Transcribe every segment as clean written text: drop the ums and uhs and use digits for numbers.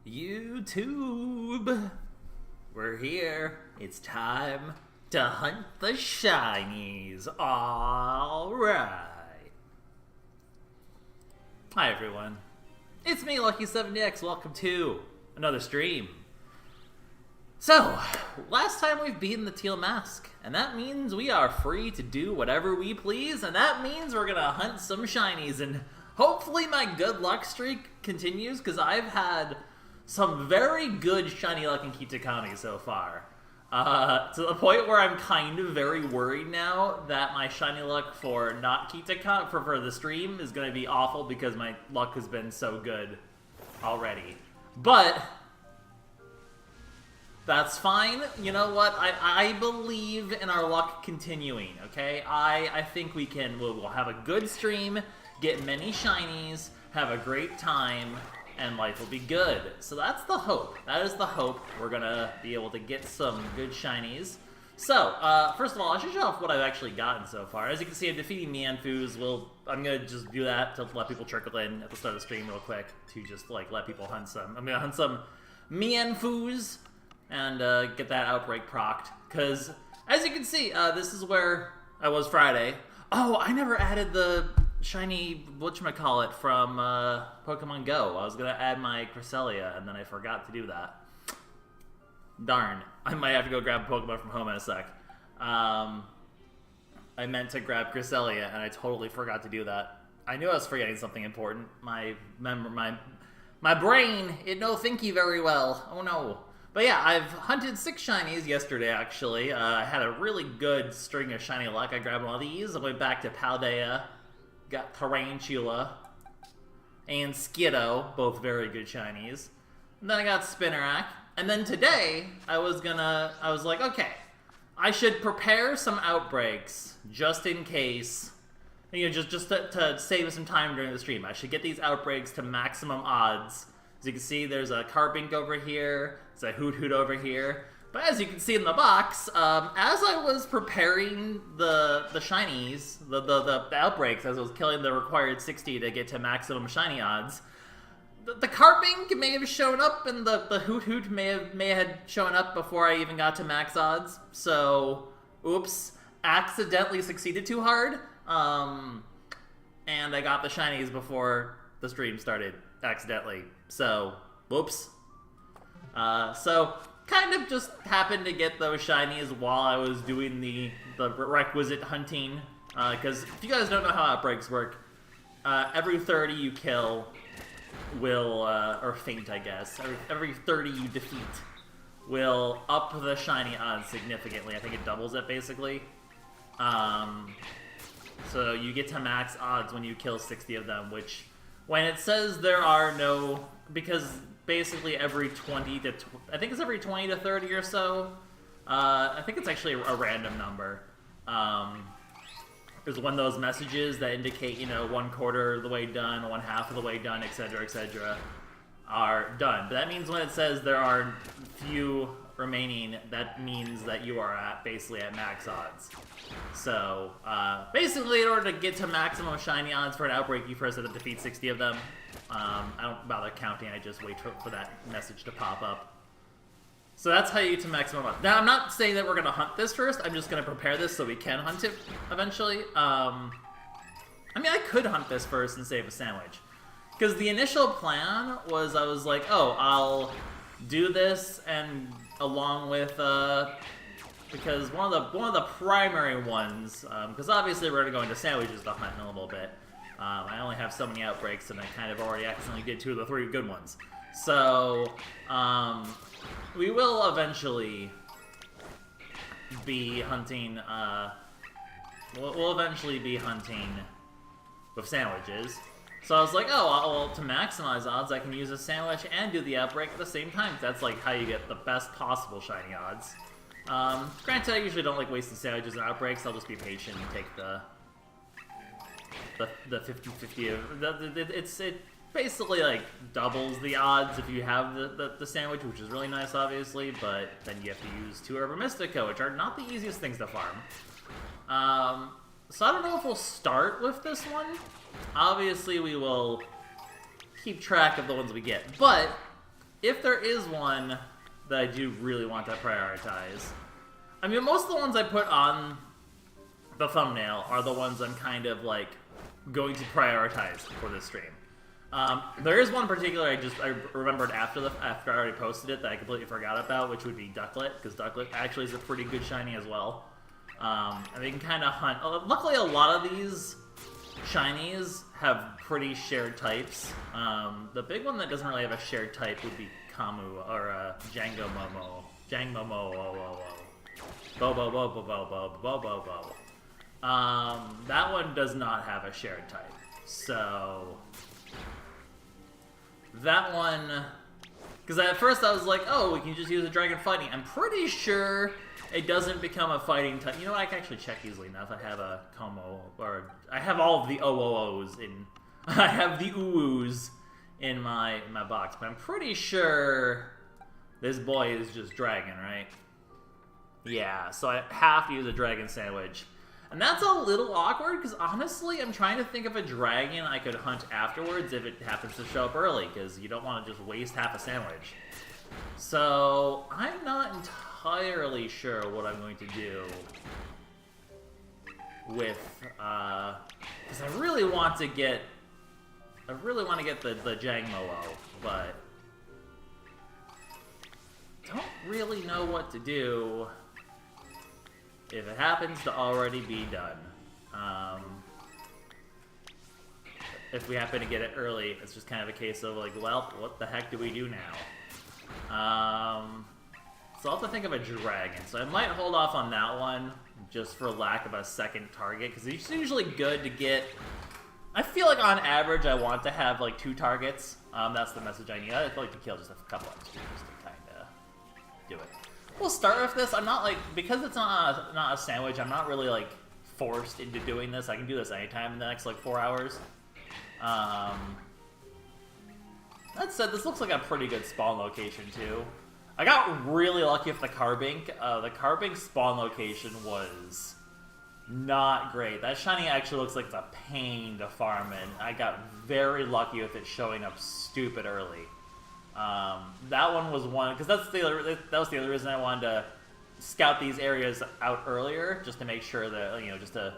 YouTube, we're here. It's time to hunt the shinies. Alright. Hi everyone. It's me, Lucky70X. Welcome to another stream. So, last time we've beaten the Teal mask, and that means we are free to do whatever we please, and that means we're gonna hunt some shinies, and hopefully my good luck streak continues, because I've had some very good shiny luck in Kitakami so far. To the point where I'm kind of very worried now that my shiny luck for not Kitakami, for the stream, is going to be awful because my luck has been so good already. But that's fine. You know what? I believe in our luck continuing, okay? I think we'll have a good stream, get many shinies, have a great time, and life will be good. So that's the hope. That is the hope. We're gonna be able to get some good shinies. So, first of all, I should show off what I've actually gotten so far. As you can see, I'm defeating Mianfus. I'm gonna just do that to let people trickle in at the start of the stream real quick to just, like, let people hunt some. I'm gonna hunt some Mianfus and get that outbreak procced. Because, as you can see, this is where I was Friday. Oh, I never added the shiny whatchamacallit from Pokemon Go. I was gonna add my Cresselia, and then I forgot to do that. Darn. I might have to go grab a Pokemon from home in a sec. I meant to grab Cresselia, and I totally forgot to do that. I knew I was forgetting something important. My brain, it no thinky very well. Oh no. But yeah, I've hunted 6 shinies yesterday, actually. I had a really good string of shiny luck. I grabbed one of these. I went back to Paldea, got Tarantula, and Skiddo, both very good shinies. And then I got Spinnerack. And then today, I was like, okay, I should prepare some outbreaks just in case, you know, just to save some time during the stream. I should get these outbreaks to maximum odds. As you can see, there's a Carbink over here, there's a Hoot over here. But as you can see in the box, as I was preparing the shinies, the outbreaks, as I was killing the required 60 to get to maximum shiny odds, the Carbink may have shown up, and the Hoot may have shown up before I even got to max odds. So, oops, accidentally succeeded too hard, and I got the shinies before the stream started, accidentally. So, whoops. So, kind of just happened to get those shinies while I was doing the requisite hunting. Because if you guys don't know how outbreaks work, every 30 you kill will, or faint I guess, every 30 you defeat will up the shiny odds significantly. I think it doubles it basically. So you get to max odds when you kill 60 of them, which when it says there are no, because basically every 20 to, I think it's every 20 to 30 or so. I think it's actually a random number. There's one of those messages that indicate, you know, 1/4 of the way done, 1/2 of the way done, etc., are done. But that means when it says there are few remaining, that means that you are basically at max odds. So, basically, in order to get to maximum shiny odds for an outbreak, you first have to defeat 60 of them. I don't bother counting, I just wait for that message to pop up. So that's how you get to maximum odds. Now, I'm not saying that we're going to hunt this first, I'm just going to prepare this so we can hunt it eventually. I mean, I could hunt this first and save a sandwich. Because the initial plan was, I was like, oh, I'll do this and along with, because one of the primary ones, because obviously we're going to go into sandwiches to hunt in a little bit. I only have so many outbreaks, and I kind of already accidentally did 2 of the 3 good ones. So, we will eventually be hunting, we'll eventually be hunting with sandwiches. So I was like, oh, well, to maximize odds, I can use a sandwich and do the outbreak at the same time. That's like how you get the best possible shiny odds. Granted, I usually don't like wasting sandwiches and outbreaks. I'll just be patient and take the 50-50. It basically like doubles the odds if you have the sandwich, which is really nice, obviously. But then you have to use 2 Herba Mystica, which are not the easiest things to farm. So I don't know if we'll start with this one. Obviously, we will keep track of the ones we get. But if there is one that I do really want to prioritize, I mean, most of the ones I put on the thumbnail are the ones I'm kind of like going to prioritize for this stream. There is one particular I remembered after I already posted it that I completely forgot about, which would be Ducklet, because Ducklet actually is a pretty good shiny as well. And they can kind of hunt. Luckily, a lot of these shinies have pretty shared types. The big one that doesn't really have a shared type would be Kamu or Django Momo. Bo. That one does not have a shared type. So that one, because at first I was like, oh, we can just use a dragon fighting. I'm pretty sure it doesn't become a fighting type. You know what? I can actually check easily now if I have a Como, or I have all of the OOOs in. I have the Uus in my box, but I'm pretty sure this boy is just dragon, right? Yeah, so I have to use a dragon sandwich. And that's a little awkward, because honestly, I'm trying to think of a dragon I could hunt afterwards if it happens to show up early, because you don't want to just waste half a sandwich. So, I'm not entirely sure what I'm going to do with, because I really want to get the Jangmo-O, but don't really know what to do if it happens to already be done. If we happen to get it early, it's just kind of a case of like, well, what the heck do we do now? So I'll have to think of a dragon. So I might hold off on that one just for lack of a second target, because it's usually good to get... I feel like on average I want to have like 2 targets. That's the message I need. I'd like to kill just a couple extra just to kind of do it. We'll start with this. I'm not like, because it's not a sandwich, I'm not really like forced into doing this. I can do this anytime in the next like 4 hours. That said, this looks like a pretty good spawn location too. I got really lucky with the Carbink. The Carbink spawn location was not great. That shiny actually looks like it's a pain to farm in. I got very lucky with it showing up stupid early. That one was one, because that was the other reason I wanted to scout these areas out earlier, just to make sure that, you know, just to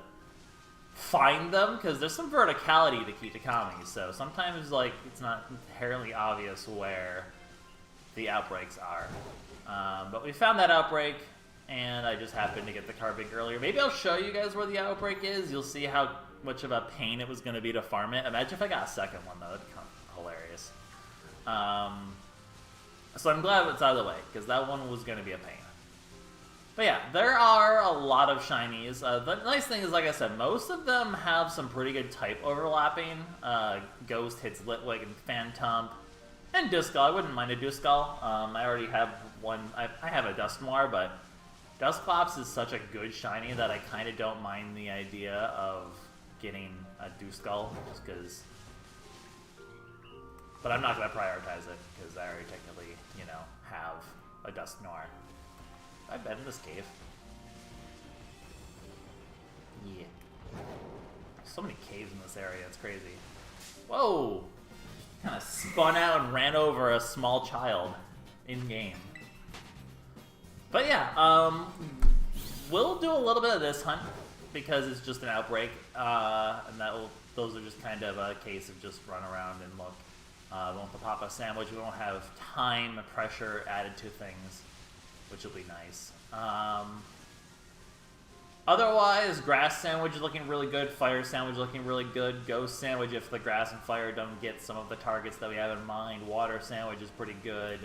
find them, because there's some verticality to Kitakami, so sometimes, like, it's not inherently obvious where the outbreaks are. But we found that outbreak, and I just happened to get the Carbink earlier. Maybe I'll show you guys where the outbreak is. You'll see how much of a pain it was going to be to farm it. Imagine if I got a second one, though. That'd be kind of hilarious. So I'm glad it's out of the way, because that one was going to be a pain. But yeah, there are a lot of shinies. The nice thing is, like I said, most of them have some pretty good type overlapping. Ghost hits Litwick and Phantom. And Duskull. I wouldn't mind a Duskull. I already have one. I have a Dusknoir, but Duskclops is such a good shiny that I kind of don't mind the idea of getting a Duskull, just because... But I'm not going to prioritize it, because I already technically, you know, have a Dusknoir. I've been in this cave. Yeah. So many caves in this area, it's crazy. Whoa! Kind of spun out and ran over a small child in-game. But yeah, we'll do a little bit of this hunt, because it's just an outbreak, and those are just kind of a case of just run around and look. We won't pop a sandwich, we won't have time pressure added to things, which will be nice. Otherwise, grass sandwich is looking really good, fire sandwich is looking really good, ghost sandwich if the grass and fire don't get some of the targets that we have in mind, water sandwich is pretty good.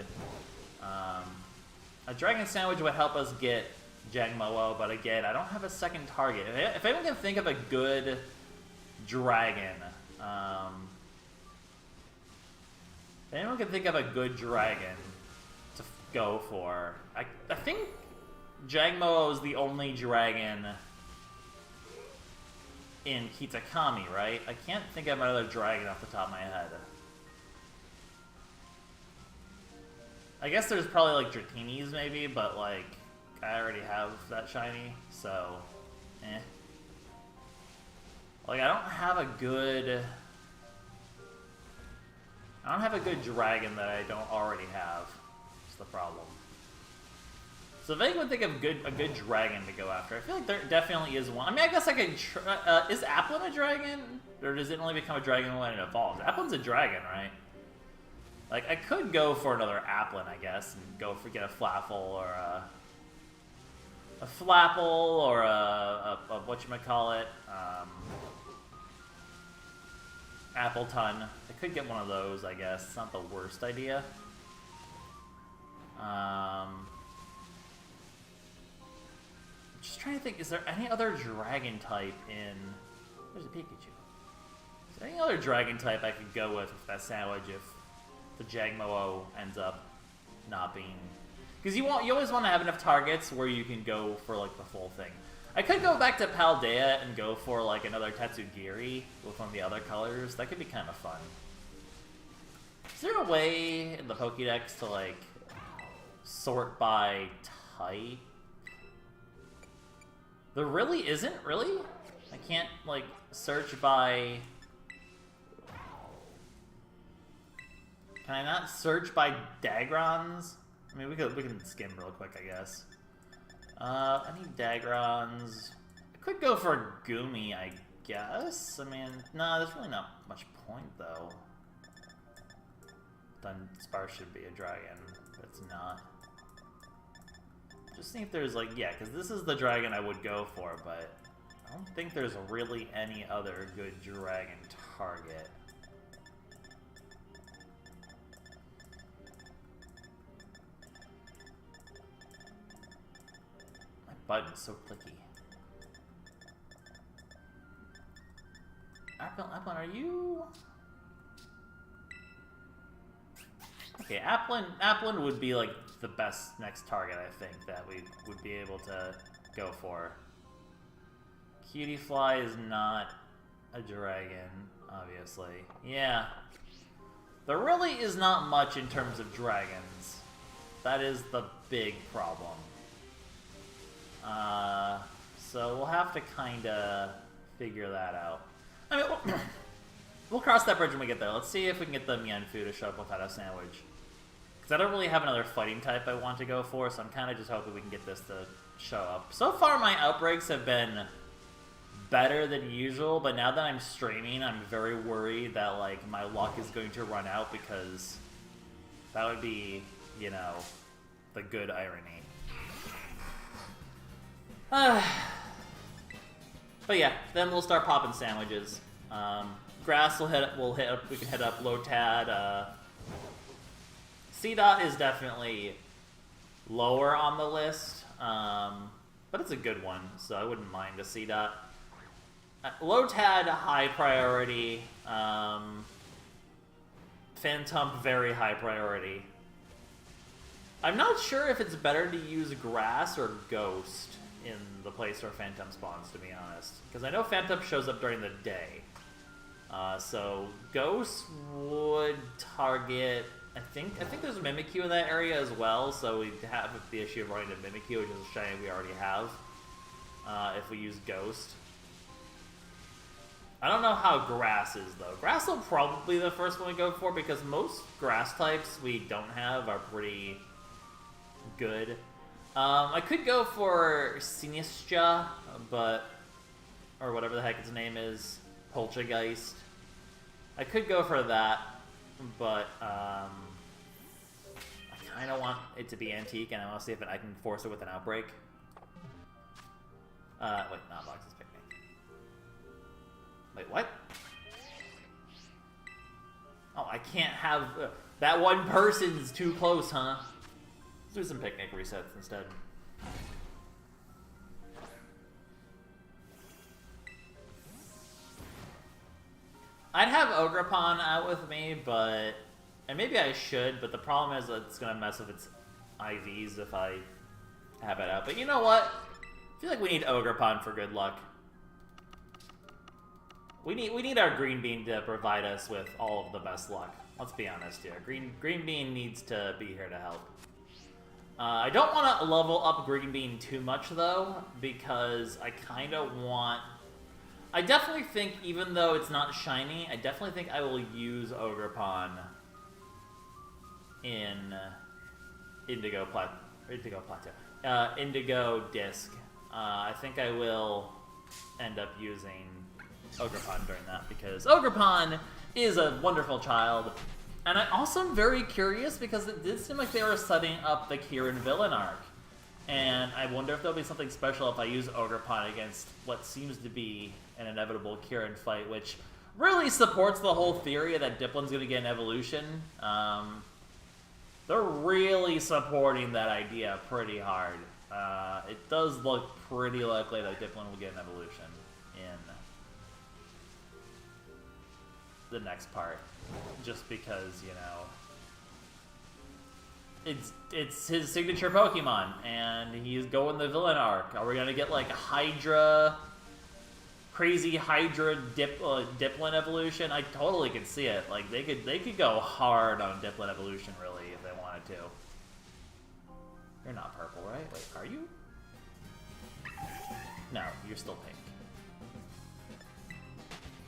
A dragon sandwich would help us get Jangmo-O, but again, I don't have a second target. If anyone can think of a good dragon, if anyone can think of a good dragon to go for, I think Jangmo-O is the only dragon in Kitakami, right? I can't think of another dragon off the top of my head. I guess there's probably like Dratini's maybe, but like I already have that shiny, so eh. Like I don't have a good I don't have a good dragon that I don't already have. That's the problem. So if anyone would think of a good dragon to go after, I feel like there definitely is one. I mean, I guess I could is Applin a dragon? Or does it only become a dragon when it evolves? Applin's a dragon, right? Like, I could go for another Applin, I guess, and go for get a Flapple or a Flapple or a whatchamacallit, Appleton. I could get one of those, I guess. It's not the worst idea. Just trying to think, is there any other dragon type in... There's a Pikachu. Is there any other dragon type I could go with that sandwich if the Jagmo ends up not being... Because you always want to have enough targets where you can go for, like, the full thing. I could go back to Paldea and go for, like, another Tatsugiri with one of the other colors. That could be kind of fun. Is there a way in the Pokédex to, like, sort by type? There really isn't, really? I can't, like, search by... Can I not search by Dagrons? I mean, we can skim real quick, I guess. I need Dagrons. I could go for Gumi, I guess. I mean, no, there's really not much point, though. Dunsparce should be a dragon, but it's not. Just see if there's, like, yeah, because this is the dragon I would go for, but I don't think there's really any other good dragon target. My button's so clicky. Applin, are you... Okay, Applin would be, like, the best next target, I think, that we would be able to go for. Cutiefly is not a dragon, obviously. Yeah. There really is not much in terms of dragons. That is the big problem. So we'll have to kind of figure that out. I mean, we'll cross that bridge when we get there. Let's see if we can get the Mienfoo to show up without a sandwich. Because I don't really have another fighting type I want to go for, so I'm kind of just hoping we can get this to show up. So far, my outbreaks have been better than usual, but now that I'm streaming, I'm very worried that, like, my luck is going to run out, because that would be, you know, the good irony. But yeah, then we'll start popping sandwiches. Grass we can hit up Lotad. C-Dot is definitely lower on the list, but it's a good one, so I wouldn't mind a C-Dot. Lotad, high priority. Phantom, very high priority. I'm not sure if it's better to use Grass or Ghost in the place where Phantom spawns, to be honest. Because I know Phantom shows up during the day. So Ghost would target... I think there's a Mimikyu in that area as well, so we have the issue of running into Mimikyu, which is a shiny we already have, if we use Ghost. I don't know how Grass is, though. Grass will probably be the first one we go for, because most Grass types we don't have are pretty good. I could go for Sinistra, but... or whatever the heck its name is. Poltergeist. I could go for that, but I kind of want it to be antique, and I want to see if I can force it with an outbreak. Wait, not Box's Picnic. Wait, what? Oh, I can't have... that one person's too close, huh? Let's do some Picnic resets instead. I'd have Ogrepon out with me, but... and maybe I should, but the problem is that it's going to mess with its IVs if I have it out. But you know what? I feel like we need Ogrepon for good luck. We need our Green Bean to provide us with all of the best luck. Let's be honest here. Green Bean needs to be here to help. I don't want to level up Green Bean too much, though, because I kind of want... I definitely think, even though it's not shiny, I definitely think I will use Ogrepon in Indigo Disc. I think I will end up using Ogerpon during that, because Ogerpon is a wonderful child. And I also am very curious because it did seem like they were setting up the Kieran villain arc. And I wonder if there'll be something special if I use Ogerpon against what seems to be an inevitable Kieran fight, which really supports the whole theory that Diplin's going to get an evolution. They're really supporting that idea pretty hard. It does look pretty likely that Diplin will get an evolution in the next part, just because, you know, it's his signature Pokemon, and he's going the villain arc. Are we gonna get like a Hydra, crazy Hydra Diplin evolution? I totally could see it. Like they could go hard on Diplin evolution really if they wanted to. You're not purple, right? Wait, are you? No, you're still pink.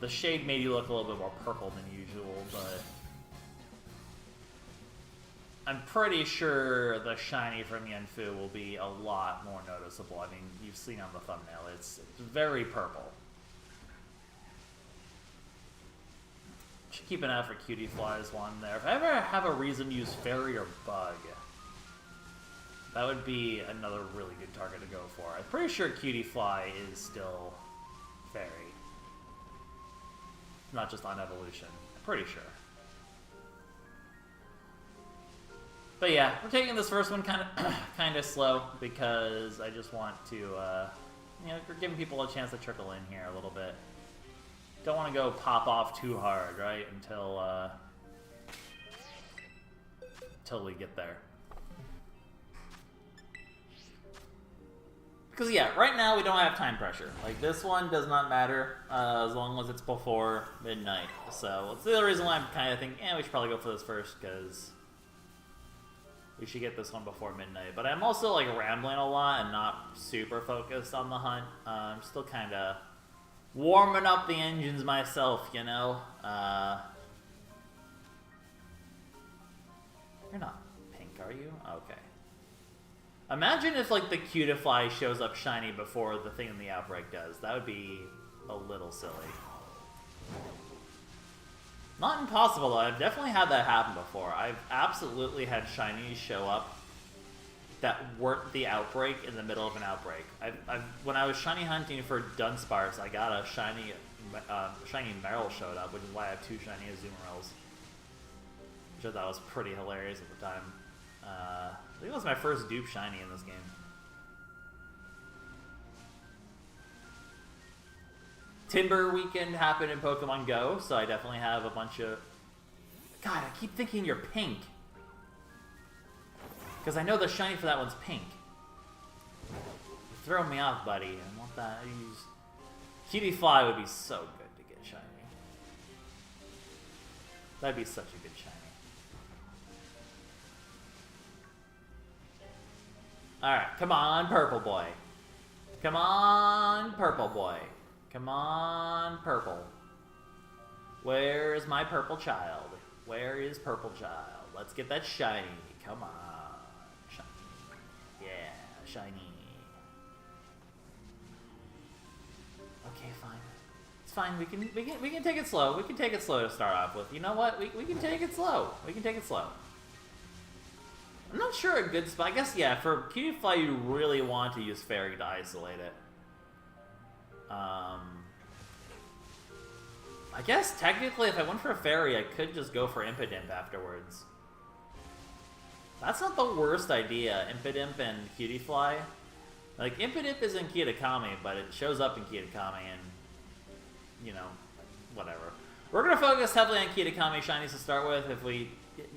The shade made you look a little bit more purple than usual, but I'm pretty sure the shiny from Yanfu will be a lot more noticeable. I mean, you've seen on the thumbnail, it's very purple. Should keep an eye for Cutie Fly's one there. If I ever have a reason to use Fairy or Bug, that would be another really good target to go for. I'm pretty sure Cutie Fly is still Fairy. Not just on evolution. I'm pretty sure. But yeah, we're taking this first one kind of slow because I just want to, you know, we're giving people a chance to trickle in here a little bit. Don't want to go pop off too hard, right? Until we get there. Because yeah, right now we don't have time pressure. Like this one does not matter as long as it's before midnight. So it's the other reason why I'm kind of thinking, we should probably go for this first because we should get this one before midnight. But I'm also like rambling a lot and not super focused on the hunt. I'm still kind of warming up the engines myself, you know. You're not pink, are you? Okay. Imagine if, like, the Cutifly shows up shiny before the thing in the Outbreak does. That would be a little silly. Not impossible, though. I've definitely had that happen before. I've absolutely had shinies show up that weren't the Outbreak in the middle of an Outbreak. When I was shiny hunting for Dunsparce, I got a shiny Meryl showed up, which is why I have two shiny Azumarill, which I thought was pretty hilarious at the time. I think it was my first dupe shiny in this game. Timber Weekend happened in Pokemon Go, so I definitely have a bunch of... God, I keep thinking you're pink. Because I know the shiny for that one's pink. You're throwing me off, buddy. I want that. Cutie Fly would be so good to get shiny. That'd be such a good shiny. Alright, come on, Purple Boy. Come on, Purple Boy. Come on, Purple. Where is my purple child? Where is Purple Child? Let's get that shiny. Come on. Shiny. Yeah, shiny. Okay, fine. It's fine. We can take it slow. We can take it slow to start off with. You know what? We can take it slow. We can take it slow. I'm not sure a good spot. I guess, yeah, for Cutiefly, you really want to use Fairy to isolate it. I guess, technically, if I went for a Fairy, I could just go for Impidimp afterwards. That's not the worst idea, Impidimp and Cutiefly. Like, Impidimp is in Kitakami, but it shows up in Kitakami, and, you know, whatever. We're going to focus heavily on Kitakami shinies to start with. If we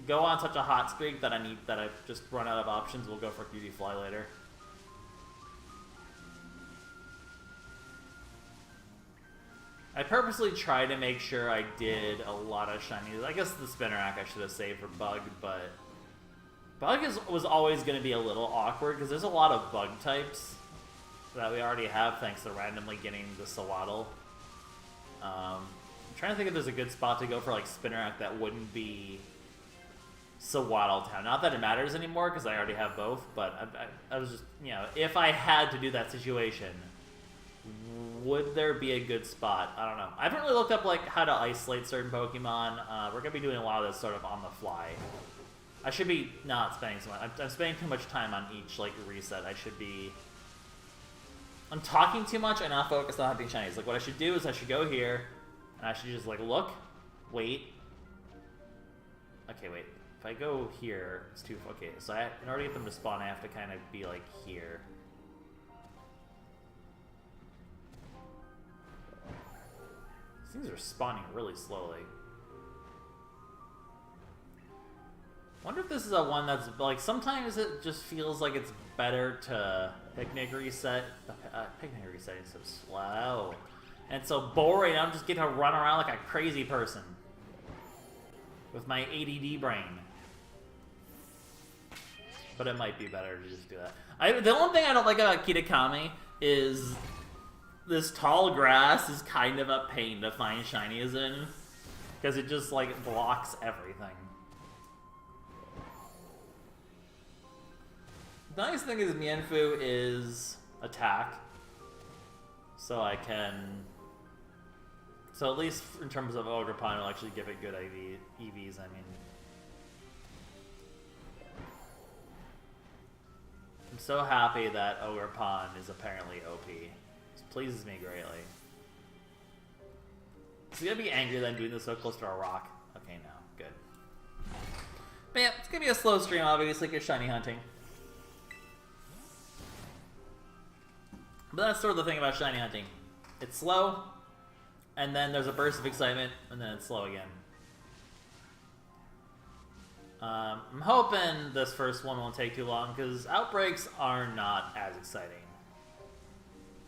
go on such a hot streak that I've just run out of options, we'll go for Cutiefly later. I purposely tried to make sure I did a lot of shinies. I guess the Spinnerack I should have saved for Bug, but Bug was always going to be a little awkward because there's a lot of Bug types that we already have thanks to randomly getting the Sawaddle. I'm trying to think if there's a good spot to go for like Spinnerack that wouldn't be Sawaddle Town. Not that it matters anymore because I already have both, but I was just, you know, if I had to do that situation, would there be a good spot? I don't know. I haven't really looked up like how to isolate certain Pokemon. We're gonna be doing a lot of this sort of on the fly. I should be not spending so much. I'm spending too much time on each like reset. I should be. I'm talking too much and not focused on hunting shinies. Like what I should do is I should go here, and I should just like look, wait. Okay, wait. If I go here, it's too. Okay, so in order to get them to spawn, I have to kind of be like here. These are spawning really slowly. Wonder if this is a one that's like sometimes it just feels like it's better to picnic reset. Picnic resetting so slow and so boring. I'm just getting to run around like a crazy person with my ADD brain. But it might be better to just do that. The only thing I don't like about Kitakami is this tall grass is kind of a pain to find shinies in because it just like blocks everything. The nice thing is Mienfoo is attack, so I can. So at least in terms of Ogerpon, it'll actually give it good EVs. I mean, I'm so happy that Ogerpon is apparently OP. This pleases me greatly. Is he gonna be angry that I'm doing this so close to a rock? Okay, no, good. But yeah, it's gonna be a slow stream, obviously, like shiny hunting. But that's sort of the thing about shiny hunting. It's slow, and then there's a burst of excitement, and then it's slow again. I'm hoping this first one won't take too long, because outbreaks are not as exciting.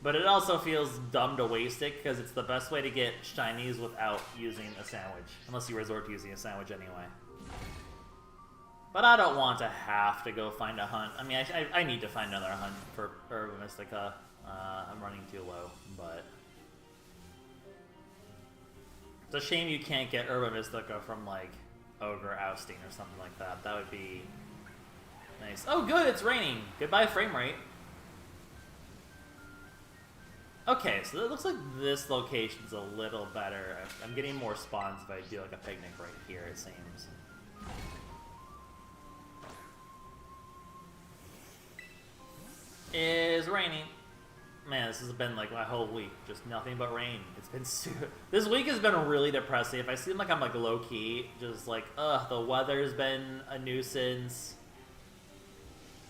But it also feels dumb to waste it, because it's the best way to get shinies without using a sandwich. Unless you resort to using a sandwich anyway. But I don't want to have to go find a hunt. I mean, I need to find another hunt for Herba Mystica. I'm running too low, but it's a shame you can't get Herba Mystica from like Ogre Ousting or something like that. That would be nice. Oh, good, it's raining. Goodbye, frame rate. Okay, so it looks like this location's a little better. I'm getting more spawns if I do like a picnic right here, it seems. It's raining. Man, this has been like my whole week, just nothing but rain. It's been this week has been really depressing. If I seem like I'm like low key, just like the weather's been a nuisance.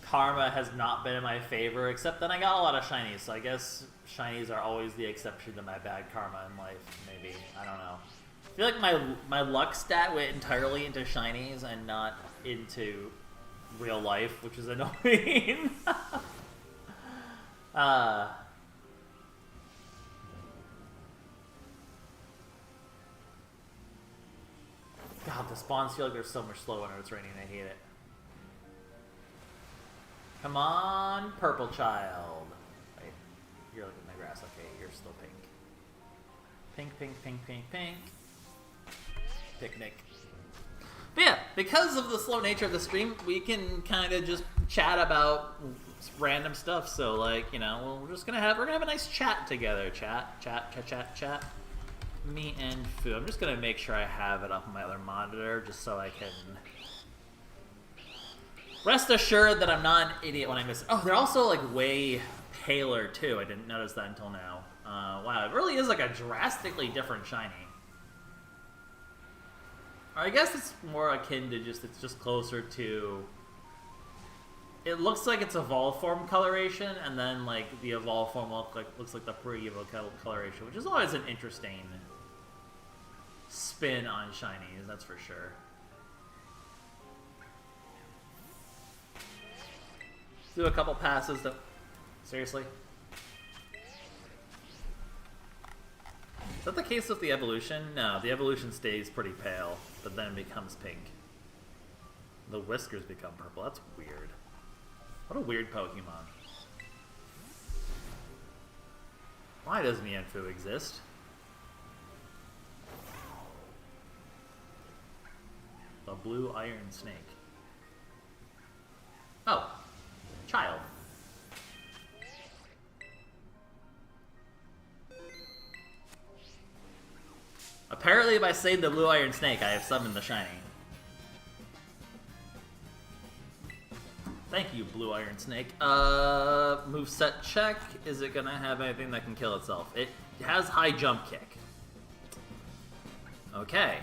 Karma has not been in my favor, except then I got a lot of shinies, so I guess shinies are always the exception to my bad karma in life. Maybe, I don't know. I feel like my luck stat went entirely into shinies and not into real life, which is annoying. God, the spawns feel like they're so much slower when it's raining. I hate it. Come on, purple child. Wait, you're looking at my grass. Okay, you're still pink. Pink, pink, pink, pink, pink. Picnic. But yeah, because of the slow nature of the stream, we can kind of just chat about random stuff. So like, you know, we're gonna have a nice chat together. Chat. Me and Foo. I'm just gonna make sure I have it up on my other monitor just so I can rest assured that I'm not an idiot when I miss it. Oh, they're also like way paler too. I didn't notice that until now. Wow, it really is like a drastically different shiny. Or I guess it's more akin to it's just closer to. It looks like it's evolved form coloration, and then like the evolved form looks like the pre-evo coloration, which is always an interesting spin on shinies, that's for sure. Do a couple passes to... Seriously? Is that the case with the evolution? No, the evolution stays pretty pale, but then it becomes pink. The whiskers become purple. That's weird. What a weird Pokemon. Why does Mienfoo exist? The blue iron snake. apparently if I save the Blue Iron Snake, I have summoned the shiny. Thank you, Blue Iron Snake. Moveset check. Is it gonna have anything that can kill itself? It has high jump kick. Okay.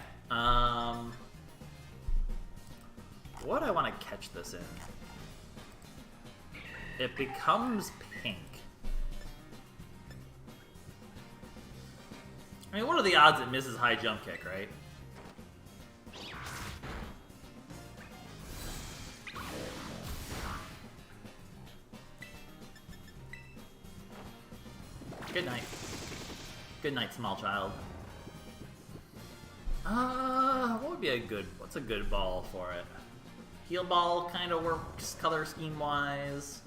What do I want to catch this in? It becomes pink. I mean, what are the odds it misses high jump kick, right? Good night. Good night, small child. What would be a good... What's a good ball for it? Heal Ball kind of works color scheme-wise.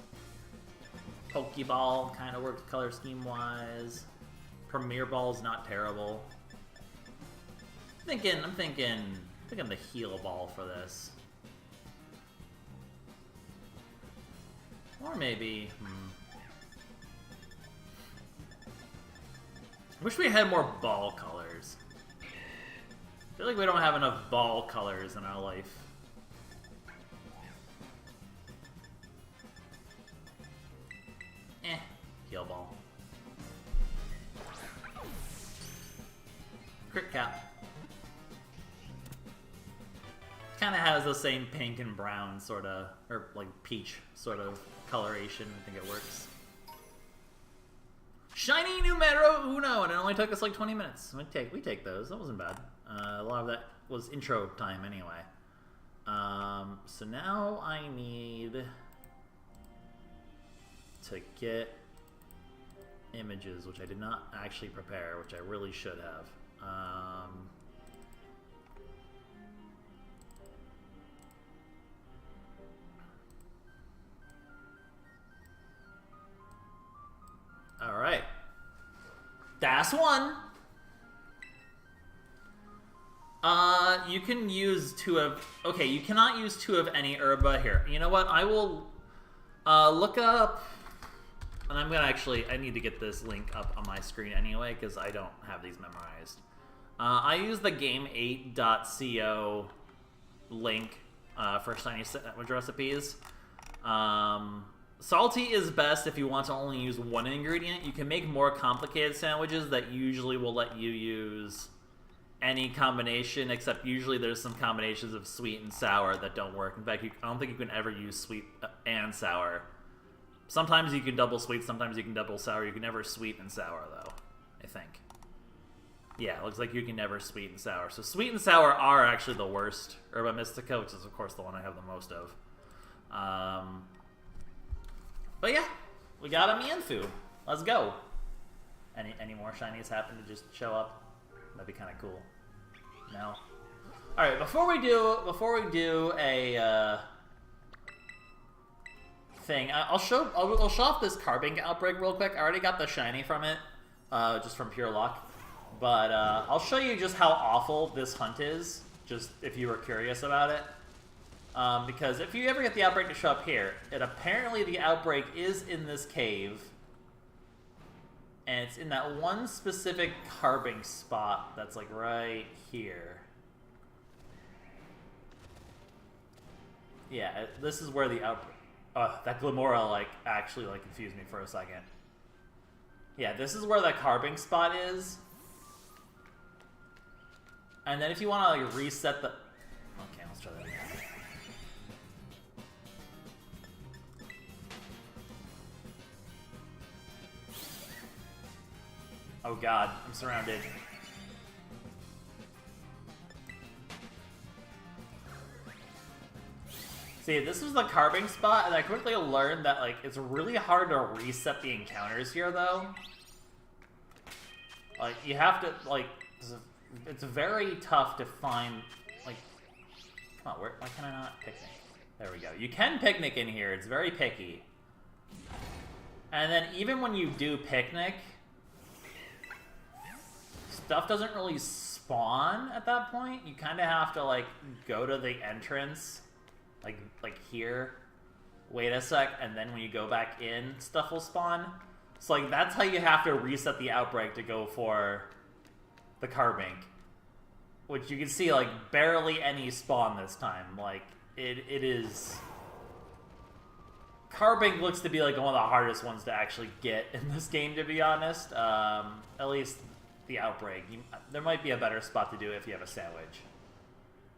Pokeball kind of works color scheme-wise. Premier Ball's not terrible. I'm thinking the Heal Ball for this. Or maybe... Wish we had more ball colors. I feel like we don't have enough ball colors in our life. Heal Ball. Crit Cap. Kind of has the same pink and brown sort of, or like peach sort of coloration. I think it works. Shiny numero uno, and it only took us like 20 minutes. We take those. That wasn't bad. A lot of that was intro time anyway. So now I need to get images, which I did not actually prepare, which I really should have. All right. That's one. You can use two of... Okay, you cannot use two of any herba here. You know what? I will look up... And I'm gonna actually... I need to get this link up on my screen anyway, because I don't have these memorized. I use the game8.co link for shiny sandwich recipes. Salty is best if you want to only use one ingredient. You can make more complicated sandwiches that usually will let you use any combination, except usually there's some combinations of sweet and sour that don't work. In fact, I don't think you can ever use sweet and sour. Sometimes you can double sweet, sometimes you can double sour. You can never sweet and sour, though, I think. Yeah, it looks like you can never sweet and sour. So sweet and sour are actually the worst Herba Mystica, which is, of course, the one I have the most of. But yeah, we got a Mienfoo. Let's go. Any more shinies happen to just show up? That'd be kind of cool. No. All right, before we do a thing, I'll show off this Carbink outbreak real quick. I already got the shiny from it, just from pure luck. But I'll show you just how awful this hunt is, just if you were curious about it. Because if you ever get the outbreak to show up here, apparently the outbreak is in this cave. And it's in that one specific Carbink spot that's like right here. Yeah, this is where the outbreak... that Glimora like actually like confused me for a second. Yeah, this is where that Carbink spot is. And then if you want to like reset the... Okay, let's try that again. Oh god, I'm surrounded. See, this is the Carbink spot, and I quickly learned that like it's really hard to reset the encounters here, though. Like, you have to, like, it's very tough to find, like, come on, why can I not picnic? There we go. You can picnic in here, it's very picky. And then even when you do picnic, stuff doesn't really spawn at that point. You kind of have to, like, go to the entrance, like here, wait a sec, and then when you go back in, stuff will spawn. So, like, that's how you have to reset the outbreak to go for the Carbink. which you can see, like, barely any spawn this time. Like, it is... Carbink looks to be, like, one of the hardest ones to actually get in this game, to be honest. At least the Outbreak. There might be a better spot to do it if you have a sandwich.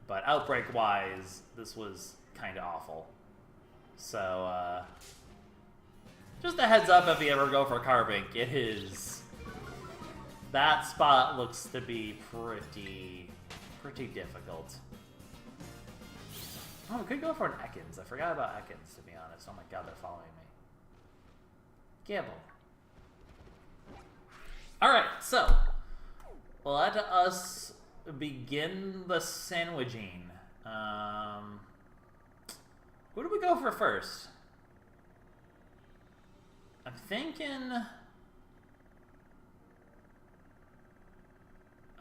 But Outbreak-wise, this was kind of awful. So, just a heads up if you ever go for Carbink, it is... That spot looks to be pretty difficult. Oh, we could go for an Ekans. I forgot about Ekans, to be honest. Oh my god, they're following me. Gamble. Alright, so. Let us begin the sandwiching. Who do we go for first? I'm thinking...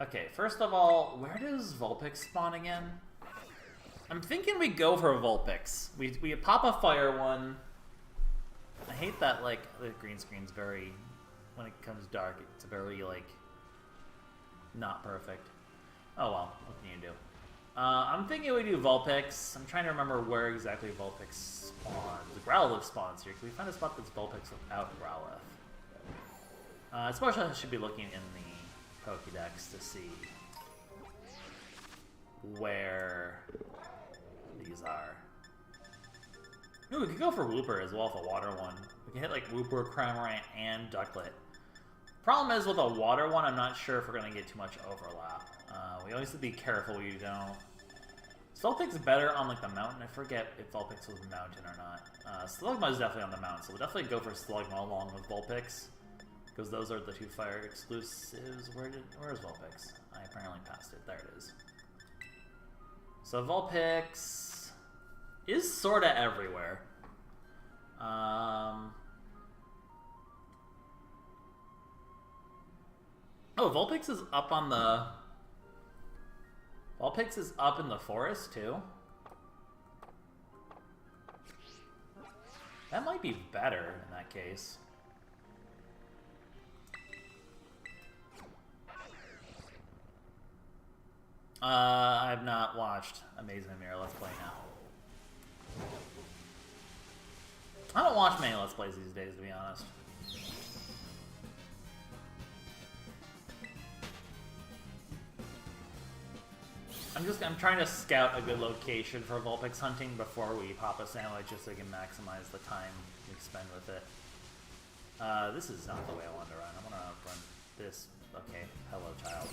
Okay, first of all, where does Vulpix spawn again? I'm thinking we go for Vulpix. We pop a fire one. I hate that, like, the green screen's very... When it comes dark, it's very, like, not perfect. Oh well, what can you do? I'm thinking we do Vulpix. I'm trying to remember where exactly Vulpix spawns. The Growlithe spawns here, because we found a spot that's Vulpix without Growlithe. Especially I should be looking in the Pokédex to see where these are. Ooh, we could go for Wooper as well, for a water one. We can hit like Wooper, Cramorant, and Ducklet. Problem is with a water one, I'm not sure if we're going to get too much overlap. We always have to be careful we don't... Vulpix is better on like the mountain. I forget if Vulpix was mountain or not. Slugma is definitely on the mountain, so we'll definitely go for Slugma along with Vulpix. Because those are the two fire exclusives. Where's Vulpix? I apparently passed it. There it is. So Vulpix is sorta everywhere. Oh, Vulpix is up on the... Vulpix is up in the forest, too. That might be better in that case. I have not watched Amazing Mirror Let's Play now. I don't watch many Let's Plays these days, to be honest. I'm trying to scout a good location for Vulpix hunting before we pop a sandwich, just so we can maximize the time we spend with it. This is not the way I want to run. I want to run this. Okay, hello, child.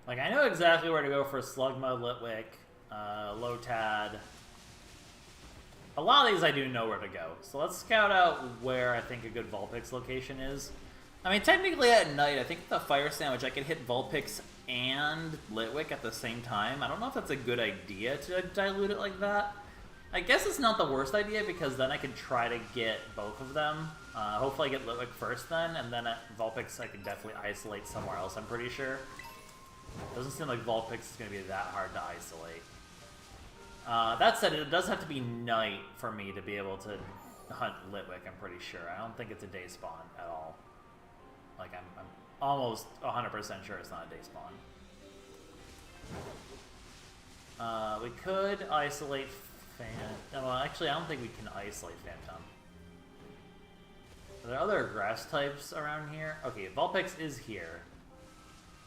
Like, I know exactly where to go for Slugma, Litwick, Lotad. A lot of these I do know where to go. So let's scout out where I think a good Vulpix location is. I mean, technically at night, I think with the Fire Sandwich, I could hit Vulpix and Litwick at the same time. I don't know if that's a good idea to dilute it like that. I guess it's not the worst idea, because then I could try to get both of them. Hopefully I get Litwick first then, and then at Vulpix I can definitely isolate somewhere else, I'm pretty sure. Doesn't seem like Vulpix is going to be that hard to isolate. That said, it does have to be night for me to be able to hunt Litwick, I'm pretty sure. I don't think it's a day spawn at all. Like, I'm almost 100% sure it's not a day spawn. We could isolate well, actually, I don't think we can isolate Phantom. Are there other grass types around here? Okay, Vulpix is here.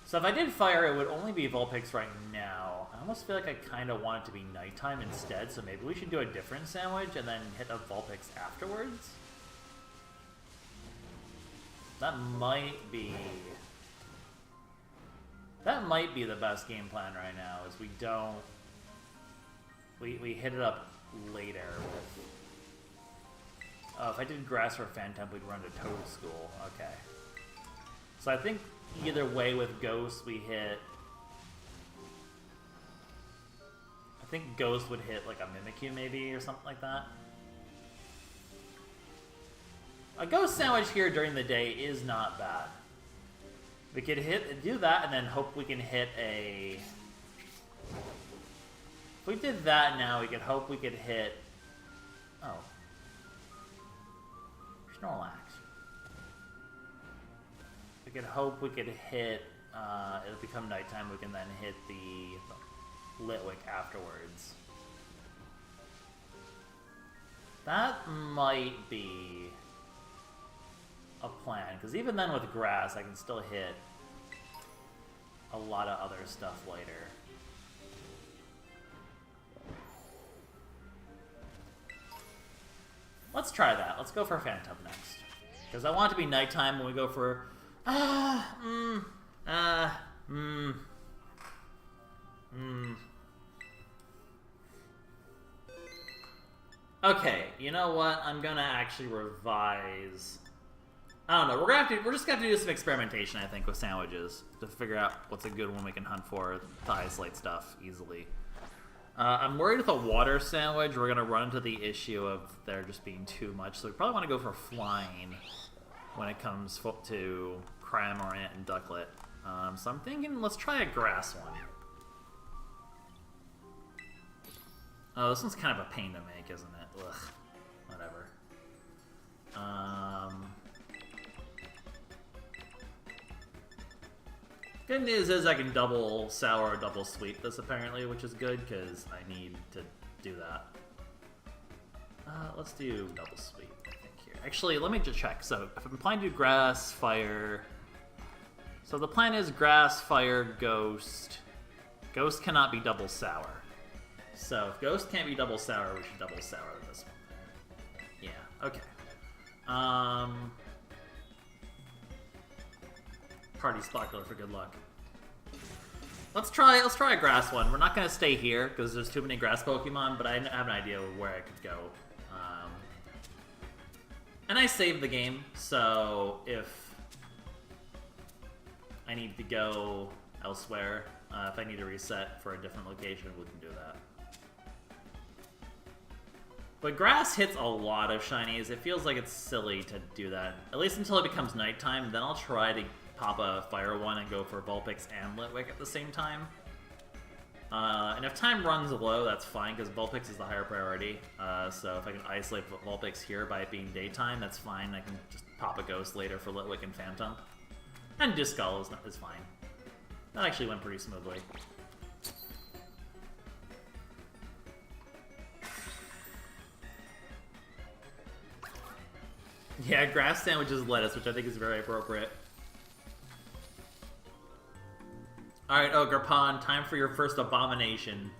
So if I did fire, it would only be Vulpix right now. I almost feel like I kind of want it to be nighttime instead, so maybe we should do a different sandwich and then hit up Vulpix afterwards? That might be the best game plan right now, is we don't... We hit it up later with... Oh, if I did Grass for Phantom, we'd run to Toad School. Okay. So I think either way with Ghost, we hit... I think Ghost would hit like a Mimikyu maybe, or something like that. A Ghost Sandwich here during the day is not bad. We could do that and then hope we can hit a If we did that now, we could hope we could hit... Oh. Snorlax. We could hope we could hit... it'll become nighttime, we can then hit the Litwick afterwards. That might be a plan, because even then with grass, I can still hit a lot of other stuff later. Let's try that. Let's go for Phantom next. Because I want it to be nighttime when we go for... Okay, you know what? I'm gonna actually revise... I don't know. We're just gonna have to do some experimentation, I think, with sandwiches to figure out what's a good one we can hunt for to isolate stuff easily. I'm worried with a water sandwich, we're gonna run into the issue of there just being too much, so we probably want to go for flying when it comes to Cryomorant and Ducklet. So I'm thinking, let's try a grass one. Oh, this one's kind of a pain to make, isn't it? Ugh. Whatever. Good news is I can double sour or double sweet this apparently, which is good because I need to do that. Let's do double sweet, I think, here. Actually, let me just check. So if I'm planning to do grass, fire... So the plan is grass, fire, ghost. Ghost cannot be double sour. So if ghost can't be double sour, we should double sour this one. Yeah, okay. Party sparkler for good luck. Let's try a grass one. We're not gonna stay here because there's too many grass Pokemon, but I have an idea of where I could go. And I saved the game, so if I need to go elsewhere, if I need to reset for a different location, we can do that. But grass hits a lot of shinies. It feels like it's silly to do that. At least until it becomes nighttime, then I'll try to pop a fire one and go for Vulpix and Litwick at the same time. And if time runs low, that's fine, because Vulpix is the higher priority. So if I can isolate Vulpix here by it being daytime, that's fine. I can just pop a Ghost later for Litwick and Phantom. And Discull is fine. That actually went pretty smoothly. Yeah, grass sandwiches lettuce, which I think is very appropriate. Alright, Ogrepon, time for your first abomination.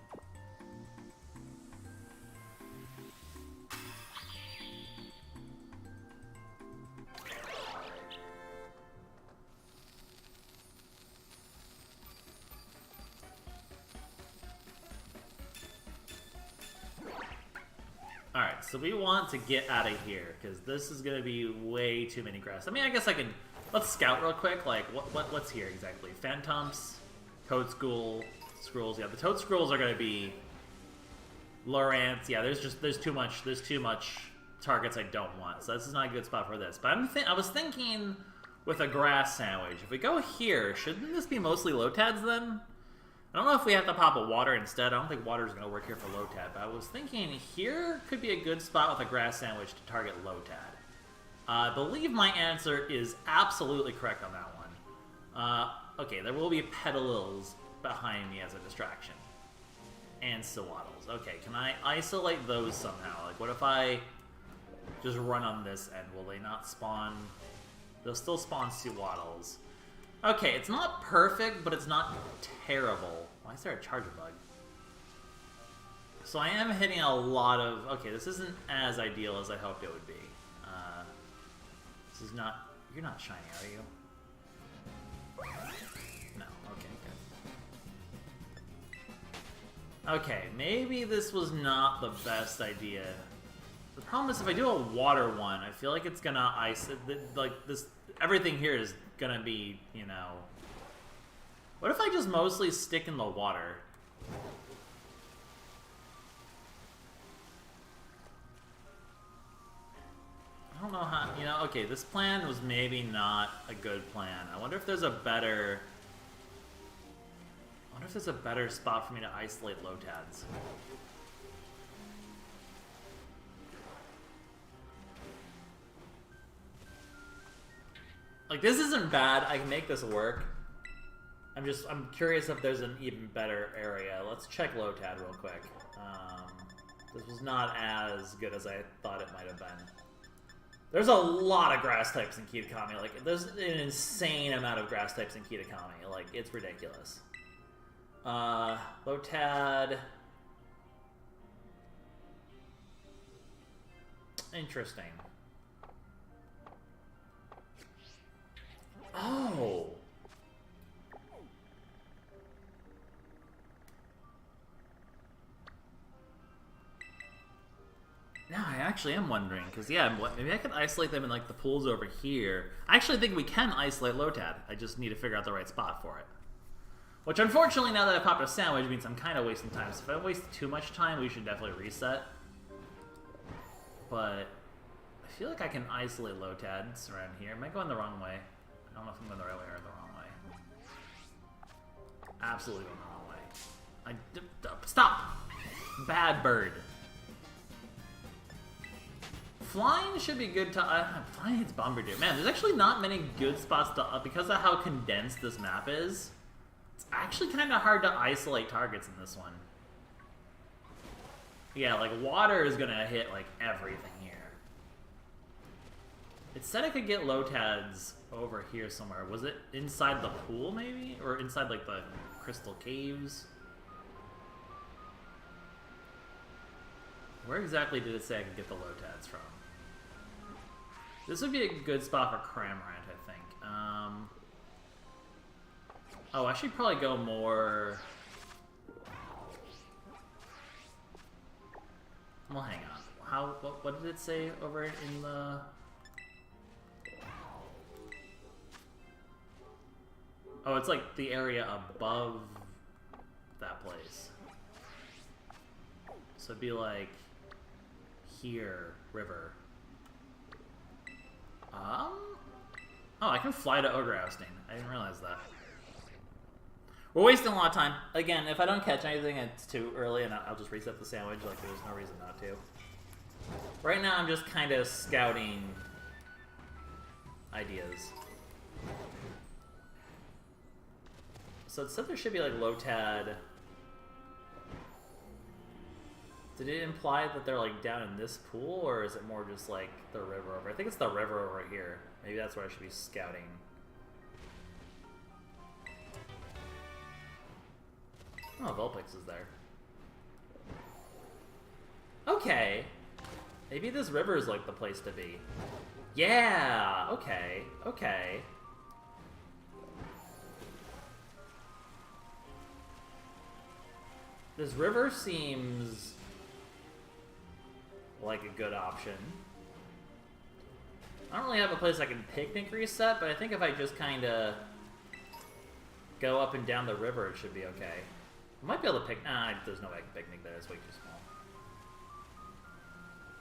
Alright, so we want to get out of here, because this is going to be way too many grass. I mean, I guess I can... Let's scout real quick, like, what's here exactly? Phantoms, Toad Scrolls, yeah, the Toad Scrolls are going to be... Lorants, yeah, there's too much targets I don't want, so this is not a good spot for this. But I was thinking with a grass sandwich, if we go here, shouldn't this be mostly Lotads then? I don't know if we have to pop a water instead. I don't think water is going to work here for Lotad, but I was thinking here could be a good spot with a grass sandwich to target Lotad. I believe my answer is absolutely correct on that one. Okay, there will be Petalils behind me as a distraction. And Sewaddles. Okay, can I isolate those somehow? Like, what if I just run on this end? Will they not spawn? They'll still spawn Sewaddles. Okay, it's not perfect, but it's not terrible. Why is there a Charger Bug? So I am hitting a lot of... Okay, this isn't as ideal as I hoped it would be. This is not... You're not shiny, are you? No, okay, good. Okay, maybe this was not the best idea. The problem is if I do a water one, I feel like it's gonna ice... Like, this... Everything here is gonna be, you know... What if I just mostly stick in the water? I don't know how... You know, okay, this plan was maybe not a good plan. I wonder if there's a better... wonder if there's a better spot for me to isolate Lotads. Like, this isn't bad. I can make this work. I'm curious if there's an even better area. Let's check Lotad real quick. This was not as good as I thought it might have been. There's a lot of grass types in Kitakami. Like, there's an insane amount of grass types in Kitakami. Like, it's ridiculous. Lotad. Interesting. Oh. Now I actually am wondering, because yeah, maybe I could isolate them in like the pools over here. I actually think we can isolate Lotad. I just need to figure out the right spot for it. Which unfortunately, now that I popped a sandwich, means I'm kind of wasting time. So if I waste too much time, we should definitely reset. But I feel like I can isolate Lotads around here. Am I going the wrong way? I don't know if I'm going the right way or the wrong way. Absolutely going the wrong way. Stop! Bad bird. Flying should be good to... flying hits Bombardier. Man, there's actually not many good spots to... because of how condensed this map is, it's actually kind of hard to isolate targets in this one. Yeah, like, water is going to hit, like, everything here. It said I could get Lotads over here somewhere. Was it inside the pool, maybe? Or inside, like, the crystal caves? Where exactly did it say I could get the Lotads from? This would be a good spot for Cramorant, I think. Oh, I should probably go more... Well, hang on. What did it say over in the... Oh, it's like the area above that place. So it'd be like here, river. Oh, I can fly to Ogre Ousting. I didn't realize that. We're wasting a lot of time. Again, if I don't catch anything, it's too early, and I'll just reset the sandwich. Like, there's no reason not to. Right now, I'm just kind of scouting ideas. So it said there should be, like, Lotad. Did it imply that they're, like, down in this pool, or is it more just, like, the river over? I think it's the river over here. Maybe that's where I should be scouting. Oh, Vulpix is there. Okay. Maybe this river is, like, the place to be. Yeah! Okay. Okay. This river seems like a good option. I don't really have a place I can picnic reset, but I think if I just kind of go up and down the river, it should be okay. I might be able to pick... there's no way I can picnic there. It's way too small.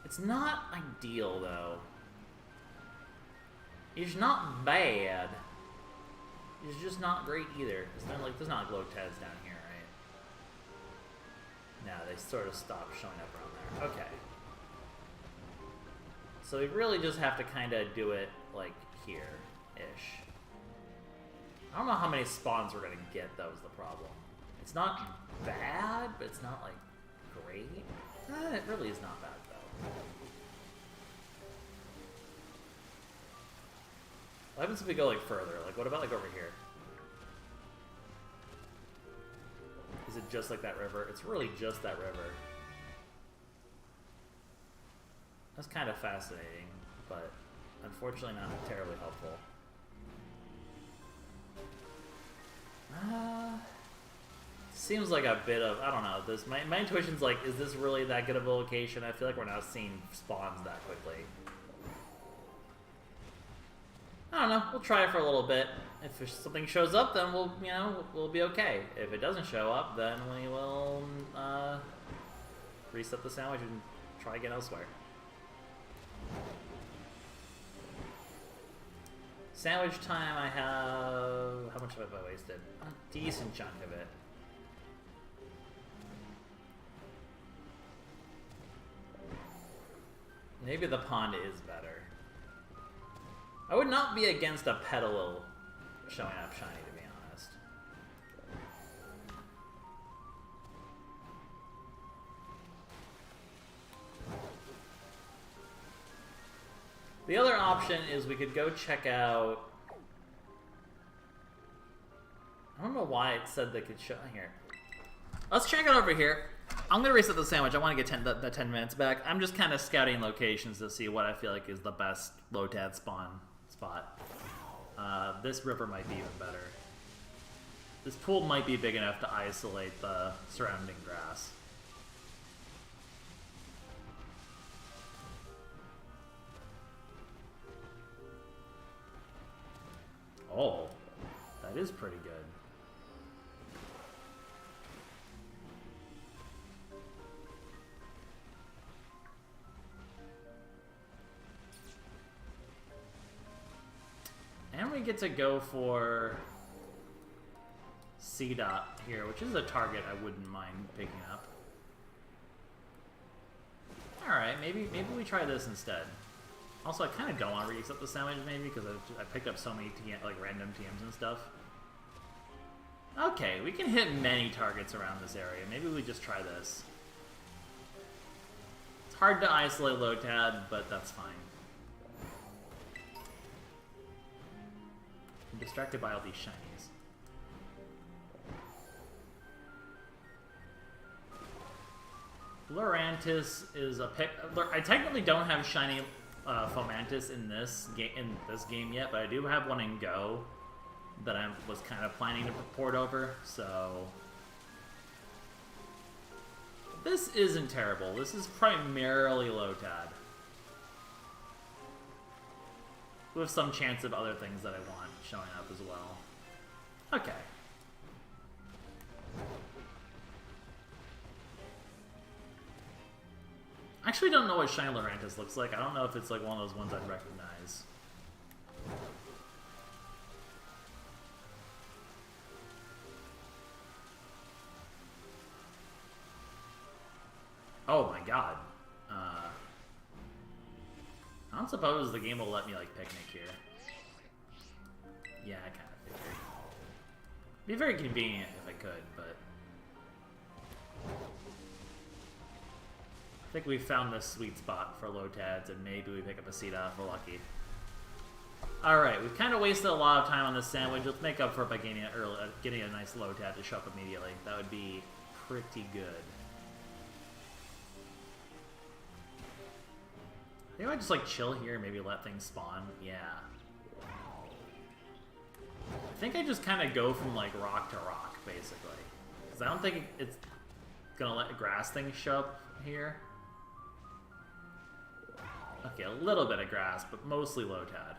It's not ideal, though. It's not bad. It's just not great either. It's not like there's not Lotads down here, right? No, they sort of stopped showing up around there. Okay. So we really just have to kind of do it, like, here-ish. I don't know how many spawns we're going to get, that was the problem. It's not bad, but it's not, like, great. It really is not bad, though. What happens if we go, like, further? Like, what about, like, over here? Is it just like that river? It's really just that river. That's kind of fascinating, but unfortunately not terribly helpful. Seems like a bit of, I don't know, this my intuition's like, is this really that good of a location? I feel like we're not seeing spawns that quickly. I don't know, we'll try it for a little bit. If something shows up, then we'll, you know, we'll be okay. If it doesn't show up, then we will reset the sandwich and try again elsewhere. Sandwich time, I have... How much have I wasted? A decent chunk of it. Maybe the pond is better. I would not be against a Petalil showing up shiny, to be honest. The other option is we could go check out... I don't know why it said they could show here. Let's check it over here. I'm gonna reset the sandwich. I want to get the 10 minutes back. I'm just kind of scouting locations to see what I feel like is the best Lotad spawn spot. This river might be even better. This pool might be big enough to isolate the surrounding grass. Oh, that is pretty good. And we get to go for C dot here, which is a target I wouldn't mind picking up. Alright, maybe we try this instead. Also, I kind of don't want to reset the sandwich maybe, because I picked up so many like random TMs and stuff. Okay, we can hit many targets around this area. Maybe we just try this. It's hard to isolate Lotad, but that's fine. I'm distracted by all these shinies. Lurantis is a pick. I technically don't have shiny Fomantis in this game yet, but I do have one in Go that I was kind of planning to port over. So this isn't terrible. This is primarily Lotad, with some chance of other things that I want showing up as well. Okay. I actually don't know what Shiny Lurantis looks like. I don't know if it's like one of those ones I'd recognize. Oh my god. I don't suppose the game will let me like picnic here. Yeah, I kind of figured. It'd be very convenient if I could, but... I think we found this sweet spot for Lotads, and maybe we pick up a Ceda if we're lucky. Alright, we've kind of wasted a lot of time on this sandwich. Let's make up for it by getting a nice Lotad to show up immediately. That would be pretty good. I think I might just like chill here and maybe let things spawn. Yeah. I think I just kind of go from like rock to rock, basically. Because I don't think it's gonna let grass things show up here. Okay, a little bit of grass, but mostly Lotad.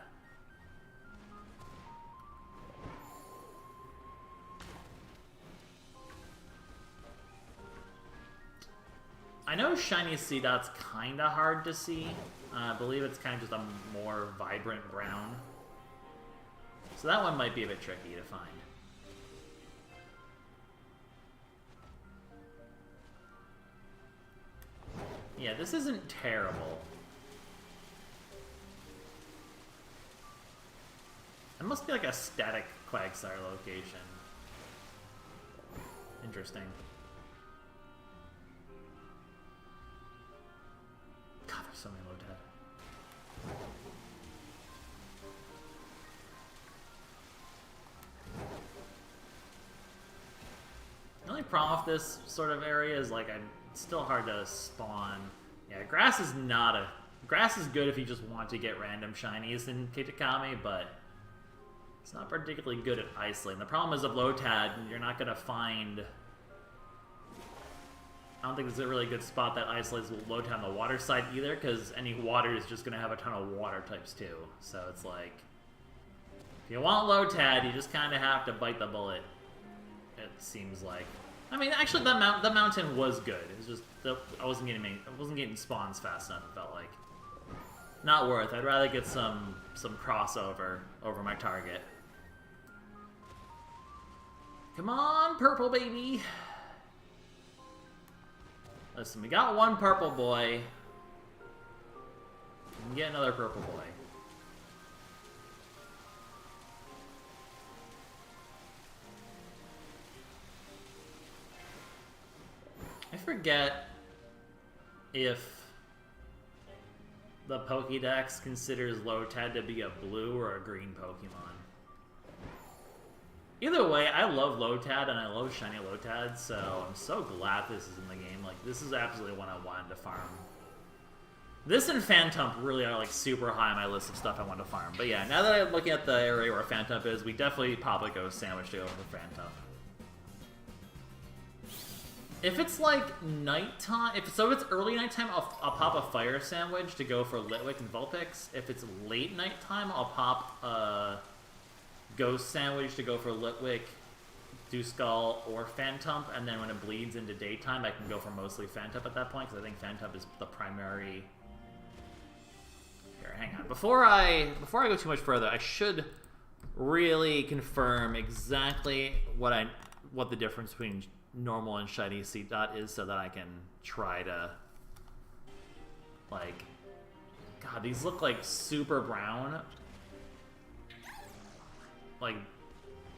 I know shiny C-Dot's kind of hard to see. I believe it's kind of just a more vibrant brown. So that one might be a bit tricky to find. Yeah, this isn't terrible. It must be like a static Quagsire location. Interesting. God, there's so many Lotad. The only problem with this sort of area is like it's still hard to spawn. Yeah, grass is not a... Grass is good if you just want to get random shinies in Kitakami, but it's not particularly good at isolating. The problem is of Lotad, you're not going to find... I don't think there's a really good spot that isolates Lotad on the water side either, because any water is just going to have a ton of water types too. So it's like, if you want Lotad, you just kind of have to bite the bullet, it seems like. I mean, actually, the mountain was good. It's just I wasn't getting spawns fast enough. It felt like not worth. I'd rather get some crossover over my target. Come on, purple baby. Listen, we got one purple boy. And get another purple boy. I forget if the Pokédex considers Lotad to be a blue or a green Pokemon. Either way, I love Lotad and I love shiny Lotad, so I'm so glad this is in the game. Like, this is absolutely what I wanted to farm. This and Phantump really are like super high on my list of stuff I want to farm. But yeah, now that I'm looking at the area where Phantump is, we definitely pop a Ghost Sandwich to go for Phantump. If it's like nighttime, if it's early nighttime, I'll pop a Fire Sandwich to go for Litwick and Vulpix. If it's late nighttime, I'll pop a Ghost Sandwich to go for Litwick, Duskull, or Phantump, and then when it bleeds into daytime, I can go for mostly Phantump at that point, because I think Phantump is the primary. Here, hang on. Before I go too much further, I should really confirm exactly what the difference between normal and shiny Seed Dot is, so that I can try to, like, God, these look like super brown. Like,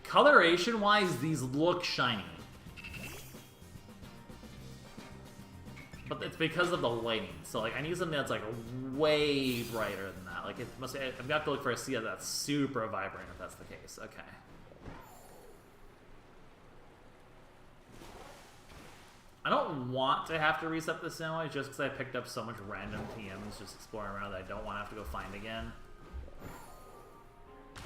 coloration-wise, these look shiny. But it's because of the lighting. So, like, I need something that's, like, way brighter than that. Like, it must be, I've got to look for a Seed that's super vibrant if that's the case. Okay. I don't want to have to reset the sandwich just because I picked up so much random TMs just exploring around that I don't want to have to go find again.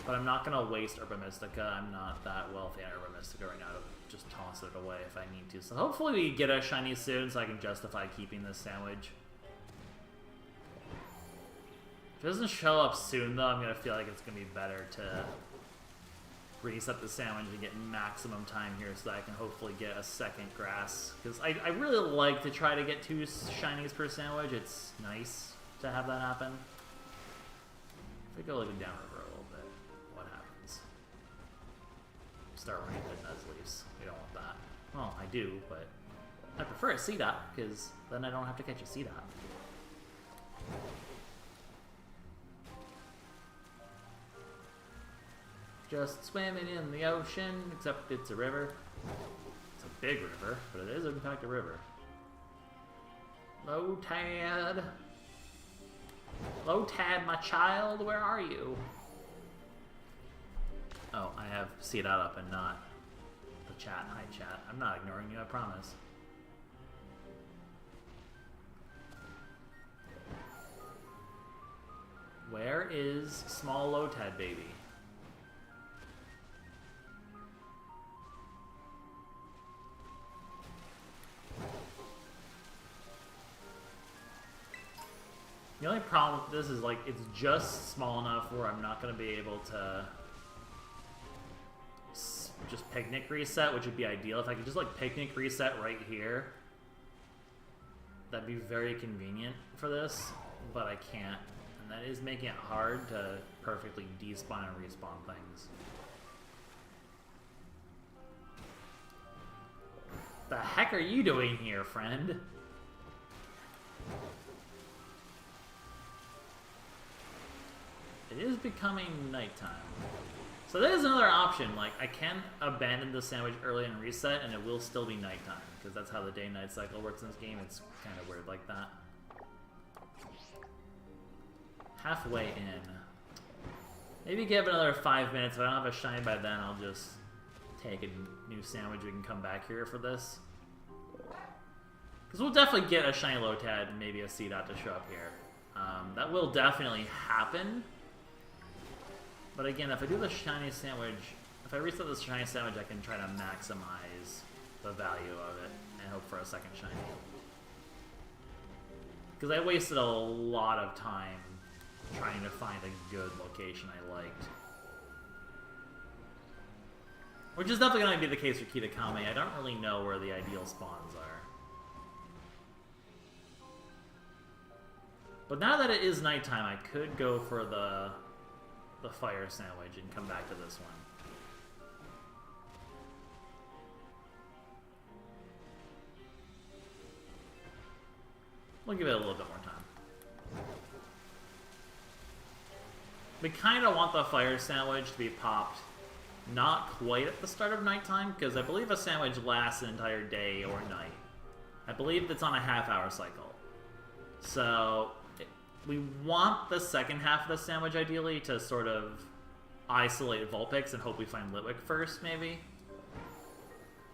But I'm not going to waste Herba Mystica. I'm not that wealthy on Herba Mystica right now to just toss it away if I need to. So hopefully we get a shiny soon so I can justify keeping this sandwich. If it doesn't show up soon though, I'm going to feel like it's going to be better to reset the sandwich and get maximum time here so that I can hopefully get a second grass. Because I really like to try to get 2 shinies per sandwich. It's nice to have that happen. If we go looking downriver a little bit, what happens? Start running into Nuzleafs. We don't want that. Well, I do, but I prefer a Seedot because then I don't have to catch a Seedot. Just swimming in the ocean, except it's a river. It's a big river, but it is in fact a river. Lotad. Lotad, my child, where are you? Oh, I have Seedot up and not the chat. Hi, chat. I'm not ignoring you, I promise. Where is small Lotad baby? The only problem with this is, like, it's just small enough where I'm not going to be able to just picnic reset, which would be ideal. If I could just, like, picnic reset right here, that'd be very convenient for this, but I can't. And that is making it hard to perfectly despawn and respawn things. The heck are you doing here, friend? It is becoming nighttime. So that is another option. Like, I can abandon the sandwich early and reset, and it will still be nighttime, because that's how the day-night cycle works in this game. It's kind of weird like that. Halfway in. Maybe give it another 5 minutes. If I don't have a shiny by then, I'll just take a new sandwich. We can come back here for this. Because we'll definitely get a shiny Lotad and maybe a Seedot to show up here. That will definitely happen. But again, if I do the shiny sandwich, if I reset this shiny sandwich, I can try to maximize the value of it and hope for a second shiny. Because I wasted a lot of time trying to find a good location I liked. Which is definitely going to be the case for Kitakami. I don't really know where the ideal spawns are. But now that it is nighttime, I could go for the fire sandwich and come back to this one. We'll give it a little bit more time. We kind of want the fire sandwich to be popped not quite at the start of nighttime, because I believe a sandwich lasts an entire day or night. I believe it's on a half-hour cycle. So we want the second half of the sandwich, ideally, to sort of isolate Vulpix and hope we find Litwick first, maybe.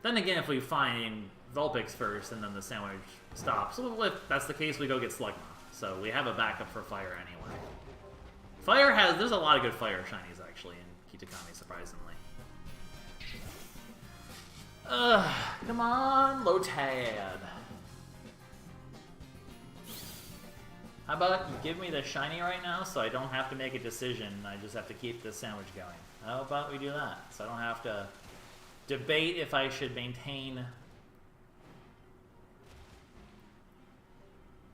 Then again, if we find Vulpix first and then the sandwich stops, well, if that's the case, we go get Slugma. So we have a backup for fire anyway. There's a lot of good fire shinies, actually, in Kitakami, surprisingly. Come on, Lotad. How about you give me the shiny right now so I don't have to make a decision, I just have to keep this sandwich going. How about we do that? So I don't have to debate if I should maintain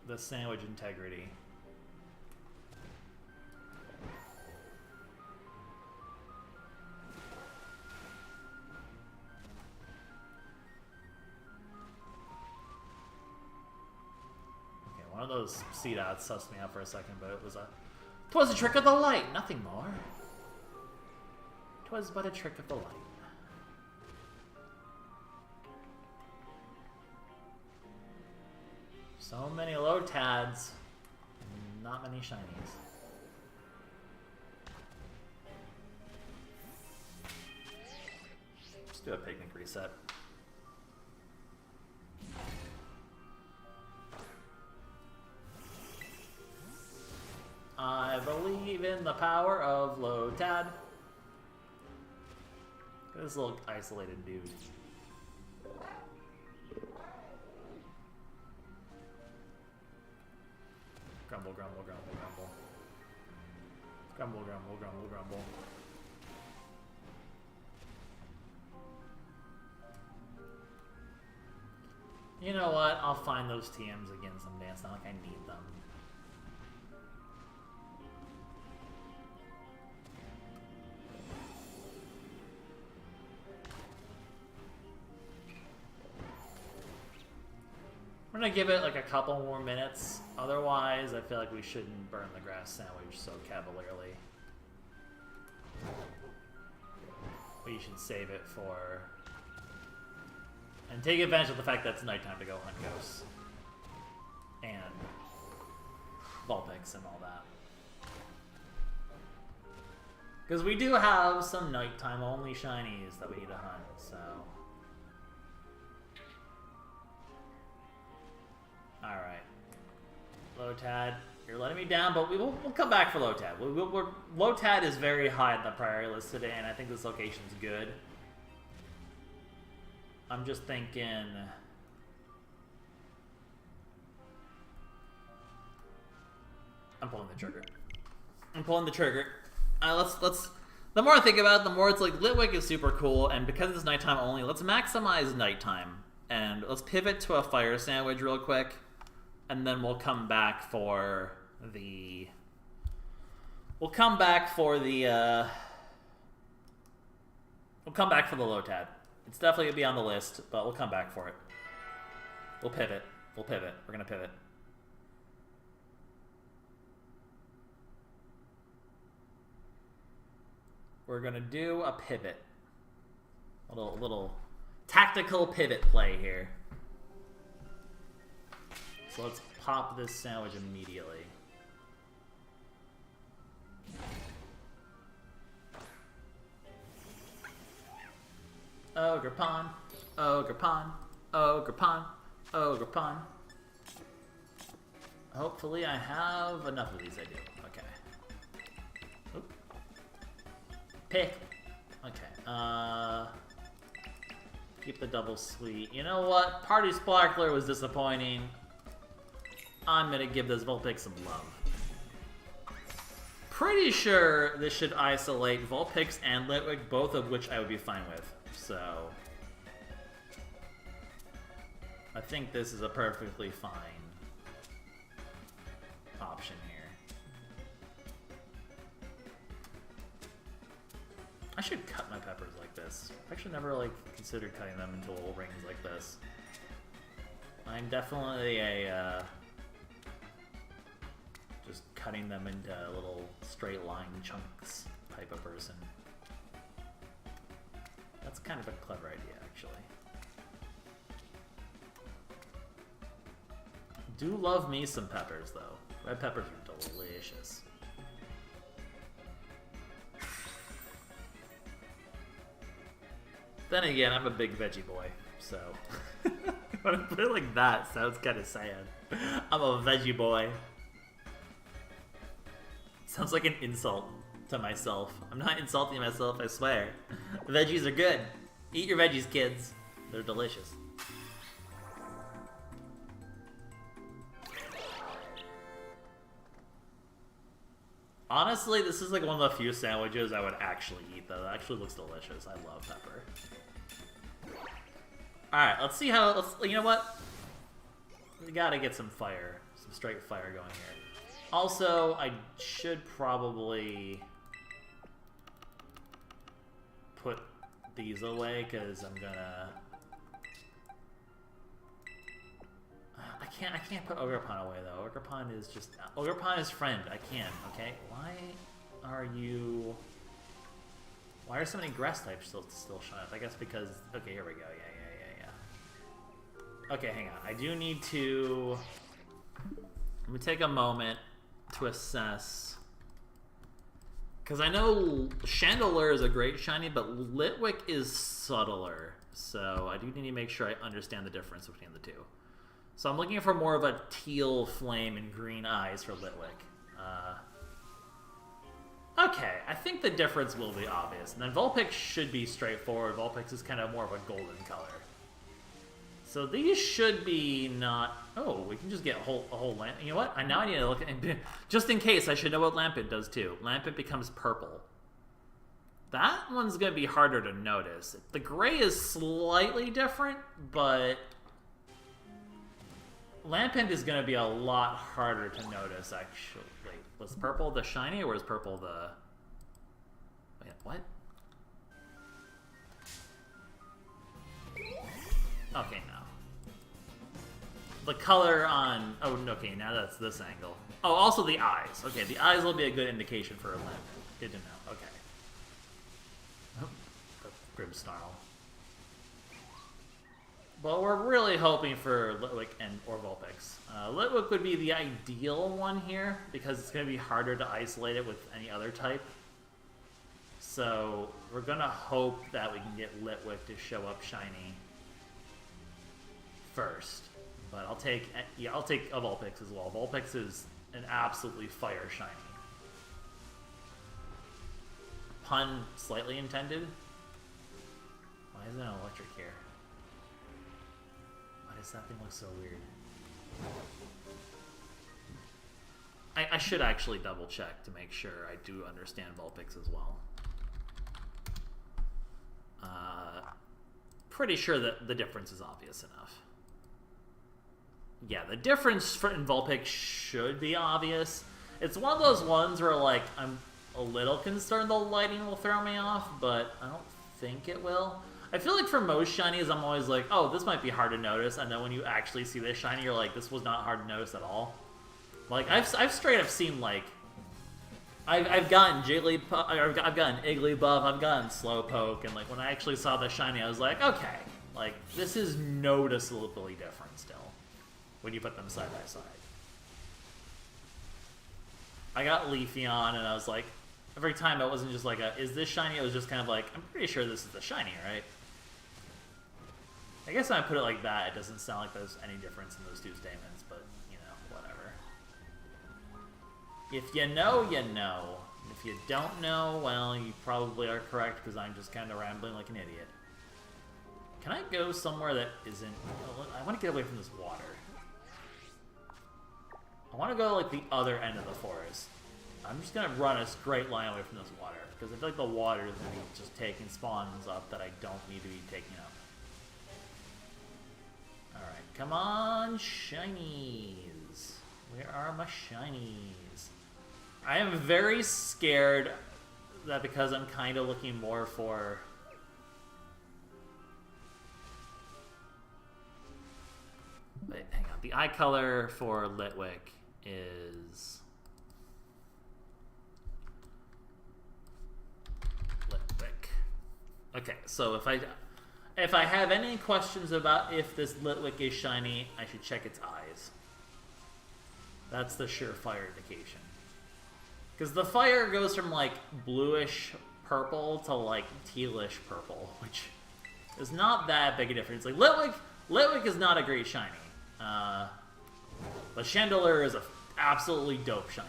the sandwich integrity. One of those C-dots sussed me out for a second, but it was a... 'Twas a trick of the light, nothing more. 'Twas but a trick of the light. So many Lotads, not many shinies. Let's do a picnic reset. I believe in the power of Lotad. Look at this little isolated dude. Grumble, grumble, grumble, grumble. Grumble, grumble, grumble, grumble. You know what? I'll find those TMs again someday. It's not like I need them. I'm gonna give it like a couple more minutes. Otherwise, I feel like we shouldn't burn the grass sandwich so cavalierly. We should save it for... and take advantage of the fact that it's nighttime to go hunt ghosts. And Vulpix and all that. Because we do have some nighttime only shinies that we need to hunt, so... Alright. Lotad, you're letting me down, but we'll come back for Lotad. Lotad is very high on the priority list today, and I think this location's good. I'm just thinking... I'm pulling the trigger. I'm pulling the trigger. Let's... The more I think about it, the more it's like, Litwick is super cool, and because it's nighttime only, let's maximize nighttime. And let's pivot to a fire sandwich real quick. And then we'll come back for the... We'll come back for the Lotad. It's definitely going to be on the list, but we'll come back for it. We'll pivot. We'll pivot. We're going to pivot. We're going to do a pivot. A little tactical pivot play here. So let's pop this sandwich immediately. Ogre Pond, Ogre Pond, Ogre Pond, Ogre Pond. Hopefully I have enough of these, I do. Okay. Oop. Pick. Okay. Keep the double sweet. You know what? Party Sparkler was disappointing. I'm gonna give this Vulpix some love. Pretty sure this should isolate Vulpix and Litwick, both of which I would be fine with. So... I think this is a perfectly fine option here. I should cut my peppers like this. I actually never considered cutting them into little rings like this. I'm definitely a just cutting them into little straight line chunks type of person. That's kind of a clever idea, actually. Do love me some peppers, though. Red peppers are delicious. Then again, I'm a big veggie boy, so when I put it like that, sounds kind of sad. I'm a veggie boy. Sounds like an insult to myself. I'm not insulting myself, I swear. Veggies are good. Eat your veggies, kids. They're delicious. Honestly, this is like one of the few sandwiches I would actually eat, though. It actually looks delicious. I love pepper. Alright, let's see how... you know what? We gotta get some fire. Some straight fire going here. Also, I should probably put these away, because I'm gonna... I can't put Ogerpon away, though. Ogerpon is just... Ogerpon is friend. I can't, okay? Why are you... Why are so many grass types still showing up? I guess because... Okay, here we go. Yeah. Okay, hang on. I do need to... Let me take a moment to assess... Because I know Chandelure is a great shiny, but Litwick is subtler. So I do need to make sure I understand the difference between the two. So I'm looking for more of a teal flame and green eyes for Litwick. Okay, I think the difference will be obvious. And then Vulpix should be straightforward. Vulpix is kind of more of a golden color. So these should be not... Oh, we can just get a whole lamp. You know what? Now I need to look at... Just in case, I should know what Lampent does too. Lampent becomes purple. That one's going to be harder to notice. The gray is slightly different, but... Lampent is going to be a lot harder to notice, actually. Wait, was purple the shiny, or was purple the... Wait, what? Okay, no. The color on... Oh, okay, now that's this angle. Oh, also the eyes. Okay, the eyes will be a good indication for a Lampent. Good to know. Okay. Oh, the Grimmsnarl. Well, we're really hoping for Litwick or Vulpix. Litwick would be the ideal one here, because it's going to be harder to isolate it with any other type. So, we're going to hope that we can get Litwick to show up shiny first. But I'll take a Vulpix as well. Vulpix is an absolutely fire shiny. Pun slightly intended. Why is it an electric here? That thing looks so weird. I should actually double check to make sure I do understand Vulpix as well. Pretty sure that the difference is obvious enough. Yeah, the difference in Vulpix should be obvious. It's one of those ones where, like, I'm a little concerned the lighting will throw me off, but I don't think it will. I feel like for most shinies, I'm always like, oh, this might be hard to notice, and then when you actually see this shiny, you're like, this was not hard to notice at all. Like, I've straight up seen, like, I've gotten Jigglypuff, I've gotten Igglybuff, I've gotten Slowpoke, and, like, when I actually saw the shiny, I was like, okay, like, this is noticeably different still, when you put them side by side. I got Leafeon, and I was like, every time it wasn't just like is this shiny? It was just kind of like, I'm pretty sure this is the shiny, right? I guess when I put it like that, it doesn't sound like there's any difference in those two statements, but, you know, whatever. If you know, you know. If you don't know, well, you probably are correct, because I'm just kind of rambling like an idiot. Can I go somewhere that isn't... I want to get away from this water. I want to go, like, the other end of the forest. I'm just going to run a straight line away from this water, because I feel like the water is going to be just taking spawns up that I don't need to be taking up. Alright, come on, shinies. Where are my shinies? I am very scared that because I'm kind of looking more for... Wait, hang on. The eye color for Litwick is... Okay, so if I have any questions about if this Litwick is shiny, I should check its eyes. That's the surefire indication. Because the fire goes from like bluish purple to like tealish purple, which is not that big a difference. Like Litwick is not a great shiny. But Chandelure is a absolutely dope shiny.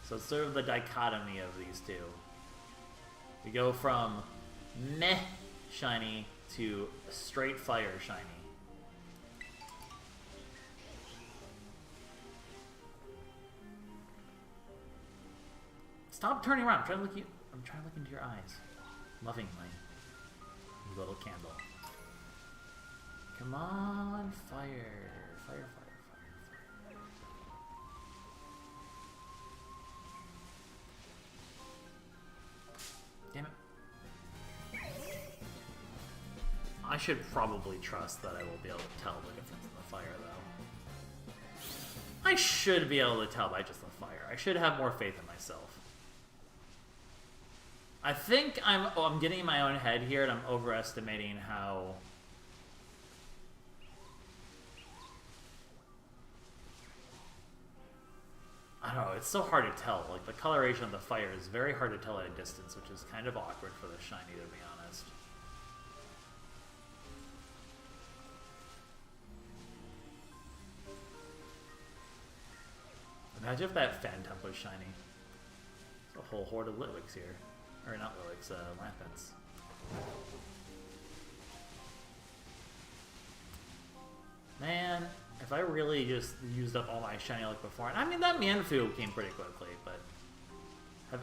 So it's sort of the dichotomy of these two. We go from meh shiny to straight fire shiny. Stop turning around. I'm trying to look into your eyes. Lovingly. You little candle. Come on, fire. Fire, fire, fire, fire. Damn it. I should probably trust that I will be able to tell the difference in the fire, though. I should be able to tell by just the fire. I should have more faith in myself. I think I'm getting in my own head here, and I'm overestimating how... I don't know, it's so hard to tell. Like, the coloration of the fire is very hard to tell at a distance, which is kind of awkward for the shiny, to be honest. Imagine if that Phantom was shiny. There's a whole horde of Litwicks here. Or not Litwicks, Lampents. Man, if I really just used up all my shiny like before, and I mean that Manfu came pretty quickly, but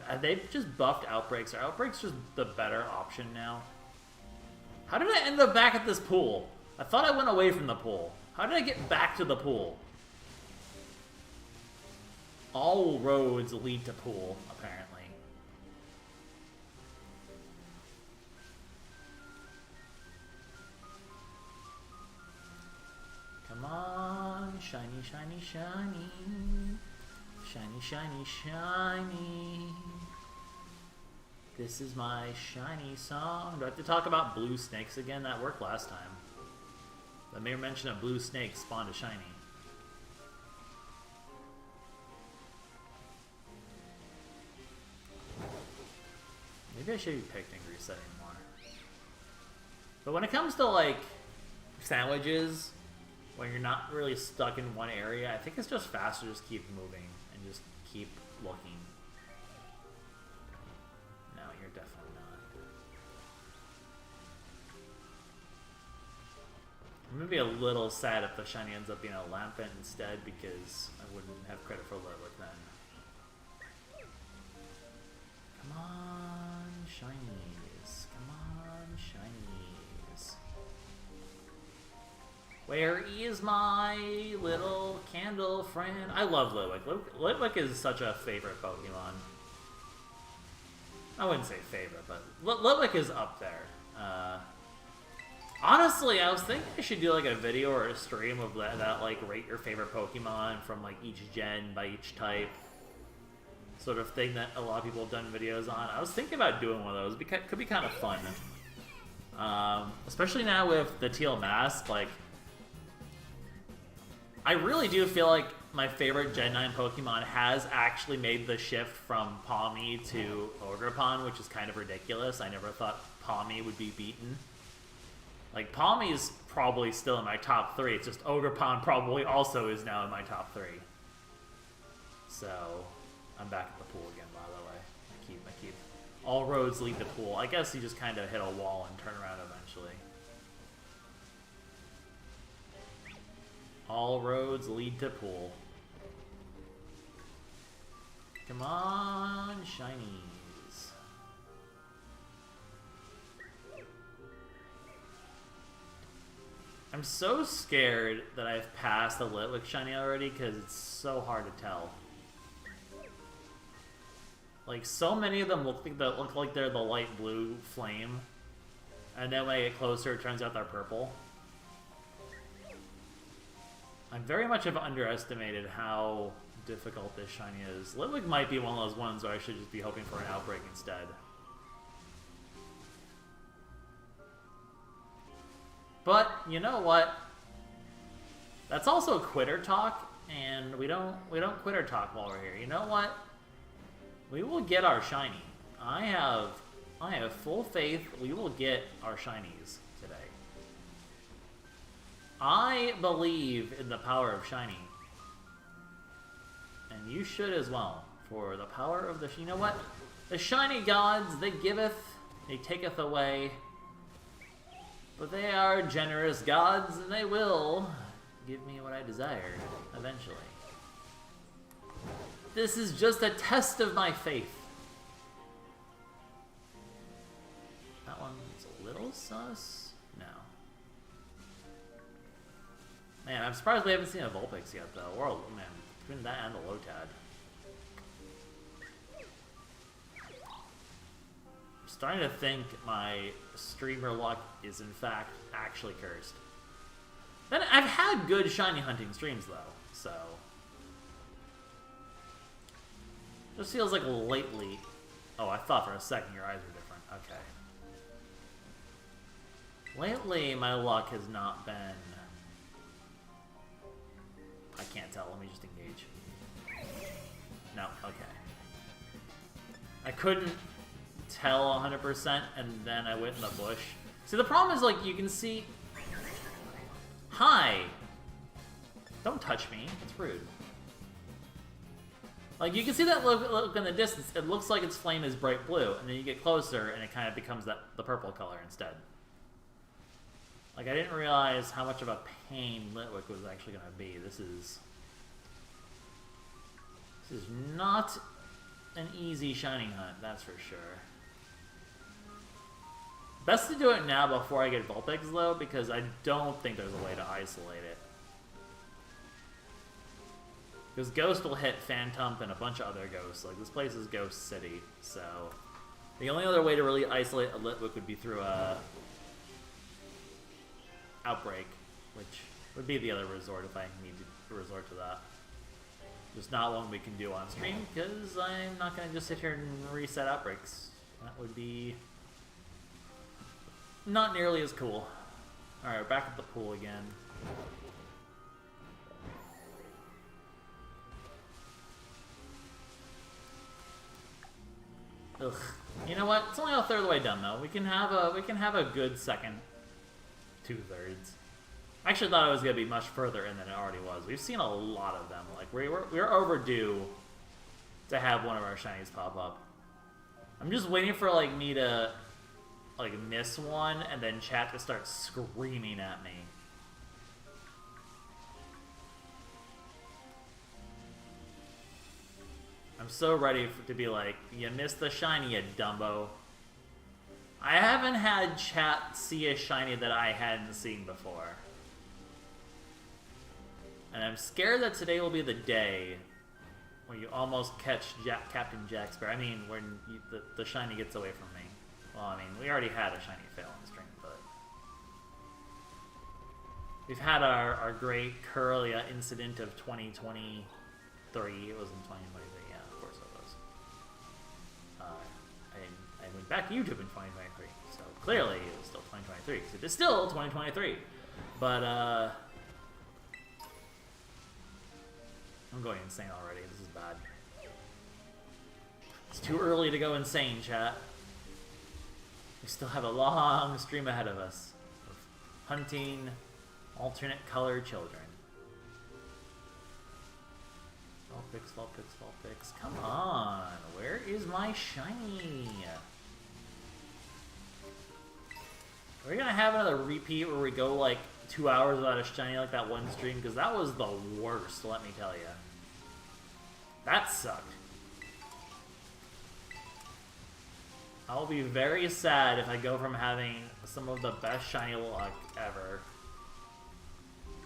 have they just buffed Outbreaks? Are Outbreaks just the better option now? How did I end up back at this pool? I thought I went away from the pool. How did I get back to the pool? All roads lead to pool, apparently. Come on, shiny, shiny, shiny. Shiny, shiny, shiny. This is my shiny song. Do I have to talk about blue snakes again? That worked last time. The mere mention of blue snakes spawned a shiny. Maybe I should be picking resetting more. But when it comes to like sandwiches, when you're not really stuck in one area, I think it's just faster to just keep moving and just keep looking. No, you're definitely not. I'm gonna be a little sad if the shiny ends up being a Lampent instead, because I wouldn't have credit for Litwick then. Come on, shinies. Come on, shinies. Where is my little candle friend? I love Litwick. Litwick is such a favorite Pokemon. I wouldn't say favorite, but Litwick is up there. Honestly, I was thinking I should do like a video or a stream of that like rate your favorite Pokemon from like each gen by each type. Sort of thing that a lot of people have done videos on. I was thinking about doing one of those. Could be kind of fun. Especially now with the Teal mask, like... I really do feel like my favorite Gen 9 Pokemon has actually made the shift from Pawmi to Ogerpon, which is kind of ridiculous. I never thought Pawmi would be beaten. Like, Pawmi is probably still in my top 3. It's just Ogerpon probably also is now in my top 3. So, I'm back at the pool again, by the way. I keep... All roads lead to pool. I guess you just kind of hit a wall and turn around eventually. All roads lead to pool. Come on, shinies. I'm so scared that I've passed the Litwick shiny already because it's so hard to tell. Like, so many of them look like they're the light blue flame. And then when I get closer, it turns out they're purple. I very much have underestimated how difficult this shiny is. Litwick might be one of those ones where I should just be hoping for an Outbreak instead. But you know what? That's also quitter talk, and we don't quitter talk while we're here. You know what? We will get our shiny. I have full faith we will get our shinies today. I believe in the power of shiny. And you should as well. For the power of the... You know what? The shiny gods, they giveth, they taketh away. But they are generous gods, and they will give me what I desire, eventually. This is just a test of my faith. That one's a little sus? No. Man, I'm surprised we haven't seen a Vulpix yet, though. Or, man, between that and the Lotad. I'm starting to think my streamer luck is, in fact, actually cursed. Then I've had good shiny hunting streams, though, so... Just feels like lately... Oh, I thought for a second your eyes were different. Okay. Lately, my luck has not been... I can't tell. Let me just engage. No, okay. I couldn't tell 100%, and then I went in the bush. See, the problem is, like, you can see... Hi! Don't touch me. It's rude. Like, you can see that look in the distance. It looks like its flame is bright blue, and then you get closer, and it kind of becomes the purple color instead. Like, I didn't realize how much of a pain Litwick was actually going to be. This is not an easy shining hunt, that's for sure. Best to do it now before I get Vulpix, though, because I don't think there's a way to isolate it. Because Ghost will hit Phantump and a bunch of other ghosts. Like, this place is Ghost City, so... The only other way to really isolate a Litwick would be through a... Outbreak, which would be the other resort if I need to resort to that. Just not one we can do on stream, because I'm not going to just sit here and reset Outbreaks. That would be... not nearly as cool. Alright, back at the pool again. Ugh. You know what? It's only a third of the way done, though. We can have a good second 2/3. I actually thought it was gonna be much further in than it already was. We've seen a lot of them. Like we're overdue to have one of our shinies pop up. I'm just waiting for like me to like miss one and then chat to start screaming at me. I'm so ready to be like, you missed the shiny, you dumbo. I haven't had chat see a shiny that I hadn't seen before. And I'm scared that today will be the day where you almost catch Captain Jack Sparrow. I mean, when the shiny gets away from me. Well, I mean, we already had a shiny fail in the stream, but... We've had our great Curlia incident of 2023. It was in 2023. I went back to YouTube in 2023, so clearly it was still 2023, because it is still 2023. But, I'm going insane already. This is bad. It's too early to go insane, chat. We still have a long stream ahead of us of hunting alternate colored children. Vulpix, Vulpix, Vulpix. Come on. Where is my shiny? Are we gonna have another repeat where we go like 2 hours without a shiny like that one stream? Because that was the worst, let me tell you. That sucked. I'll be very sad if I go from having some of the best shiny luck ever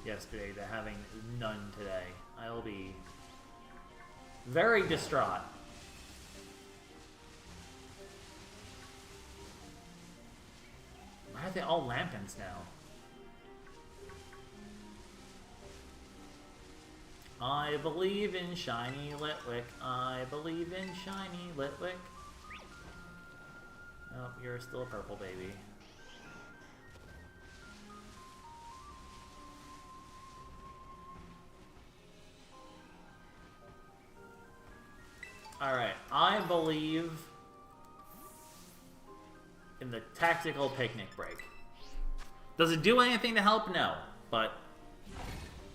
yesterday to having none today. I will be very distraught. Why are they all Lampins now? I believe in shiny Litwick. I believe in shiny Litwick. Oh, you're still a purple baby. in the tactical picnic break. Does it do anything to help? No, but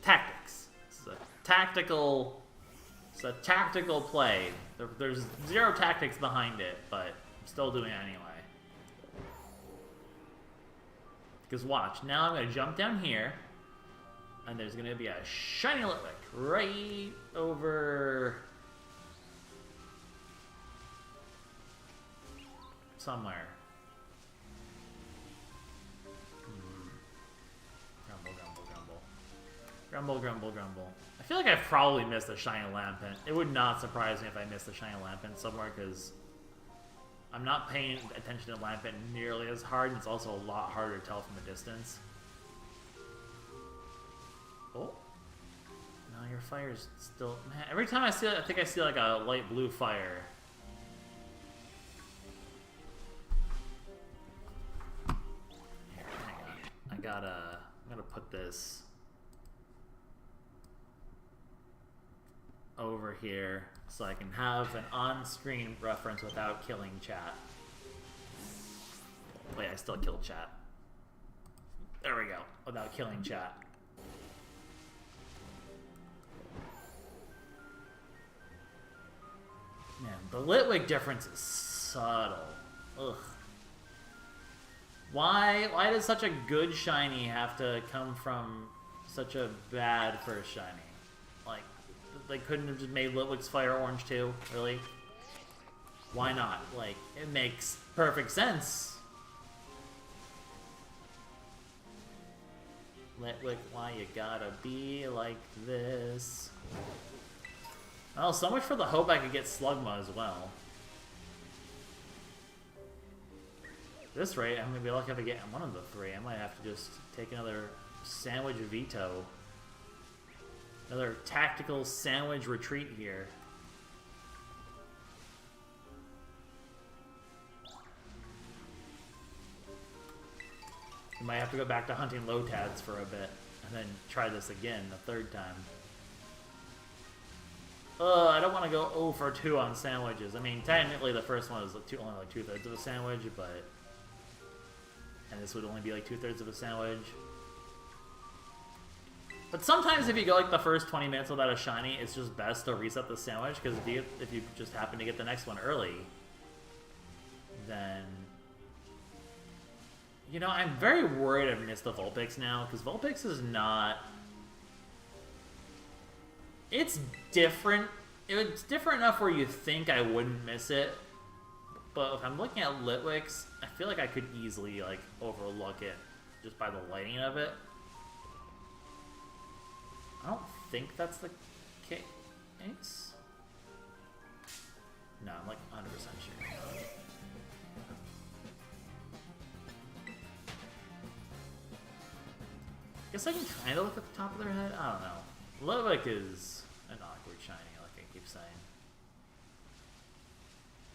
tactics. It's a tactical play. There's zero tactics behind it, but I'm still doing it anyway. Because watch, now I'm gonna jump down here, and there's gonna be a shiny Litwick right over somewhere. Grumble. I feel like I've probably missed a shiny Lampent. It would not surprise me if I missed a shiny Lampent somewhere, because I'm not paying attention to Lampent nearly as hard, and it's also a lot harder to tell from a distance. Oh. No, your fire's still... Man, every time I see it, I think I see like a light blue fire. Here, hang on. I'm gonna put this over here so I can have an on-screen reference without killing chat. Wait, I still killed chat. There we go, without killing chat. Man, the Litwick difference is subtle. Ugh. Why does such a good shiny have to come from such a bad first shiny? Like, they couldn't have just made Litwick's fire orange too, really? Why not? Like, it makes perfect sense. Litwick, why you gotta be like this? Oh, so much for the hope I could get Slugma as well. At this rate, I'm gonna be lucky if I get one of the three. I might have to just take another sandwich veto. Another tactical sandwich retreat here. You might have to go back to hunting Lotads for a bit, and then try this again the third time. I don't want to go 0 for 2 on sandwiches. I mean, technically the first one is only like 2/3 of a sandwich, but... And this would only be like 2/3 of a sandwich. But sometimes if you go like the first 20 minutes without a shiny, it's just best to reset the sandwich, because if you just happen to get the next one early, then... You know, I'm very worried I've missed the Vulpix now, because Vulpix is not... It's different. It's different enough where you think I wouldn't miss it. But if I'm looking at Litwicks, I feel like I could easily, like, overlook it just by the lighting of it. I don't think that's the case. No, I'm like 100% sure. Guess I can kind of look at the top of their head. I don't know. Litwick is an awkward shiny, like I keep saying.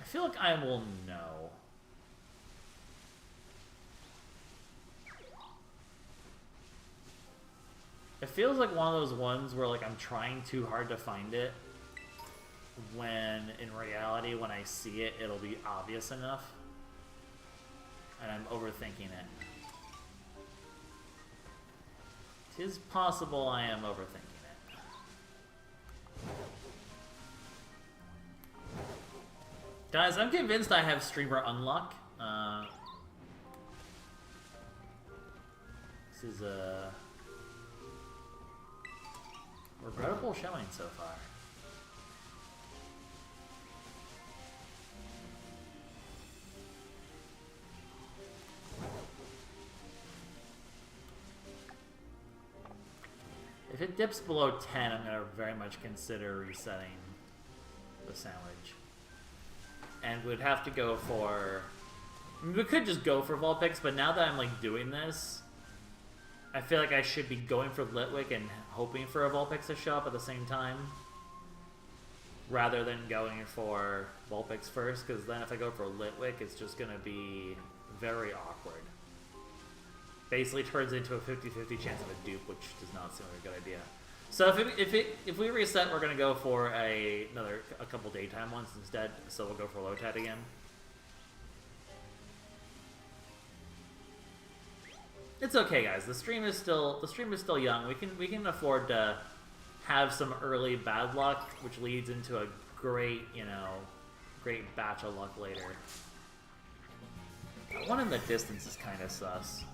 I feel like I will know. It feels like one of those ones where like I'm trying too hard to find it, when in reality when I see it, it'll be obvious enough. And I'm overthinking it. Tis possible I am overthinking it. Guys, I'm convinced I have streamer unlock. This is a regrettable showing so far. If it dips below 10, I'm going to very much consider resetting the sandwich. And we'd have to go for... I mean, we could just go for Vulpix, but now that I'm like doing this, I feel like I should be going for Litwick and hoping for a Vulpix to show up at the same time, rather than going for Vulpix first, because then if I go for Litwick, it's just going to be very awkward. Basically turns into a 50-50 chance of a dupe, which does not seem like a good idea. So if we reset, we're gonna go for a couple daytime ones instead. So we'll go for Lotad again. It's okay, guys. The stream is still young. We can afford to have some early bad luck, which leads into a great, great batch of luck later. That one in the distance is kind of sus.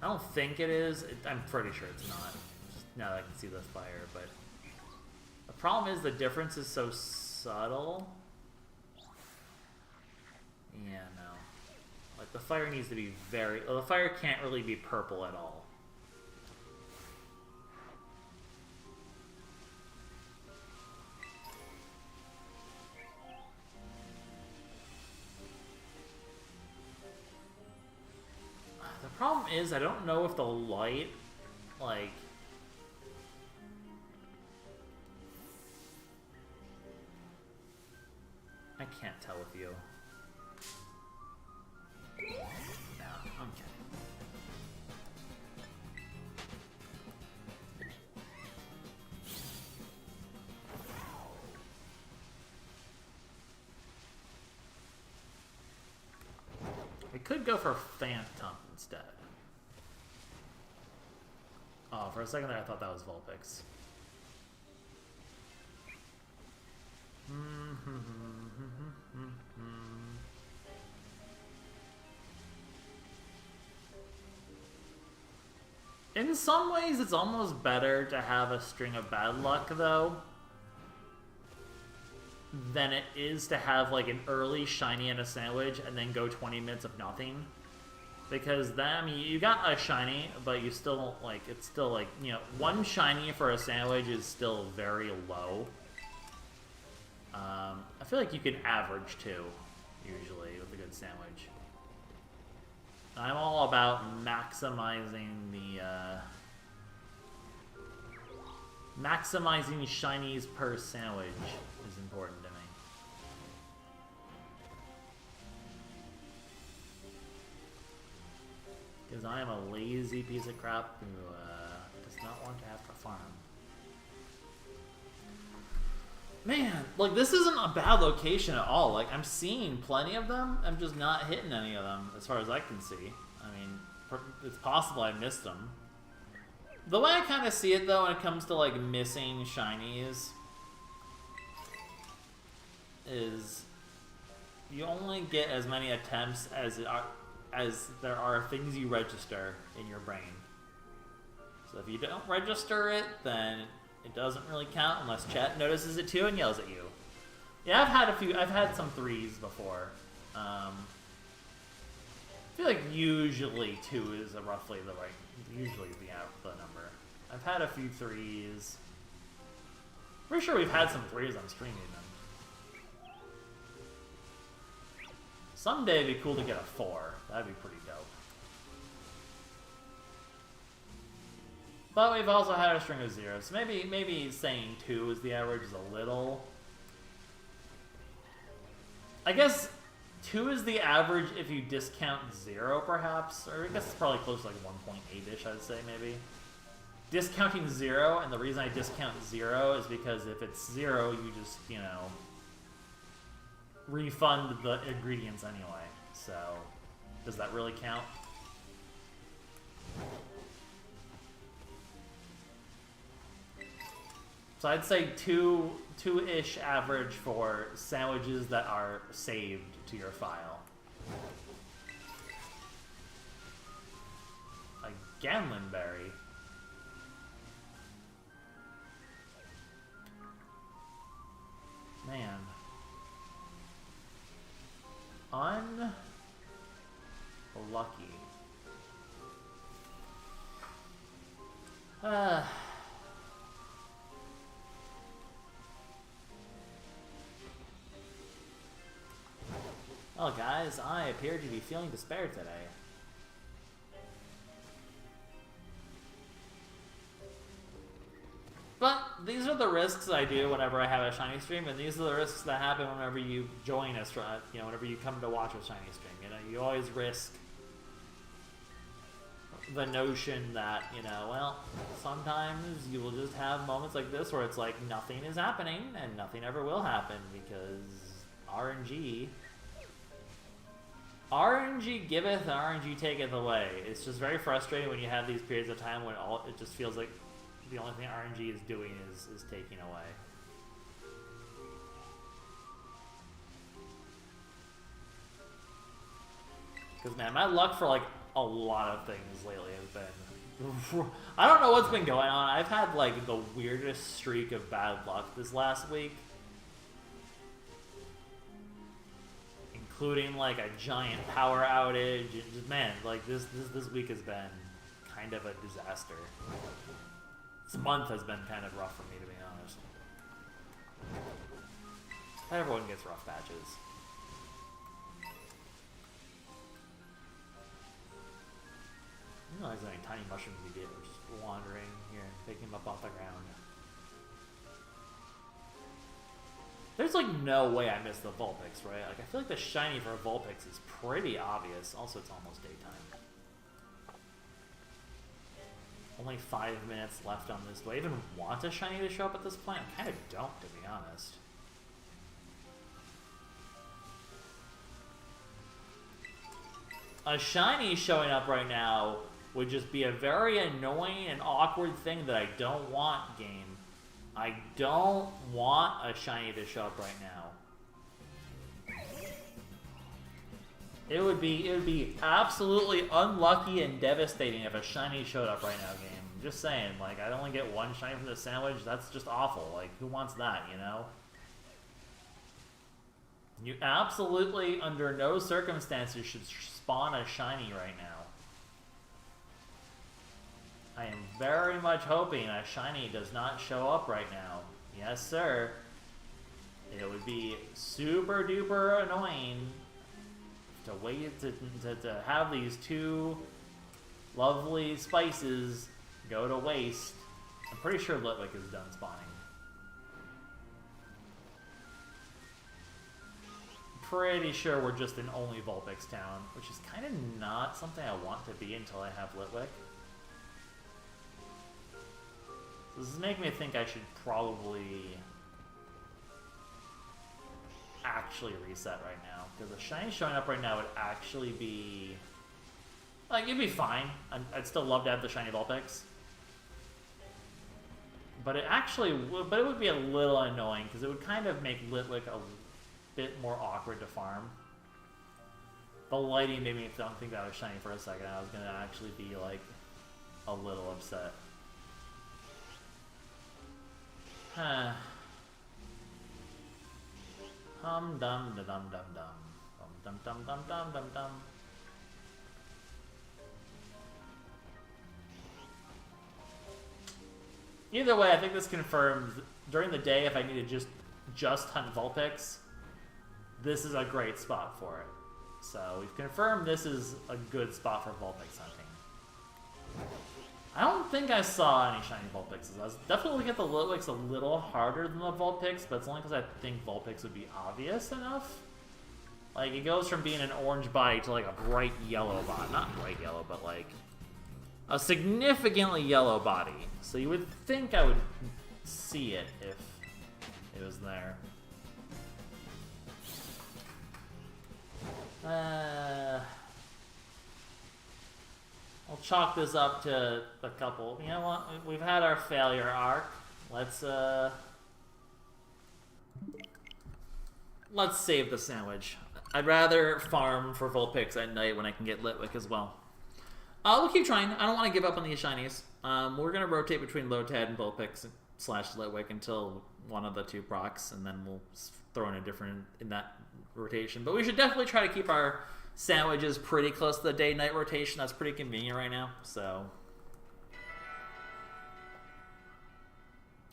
I don't think it is. I'm pretty sure it's not. Just now that I can see the fire, but the problem is the difference is so subtle. Yeah, no. Like, the fire needs to be very... Well, the fire can't really be purple at all. The problem is, I don't know if the light, like... I can't tell with you. No, I'm kidding. We could go for Phantom instead. Oh, for a second there I thought that was Vulpix. In some ways, it's almost better to have a string of bad luck, though, than it is to have, like, an early shiny and a sandwich and then go 20 minutes of nothing. Because then, I mean, you got a shiny, but you still, like, it's still, like, one shiny for a sandwich is still very low. I feel like you can average 2, usually, with a good sandwich. I'm all about maximizing the, maximizing shinies per sandwich is important to me. Because I am a lazy piece of crap who, does not want to have to farm. Man, like, this isn't a bad location at all. Like, I'm seeing plenty of them. I'm just not hitting any of them, as far as I can see. I mean, it's possible I missed them. The way I kind of see it, though, when it comes to, like, missing shinies, is you only get as many attempts as there are things you register in your brain. So if you don't register it, then it doesn't really count unless chat notices it too and yells at you. Yeah, I've had some 3s before. I feel like usually 2 is roughly the number. I've had a few 3s. Pretty sure we've had some 3s on stream even. Someday it'd be cool to get a 4. That'd be pretty dope. But we've also had a string of 0s, so maybe saying 2 is the average is a little... I guess 2 is the average if you discount 0, perhaps. Or I guess it's probably close to like 1.8-ish, I'd say, maybe. Discounting 0, and the reason I discount 0 is because if it's 0, you just, refund the ingredients anyway. So, does that really count? So I'd say 2-ish average for sandwiches that are saved to your file. A Ganlinberry. Man. Unlucky. Well, guys, I appear to be feeling despair today. But these are the risks I do whenever I have a shiny stream, and these are the risks that happen whenever you join us, whenever you come to watch a shiny stream. You always risk the notion that, well, sometimes you will just have moments like this where it's like nothing is happening, and nothing ever will happen, because RNG. RNG giveth and RNG taketh away. It's just very frustrating when you have these periods of time when it just feels like the only thing RNG is doing is taking away. Because, man, my luck for, like, a lot of things lately has been... I don't know what's been going on. I've had, like, the weirdest streak of bad luck this last week. Including, like, a giant power outage. Just, man, like, this week has been kind of a disaster. This month has been kind of rough for me, to be honest. Everyone gets rough patches. I don't realize how many tiny mushrooms you get. We're just wandering here and picking them up off the ground. There's like no way I missed the Vulpix, right? Like I feel like the shiny for Vulpix is pretty obvious. Also, it's almost daytime. Only 5 minutes left on this. Do I even want a shiny to show up at this point? I kind of don't, to be honest. A shiny showing up right now would just be a very annoying and awkward thing that I don't want, game. I don't want a shiny to show up right now. It would be absolutely unlucky and devastating if a shiny showed up right now, game. I'm just saying, like, I'd only get one shiny from the sandwich. That's just awful. Like, who wants that, you know? You absolutely, under no circumstances, should spawn a shiny right now. I am very much hoping a shiny does not show up right now. Yes, sir. It would be super duper annoying to wait to have these two lovely spices go to waste. I'm pretty sure Litwick is done spawning. Pretty sure we're just in only Vulpix town, which is kind of not something I want to be until I have Litwick. So this is making me think I should probably actually reset right now, because a shiny showing up right now would actually be like, it'd be fine. I'd still love to have the shiny Vulpix, but it would be a little annoying because it would kind of make Litwick a bit more awkward to farm. The lighting made me think that I was shiny for a second. I was gonna actually be like a little upset. Huh. Hum dum da dum dum dum. Dum dum dum dum dum dum. Either way, I think this confirms during the day if I need to just hunt Vulpix, this is a great spot for it. So we've confirmed this is a good spot for Vulpix hunting. I don't think I saw any shiny Vulpixes. I was definitely looking at the Litwicks a little harder than the Vulpix, but it's only because I think Vulpix would be obvious enough. Like, it goes from being an orange body to like a bright yellow body. Not bright yellow, but like a significantly yellow body. So you would think I would see it if it was there. I'll chalk this up to a couple. You know what? We've had our failure arc. Let's save the sandwich. I'd rather farm for Vulpix at night when I can get Litwick as well. We'll keep trying. I don't want to give up on these shinies. We're going to rotate between Lotad and Vulpix / Litwick until one of the two procs, and then we'll throw in a different in that rotation. But we should definitely try to keep our sandwiches pretty close to the day-night rotation. That's pretty convenient right now. So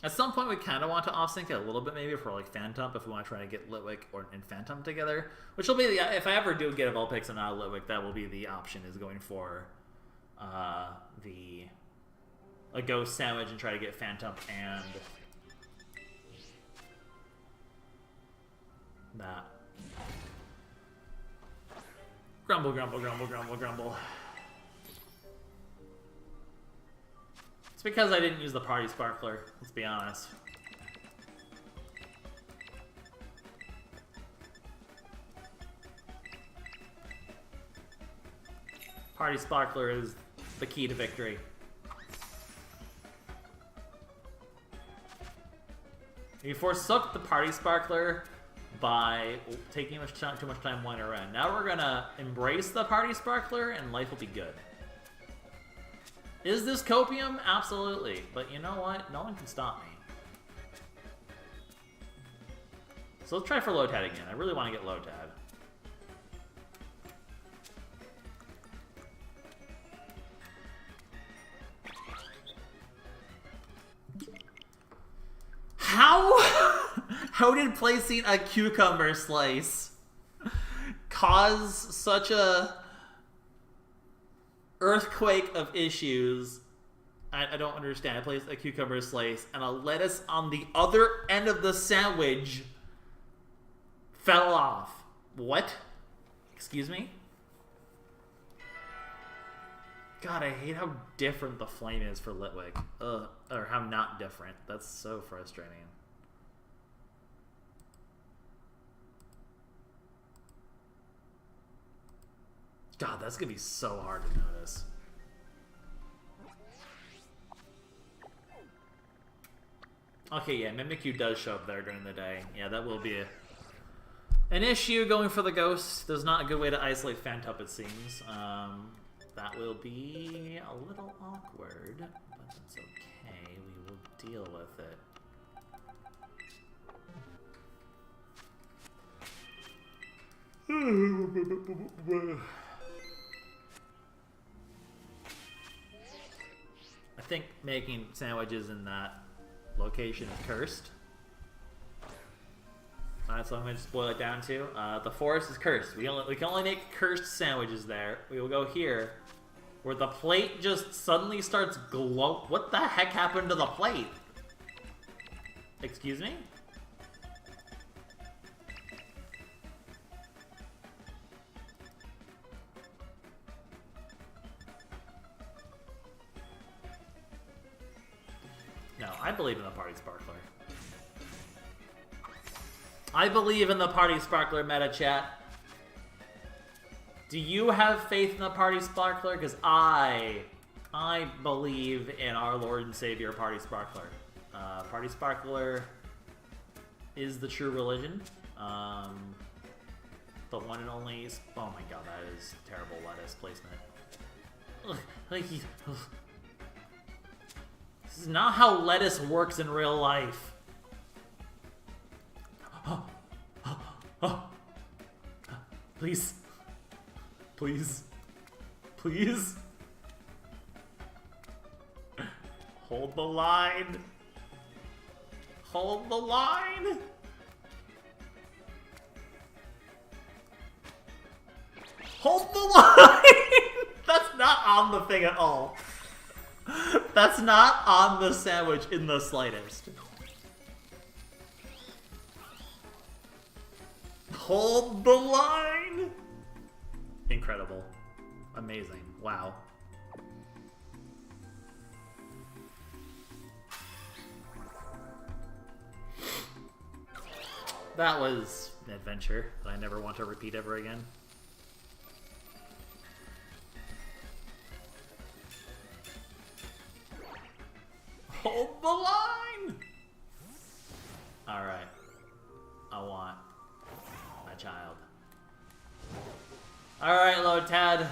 at some point, we kind of want to off-sync it a little bit, maybe for like Phantom, if we want to try to get Litwick and Phantom together. Which will be the, if I ever do get a Vulpix and not a Litwick, that will be the option, is going for a Ghost Sandwich and try to get Phantom and that. Grumble, grumble, grumble, grumble, grumble. It's because I didn't use the Party Sparkler, let's be honest. Party Sparkler is the key to victory. We forsook the Party Sparkler by taking too much time winding around. Now we're gonna embrace the Party Sparkler and life will be good. Is this copium? Absolutely. But you know what? No one can stop me. So let's try for Lotad again. I really want to get Lotad. How did placing a cucumber slice cause such a earthquake of issues? I don't understand. I placed a cucumber slice and a lettuce on the other end of the sandwich fell off. What? Excuse me? God, I hate how different the flame is for Litwick. Ugh. Or how not different. That's so frustrating. God, that's gonna be so hard to notice. Okay, yeah, Mimikyu does show up there during the day. Yeah, that will be an issue going for the ghost. There's not a good way to isolate Phantup, it seems. That will be a little awkward, but that's okay. We will deal with it. I think making sandwiches in that location is cursed. Alright, so I'm going to boil it down to the forest is cursed. We can only make cursed sandwiches there. We will go here, where the plate just suddenly starts glow. What the heck happened to the plate? Excuse me? No, I believe in the Party Sparkler. I believe in the Party Sparkler meta chat. Do you have faith in the Party Sparkler? Because I believe in our Lord and Savior Party Sparkler. Party Sparkler is the true religion. The one and only... Oh my god, that is terrible lettuce placement. This is not how lettuce works in real life. Please. Please. Please. Hold the line. Hold the line. Hold the line. That's not on the thing at all. That's not on the sandwich in the slightest. Hold the line! Incredible. Amazing. Wow. That was an adventure that I never want to repeat ever again. Hold the line! Alright. I want my child. Alright, Lotad.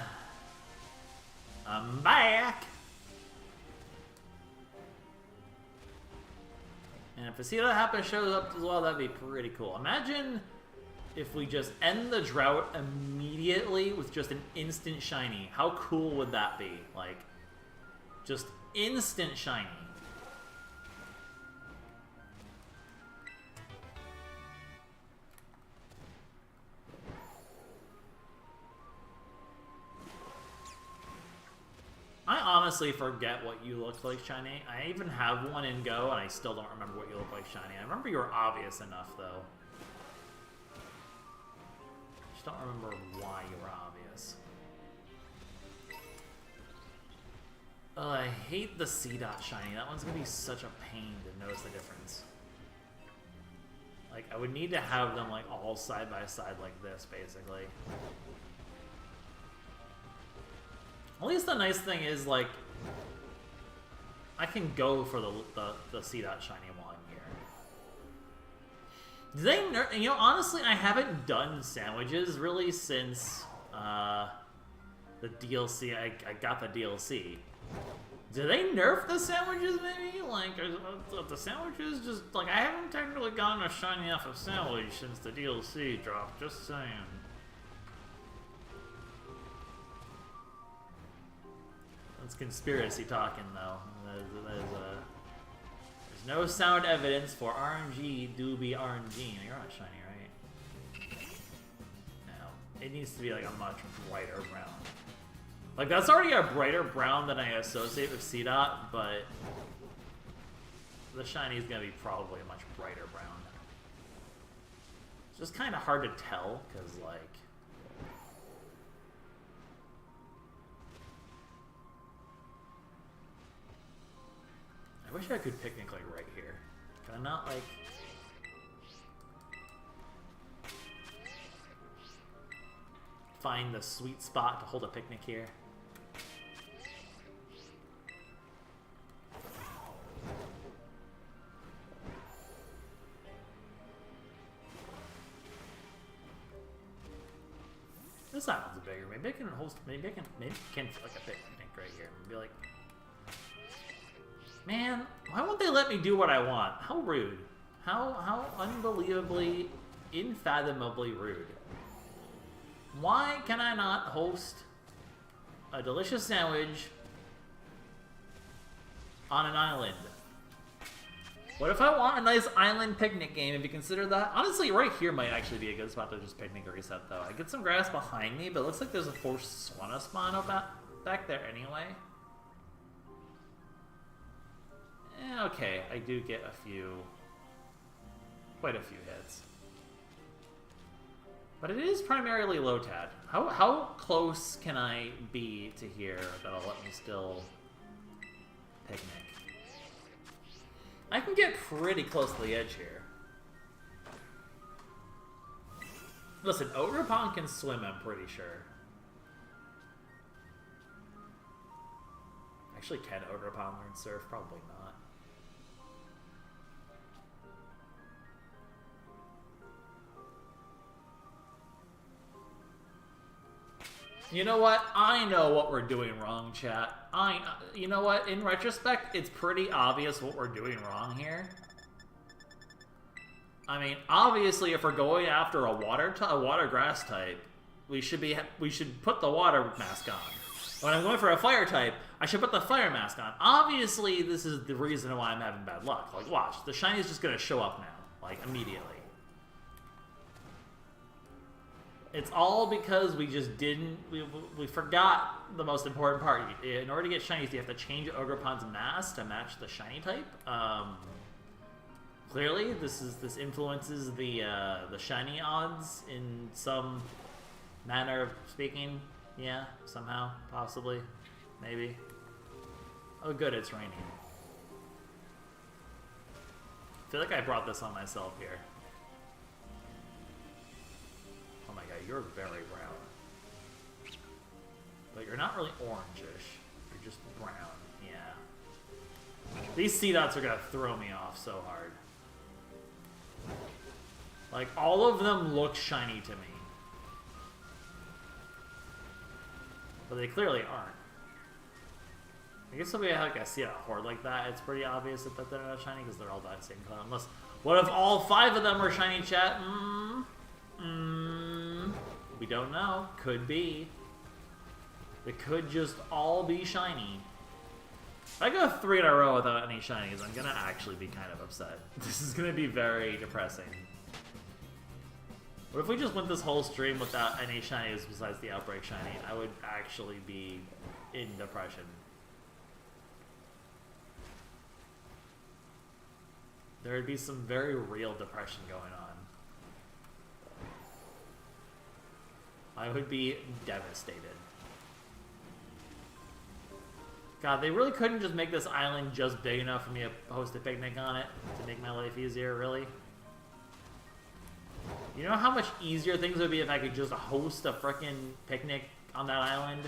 I'm back! And if Vegeta Happa shows up as well, that'd be pretty cool. Imagine if we just end the drought immediately with just an instant shiny. How cool would that be? Like, just instant shiny. I honestly forget what you look like shiny. I even have one in Go, and I still don't remember what you look like shiny. I remember you were obvious enough, though. Just don't remember why you were obvious. I hate the C-Dot shiny. That one's gonna be such a pain to notice the difference. Like, I would need to have them, like, all side by side like this, basically. At least the nice thing is, like, I can go for the C-Dot shiny one here. Do they you know, honestly, I haven't done sandwiches really since the DLC. I got the DLC. Do they nerf the sandwiches, maybe? Like, are the sandwiches just... Like, I haven't technically gotten a shiny off of sandwich since the DLC dropped, just saying. That's conspiracy talking, though. There's no sound evidence for RNG do be RNG. You're not shiny, right? No. It needs to be, like, a much brighter brown. Like, that's already a brighter brown than I associate with C-Dot, but the shiny is going to be probably a much brighter brown. It's just kind of hard to tell, because, like... I wish I could picnic, like, right here. Can I not, like... find the sweet spot to hold a picnic here? This island's bigger. Maybe I can host. Maybe I can like a picnic right here. And be like, man, why won't they let me do what I want? How rude! How unbelievably, unfathomably rude. Why can I not host a delicious sandwich on an island? What if I want a nice island picnic game, if you consider that? Honestly, right here might actually be a good spot to just picnic or reset, though. I get some grass behind me, but it looks like there's a forced Swanna spawn back there anyway. Okay, I do get quite a few hits. But it is primarily Lotad. How close can I be to here that'll let me still picnic? I can get pretty close to the edge here. Listen, Ogrepon can swim, I'm pretty sure. Actually, can Ogrepon learn surf? Probably not. You know what? I know what we're doing wrong, chat. You know what? In retrospect, it's pretty obvious what we're doing wrong here. I mean, obviously, if we're going after a water grass type, we should put the water mask on. When I'm going for a fire type, I should put the fire mask on. Obviously, this is the reason why I'm having bad luck. Like, watch, the shiny is just gonna show up now, like immediately. It's all because we just didn't... We forgot the most important part. In order to get shinies, you have to change Ogrepon's mask to match the shiny type. Clearly, this influences the shiny odds in some manner of speaking. Yeah, somehow, possibly, maybe. Oh, good, it's raining. I feel like I brought this on myself here. Oh my god, you're very brown. But you're not really orangish. You're just brown, yeah. These C-Dots are gonna throw me off so hard. Like, all of them look shiny to me. But they clearly aren't. I guess if we have, like, I see a horde like that, it's pretty obvious that they're not shiny because they're all that same color. Unless, what if all 5 of them are shiny, chat? We don't know. Could be. They could just all be shiny. If I go 3 in a row without any shinies, I'm gonna actually be kind of upset. This is gonna be very depressing. What if we just went this whole stream without any shinies besides the Outbreak shiny? I would actually be in depression. There would be some very real depression going on. I would be devastated. God, they really couldn't just make this island just big enough for me to host a picnic on it to make my life easier, really? You know how much easier things would be if I could just host a frickin' picnic on that island?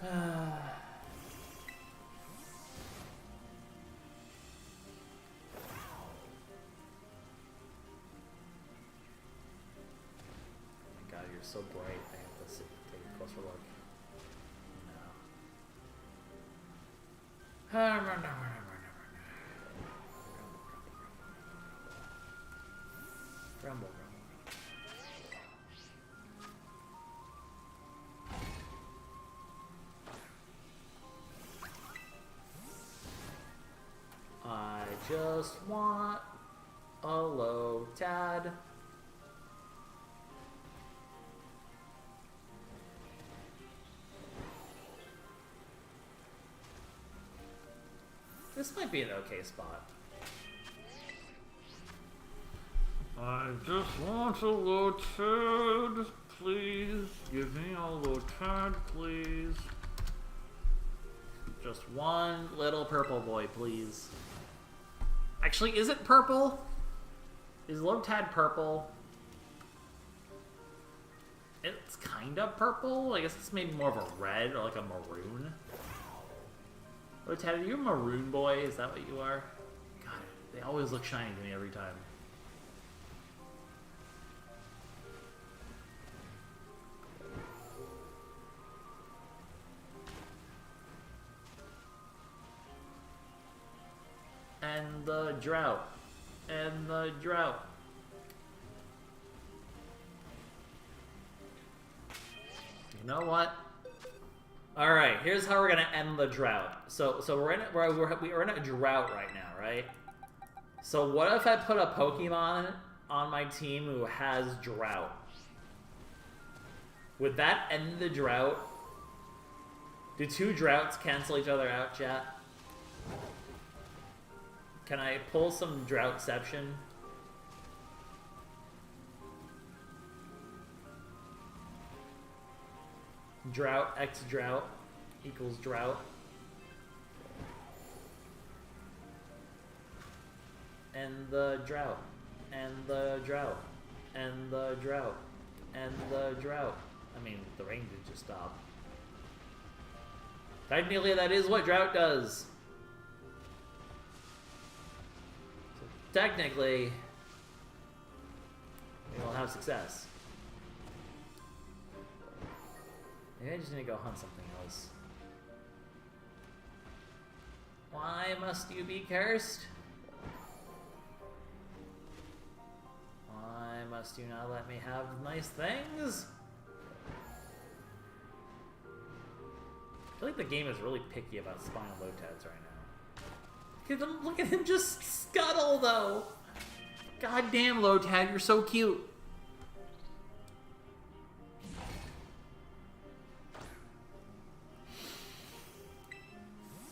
God, you're so bright. I have to take a closer look. No. Rumble. I just want a low tad. This might be an okay spot. I just want a low tad, please. Give me a low tad, please. Just one little purple boy, please. Actually, is it purple? Is low tad purple? It's kind of purple. I guess it's maybe more of a red or like a maroon. Low tad, are you a maroon boy? Is that what you are? God, they always look shiny to me every time. And the drought. And the drought. You know what? All right, here's how we're gonna end the drought. So we're in a drought right now, right? So what if I put a Pokemon on my team who has drought? Would that end the drought? Do two droughts cancel each other out, chat? Can I pull some Droughtception? Drought x drought equals drought. And the drought. And the drought. And the drought. And the drought. I mean, the rain did just stop. Technically, that is what drought does. Technically, we will have success. Maybe I just need to go hunt something else. Why must you be cursed? Why must you not let me have nice things? I feel like the game is really picky about spawning Lotads right now. Look at him just scuttle, though. Goddamn, Lotad, you're so cute.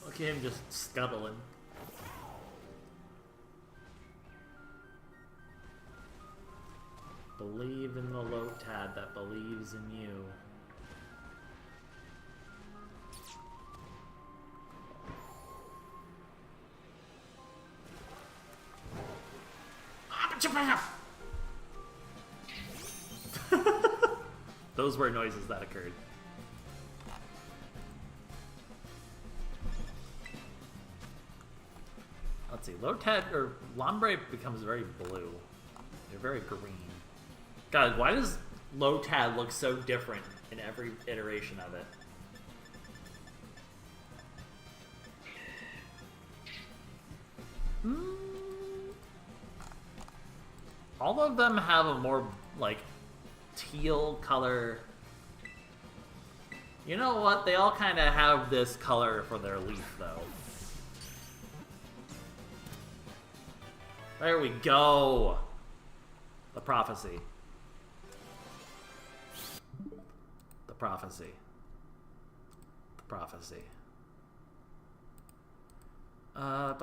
Look at him just scuttling. Believe in the Lotad that believes in you. Those were noises that occurred. Let's see, Lotad or Lombre becomes very blue. They're very green. God, why does Lotad look so different in every iteration of it? All of them have a more, like, teal color. You know what? They all kind of have this color for their leaf, though. There we go. The prophecy. The prophecy. The prophecy. Where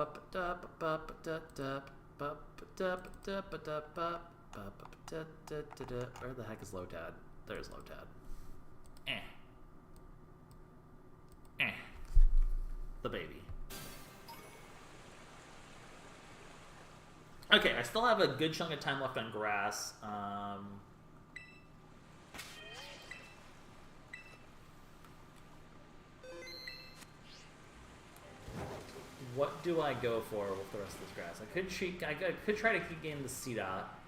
the heck is Lotad? There's Lotad. The baby. Okay, I still have a good chunk of time left on grass. what do I go for with the rest of this grass? I could try to keep getting the C-Dot.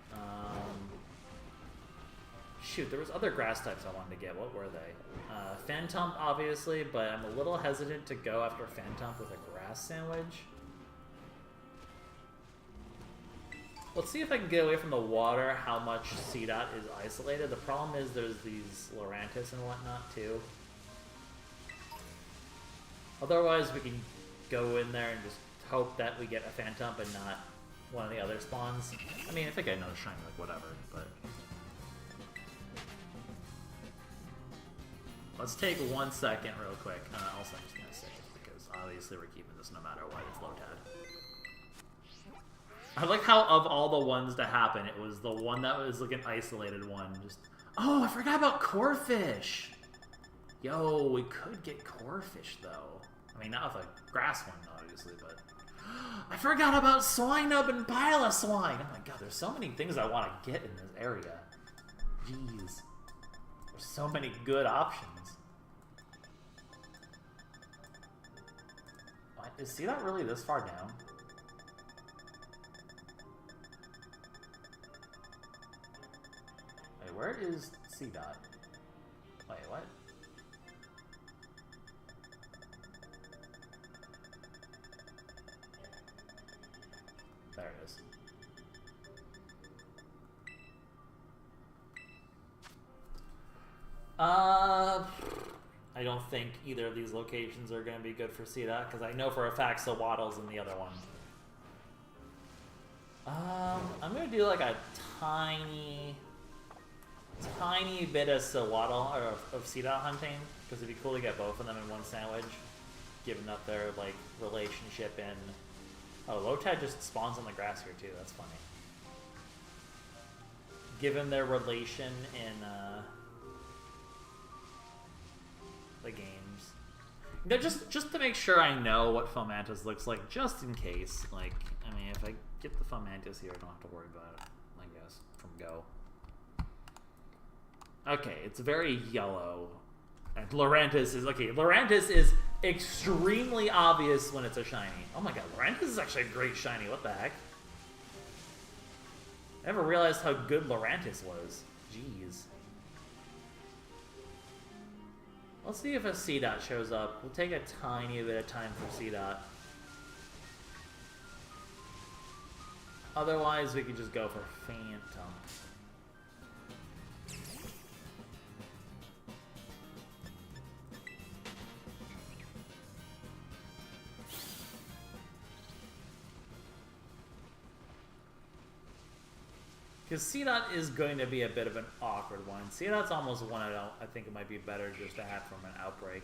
Shoot, there was other grass types I wanted to get. What were they? Phantom, obviously, but I'm a little hesitant to go after Phantom with a grass sandwich. Let's see if I can get away from the water, how much C-Dot is isolated. The problem is there's these Lurantis and whatnot, too. Otherwise, we can go in there and just hope that we get a Phantom and not one of the other spawns. I mean, if I get another shiny, like, whatever, but... Let's take 1 second real quick. Also, I'm just going to save it, because obviously we're keeping this no matter what. It's Lotad. I like how, of all the ones to happen, it was the one that was like an isolated one. Just, oh, I forgot about Corefish! Yo, we could get Corefish, though. I mean, not with a grass one, obviously, but... I forgot about Swinub and Piloswine! Oh my god, there's so many things I want to get in this area. Jeez. There's so many good options. What? Is C-Dot really this far down? Wait, where is C-Dot? Wait, what? There it is. I don't think either of these locations are going to be good for C-Dot, because I know for a fact Sawaddle's in the other one. I'm going to do like a tiny bit of Sawaddle, or of C-Dot hunting, because it'd be cool to get both of them in one sandwich, given up their, like, relationship in... Oh, Lotad just spawns on the grass here, too. That's funny. Given their relation in, the games. You know, just to make sure I know what Fomantis looks like, just in case. Like, I mean, if I get the Fomantis here, I don't have to worry about it, I guess, from go. Okay, it's very yellow. And Lurantis is... Okay, Lurantis is extremely obvious when it's a shiny. Oh my god, Lurantis is actually a great shiny. What the heck? I never realized how good Lurantis was. Jeez. Let's see if a C-Dot shows up. We'll take a tiny bit of time for C-Dot. Otherwise, we could just go for Phantom. Because C-Dot is going to be a bit of an awkward one. C-Dot's almost one I think it might be better just to have from an Outbreak.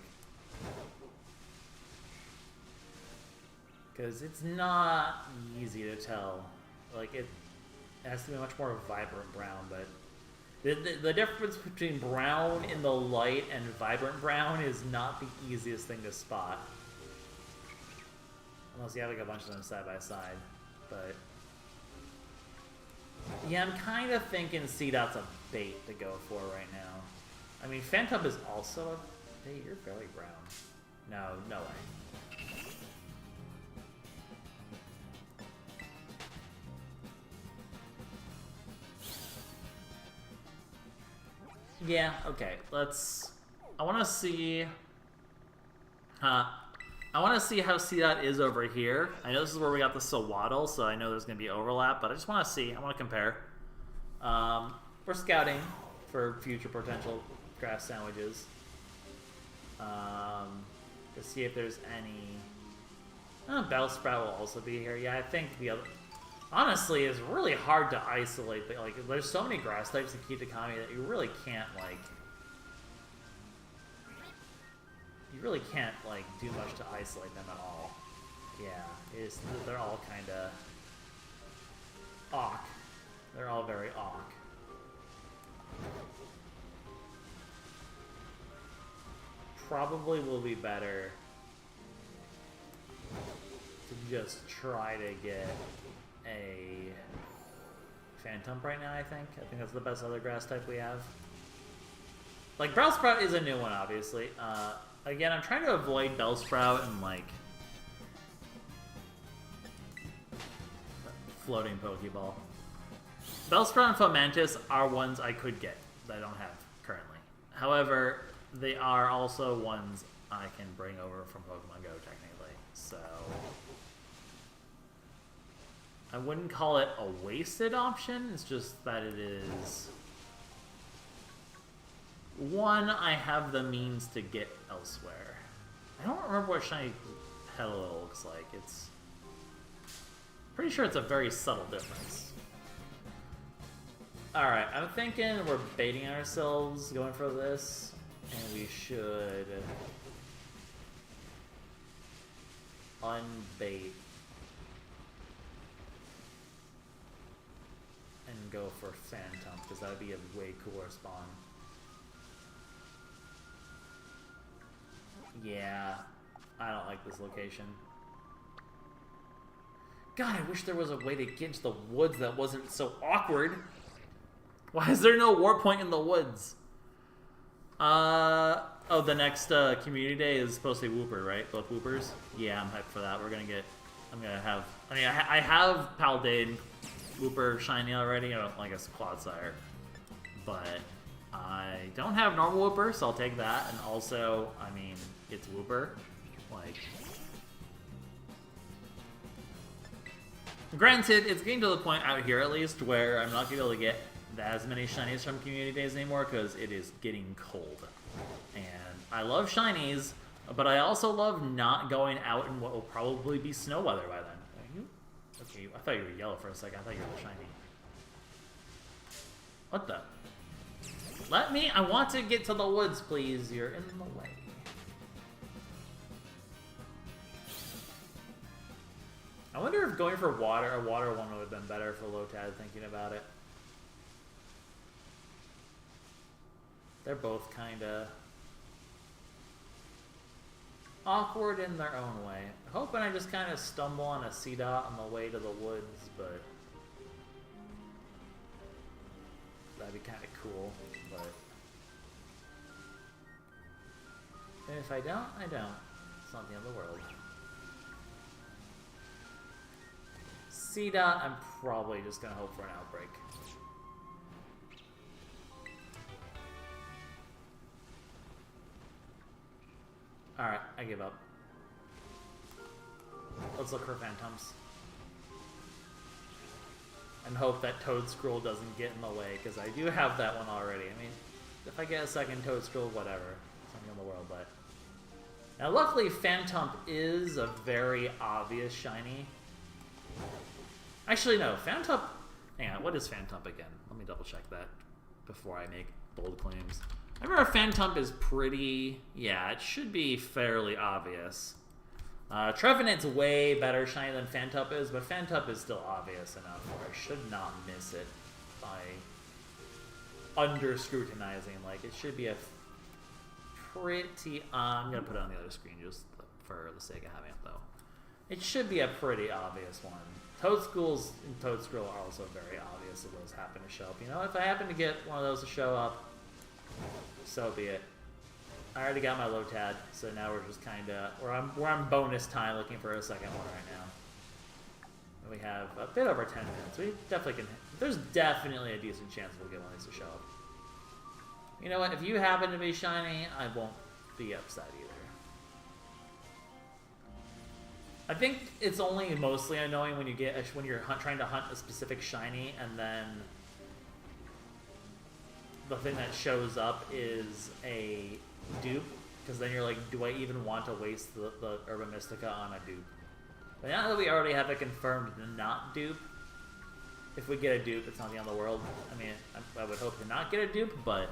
Because it's not easy to tell. Like, it has to be much more vibrant brown, but... The difference between brown in the light and vibrant brown is not the easiest thing to spot. Unless you have like a bunch of them side by side, but... Yeah, I'm kind of thinking C-Dot's a bait to go for right now. I mean, Phantom is also a bait. You're very brown. No way. Yeah, okay. I want to see... I want to see how C-Dot is over here. I know this is where we got the Sawaddle, so I know there's going to be overlap, but I just want to see. I want to compare. We're scouting for future potential grass sandwiches. To see if there's any... Bellsprout will also be here. Yeah, I think the other... Honestly, it's really hard to isolate. Like, there's so many grass types in Kitakami that you really can't, like... You really can't, like, do much to isolate them at all. Yeah, they're all kind of... awk. They're all very awk. Probably will be better to just try to get a Phantom right now, I think. I think that's the best other grass type we have. Like, Bellsprout is a new one, obviously. Again, I'm trying to avoid Bellsprout and, like... floating Pokeball. Bellsprout and Fomantis are ones I could get that I don't have currently. However, they are also ones I can bring over from Pokemon Go, technically. So I wouldn't call it a wasted option. It's just that it is one I have the means to get elsewhere. I don't remember what shiny Petal looks like. It's pretty sure it's a very subtle difference. Alright, I'm thinking we're baiting ourselves going for this, and we should unbait and go for Phantom, because that would be a way cooler spawn. Yeah, I don't like this location. God, I wish there was a way to get into the woods that wasn't so awkward. Why is there no war point in the woods? Oh, the next community day is supposed to be Wooper, right? Both Woopers? Yeah, I'm hyped for that. We're gonna get, I have Paldean Wooper shiny already. I don't like a Clodsire. But I don't have normal Wooper, so I'll take that. And also, I mean, it's Wooper. Like, granted, it's getting to the point out here, at least, where I'm not going to be able to get as many shinies from community days anymore, because it is getting cold. And I love shinies, but I also love not going out in what will probably be snow weather by then. Are you? Okay, I thought you were yellow for a second. I thought you were shiny. What the? Let me, I want to get to the woods, please. You're in the way. I wonder if going for a water one would have been better for Lotad, thinking about it. They're both kind of awkward in their own way. Hoping I just kind of stumble on a C-Dot on the way to the woods, but that'd be kind of cool. But and if I don't, I don't. It's not the end of the world. C-Dot, I'm probably just gonna hope for an outbreak. Alright, I give up. Let's look for Phantoms. And hope that Toedscruel doesn't get in the way, because I do have that one already. I mean, if I get a second Toedscruel, whatever. It's not the end of the world, but... Now, luckily, Phantom is a very obvious shiny. Actually, no. Phantom... Hang on, what is Phantom again? Let me double check that before I make bold claims. I remember Phantom is pretty... Yeah, it should be fairly obvious. Trevenant's way better shiny than Phantom is, but Phantom is still obvious enough where I should not miss it by under-scrutinizing. Like, it should be a pretty... I'm going to put it on the other screen just for the sake of having it, though. It should be a pretty obvious one. Toedscruels and Toedscruel are also very obvious if those happen to show up. You know, if I happen to get one of those to show up, so be it. I already got my Lotad, so now we're just kind of... We're on bonus time looking for a second one right now. We have a bit over 10 minutes. We definitely can... There's definitely a decent chance we'll get one of these to show up. You know what? If you happen to be shiny, I won't be upset either. I think it's only mostly annoying when you're trying to hunt a specific shiny, and then the thing that shows up is a dupe, because then you're like, do I even want to waste the Urban Mystica on a dupe? But now that we already have it confirmed not dupe, if we get a dupe, it's not the end of the world. I mean, I would hope to not get a dupe, but...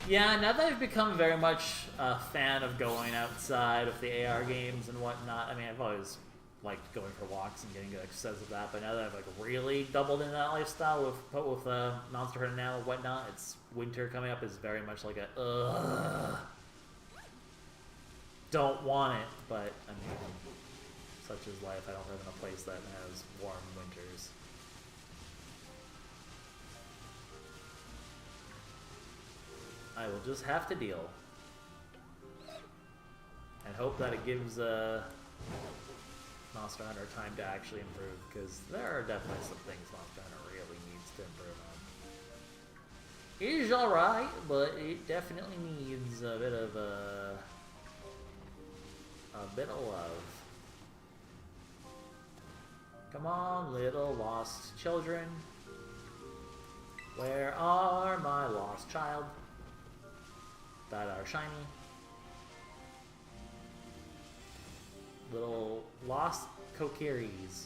Yeah, now that I've become very much a fan of going outside with the AR games and whatnot, I mean, I've always liked going for walks and getting good exercise with that, but now that I've like really doubled into that lifestyle with Monster Hunter now and whatnot, it's winter coming up is very much like a don't want it, but I mean, such is life. I don't live in a place that has warm winters. I will just have to deal and hope that it gives Monster Hunter time to actually improve, because there are definitely some things Monster Hunter really needs to improve on. It is alright, but it definitely needs a bit of love. Come on, little lost children. Where are my lost child? That are shiny. Little lost Kokiris.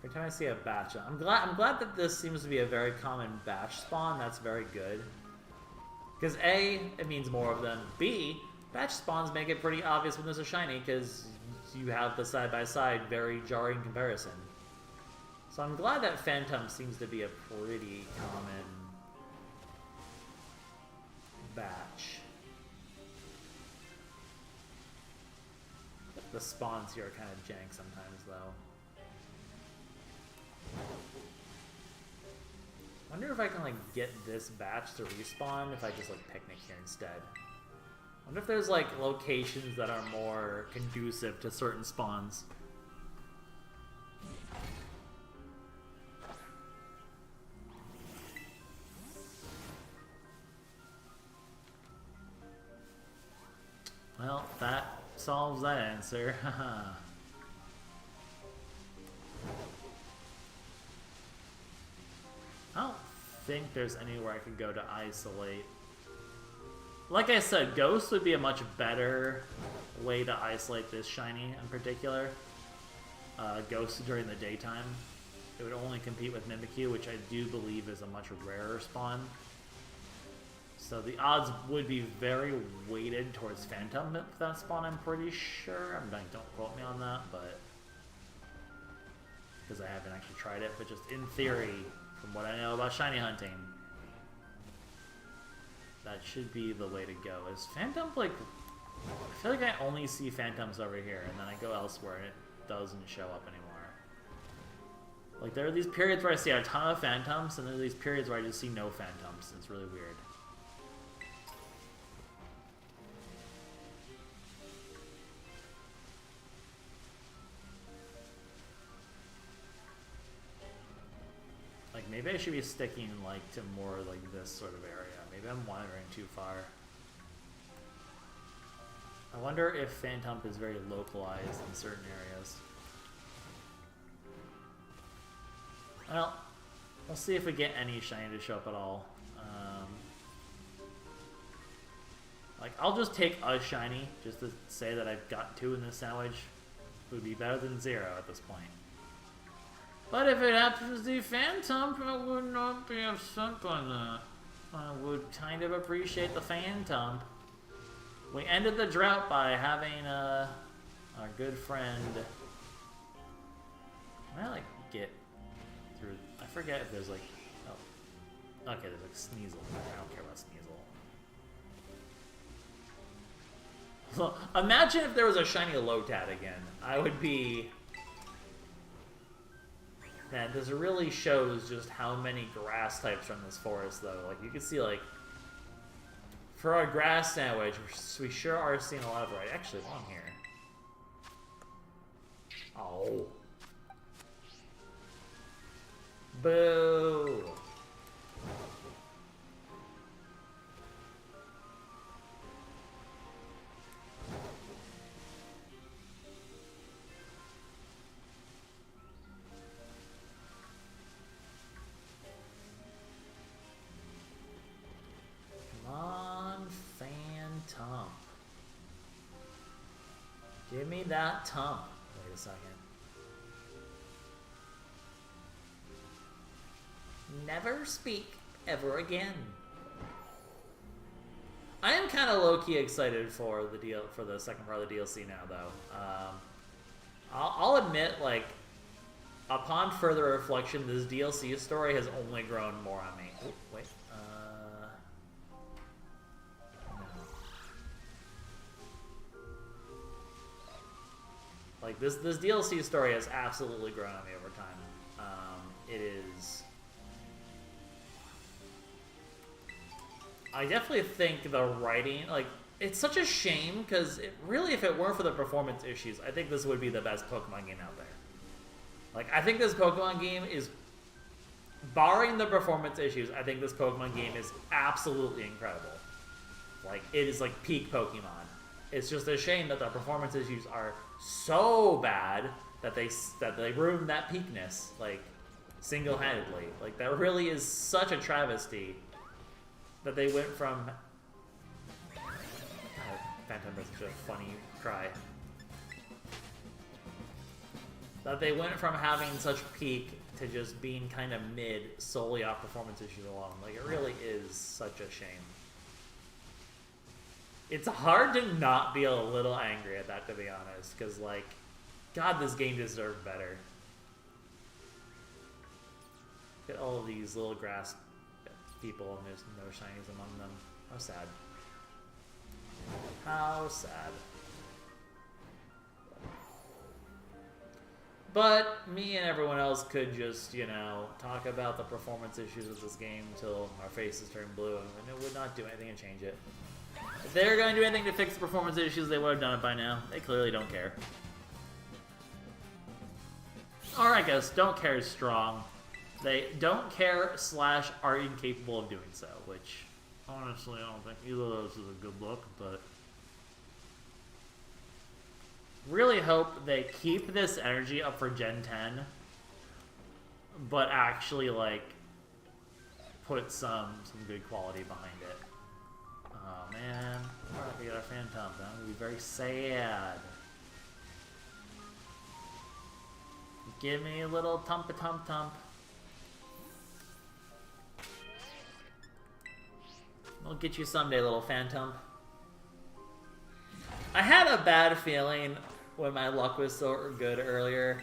Every time I see a batch, I'm glad that this seems to be a very common batch spawn. That's very good. Because A, it means more of them. B, batch spawns make it pretty obvious when there's a shiny, because you have the side-by-side very jarring comparison. So I'm glad that Phantom seems to be a pretty common batch. The spawns here are kind of jank sometimes, though. Wonder if I can like get this batch to respawn if I just like picnic here instead. Wonder if there's like locations that are more conducive to certain spawns. Well, that solves that answer. I don't think there's anywhere I could go to isolate. Like I said, Ghost would be a much better way to isolate this shiny in particular. Ghost during the daytime. It would only compete with Mimikyu, which I do believe is a much rarer spawn. So the odds would be very weighted towards Phantom with that spawn, I'm pretty sure. Don't quote me on that, but... because I haven't actually tried it, but just in theory, from what I know about shiny hunting, that should be the way to go. Is Phantom, like... I feel like I only see Phantoms over here, and then I go elsewhere, and it doesn't show up anymore. Like, there are these periods where I see a ton of Phantoms, and there are these periods where I just see no Phantoms. It's really weird. Like, maybe I should be sticking, like, to more, like, this sort of area. Maybe I'm wandering too far. I wonder if Phantom is very localized in certain areas. Well, we'll see if we get any shiny to show up at all. Like, I'll just take a shiny, just to say that I've got 2 in this sandwich. It would be better than 0 at this point. But if it happens to be Phantom, I would not be upset by that. I would kind of appreciate the Phantom. We ended the drought by having our good friend... Can I, like, get through... I forget if there's, like... Oh. Okay, there's, like, Sneasel. I don't care about Sneasel. So, imagine if there was a shiny Lotad again. I would be... Man, this really shows just how many grass types are in this forest, though. Like, you can see, like... For our grass sandwich, we sure are seeing a lot of variety. Actually, along here. Oh. Boo! Come on, Phantom. Give me that tump. Wait a second. Never speak ever again. I am kind of low-key excited for the second part of the DLC now, though. I'll admit, like, upon further reflection, this DLC story has only grown more on me. Oh, wait. No. Like, this DLC story has absolutely grown on me over time. it is... I definitely think the writing, like, it's such a shame, because really, if it weren't for the performance issues, I think this would be the best Pokemon game out there. Like, I think this Pokemon game is, barring the performance issues, I think this Pokemon game is absolutely incredible. Like, it is like peak Pokemon. It's just a shame that the performance issues are so bad that they ruined that peakness, like, single-handedly. Like, that really is such a travesty that they went from... God, Phantom has such a funny cry. That they went from having such peak to just being kind of mid solely off performance issues alone. Like, it really is such a shame. It's hard to not be a little angry at that, to be honest, because, like, God, this game deserved better. Look at all of these little grass people, and there's no shinies among them. How sad. How sad. But me and everyone else could just, you know, talk about the performance issues of this game until our faces turn blue, and it would not do anything to change it. If they were going to do anything to fix the performance issues, they would have done it by now. They clearly don't care. Or I guess, don't care is strong. They don't care / are incapable of doing so, which, honestly, I don't think either of those is a good look, but... Really hope they keep this energy up for Gen 10, but actually, like, put some good quality behind it. Oh, man. We're not going to get our Phantom. I'm going to be very sad. Give me a little tump-a-tump-tump. We'll get you someday, little Phantom. I had a bad feeling when my luck was so good earlier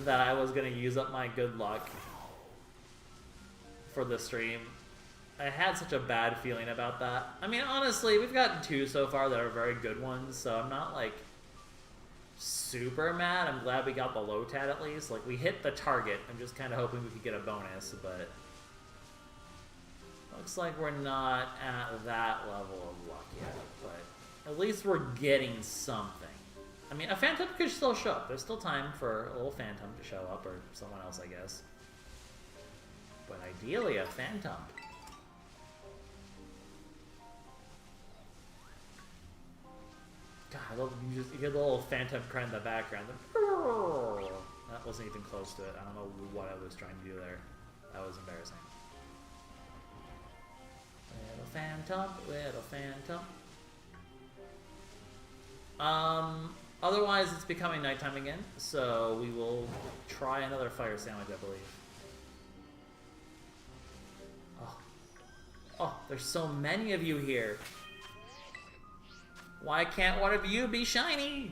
that I was going to use up my good luck for the stream. I had such a bad feeling about that. I mean, honestly, we've gotten 2 so far that are very good ones, so I'm not, like, super mad. I'm glad we got the Lotad at least. Like, we hit the target. I'm just kind of hoping we could get a bonus, but... Looks like we're not at that level of luck yet, but at least we're getting something. I mean, a Phantom could still show up. There's still time for a little Phantom to show up, or someone else, I guess. But ideally, a Phantom. God, I love you hear the little Phantom cry in the background. That wasn't even close to it. I don't know what I was trying to do there. That was embarrassing. Little Phantom, little Phantom. Otherwise, it's becoming nighttime again, so we will try another fire sandwich, I believe. Oh, there's so many of you here. Why can't one of you be shiny?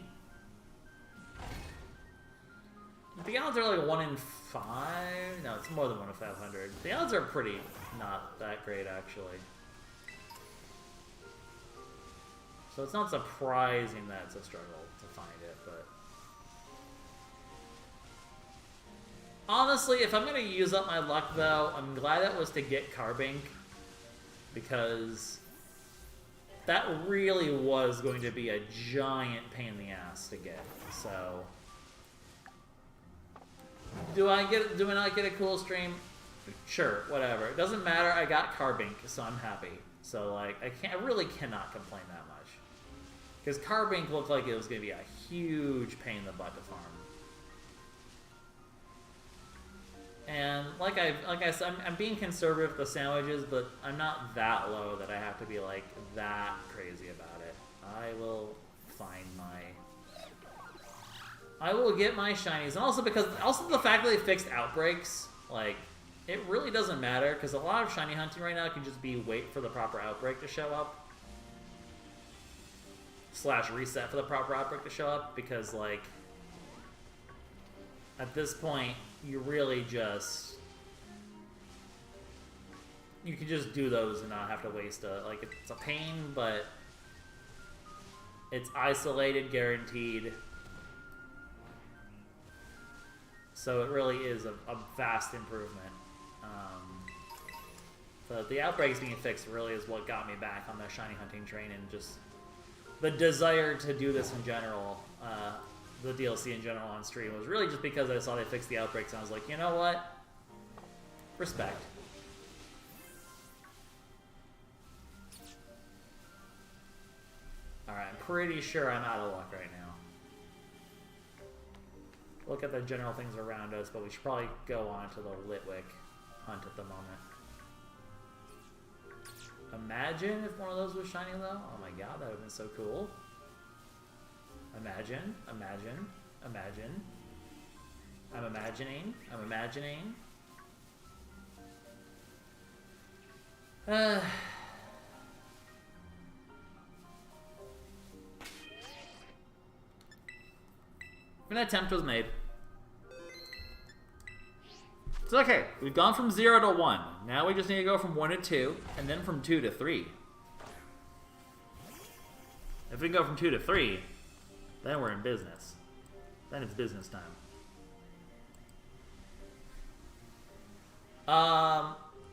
The odds are like 1 in 5. No, it's more than 1 in 500. The odds are pretty not that great, actually. So it's not surprising that it's a struggle to find it, but... Honestly, if I'm going to use up my luck, though, I'm glad it was to get Carbink, because that really was going to be a giant pain in the ass to get, so... Do I not get a cool stream? Sure, whatever. It doesn't matter, I got Carbink, so I'm happy. So, like, I really cannot complain that much. Because Carbink looked like it was going to be a huge pain in the butt to farm. And like I said, I'm being conservative with the sandwiches, but I'm not that low that I have to be like that crazy about it. I will get my shinies, and also the fact that they fixed outbreaks, like, it really doesn't matter, because a lot of shiny hunting right now can just be wait for the proper outbreak to show up. / reset for the proper outbreak to show up, because, like, at this point, you really just... You can just do those and not have to waste like, it's a pain, but it's isolated, guaranteed. So it really is a vast improvement. So the outbreaks being fixed really is what got me back on the shiny hunting train, and just the desire to do this in general, the DLC in general on stream, was really just because I saw they fixed the outbreaks and I was like, you know what? Respect. Alright, I'm pretty sure I'm out of luck right now. Look at the general things around us, but we should probably go on to the Litwick hunt at the moment. Imagine if one of those was shiny though. Oh my god, that would have been so cool. Imagine, imagine, imagine. I'm imagining, I'm imagining. An attempt was made. It's okay. We've gone from 0 to 1. Now we just need to go from 1 to 2, and then from 2 to 3. If we can go from 2 to 3, then we're in business. Then it's business time.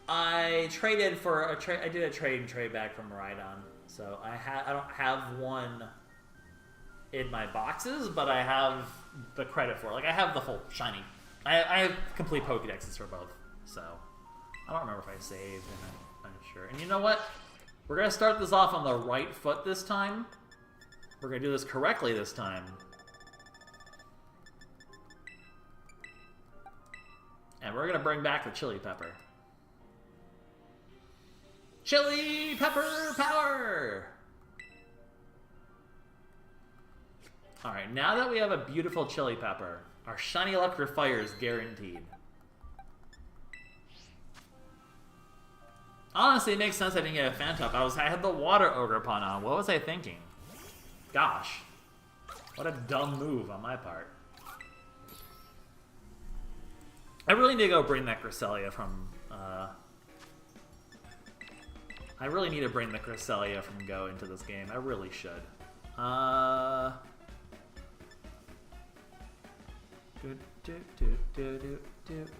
I traded for a I did a trade back from Rhydon. So I don't have one in my boxes, but I have the credit for it. Like, I have the full shiny. I have complete Pokédexes for both, so I don't remember if I saved, and I'm unsure. And you know what? We're going to start this off on the right foot this time. We're going to do this correctly this time. And we're going to bring back the chili pepper. Chili pepper power! Alright, now that we have a beautiful chili pepper, our shiny luck for fire is guaranteed. Honestly, it makes sense I didn't get a Phantom. I had the water ogre pun on. What was I thinking? Gosh. What a dumb move on my part. I really need to go bring that Cresselia from, I really need to bring the Cresselia from Go into this game. I really should.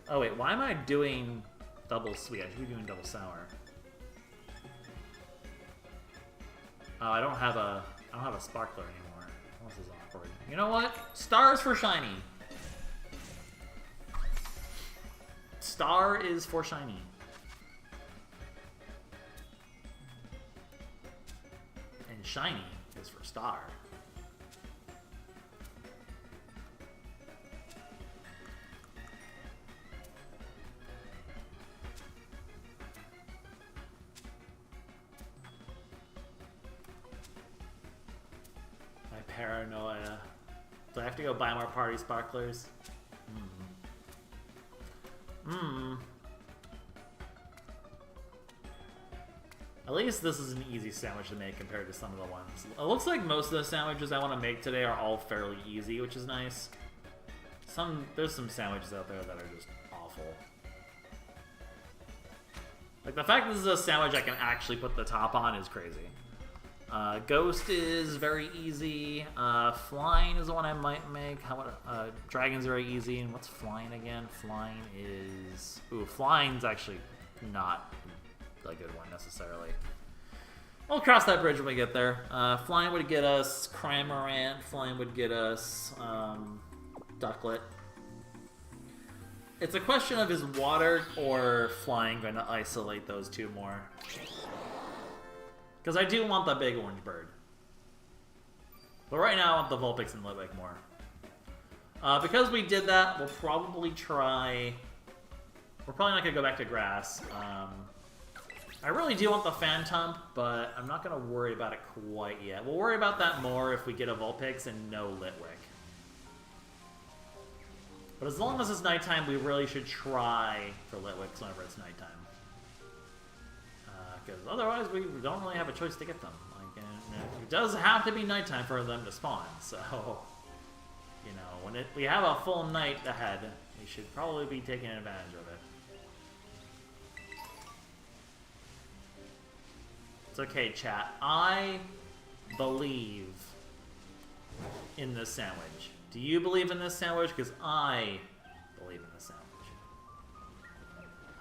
Oh wait, why am I doing double sweet? I should be doing double sour. Oh, I don't have a sparkler anymore. This is awkward. You know what? Stars for shiny. Star is for shiny. And shiny is for star. My paranoia. Do I have to go buy more party sparklers? At least this is an easy sandwich to make compared to some of the ones. It looks like most of the sandwiches I want to make today are all fairly easy, which is nice. There's some sandwiches out there that are just awful. Like, the fact that this is a sandwich I can actually put the top on is crazy. Ghost is very easy. Flying is the one I might make. Dragon's very easy. And what's flying again? Flying is... Ooh, flying's actually not a good one necessarily. We'll cross that bridge when we get there. Flying would get us Cramorant. Flying would get us Ducklet. It's a question of, is water or flying going to isolate those two more? Because I do want the big orange bird. But right now I want the Vulpix and Litwick more. Because we did that, we'll probably try... We're probably not going to go back to grass. I really do want the Phantom, but I'm not going to worry about it quite yet. We'll worry about that more if we get a Vulpix and no Litwick. But as long as it's nighttime, we really should try for Litwicks whenever it's nighttime. Because otherwise, we don't really have a choice to get them. Like, it does have to be nighttime for them to spawn. So, you know, when we have a full night ahead, we should probably be taking advantage of it. It's okay, chat. I believe in this sandwich. Do you believe in this sandwich? Because I believe leaving the sandwich.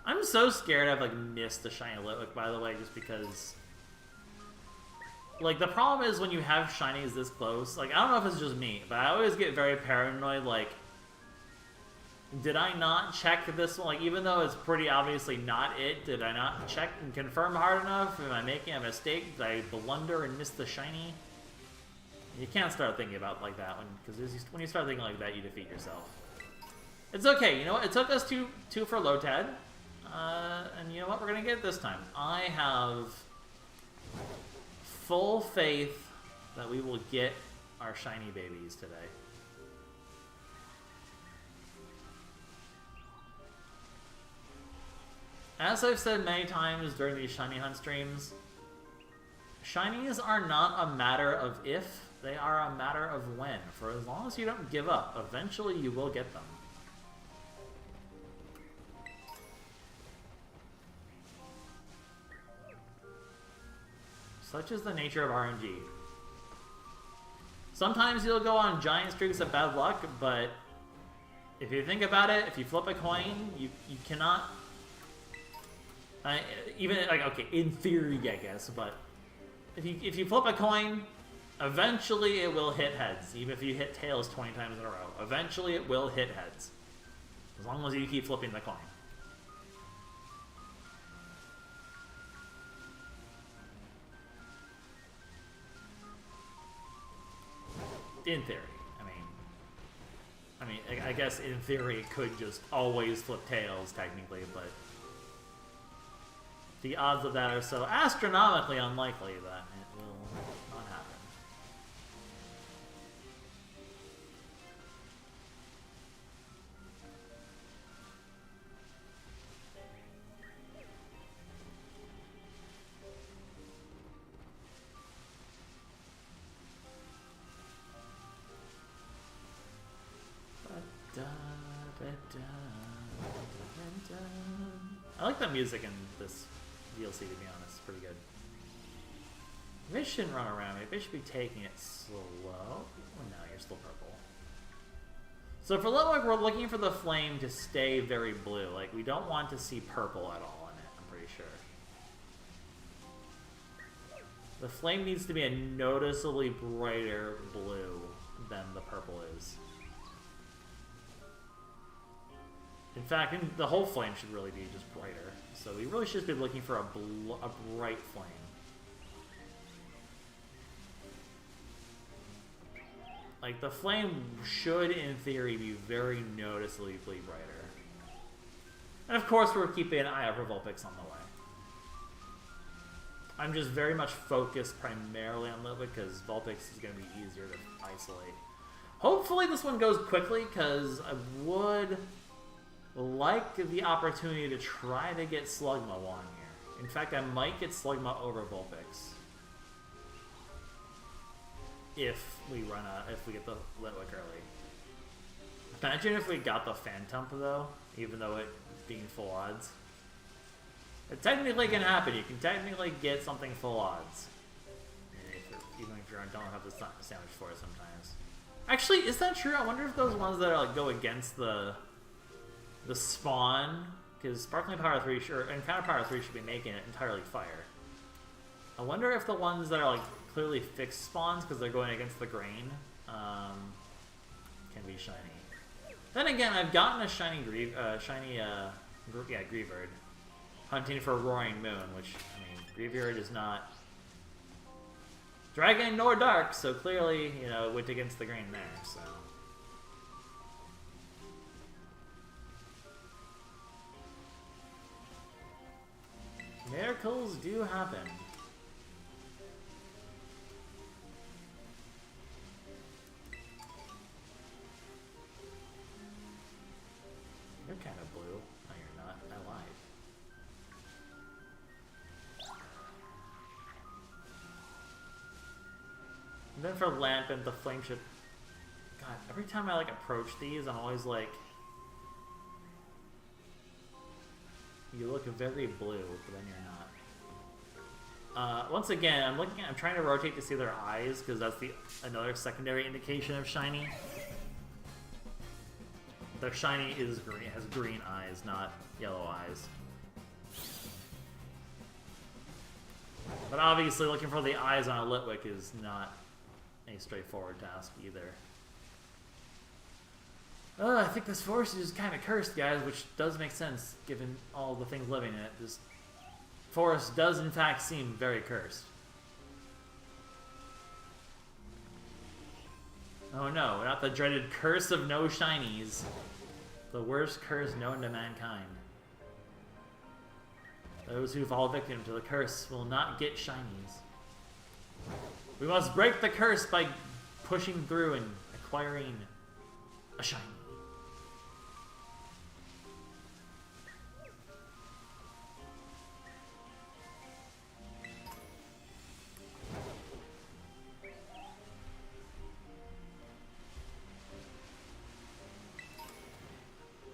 I'm so scared I've like missed the shiny Litwick, by the way, just because. Like, the problem is when you have shinies this close, like, I don't know if it's just me, but I always get very paranoid, like, did I not check this one? Like, even though it's pretty obviously not it, did I not check and confirm hard enough? Am I making a mistake? Did I blunder and miss the shiny? You can't start thinking about like that, because when you start thinking like that, you defeat yourself. It's okay, you know what? It took us two for Lotad, and you know what? We're gonna get it this time. I have full faith that we will get our shiny babies today. As I've said many times during these shiny hunt streams, shinies are not a matter of if, they are a matter of when. For as long as you don't give up, eventually you will get them. Such is the nature of RNG. Sometimes you'll go on giant streaks of bad luck, but if you think about it, if you flip a coin, you cannot... even, like, okay, in theory, I guess, but if you flip a coin, eventually it will hit heads, even if you hit tails 20 times in a row. Eventually it will hit heads, as long as you keep flipping the coin. In theory. I mean, I guess in theory it could just always flip tails, technically, but the odds of that are so astronomically unlikely that it will not happen. I like the music in this DLC, to be honest. It's pretty good. Maybe shouldn't run around. Maybe should be taking it slow. Oh, no, you're still purple. So for Litwick, we're looking for the flame to stay very blue. Like, we don't want to see purple at all in it, I'm pretty sure. The flame needs to be a noticeably brighter blue than the purple is. In fact, the whole flame should really be just brighter. So we really should just be looking for a bright flame. Like, the flame should, in theory, be very noticeably brighter. And of course, we're keeping an eye out for Vulpix on the way. I'm just very much focused primarily on Litwick because Vulpix is going to be easier to isolate. Hopefully this one goes quickly, because I would like the opportunity to try to get Slugma on here. In fact, I might get Slugma over Vulpix if we get the Litwick early. Imagine if we got the Phantump though, even though it being full odds. It technically can happen. You can technically get something full odds, even if you don't have the sandwich for it sometimes. Actually, is that true? I wonder if those ones that are like go against the spawn, because Sparkling Power 3 and Counter Power 3 should be making it entirely fire. I wonder if the ones that are like clearly fixed spawns because they're going against the grain can be shiny. Then again, I've gotten a shiny Greavard hunting for Roaring Moon, which, I mean, Greavard is not Dragon nor Dark, so clearly, you know, it went against the grain there, so. Miracles do happen. You're kind of blue. No, you're not. I lied. And then for Lampent, the flame should... God, every time I, like, approach these, I'm always like... You look very blue, but then you're not. Once again, I'm trying to rotate to see their eyes, because that's another secondary indication of shiny. The shiny is green, has green eyes, not yellow eyes. But obviously looking for the eyes on a Litwick is not a straightforward task either. I think this forest is kind of cursed, guys, which does make sense given all the things living in it. This forest does in fact seem very cursed. Oh no, not the dreaded curse of no shinies. The worst curse known to mankind. Those who fall victim to the curse will not get shinies. We must break the curse by pushing through and acquiring a shiny.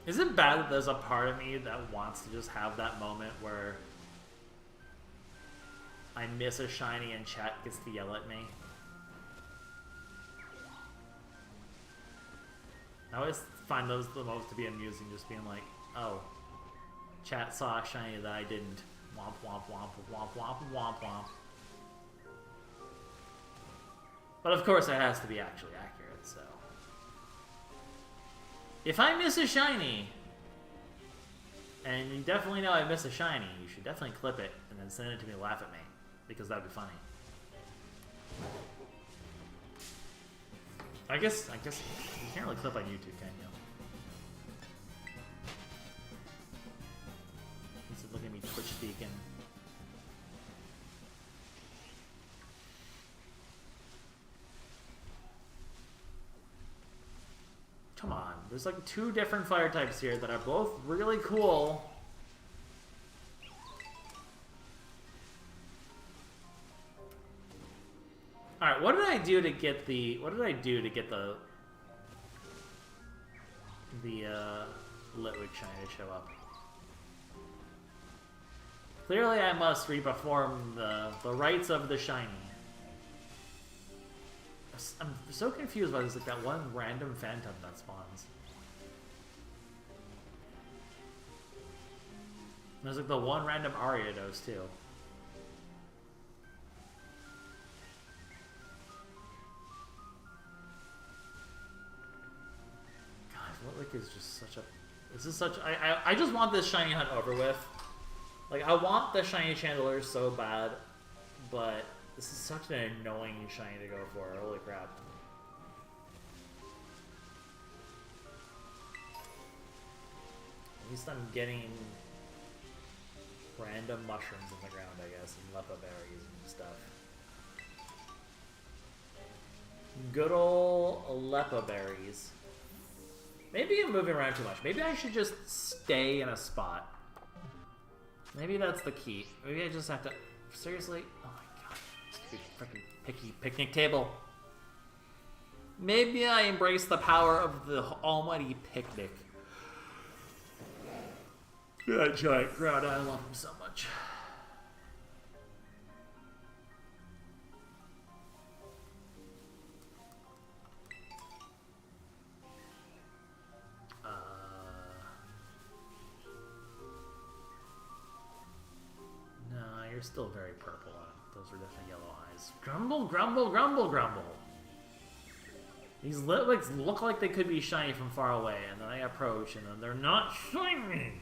Is it bad that there's a part of me that wants to just have that moment where I miss a shiny and chat gets to yell at me? I always find those the most to be amusing, just being like, oh, chat saw a shiny that I didn't. Womp womp womp womp womp womp womp. But of course it has to be actually accurate, so. If I miss a shiny, and you definitely know I miss a shiny, you should definitely clip it and then send it to me to laugh at me, because that'd be funny. I guess you can't really clip on YouTube, can you? This is looking at me Twitch speaking. Come on, there's like 2 different fire types here that are both really cool. Alright, what did I do to get the... Litwick shiny to show up? Clearly I must re-perform the rites of the shiny. I'm so confused by this, like that one random phantom that spawns. There's like the one random Ariados too. God, Litwick is just such a... This is such... I just want this shiny hunt over with. Like, I want the shiny Chandelier so bad, but... This is such an annoying shiny to go for. Holy crap. At least I'm getting random mushrooms in the ground, I guess, and lepa berries and stuff. Good ol' lepa berries. Maybe I'm moving around too much. Maybe I should just stay in a spot. Maybe that's the key. Maybe I just have to... Seriously? Oh my... Freaking picky picnic table. Maybe I embrace the power of the almighty picnic. That giant crowd, I love him so much. No, you're still very purple. Those are definitely yellow eyes. Grumble, grumble, grumble, grumble. These Litwicks look like they could be shiny from far away, and then I approach, and then they're not shiny.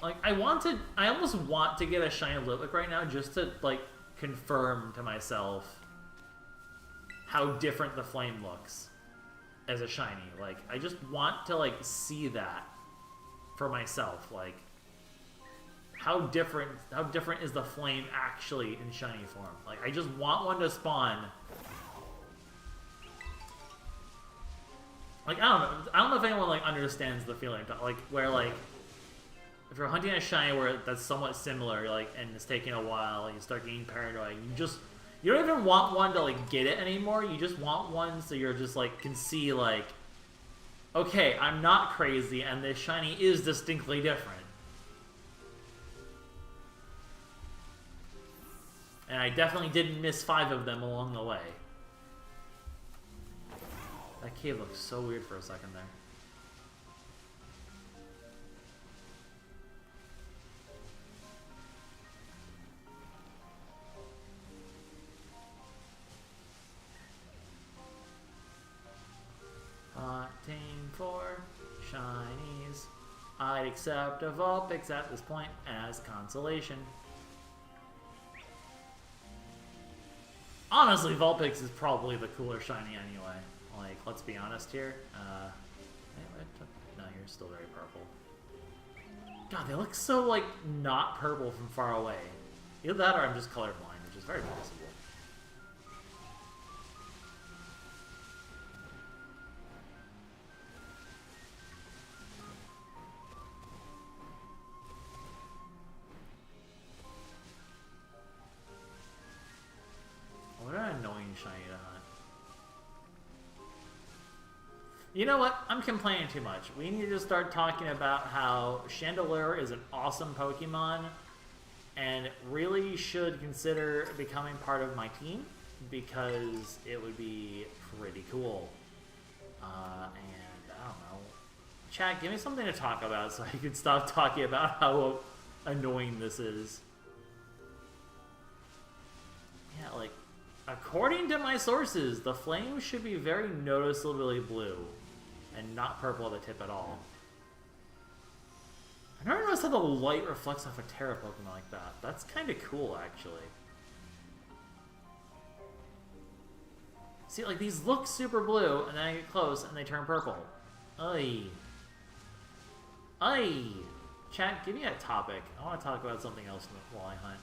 Like, I almost want to get a shiny Litwick right now just to, like, confirm to myself how different the flame looks as a shiny. Like, I just want to, like, see that for myself. Like, how different is the flame actually in shiny form? Like, I just want one to spawn. Like, I don't know if anyone, like, understands the feeling, like, where, like, if you're hunting a shiny where that's somewhat similar, like, and it's taking a while, you start getting paranoid, you don't even want one to, like, get it anymore, you just want one so you're just, like, can see, like, okay, I'm not crazy, and this shiny is distinctly different. And I definitely didn't miss 5 of them along the way. cave looks so weird for a second there. Hunting for shinies. I'd accept a Vulpix at this point as consolation. Honestly, Vulpix is probably the cooler shiny anyway. Like, let's be honest here. No, you're still very purple. God, they look so, like, not purple from far away. Either that or I'm just colorblind, which is very possible. What an annoying shiny to hunt. You know what? I'm complaining too much. We need to start talking about how Chandelure is an awesome Pokemon and really should consider becoming part of my team because it would be pretty cool. And I don't know. Chat, give me something to talk about so I can stop talking about how annoying this is. Yeah, like, according to my sources, the flame should be very noticeably blue and not purple at the tip at all. I never noticed how the light reflects off a Terra Pokemon like that. That's kind of cool, actually. See, like, these look super blue, and then I get close, and they turn purple. Ay. Ay. Chat, give me a topic. I want to talk about something else while I hunt.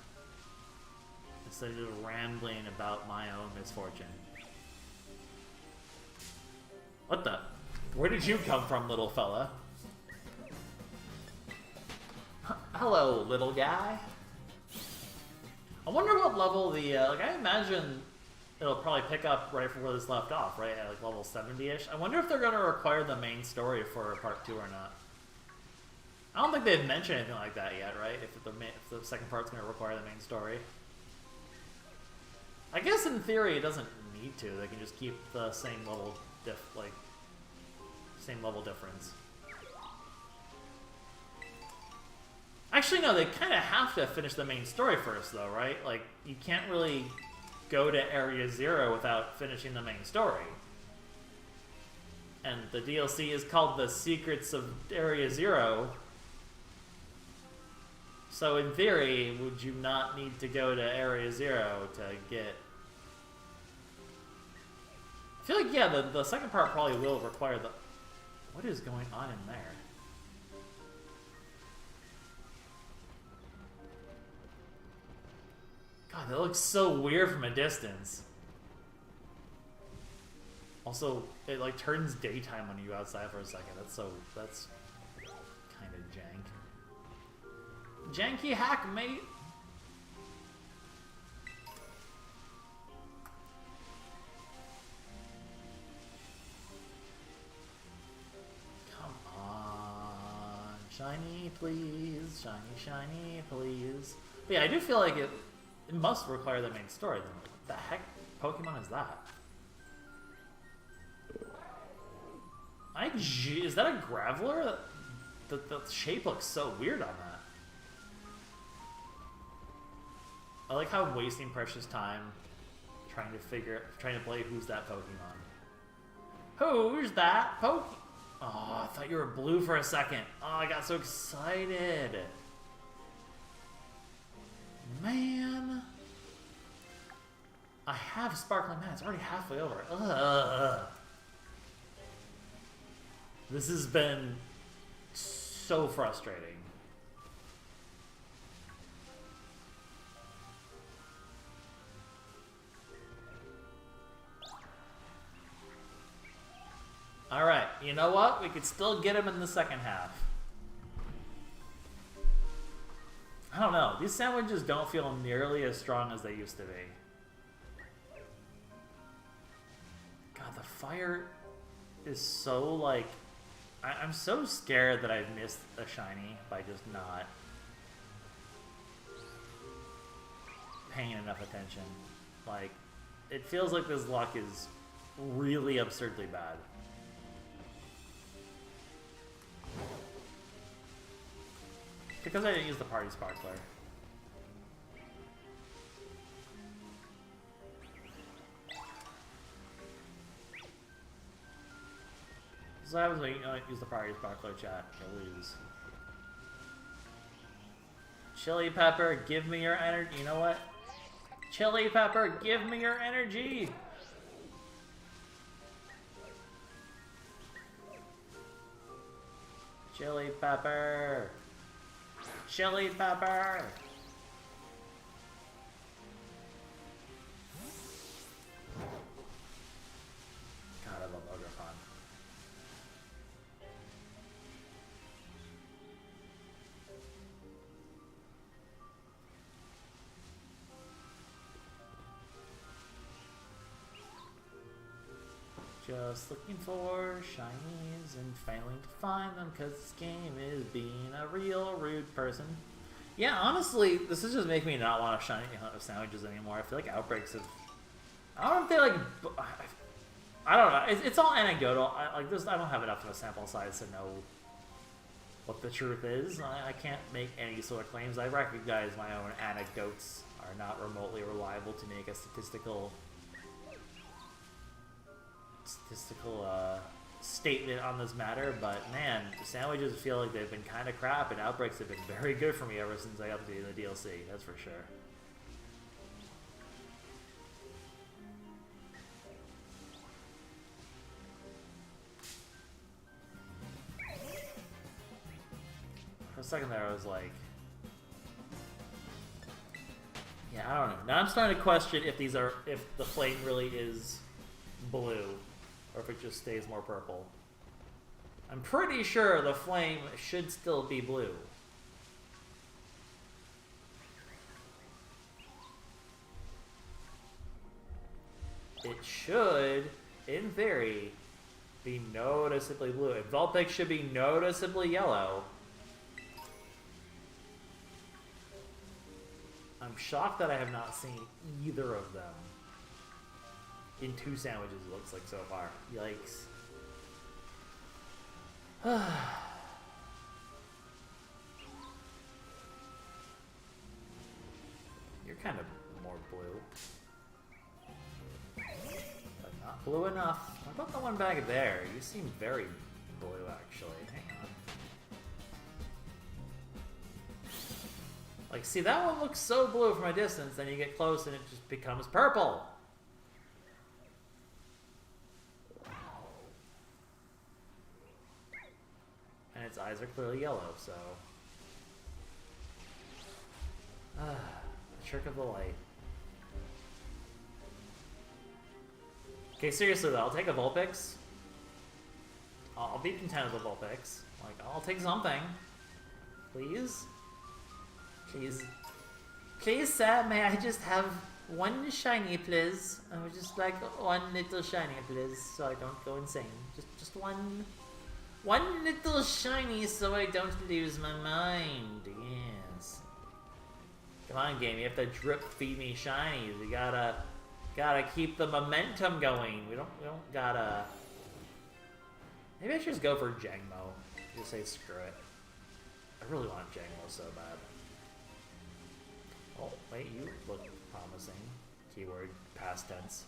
Instead of just rambling about my own misfortune. What the? Where did you come from, little fella? Hello, little guy. I wonder what level the, like, I imagine it'll probably pick up right from where this left off, right? At, like, level 70-ish. I wonder if they're going to require the main story for part 2 or not. I don't think they've mentioned anything like that yet, right? If the second part's going to require the main story. I guess in theory it doesn't need to. They can just keep the same level difference. Actually, no, they kind of have to finish the main story first, though, right? Like, you can't really go to Area 0 without finishing the main story. And the DLC is called The Secrets of Area 0. So in theory, would you not need to go to Area 0 to get... I feel like, yeah, the second part probably will require the... What is going on in there? God, that looks so weird from a distance. Also, it like turns daytime on you outside for a second. That's kind of jank. Janky hack, mate. Come on, shiny, please, shiny, shiny, please. But yeah, I do feel like it must require the main story. Then, what the heck Pokemon is that? Is that a Graveler? The shape looks so weird on that. I like how I'm wasting precious time trying to play who's that Pokemon. Who's that Pokemon? Oh, I thought you were blue for a second. Oh, I got so excited. Man. I have Sparkling Man. It's already halfway over. Ugh. This has been so frustrating. Alright, you know what? We could still get him in the second half. I don't know. These sandwiches don't feel nearly as strong as they used to be. God, the fire is so, like... I'm so scared that I've missed a shiny by just not paying enough attention. Like, it feels like this luck is really absurdly bad. because I didn't use the party sparkler. So happens when you use the party sparkler, chat. You lose. Chili Pepper, give me your energy. You know what? Chili Pepper, give me your energy. Chili Pepper. Chili Pepper. God, I love Ogrefon. Just looking for shinies and failing to find them because this game is being a real rude person. Yeah, honestly, this is just making me not want to shiny hunt sandwiches anymore. I feel like outbreaks have... I don't know if they like... I don't know. It's all anecdotal. I don't have enough of a sample size to know what the truth is. I can't make any sort of claims. I recognize my own anecdotes are not remotely reliable to make a statistical statement on this matter, but man, the sandwiches feel like they've been kind of crap, and outbreaks have been very good for me ever since I got to do the DLC, that's for sure. For a second there I was like, yeah, I don't know. Now I'm starting to question if the flame really is blue, or if it just stays more purple. I'm pretty sure the flame should still be blue. It should, in theory, be noticeably blue. And Vulpix should be noticeably yellow. I'm shocked that I have not seen either of them in 2 sandwiches, it looks like so far. Yikes. You're kind of more blue. But not blue enough. What about the one back there? You seem very blue, actually. Hang on. Like, see, that one looks so blue from a distance, then you get close and it just becomes purple. And its eyes are clearly yellow, so... the trick of the light. Okay, seriously though, I'll take a Vulpix. I'll be content with a Vulpix. Like, I'll take something. Please? Please. Please, sir, may I just have one shiny, please? I would just like one little shiny, please, so I don't go insane. Just one... One little shiny so I don't lose my mind. Yes. Come on, game. You have to drip feed me shinies. You gotta keep the momentum going. We don't gotta... Maybe I should just go for Jangmo. Just say screw it. I really want Jangmo so bad. Oh, wait, you look promising. Keyword, past tense.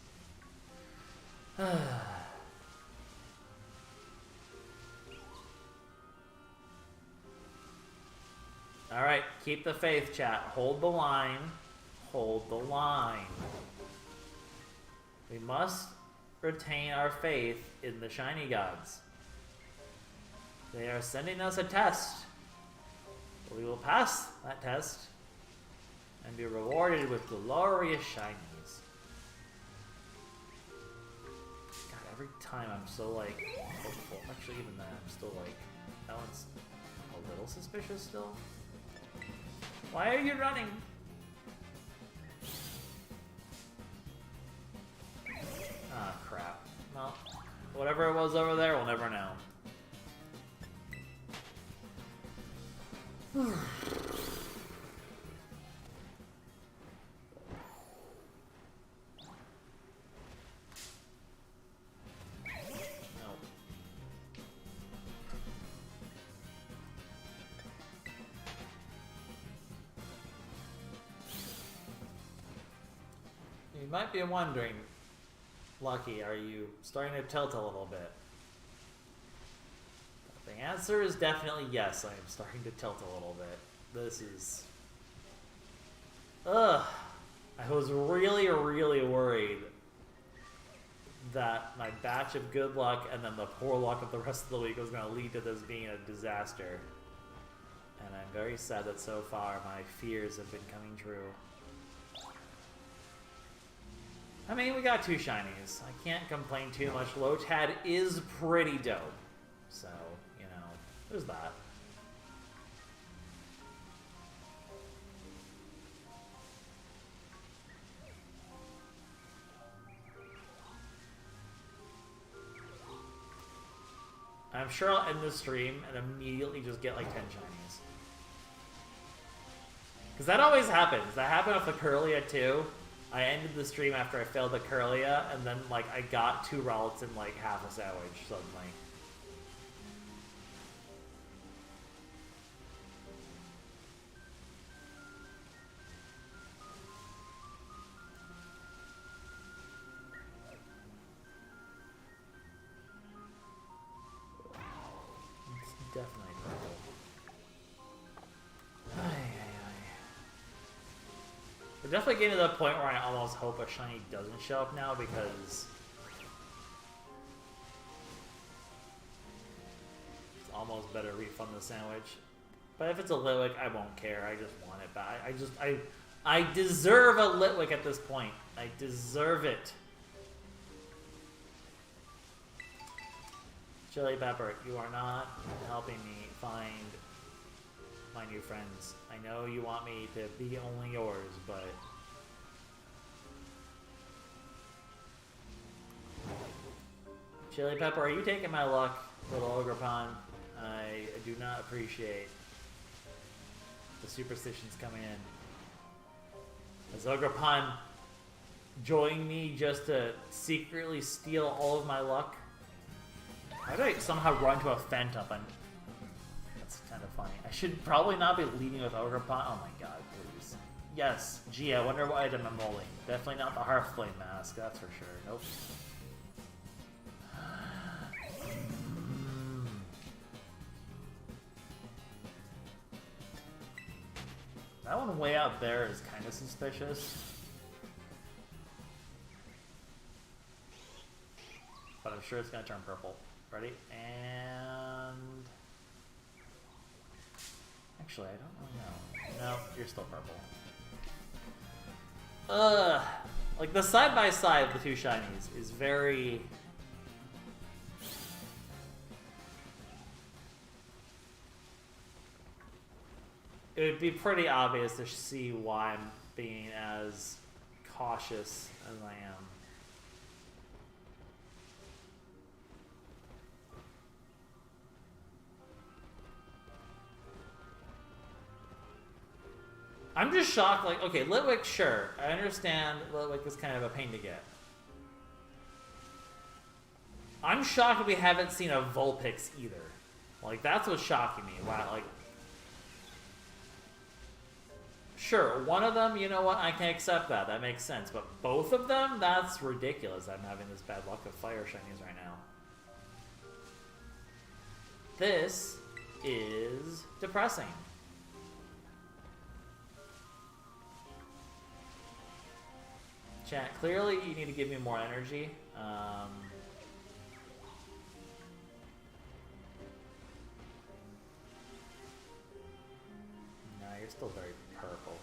Alright, keep the faith, chat. Hold the line. Hold the line. We must retain our faith in the shiny gods. They are sending us a test. We will pass that test and be rewarded with glorious shinies. God, every time I'm so like hopeful. Actually, even then, I'm still like, that one's a little suspicious still. Why are you running? Ah, crap. Well, whatever it was over there, we'll never know. You might be wondering, Lucky, are you starting to tilt a little bit? The answer is definitely yes, I am starting to tilt a little bit. This is... Ugh. I was really, really worried that my batch of good luck and then the poor luck of the rest of the week was going to lead to this being a disaster. And I'm very sad that so far my fears have been coming true. I mean, we got 2 shinies. I can't complain too much. Lotad is pretty dope. So, you know, there's that. I'm sure I'll end the stream and immediately just get like 10 shinies. Because that always happens. That happened with the Curlia too. I ended the stream after I failed the Curlia, and then like I got 2 relics in like half a sandwich suddenly. Definitely purple. We're definitely getting to the point where I almost hope a shiny doesn't show up now because it's almost better refund the sandwich. But if it's a Litwick, I won't care. I just want it back. I deserve a Litwick at this point. I deserve it. Chili Pepper, you are not helping me find my new friends. I know you want me to be only yours, but... Chili Pepper, are you taking my luck, little Ogrepon? I do not appreciate the superstitions coming in. Is Ogrepon joining me just to secretly steal all of my luck? How did I somehow run to a Phantom? That's kind of funny. I should probably not be leading with Ogrepon. Oh my god, please. Yes, gee, I wonder what item I'm rolling. Definitely not the Hearthflame Mask, that's for sure. Nope. That one way out there is kind of suspicious. But I'm sure it's going to turn purple. Ready? And... Actually, I don't really know. No, you're still purple. Like, the side-by-side of the 2 shinies is very... It would be pretty obvious to see why I'm being as cautious as I am. I'm just shocked, like, okay, Litwick, sure. I understand Litwick is kind of a pain to get. I'm shocked that we haven't seen a Vulpix either. Like, that's what's shocking me. Wow, like... Sure, one of them, you know what, I can accept that. That makes sense. But both of them? That's ridiculous. I'm having this bad luck with fire shinies right now. This is depressing. Chat, clearly you need to give me more energy. No, you're still very purple.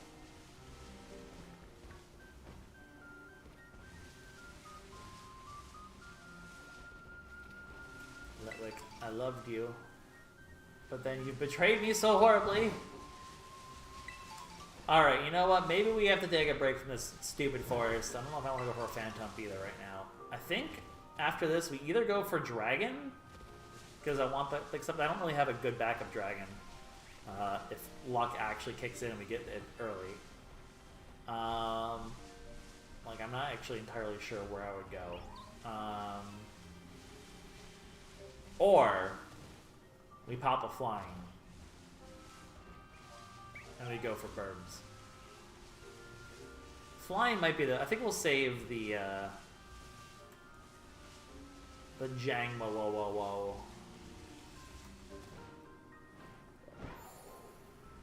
Litwick, I loved you. But then you betrayed me so horribly. Alright, you know what? Maybe we have to take a break from this stupid forest. I don't know if I want to go for a Phantom either right now. I think after this we either go for Dragon, because I want that, except I don't really have a good backup Dragon. If luck actually kicks in and we get it early. Like, I'm not actually entirely sure where I would go. Or we pop a Flying. And we go for Burbs. Flying might be the... I think we'll save the Jangma Whoa Whoa Whoa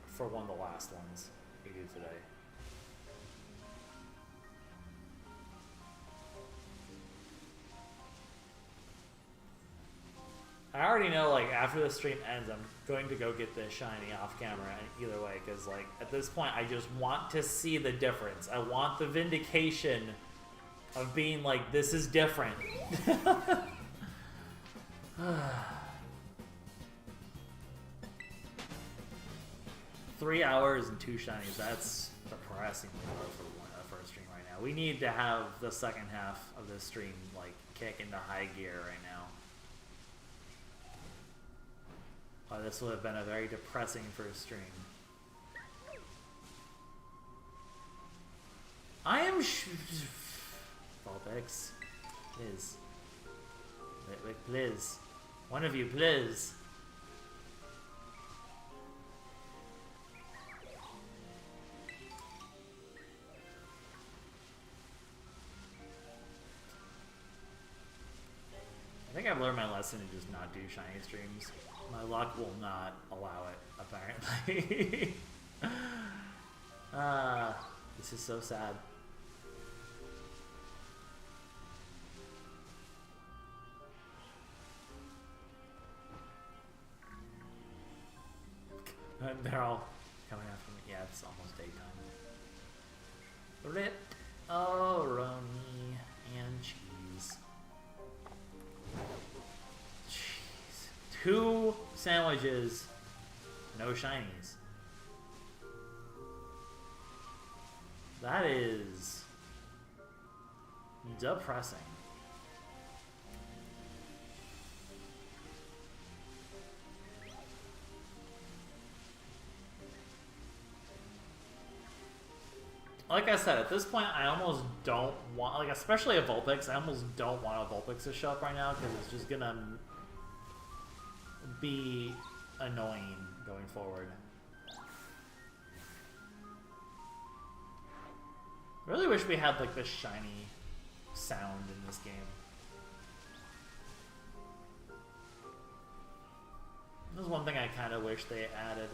for one of the last ones we do today. I already know, like, after the stream ends, I'm going to go get the shiny off camera either way, because, like, at this point, I just want to see the difference. I want the vindication of being like, this is different. 3 hours and 2 shinies. That's depressing for a stream right now. We need to have the second half of this stream, like, kick into high gear right now. Oh, this would have been a very depressing first stream. I am Vulpix. Please. Wait, please. One of you, please. I think I've learned my lesson to just not do shiny streams. My luck will not allow it, apparently. This is so sad. They're all coming after me. Yeah, it's almost daytime. Rip, oh, Roni and cheese. Jeez. 2 sandwiches, no shinies. That is depressing. Like I said, at this point, I almost don't want, like, especially a Vulpix, I almost don't want a Vulpix to show up right now, because it's just gonna be annoying going forward. I really wish we had, like, the shiny sound in this game. This is one thing I kind of wish they added.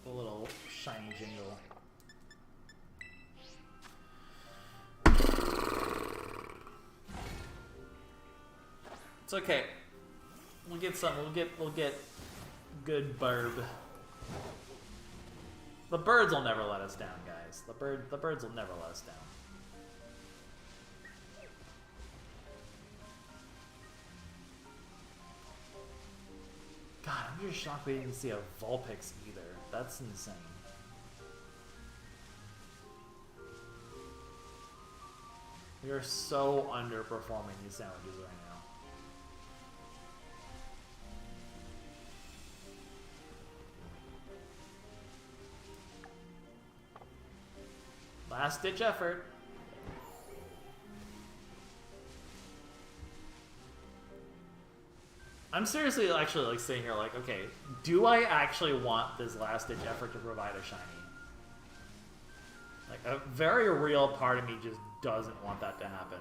The little shiny jingle. It's okay. We'll get some. We'll get good burb. The birds will never let us down, guys. The birds will never let us down. God, I'm just shocked we didn't see a Vulpix either. That's insane. We are so underperforming these sandwiches right now. Last ditch effort. I'm seriously actually like sitting here like, okay, do I actually want this last ditch effort to provide a shiny? Like, a very real part of me just doesn't want that to happen.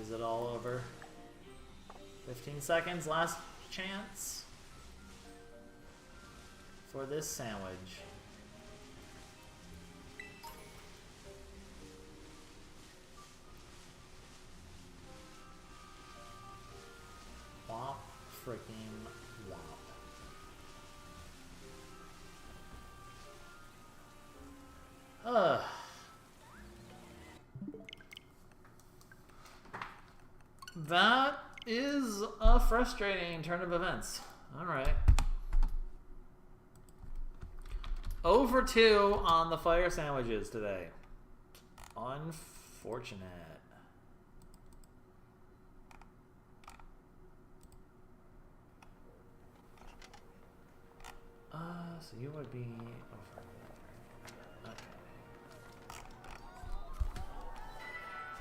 Is it all over? 15 seconds, last chance for this sandwich. Womp freaking womp. Ugh. That is a frustrating turn of events. Alright. 0 for 2 on the fire sandwiches today. Unfortunate. So you would be over there. Okay.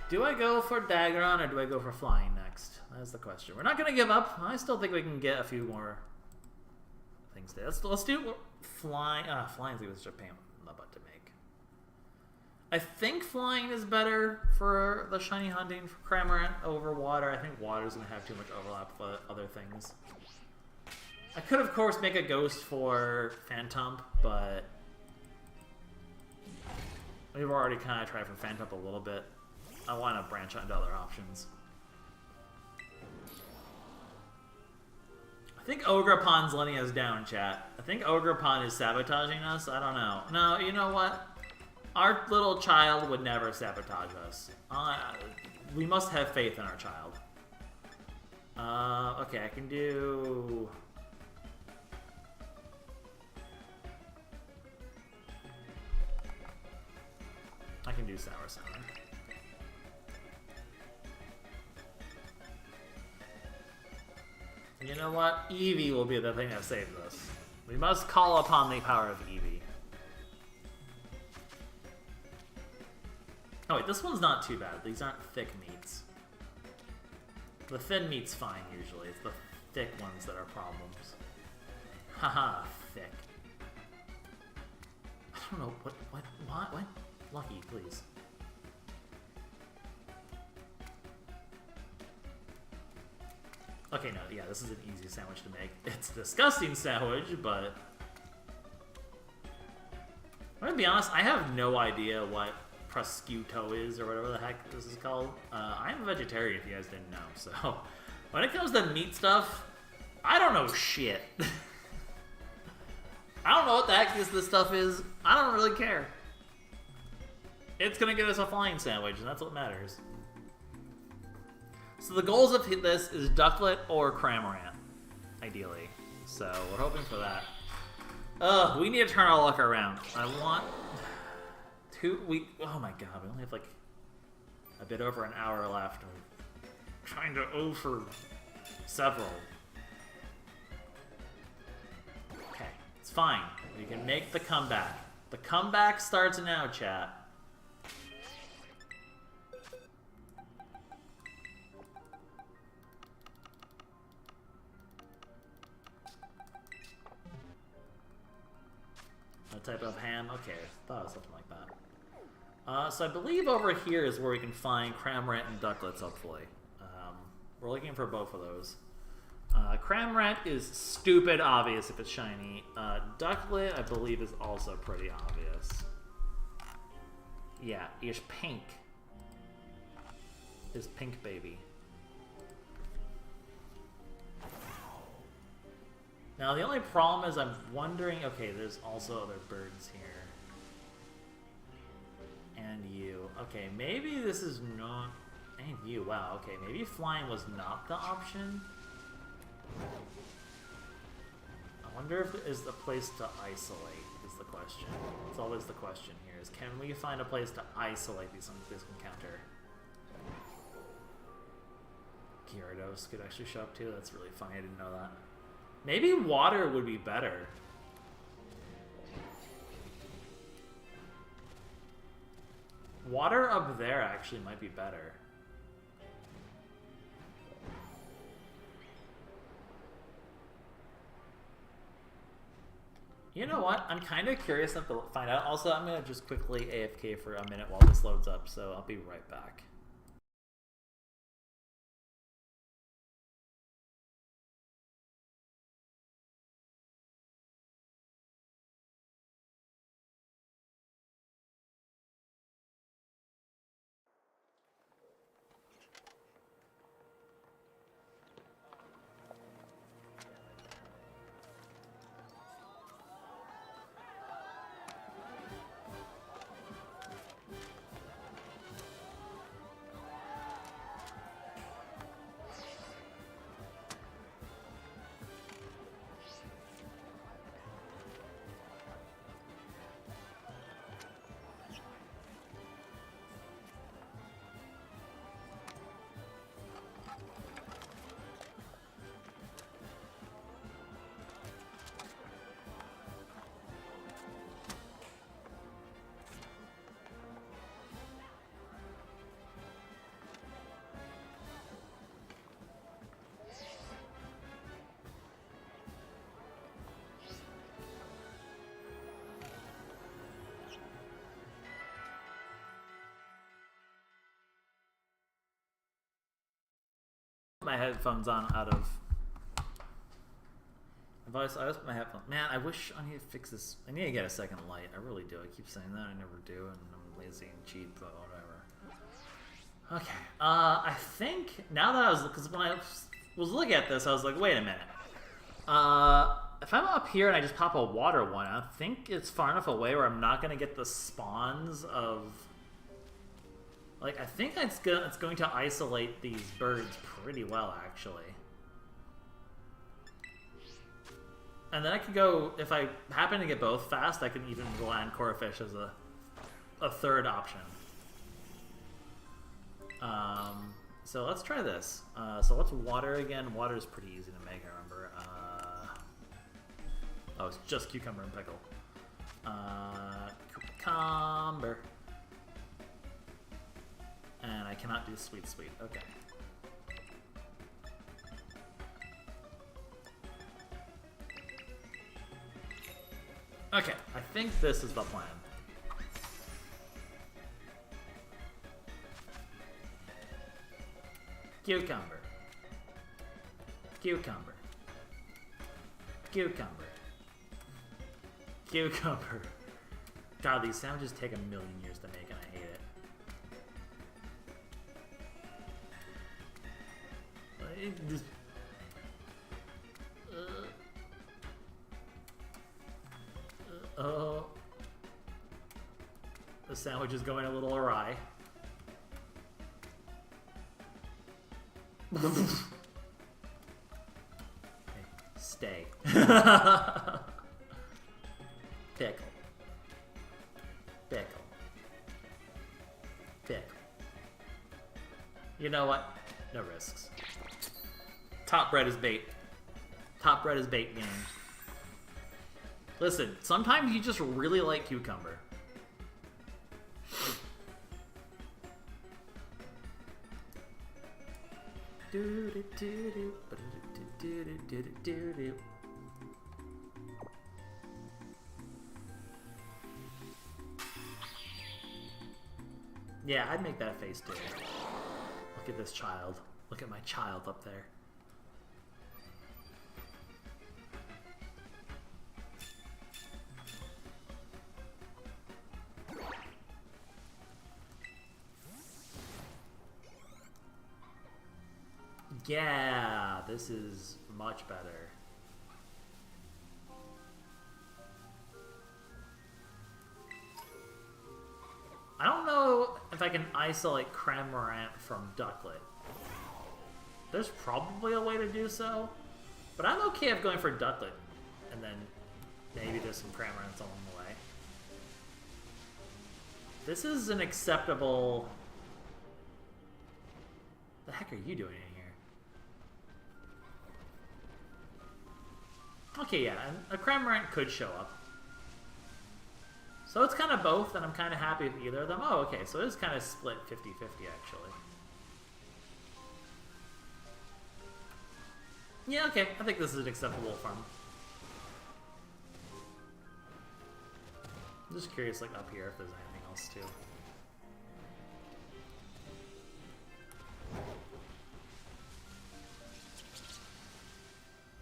Do I go for Daggeron or do I go for Flying next? That's the question. We're not going to give up. I still think we can get a few more things there. Let's do Flying. Flying's was just a pain in the butt to make. I think Flying is better for the shiny hunting for Cramorant over Water. I think Water's going to have too much overlap with other things. I could, of course, make a Ghost for Phantump, but we've already kind of tried for Phantump a little bit. I want to branch out into other options. I think Ogerpon's letting us down, chat. I think Ogerpon is sabotaging us. I don't know. No, you know what? Our little child would never sabotage us. We must have faith in our child. Okay, I can do... I can do Sour Sour. You know what? Eevee will be the thing that saves us. We must call upon the power of Eevee. Oh wait, this one's not too bad. These aren't thick meats. The thin meat's fine usually. It's the thick ones that are problems. Haha, thick. I don't know, what? Lucky, please. Okay, no, yeah, this is an easy sandwich to make. It's a disgusting sandwich, but... I'm gonna be honest, I have no idea what prosciutto is, or whatever the heck this is called. I'm a vegetarian, if you guys didn't know, so... When it comes to meat stuff, I don't know shit. I don't know what the heck this stuff is. I don't really care. It's gonna get us a flying sandwich, and that's what matters. So the goals of this is Ducklet or Cramorant, ideally. So we're hoping for that. We need to turn our luck around. I want oh my god, we only have like a bit over an hour left. We're trying to for several. Okay, it's fine. We can make the comeback. The comeback starts now, chat. Type of ham. Okay, I thought it was something like that. So I believe over here is where we can find Cramorant and Ducklets, hopefully. We're looking for both of those. Cramorant is stupid obvious if it's shiny. Ducklet, I believe, is also pretty obvious. Yeah, it's pink. Is pink baby. Now, the only problem is I'm wondering... Okay, there's also other birds here. And you. Okay, maybe this is not... And you, wow. Okay, maybe flying was not the option. I wonder if there is a place to isolate, is the question. That's always the question here, is can we find a place to isolate this encounter? Gyarados could actually show up too. That's really funny, I didn't know that. Maybe water would be better. Water up there actually might be better. You know what? I'm kind of curious enough to find out. Also, I'm going to just quickly AFK for a minute while this loads up, so I'll be right back. my headphones on out of... I always put my headphones... Man, I wish I need to fix this. I need to get a second light. I really do. I keep saying that. I never do, and I'm lazy and cheap, but whatever. Okay. I think now that I was... Because when I was looking at this, I was like, wait a minute. If I'm up here and I just pop a water one, I think it's far enough away where I'm not going to get the spawns of... Like, I think it's going to isolate these birds pretty well, actually. And then I could go, if I happen to get both fast, I can even land Corefish as a third option. So let's try this. So what's water again? Water is pretty easy to make, I remember. Oh, it's just cucumber and pickle. Cucumber. And I cannot do sweet. Okay. Okay, I think this is the plan. Cucumber. Cucumber. Cucumber. Cucumber. God, these sandwiches take a million years to make and I hate it. Oh. The sandwich is going a little awry. Hey, stay. Pickle. Pickle. Pickle. You know what? No risks. Top bread is bait. Top bread is bait, game. Listen, sometimes you just really like cucumber. Yeah, I'd make that face too. Look at this child. Look at my child up there. Yeah, this is much better. I don't know if I can isolate Cramorant from Ducklet. There's probably a way to do so, but I'm okay with going for Ducklet, and then maybe there's some Cramorants along the way. This is an acceptable... The heck are you doing in here? Okay, yeah, and a Cramorant could show up. So it's kind of both, and I'm kind of happy with either of them. Oh, okay, so it is kind of split 50-50, actually. Yeah, okay, I think this is an acceptable farm. I'm just curious, like, up here, if there's anything else, too.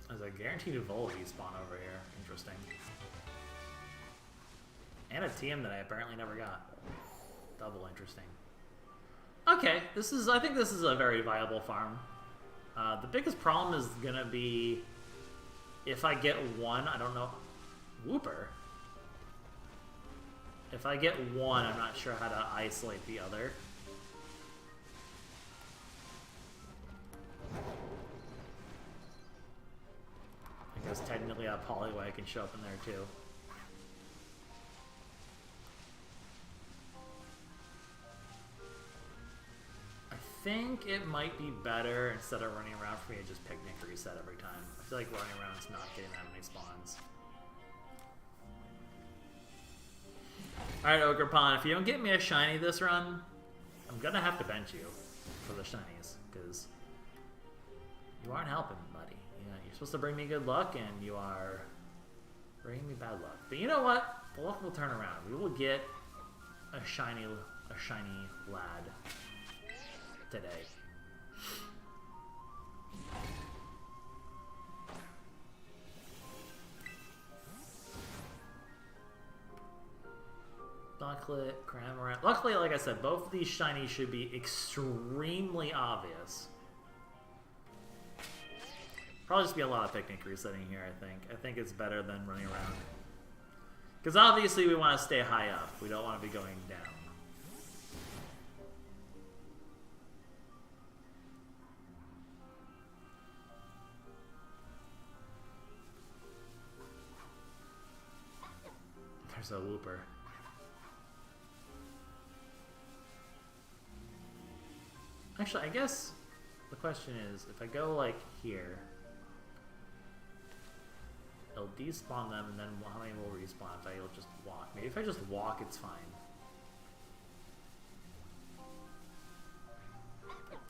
There's a guaranteed Volibee spawn over here. Interesting. And a TM that I apparently never got. Double interesting. Okay, I think this is a very viable farm. The biggest problem is gonna be if I get one, I don't know. Whooper. If I get one, I'm not sure how to isolate the other. I guess technically a Poliwag can show up in there too. I think it might be better instead of running around for me to just picnic reset every time. I feel like running around is not getting that many spawns. Alright, Ogerpon, if you don't get me a shiny this run, I'm gonna have to bench you for the shinies, because you aren't helping, buddy. You know, you're supposed to bring me good luck, and you are bringing me bad luck. But you know what? The luck will turn around. We will get a shiny lad today. Scarlet, Cramorant. Luckily, like I said, both of these shinies should be extremely obvious. Probably just be a lot of picnic resetting here, I think. I think it's better than running around. Because obviously we want to stay high up. We don't want to be going down. There's a Wooper. Actually, I guess the question is, if I go like here, it'll despawn them, and then how many will respawn if I just walk? Maybe if I just walk, it's fine.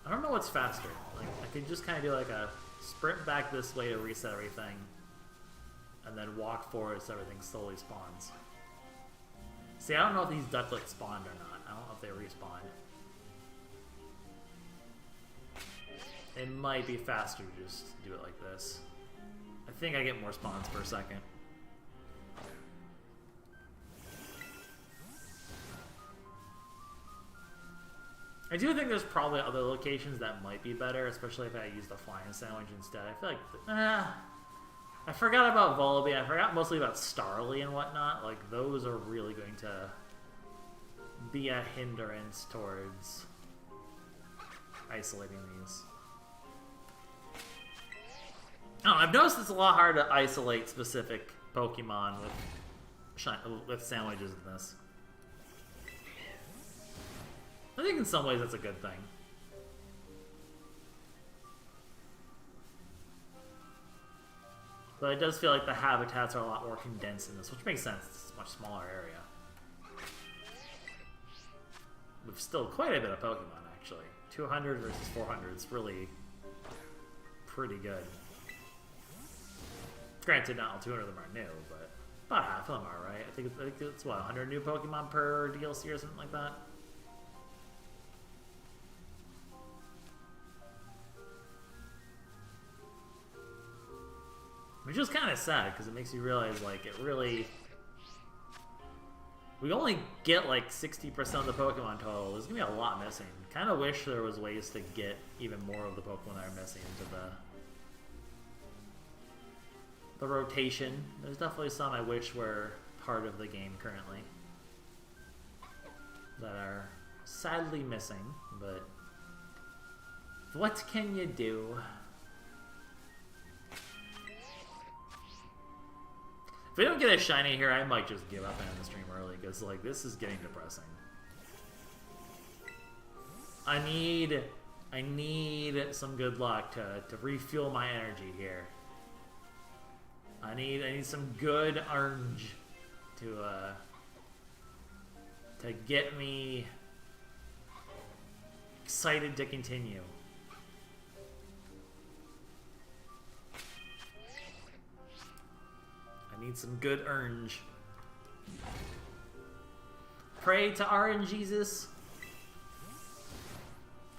I don't know what's faster. Like, I could just kind of do like a sprint back this way to reset everything, and then walk forward so everything slowly spawns. See, I don't know if these ducklets spawned or not. I don't know if they respawned. It might be faster to just do it like this. I think I get more spawns per second. I do think there's probably other locations that might be better, especially if I use the flying sandwich instead. I feel like... I forgot about Volibee. I forgot mostly about Starly and whatnot. Like, those are really going to be a hindrance towards isolating these. Oh, I've noticed it's a lot harder to isolate specific Pokemon with sandwiches in this. I think in some ways that's a good thing. But it does feel like the habitats are a lot more condensed in this, which makes sense. It's a much smaller area. With still quite a bit of Pokemon, actually. 200 versus 400 is really pretty good. Granted, not all 200 of them are new, but about half of them are, right? I think it's what, 100 new Pokemon per DLC or something like that? Which is kind of sad, because it makes you realize, like, it really... We only get, like, 60% of the Pokemon total. There's going to be a lot missing. Kind of wish there was ways to get even more of the Pokemon that are missing into the rotation. There's definitely some I wish were part of the game currently that are sadly missing, but what can you do? If we don't get a shiny here, I might just give up and end the stream early, because, like, this is getting depressing. I need some good luck to refuel my energy here. I need some good orange to get me excited to continue. I need some good orange. Pray to Orange Jesus,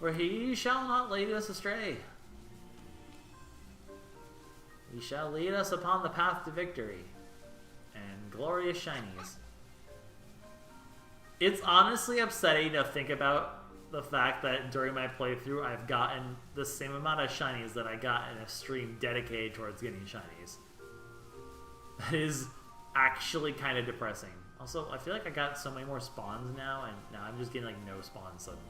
for he shall not lead us astray. He shall lead us upon the path to victory and glorious shinies. It's honestly upsetting to think about the fact that during my playthrough I've gotten the same amount of shinies that I got in a stream dedicated towards getting shinies. That is actually kind of depressing. Also, I feel like I got so many more spawns now, and now I'm just getting, like, no spawns suddenly.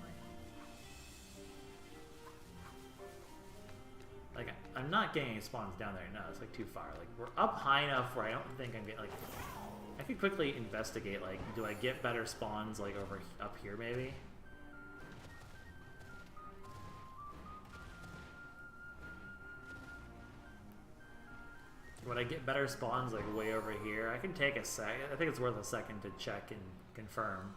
Like, I'm not getting any spawns down there. No, it's, like, too far. Like, we're up high enough where I don't think I'm getting, like... I could quickly investigate, like, do I get better spawns, like, up here, maybe? Would I get better spawns, like, way over here? I can take a sec. I think it's worth a second to check and confirm.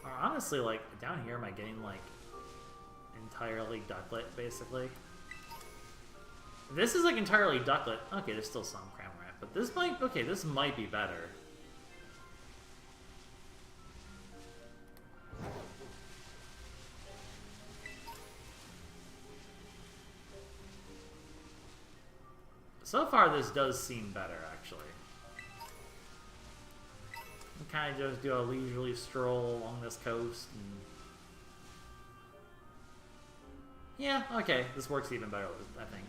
Or honestly, like, down here, am I getting, like, entirely ducklet, basically? This is, like, entirely ducklet. Okay, there's still some Cramorant, but this might... Okay, this might be better. So far, this does seem better, actually. And kind of just do a leisurely stroll along this coast. And... yeah, okay. This works even better, I think.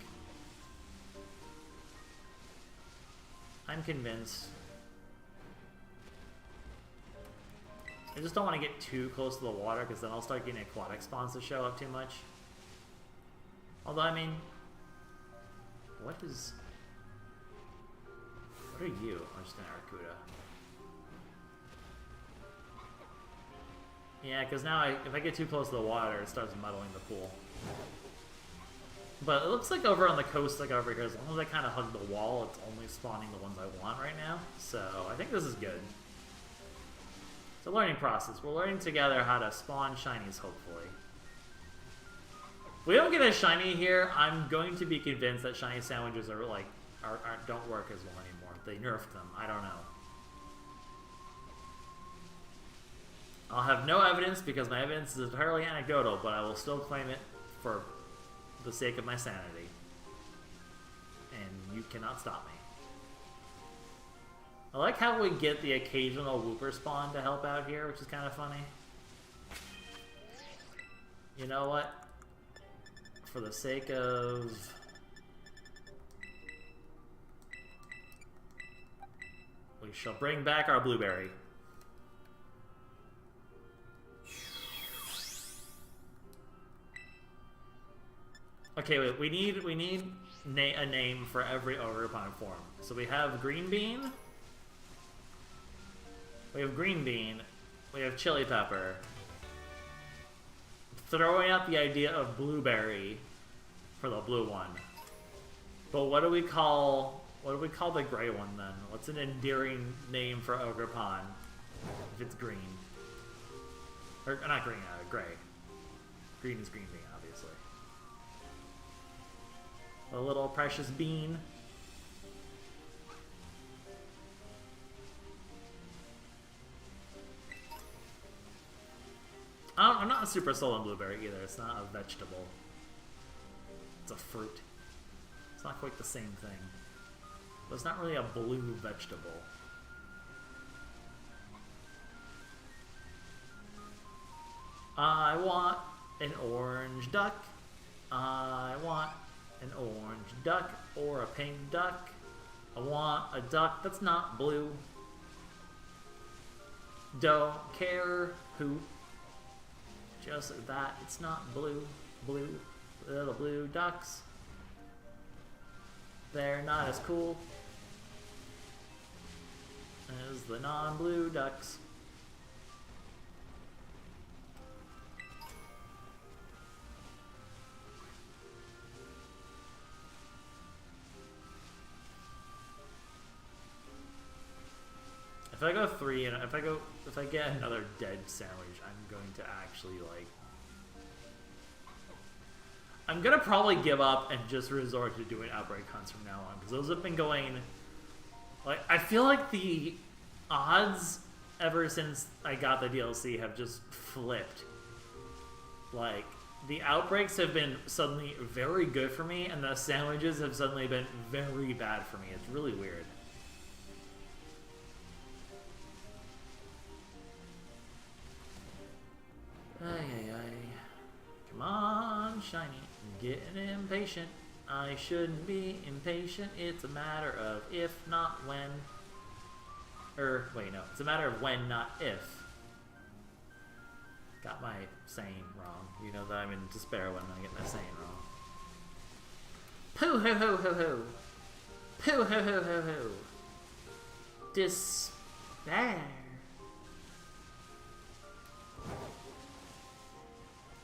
I'm convinced. I just don't want to get too close to the water because then I'll start getting aquatic spawns to show up too much. Although, I mean... what are you? I'm just an Aracuda. Yeah, because now if I get too close to the water, it starts muddling the pool. But it looks like over on the coast, like over here, as long as I kind of hug the wall, it's only spawning the ones I want right now. So I think this is good. It's a learning process. We're learning together how to spawn shinies, hopefully. If we don't get a shiny here, I'm going to be convinced that shiny sandwiches are like don't work as well anymore. They nerfed them. I don't know. I'll have no evidence because my evidence is entirely anecdotal, but I will still claim it for the sake of my sanity. And you cannot stop me. I like how we get the occasional Wooper spawn to help out here, which is kind of funny. You know what? For the sake of... we shall bring back our blueberry. Okay, wait, we need a name for every Ogre-Pine form. So we have Green Bean. We have Green Bean. We have Chili Pepper. Throwing out the idea of Blueberry for the blue one. But what do we call the gray one then? What's an endearing name for Ogre-Pine if it's green? Or not green, gray. Green is Green Bean, obviously. A little precious bean. I'm not super sold on blueberry either. It's not a vegetable. It's a fruit. It's not quite the same thing. But it's not really a blue vegetable. I want an orange duck. I want an orange duck or a pink duck. I want a duck that's not blue. Don't care who. Just that it's not blue. Blue. Little blue ducks. They're not as cool as the non-blue ducks. If I go 3 and if I get another dead sandwich, I'm going to actually like I'm gonna probably give up and just resort to doing outbreak hunts from now on because those have been going like I feel like the odds ever since I got the DLC have just flipped. Like the outbreaks have been suddenly very good for me and the sandwiches have suddenly been very bad for me. It's really weird. Ay. Come on, shiny. I'm getting impatient. I shouldn't be impatient. It's a matter of if, not when. Wait, no. It's a matter of when, not if. Got my saying wrong. You know that I'm in despair when I get my saying wrong. Pooh ho ho ho ho. Pooh ho ho ho ho. Despair.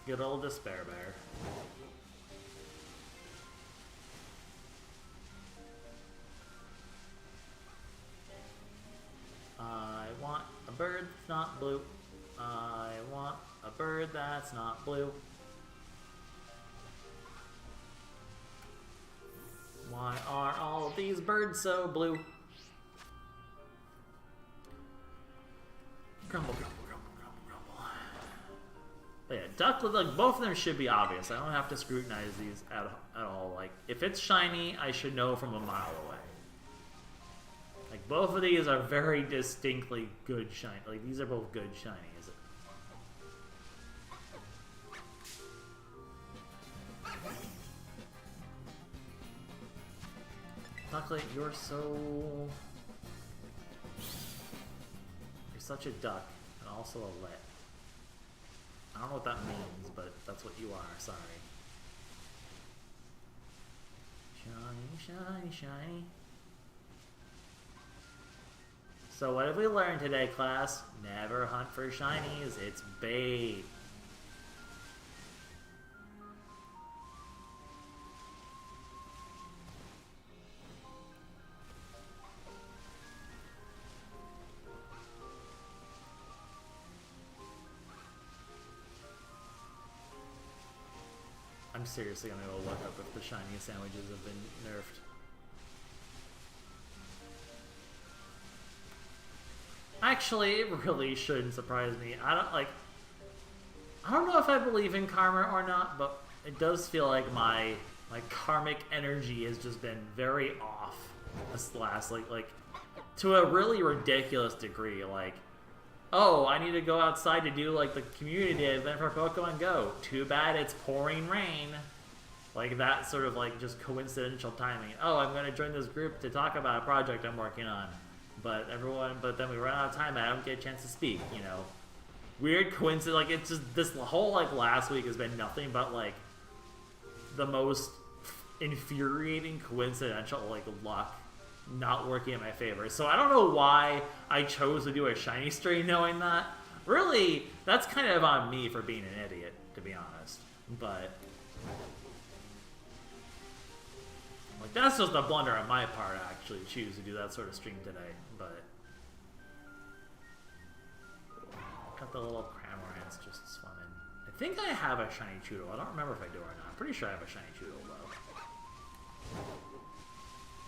Good old Despair Bear. I want a bird that's not blue. I want a bird that's not blue. Why are all of these birds so blue? Grumble, grumble. But yeah, duck, like both of them should be obvious. I don't have to scrutinize these at all. Like, if it's shiny, I should know from a mile away. Like, both of these are very distinctly good shiny. Like, these are both good shinies. Ducklet, you're such a duck, and also a lit. I don't know what that means, but that's what you are, sorry. Shiny, shiny, shiny. So what have we learned today, class? Never hunt for shinies, it's bait. I'm seriously gonna go look up if the shiny sandwiches have been nerfed. Actually, it really shouldn't surprise me. I don't know if I believe in karma or not, but it does feel like my karmic energy has just been very off this last like to a really ridiculous degree. Like, oh, I need to go outside to do like the community event for Pokemon Go. Too bad it's pouring rain. Like that sort of like just coincidental timing. Oh, I'm gonna join this group to talk about a project I'm working on. But then we run out of time and I don't get a chance to speak, you know. Weird coincidence, like it's just, this whole like last week has been nothing but like the most infuriating coincidental like luck not working in my favor. So I don't know why I chose to do a shiny stream knowing that. Really, that's kind of on me for being an idiot, to be honest. But like that's just a blunder on my part to actually choose to do that sort of stream today. But got the little Cramorants just swimming. I think I have a shiny Choodle. I don't remember if I do or not. I'm pretty sure I have a shiny Choodle though.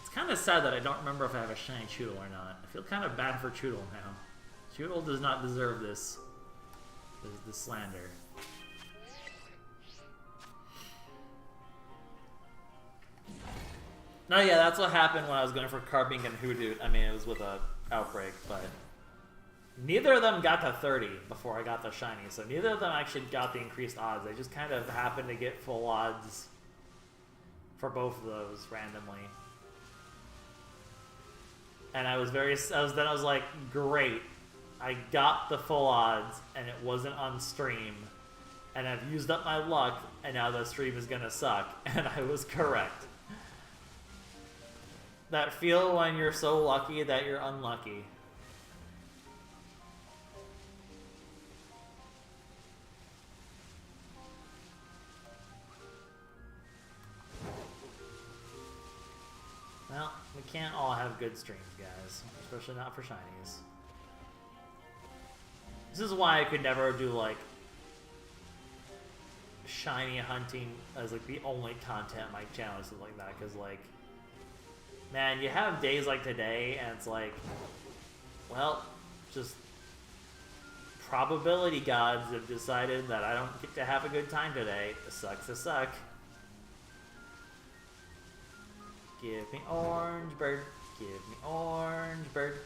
It's kind of sad that I don't remember if I have a shiny Choodle or not. I feel kind of bad for Choodle now. Choodle does not deserve this slander. No, yeah, that's what happened when I was going for Carbink and Hoodoo. I mean, it was with a Outbreak, but neither of them got to 30 before I got the shiny, so neither of them actually got the increased odds. They just kind of happened to get full odds for both of those randomly. And I was like, great, I got the full odds and it wasn't on stream, and I've used up my luck, and now the stream is gonna suck, and I was correct. That feel when you're so lucky that you're unlucky. Well, we can't all have good streams, guys. Especially not for shinies. This is why I could never do, like, shiny hunting as, like, the only content on my channel or something like that, because, like, man, you have days like today, and it's like, well, just probability gods have decided that I don't get to have a good time today. It sucks to suck. Give me orange bird. Give me orange bird.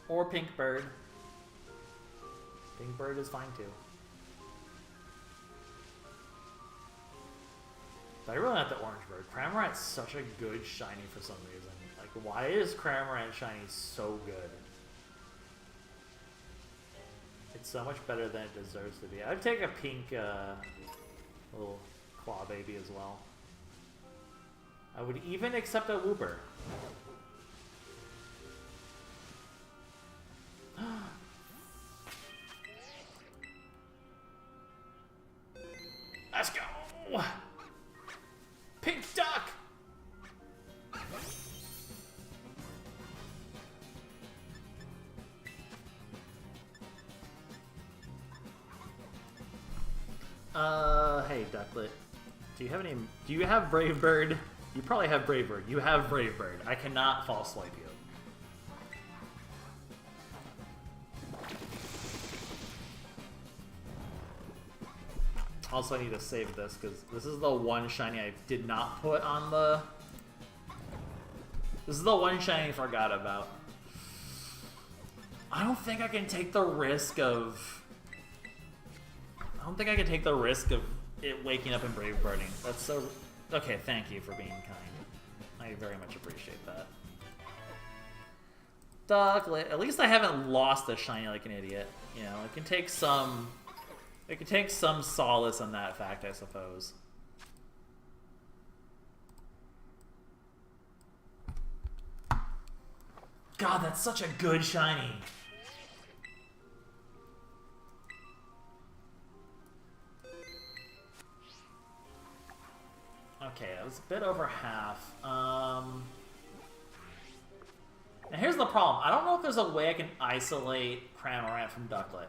Or pink bird. Pink bird is fine too. But I really like the orange bird. Cramorant's such a good shiny for some reason. Like, why is Cramorant shiny so good? It's so much better than it deserves to be. I'd take a pink little claw baby as well. I would even accept a Wooper. Let's go! Pink duck! Hey, Ducklet. Do you have Brave Bird? You probably have Brave Bird. You have Brave Bird. I cannot false swipe you. Also, I need to save this, because this is the one shiny I did not put on the This is the one shiny I forgot about. I don't think I can take the risk of... I don't think I can take the risk of it waking up and brave birding. That's so... Okay, thank you for being kind. I very much appreciate that. Ducklet. At least I haven't lost a shiny like an idiot. You know, it can take some... It can take some solace in that fact, I suppose. God, that's such a good shiny. Okay, that was a bit over half. Now here's the problem. I don't know if there's a way I can isolate Cramorant from Ducklet.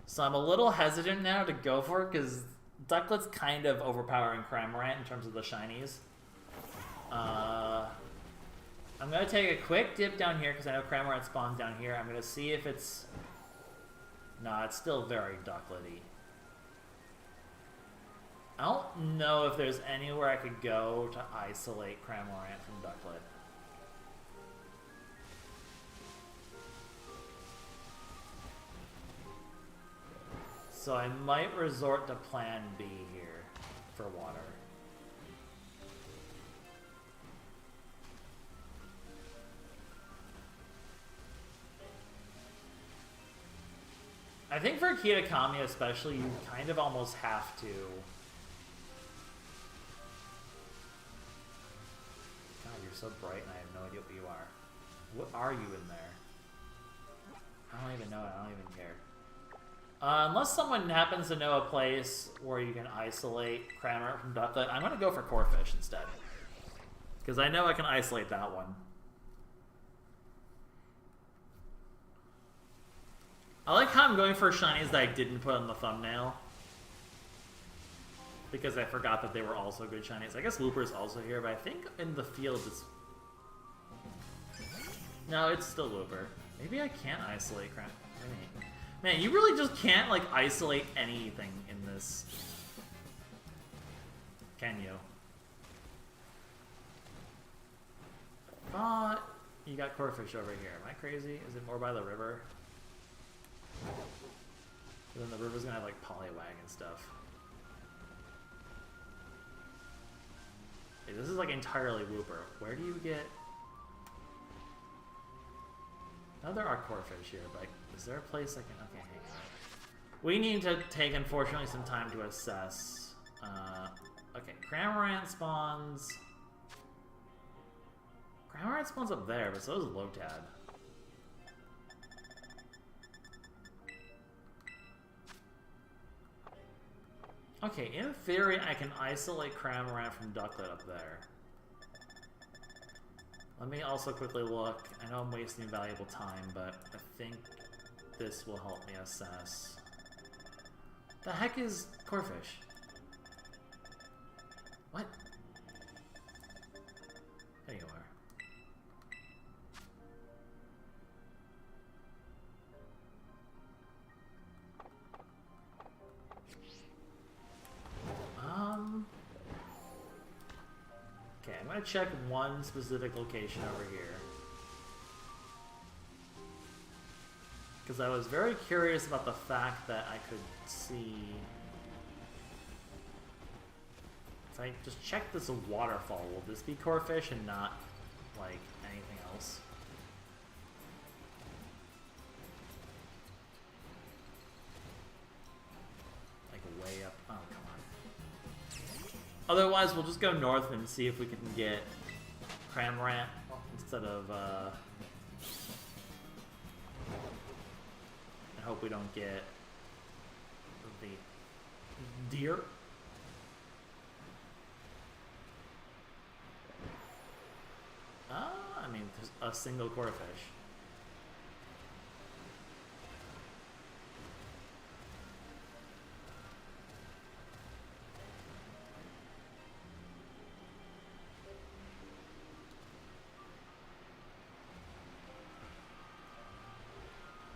So I'm a little hesitant now to go for it, because Ducklet's kind of overpowering Cramorant in terms of the shinies. I'm going to take a quick dip down here, because I know Cramorant spawns down here. I'm going to see if it's... No, it's still very Ducklet-y. I don't know if there's anywhere I could go to isolate Cramorant from Ducklet. So I might resort to plan B here for water. I think for Kitakami especially, you kind of almost have to... God, you're so bright and I have no idea what you are. What are you in there? I don't even know it, I don't even care. Unless someone happens to know a place where you can isolate Cramorant from Ducklet, I'm going to go for Corphish instead. Because I know I can isolate that one. I like how I'm going for shinies that I didn't put on the thumbnail. Because I forgot that they were also good shinies. I guess Looper's also here, but I think in the field it's... No, it's still Looper. Maybe I can't isolate Cramorant. Man, you really just can't, like, isolate anything in this. Can you? But you got Corphish over here. Am I crazy? Is it more by the river? Then the river's gonna have, like, Poliwag and stuff. Hey, this is, like, entirely Wooper. Where do you get... Now there are Corphish here, but is there a place I can... Okay, hang on. We need to take, unfortunately, some time to assess. Okay, Cramorant spawns... Cramorant spawns up there, but so does Lotad. Okay, in theory, I can isolate Cramorant from Ducklet up there. Let me also quickly look. I know I'm wasting valuable time, but I think this will help me assess. The heck is Corphish? What? There you are. Okay, I'm gonna check one specific location over here. Because I was very curious about the fact that I could see... If I just check this waterfall, will this be Corphish and not, like, anything else? Like, way up... Oh, come on. Otherwise, we'll just go north and see if we can get Cramorant instead of, I hope we don't get the deer. I mean, there's a single Corphish.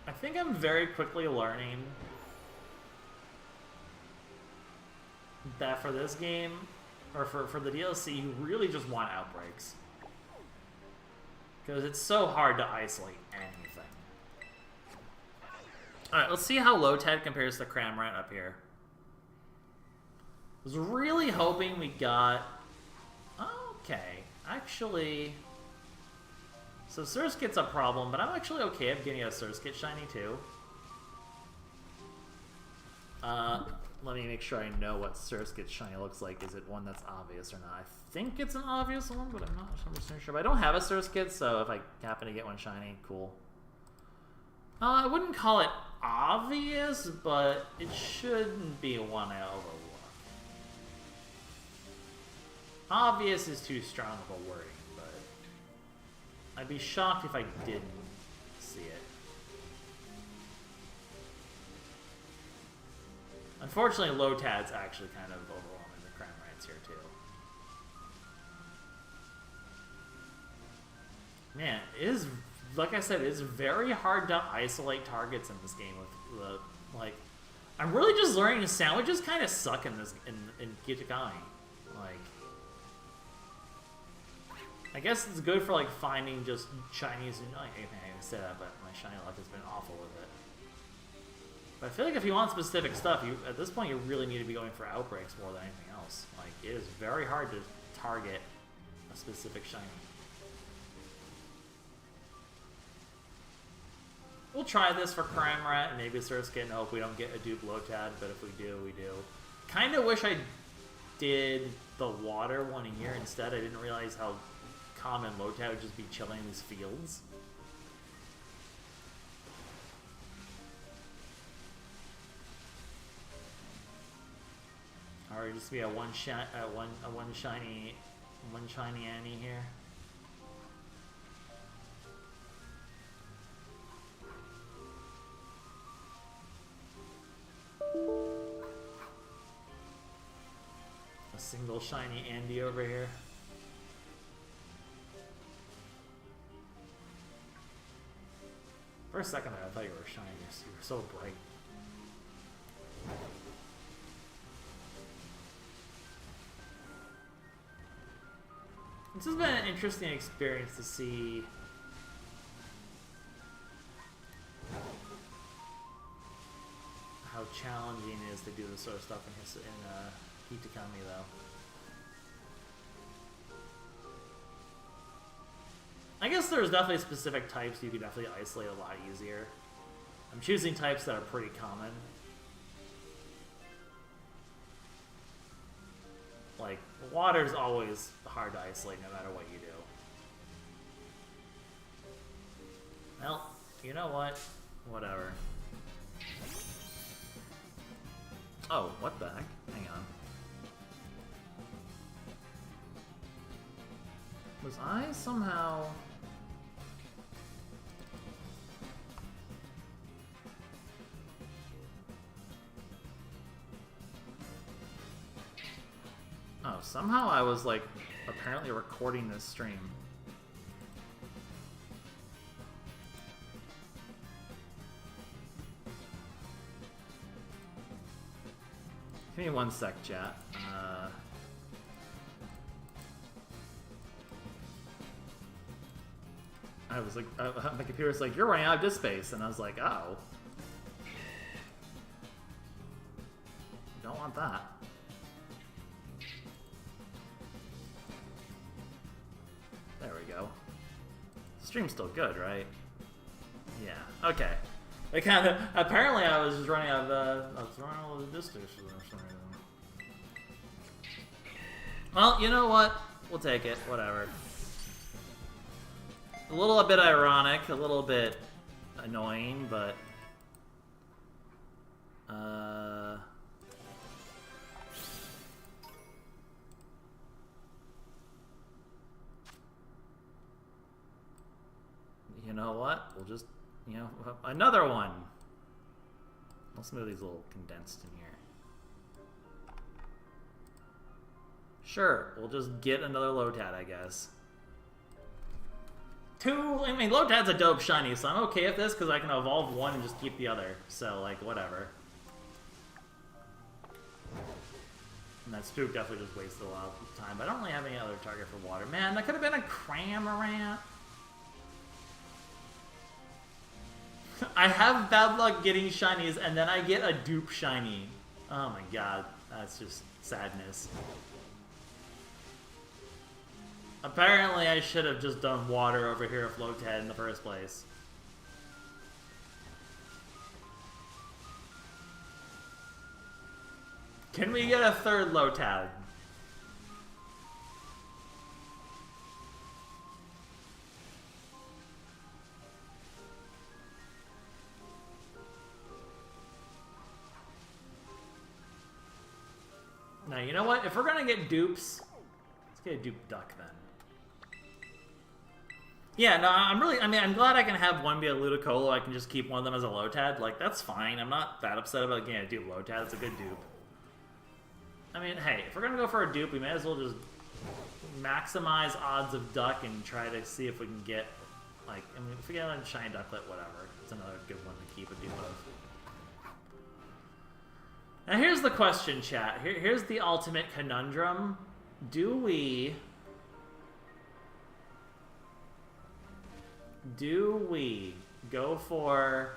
I think I'm very quickly learning that for this game, or for the DLC, you really just want outbreaks. Because it's so hard to isolate anything. Alright, let's see how Lotad compares to Cramrat up here. I was really hoping we got... Okay, actually... So Surskit's a problem, but I'm actually okay of getting a Surskit shiny too. Let me make sure I know what Surskit shiny looks like. Is it one that's obvious or not? I think it's an obvious one, but I'm not 100% sure. But I don't have a Surskit, so if I happen to get one shiny, cool. I wouldn't call it obvious, but it shouldn't be one I overlook. Obvious is too strong of a wording, but I'd be shocked if I didn't see it. Unfortunately, Lotad's actually kind of overwhelming the Cramrats here, too. Man, it is, like I said, it's very hard to isolate targets in this game with the, like, I'm really just learning sandwiches kind of suck in this, in Kitakami. Like, I guess it's good for, like, finding just Chinese, and like, I say that, but my shiny luck has been awful with it. But I feel like if you want specific stuff, you at this point you really need to be going for outbreaks more than anything else. Like, it is very hard to target a specific shiny. We'll try this for Cramrat and maybe Surskit and hope we don't get a dupe Lotad, but if we do, we do. Kind of wish I did the water one here instead. I didn't realize how common Lotad would just be chilling in these fields. Or just be a one shiny Annie here. A single shiny Andy over here. For a second there, I thought you were shiny. You were so bright. This has been an interesting experience to see how challenging it is to do this sort of stuff in Kitakami, though. I guess there's definitely specific types you could definitely isolate a lot easier. I'm choosing types that are pretty common. Like, water's always hard to isolate no matter what you do. Well, you know what? Whatever. Oh, what the heck? Hang on. Was I somehow... Oh, somehow I was, like, apparently recording this stream. Give me one sec, chat. I was like, my computer was like, you're running out of disk space, and I was like, oh. Don't want that. There we go. The stream's still good, right? Yeah. Okay. They kind of. Apparently, I was just running out of. I was running out of disk space for some reason. Well, you know what? We'll take it. Whatever. A little bit ironic, a little bit annoying, but you know what? We'll just, you know, another one. Let's move these a little condensed in here. Sure, we'll just get another Lotad, I guess. I mean, Lotad's a dope shiny, so I'm okay with this because I can evolve one and just keep the other. So, like, whatever. And that Spook definitely just wasted a lot of time, but I don't really have any other target for water. Man, that could have been a Cramorant. I have bad luck getting shinies, and then I get a dupe shiny. Oh my god, that's just sadness. Apparently, I should have just done water over here with Lotad in the first place. Can we get a third Lotad? Now, you know what? If we're gonna get dupes, let's get a dupe duck then. Yeah, no, I'm glad I can have one be a Ludicolo. I can just keep one of them as a Lotad. Like, that's fine. I'm not that upset about getting a dupe Lotad. It's a good dupe. I mean, hey, if we're gonna go for a dupe, we may as well just maximize odds of duck and try to see if we can get, like, I mean, if we get a shiny ducklet, whatever. It's another good one to keep a dupe of. Now here's the question, chat. Here's the ultimate conundrum. Do we go for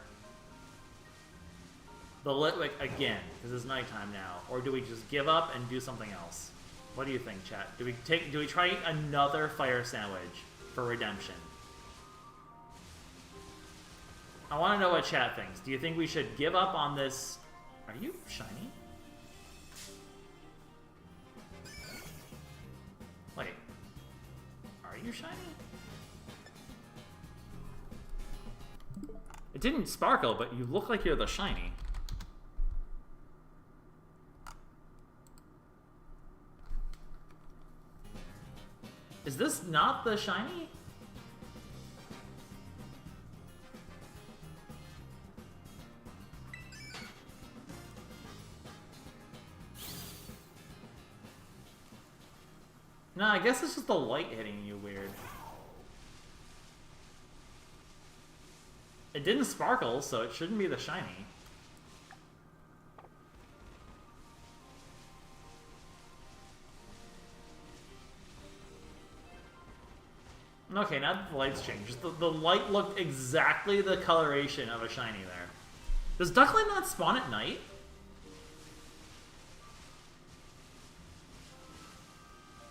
the Litwick again, because it's nighttime now, or do we just give up and do something else? What do you think, chat? Do we try another fire sandwich for redemption? I want to know what chat thinks. Do you think we should give up on this? Are you shiny? Wait. Are you shiny? It didn't sparkle, but you look like you're the shiny. Is this not the shiny? No, I guess it's just the light hitting you weird. It didn't sparkle, so it shouldn't be the shiny. Okay, now that the lights changed. The light looked exactly the coloration of a shiny there. Does Duckling not spawn at night?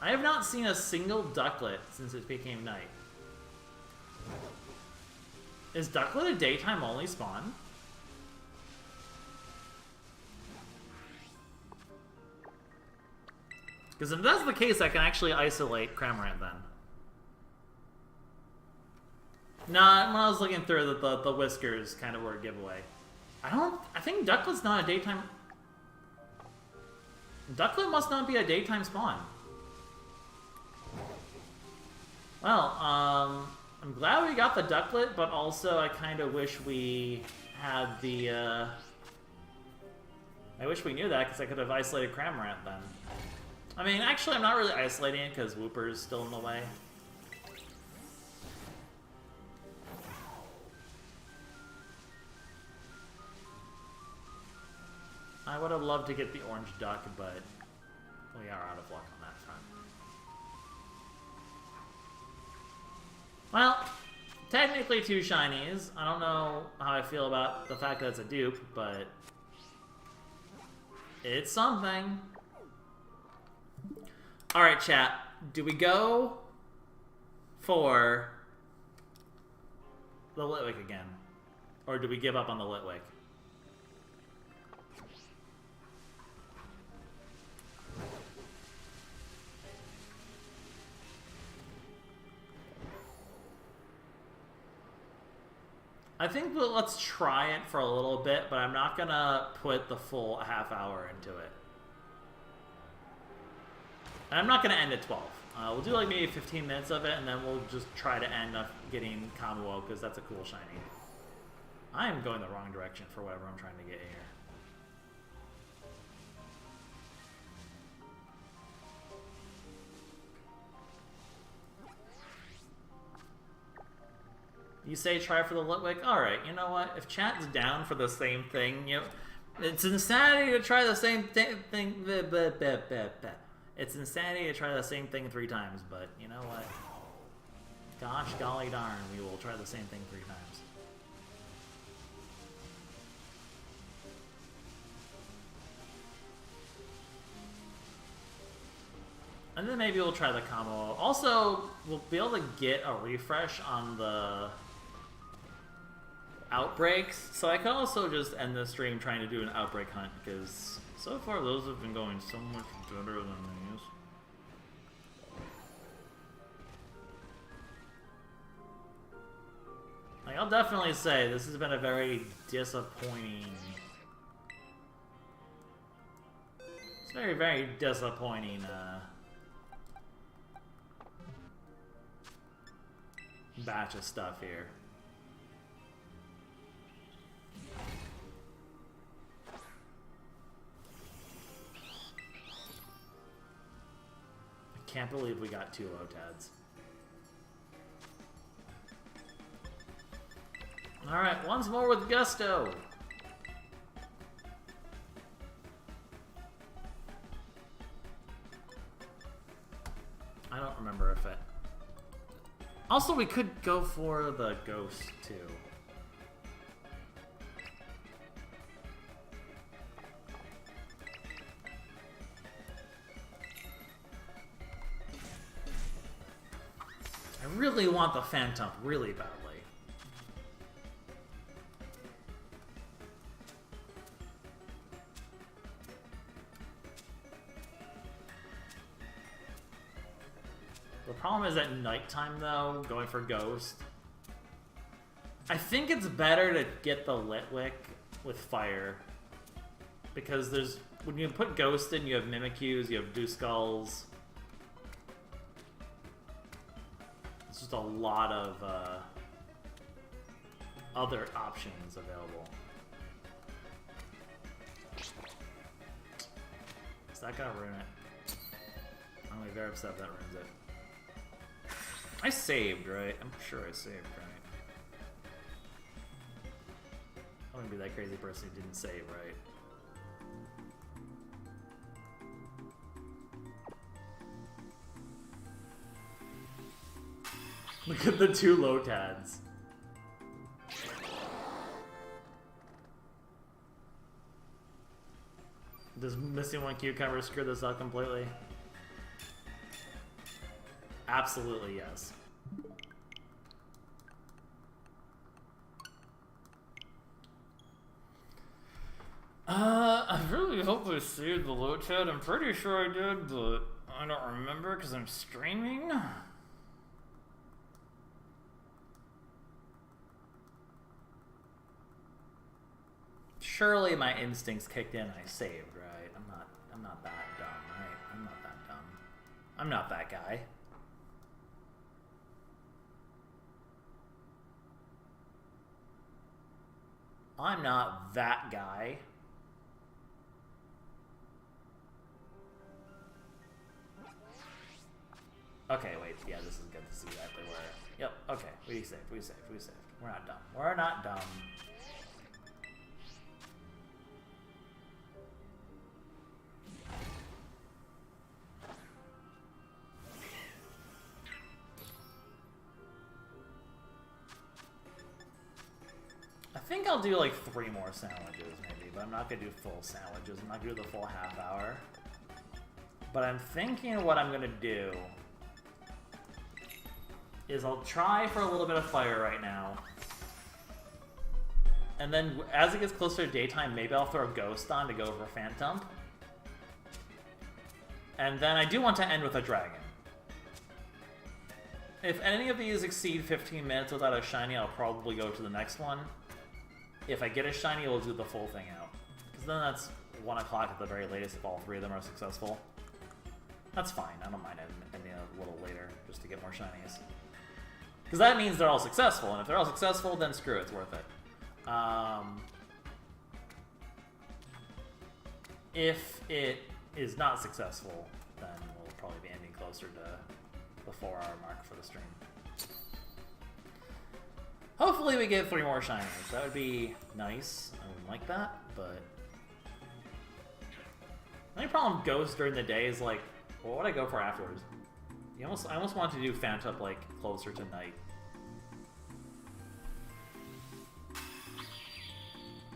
I have not seen a single Ducklet since it became night. Is Ducklet a daytime only spawn? Because if that's the case, I can actually isolate Cramorant then. Nah, when I was looking through, the whiskers kind of were a giveaway. I think Ducklet's not a daytime... Ducklet must not be a daytime spawn. Well, I'm glad we got the Ducklet, but also I kind of wish we had the, I wish we knew that, because I could have isolated Cramorant then. I mean, actually, I'm not really isolating it, because Wooper's still in the way. I would have loved to get the orange duck, but we are out of luck on that front. Well, technically 2 shinies. I don't know how I feel about the fact that it's a dupe, but it's something. Alright, chat. Do we go for the Litwick again? Or do we give up on the Litwick? I think let's try it for a little bit, but I'm not gonna put the full half hour into it. And I'm not gonna end at 12. We'll do like maybe 15 minutes of it, and then we'll just try to end up getting Kamuo, because that's a cool shiny. I am going the wrong direction for whatever I'm trying to get here. You say try for the Litwick? Alright, you know what? If chat's down for the same thing, you know, it's insanity to try the same thing. It's insanity to try the same thing 3 times, but you know what? Gosh golly darn, we will try the same thing 3 times. And then maybe we'll try the combo. Also, we'll be able to get a refresh on the outbreaks. So I could also just end the stream trying to do an outbreak hunt, because so far those have been going so much better than these. Like, I'll definitely say this has been a very disappointing... It's very, very disappointing, batch of stuff here. I can't believe we got 2 Lotads. Alright, once more with gusto! I don't remember if it... Also, we could go for the ghost, too. I really want the Phantom really badly. The problem is at nighttime, though, going for Ghost. I think it's better to get the Litwick with Fire. Because there's... When you put Ghost in, you have Mimikyus, you have Duskulls. It's just a lot of other options available. Is that gonna ruin it? I'm gonna be very upset if that ruins it. I saved, right? I'm sure I saved, right? I wouldn't be that crazy person who didn't save, right? Look at the 2 Lotads. Does missing 1 cucumber screw this up completely? Absolutely, yes. I really hope I saved the Lotad. I'm pretty sure I did, but I don't remember because I'm streaming. Surely my instincts kicked in and I saved, right? I'm not that dumb, right? I'm not that dumb. I'm not that guy. I'm not that guy. Okay, wait, yeah, this is good. This is exactly where... Yep, okay, we saved. We're not dumb. We're not dumb. I think I'll do like 3 more sandwiches maybe, but I'm not gonna do full sandwiches. I'm not gonna do the full half hour. But I'm thinking what I'm gonna do is I'll try for a little bit of fire right now. And then as it gets closer to daytime, maybe I'll throw a ghost on to go for Phantom. And then I do want to end with a dragon. If any of these exceed 15 minutes without a shiny, I'll probably go to the next one. If I get a shiny, we'll do the full thing out. Because then that's 1 o'clock at the very latest if all 3 of them are successful. That's fine, I don't mind ending a little later just to get more shinies. Because that means they're all successful, and if they're all successful, then screw it, it's worth it. If it is not successful, then we'll probably be ending closer to the 4-hour mark for the stream. Hopefully we get 3 more shinies. That would be nice. I would like that, but... The only problem with Ghost during the day is like, what would I go for afterwards? I almost want to do Phantom like closer to night.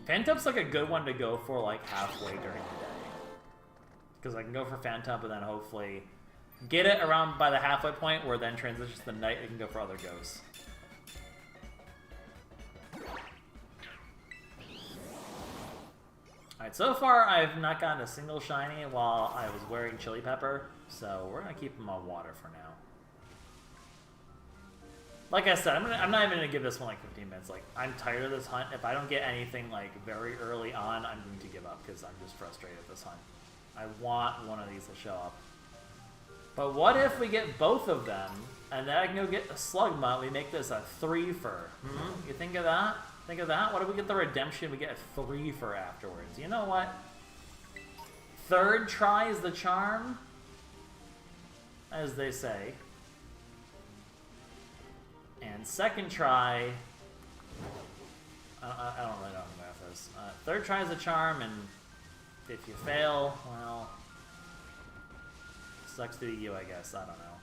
Phantom's like a good one to go for like halfway during the day. Because I can go for Phantom and then hopefully get it around by the halfway point where it then transitions to the night, it can go for other ghosts. Alright, so far I've not gotten a single shiny while I was wearing Chili Pepper, so we're going to keep him on water for now. Like I said, I'm not even going to give this one like 15 minutes. Like, I'm tired of this hunt. If I don't get anything like very early on, I'm going to give up because I'm just frustrated with this hunt. I want one of these to show up. But what if we get both of them, and then I can go get a Slugma, we make this a 3-fer? You think of that? Think of that? What if we get the redemption, we get a 3-fer afterwards? You know what? Third try is the charm, as they say. And second try, I don't really know how to math this. Third try is a charm, and if you fail, well, sucks to be you, I guess. I don't know.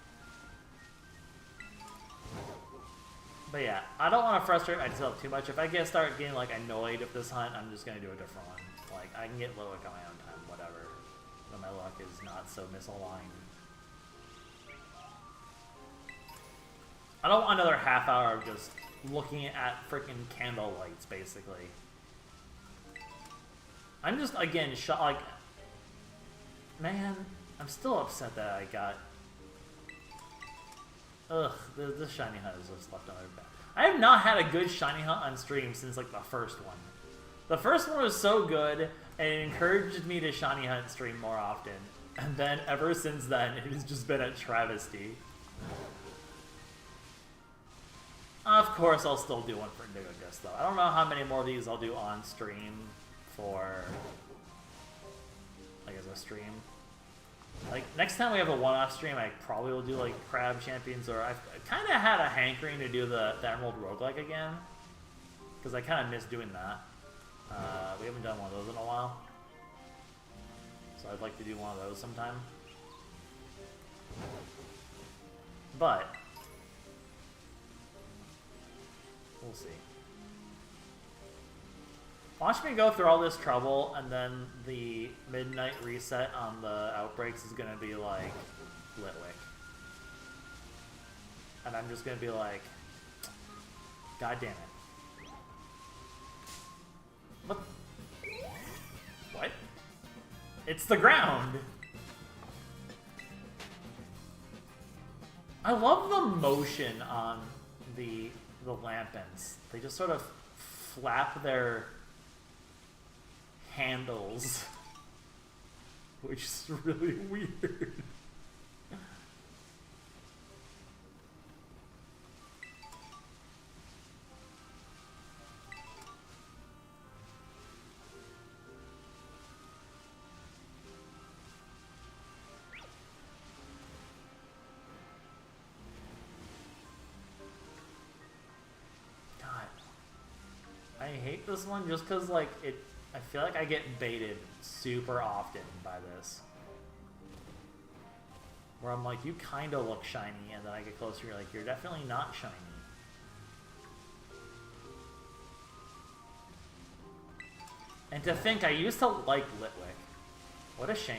But yeah, I don't want to frustrate myself too much. If I start getting like annoyed with this hunt, I'm just gonna do a different one. Like, I can get Loic on my own time, whatever. But my luck is not so misaligned. I don't want another half hour of just looking at freaking candle lights, basically. I'm just, again, like, man, I'm still upset that I got... Ugh, this shiny hunt is just left on my back. I have not had a good shiny hunt on stream since, like, the first one. The first one was so good, and it encouraged me to shiny hunt stream more often. And then, ever since then, it has just been a travesty. Of course, I'll still do one for Indigo Gust, though. I don't know how many more of these I'll do on stream for, like, as a stream. Like, next time we have a one-off stream, I probably will do, like, Crab Champions, or I've kind of had a hankering to do the Emerald Roguelike again, because I kind of miss doing that. We haven't done one of those in a while, so I'd like to do one of those sometime. But we'll see. Watch me go through all this trouble, and then the midnight reset on the outbreaks is gonna be like Litwick. And I'm just gonna be like, God damn it. What? It's the ground! I love the motion on the lampants. They just sort of flap their handles, which is really weird. I hate this one just because, like, I feel like I get baited super often by this. Where I'm like, you kind of look shiny, and then I get closer, you're like, you're definitely not shiny. And to think, I used to like Litwick. What a shame.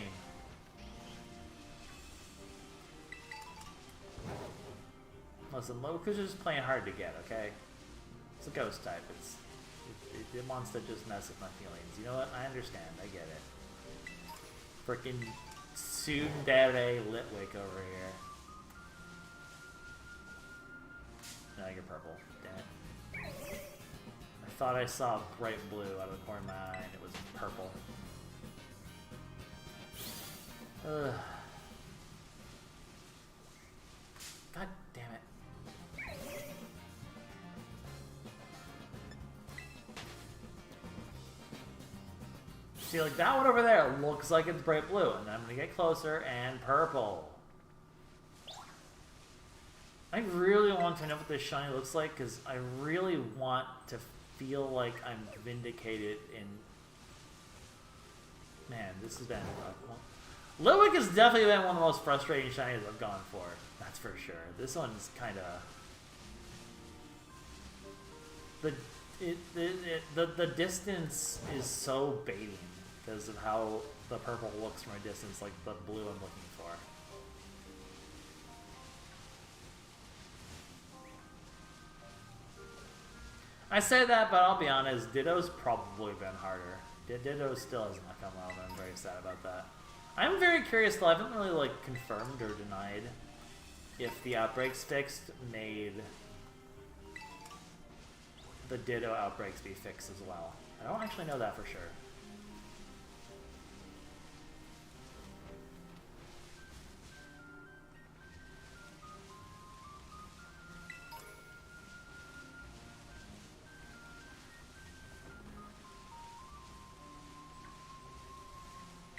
Listen, Loku's just playing hard to get, okay? It's a ghost type. It wants to just mess with my feelings. You know what? I understand. I get it. Frickin' tsundere Litwick over here. No, you're purple. Damn it. I thought I saw bright blue out of the corner of my eye, and it was purple. Ugh. God damn it. See, like, that one over there looks like it's bright blue, and then I'm gonna get closer, and purple. I really want to know what this shiny looks like, because I really want to feel like I'm vindicated in... Man, this has been a rough one. Litwick has definitely been one of the most frustrating shinies I've gone for. That's for sure. This one's kind of... The distance is so baiting because of how the purple looks from a distance, like the blue I'm looking for. I say that, but I'll be honest, Ditto's probably been harder. Ditto still has not come well, and I'm very sad about that. I'm very curious, though. I haven't really, like, confirmed or denied if the Outbreaks fixed made the Ditto Outbreaks be fixed as well. I don't actually know that for sure.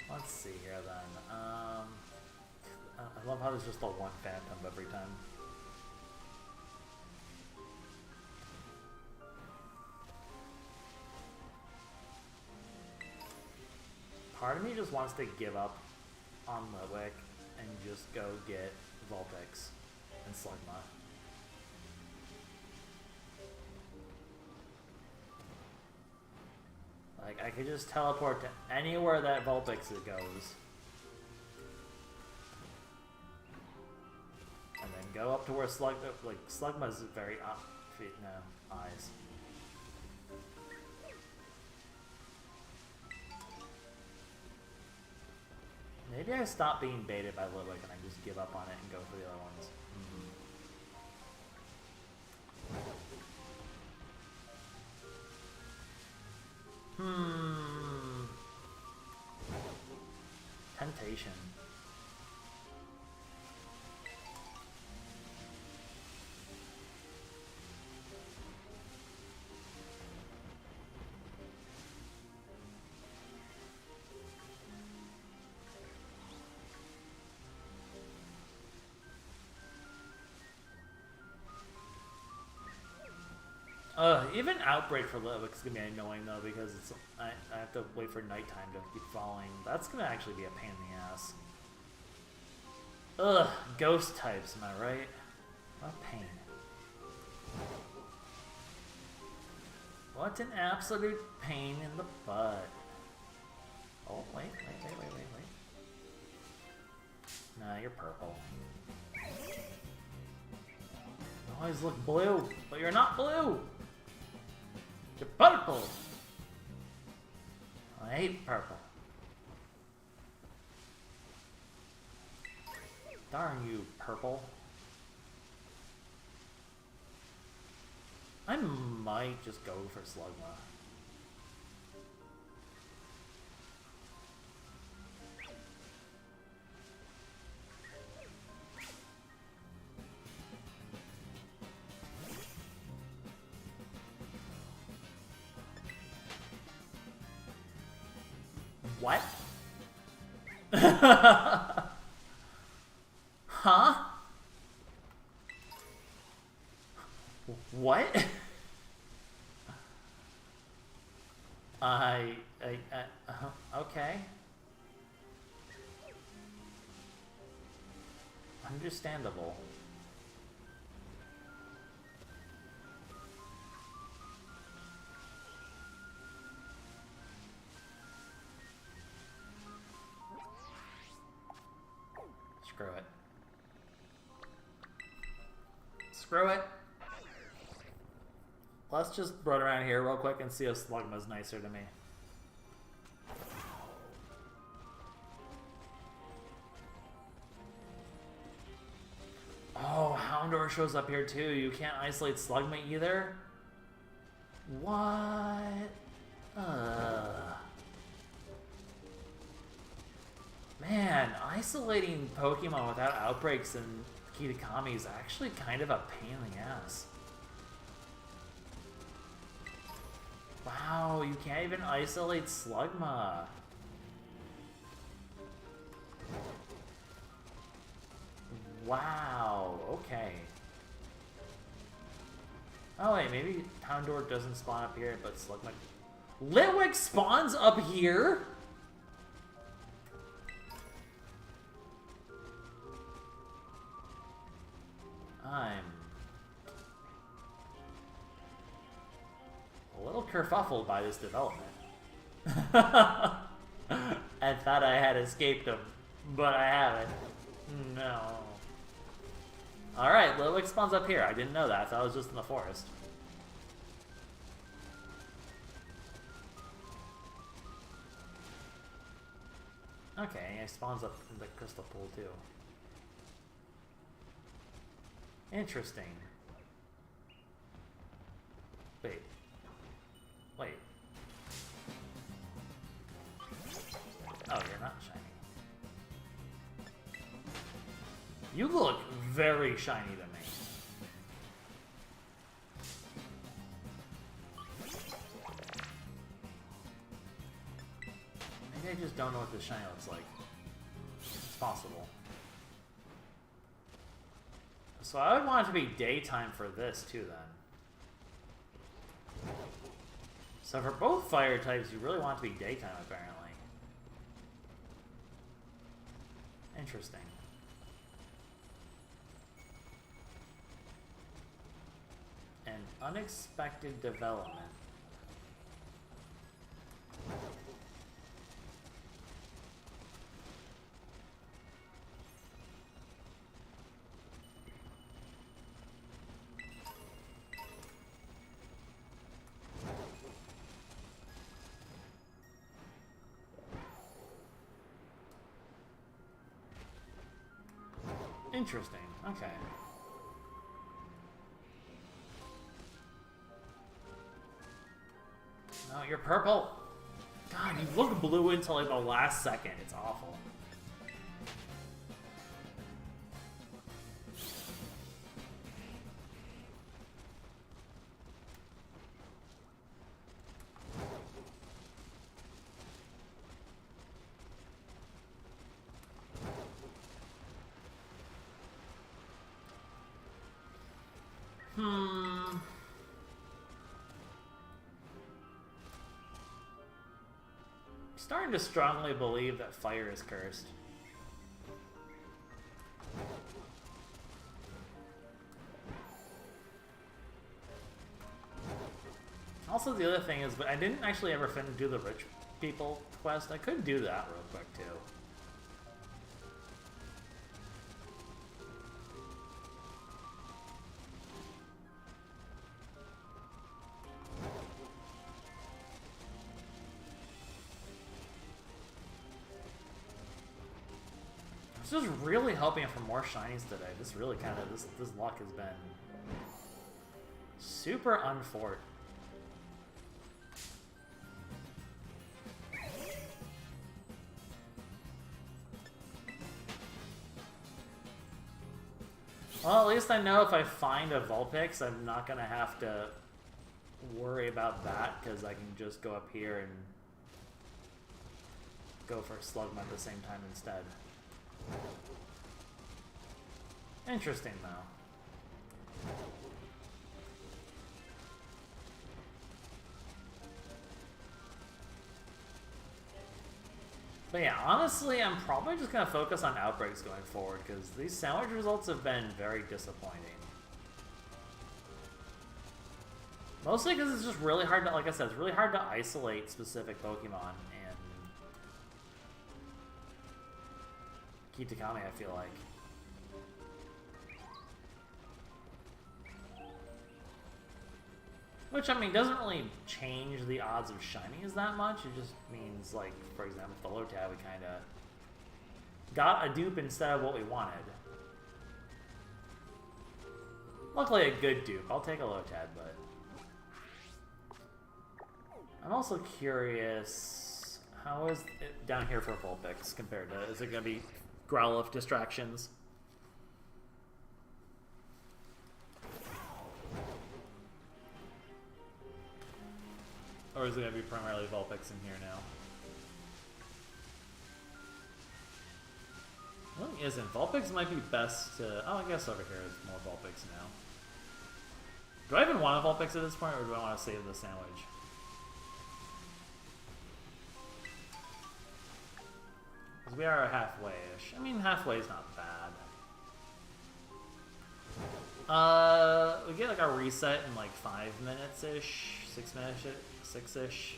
Let's see here then. I love how there's just the one Phantom every time. Part of me just wants to give up on Litwick and just go get Vulpix and Slugma. Like, I could just teleport to anywhere that Vulpix goes. And then go up to where Slugma's very eyes. Maybe I stop being baited by Litwick and I just give up on it and go for the other ones. Temptation. Even Outbreak for Litwick is gonna be annoying though because it's I have to wait for nighttime to keep falling. That's gonna actually be a pain in the ass. Ugh, ghost types, am I right? What a pain. What an absolute pain in the butt. Oh, wait. Nah, you're purple. You always look blue, but you're not blue! You're purple! I hate purple. Darn you, purple. I might just go for Slugma. What? Huh? What? Okay. Understandable. Screw it. Screw it. Let's just run around here real quick and see if Slugma's nicer to me. Oh, Houndour shows up here too. You can't isolate Slugma either? What? Man, isolating Pokemon without outbreaks in Kitakami is actually kind of a pain in the ass. Wow, you can't even isolate Slugma. Wow, okay. Oh wait, maybe Houndour doesn't spawn up here, but Slugma... Litwick spawns up here?! I'm a little kerfuffled by this development. I thought I had escaped him, but I haven't. No. Alright, Litwick spawns up here. I didn't know that. I thought it was just in the forest. Okay, it spawns up in the crystal pool too. Interesting. Wait. Wait. Oh, you're not shiny. You look very shiny to me. Maybe I just don't know what this shiny looks like. It's possible. So I would want it to be daytime for this too then. So for both fire types, you really want it to be daytime apparently. Interesting. An unexpected development. Interesting. Okay. No, you're purple. God, you look blue until like the last second. It's awful. Starting to strongly believe that fire is cursed. Also, the other thing is, but I didn't actually ever do the rich people quest. I could do that real quick too. This is really helping for more shinies today. This really kind of, this luck has been super unfort. Well, at least I know if I find a Vulpix, I'm not going to have to worry about that, because I can just go up here and go for Slugma at the same time instead. Interesting, though. But yeah, honestly, I'm probably just going to focus on outbreaks going forward, because these sandwich results have been very disappointing. Mostly because it's just really hard to, like I said, it's really hard to isolate specific Pokemon in Kitakami, I feel like. Which, I mean, doesn't really change the odds of shinies that much. It just means, like, for example, with the Lotad, we kind of got a dupe instead of what we wanted. Luckily, a good dupe. I'll take a Lotad, but I'm also curious, how is it down here for Vulpix compared to, is it going to be Growlithe distractions? Or is it going to be primarily Vulpix in here now? Well, it isn't. Vulpix might be best to... Oh, I guess over here is more Vulpix now. Do I even want a Vulpix at this point, or do I want to save the sandwich? Because we are halfway-ish. I mean, halfway is not bad. We get like our reset in like 5 minutes-ish, 6 minutes, 6-ish.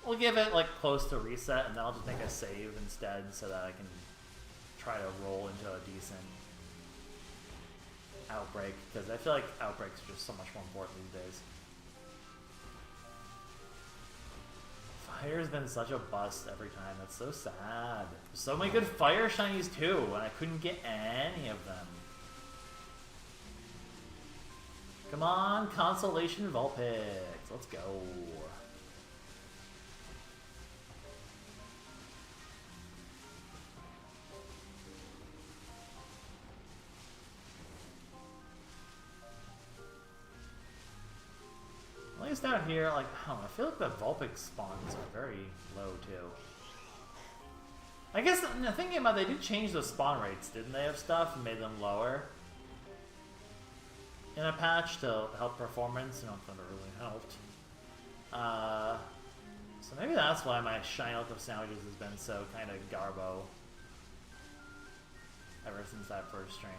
We'll give it like close to reset, and then I'll just make a save instead so that I can try to roll into a decent outbreak, because I feel like outbreaks are just so much more important these days. 5 Fire's been such a bust every time. That's so sad. So many good fire shinies too, and I couldn't get any of them. Come on, Consolation Vulpix. Let's go. At least out here, like, I don't know, I feel like the Vulpix spawns are very low too. I guess, thinking about it, they did change the spawn rates, didn't they, of stuff, and made them lower in a patch to help performance. I don't know if that really helped. So maybe that's why my shiny look of sandwiches has been so kind of garbo ever since that first stream.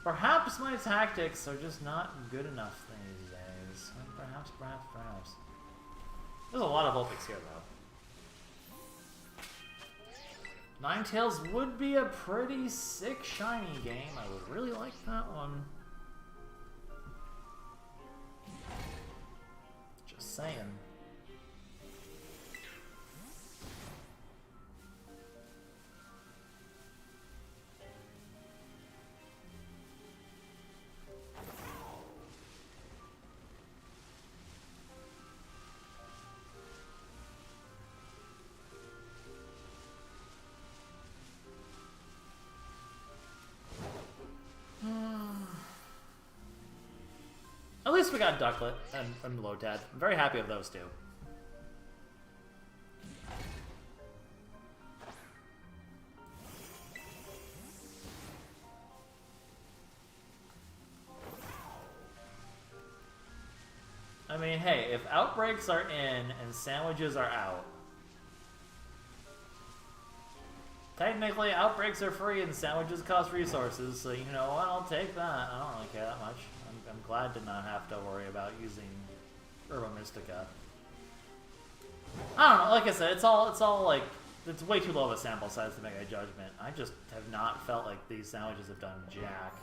Perhaps my tactics are just not good enough these days. Perhaps. There's a lot of Vulpix here, though. Ninetales would be a pretty sick shiny game. I would really like that one. Just saying. At least we got Ducklet and Lotad. I'm very happy with those two. I mean, hey, if outbreaks are in and sandwiches are out, technically outbreaks are free and sandwiches cost resources, so you know what, I'll take that. I don't really care that much. I'm glad to not have to worry about using Herba Mystica. I don't know, like I said, it's all like, it's way too low of a sample size to make a judgment. I just have not felt like these sandwiches have done jack.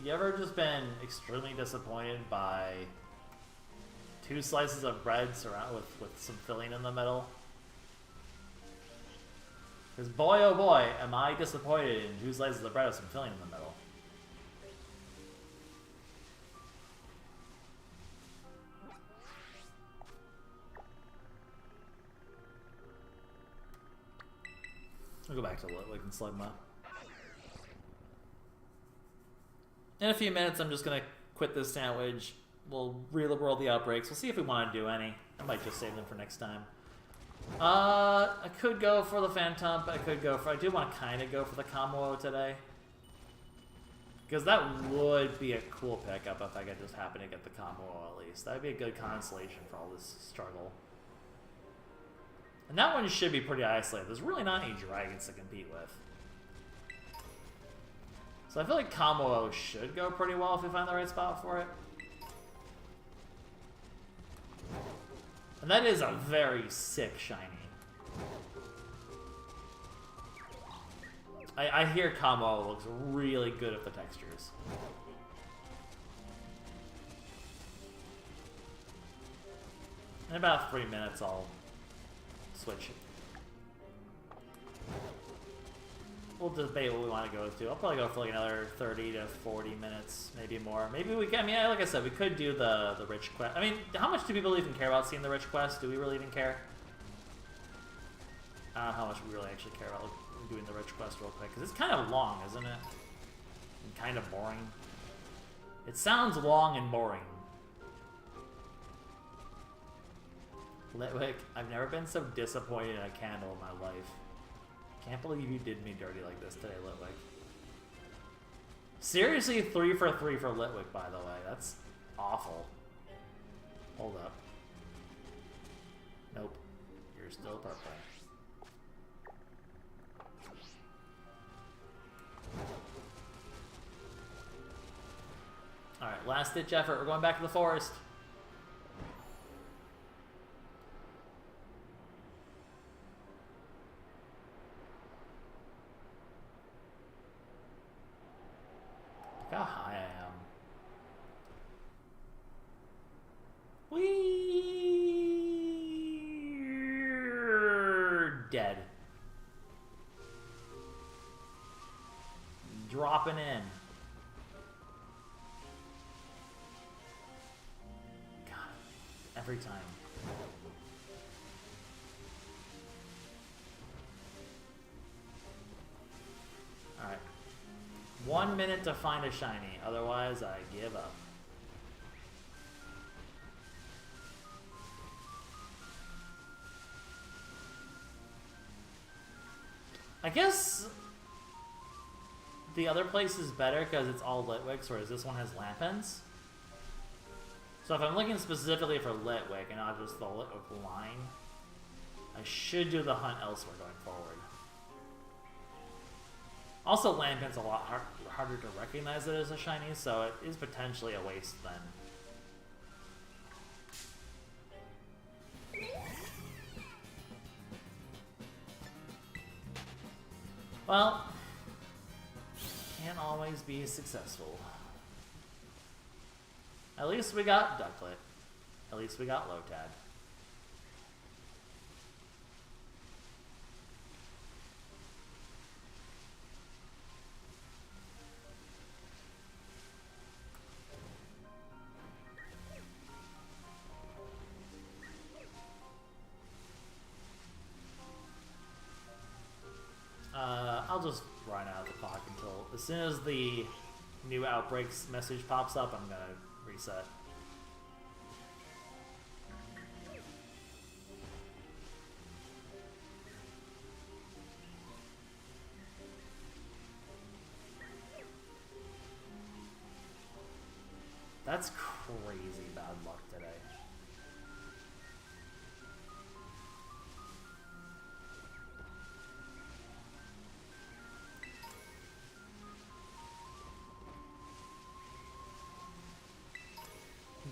You ever just been extremely disappointed by 2 slices of bread surrounded with some filling in the middle? Because boy oh boy, am I disappointed in 2 slices of bread with some filling in the middle. I'll go back to Litwick and Slugma. In a few minutes, I'm just going to quit this sandwich. We'll reroll the outbreaks. We'll see if we want to do any. I might just save them for next time. I could go for the Phantump. I do want to kind of go for the Combo today. Because that would be a cool pickup if I could just happen to get the Combo at least. That would be a good consolation for all this struggle. And that one should be pretty isolated. There's really not any dragons to compete with. So I feel like Combo should go pretty well if we find the right spot for it. And that is a very sick shiny. I hear Combo looks really good at the textures. In about 3 minutes I'll switch. We'll debate what we want to go to. I'll probably go for like another 30 to 40 minutes, maybe more. Maybe we can, I mean, like I said, we could do the Rich Quest. I mean, how much do people even care about seeing the Rich Quest? Do we really even care? I don't know how much we really actually care about like, doing the Rich Quest real quick, because it's kind of long, isn't it? And kind of boring. It sounds long and boring. Litwick, I've never been so disappointed in a candle in my life. Can't believe you did me dirty like this today, Litwick. Seriously, 3 for 3 for Litwick, by the way. That's awful. Hold up. Nope. You're still purple. Alright, last ditch effort. We're going back to the forest. how high I am. We're dead. Dropping in. God, every time. Alright. 1 minute to find a shiny, otherwise I give up. I guess the other place is better because it's all Litwicks, whereas this one has Lampens. So if I'm looking specifically for Litwick and not just the Litwick line, I should do the hunt elsewhere going forward. Also, Lampen's a lot harder to recognize it as a shiny, so it is potentially a waste then. Well, can't always be successful. At least we got Ducklet. At least we got Lotad. I'll just run out the clock until as soon as the new outbreaks message pops up, I'm gonna reset. That's crazy bad luck today.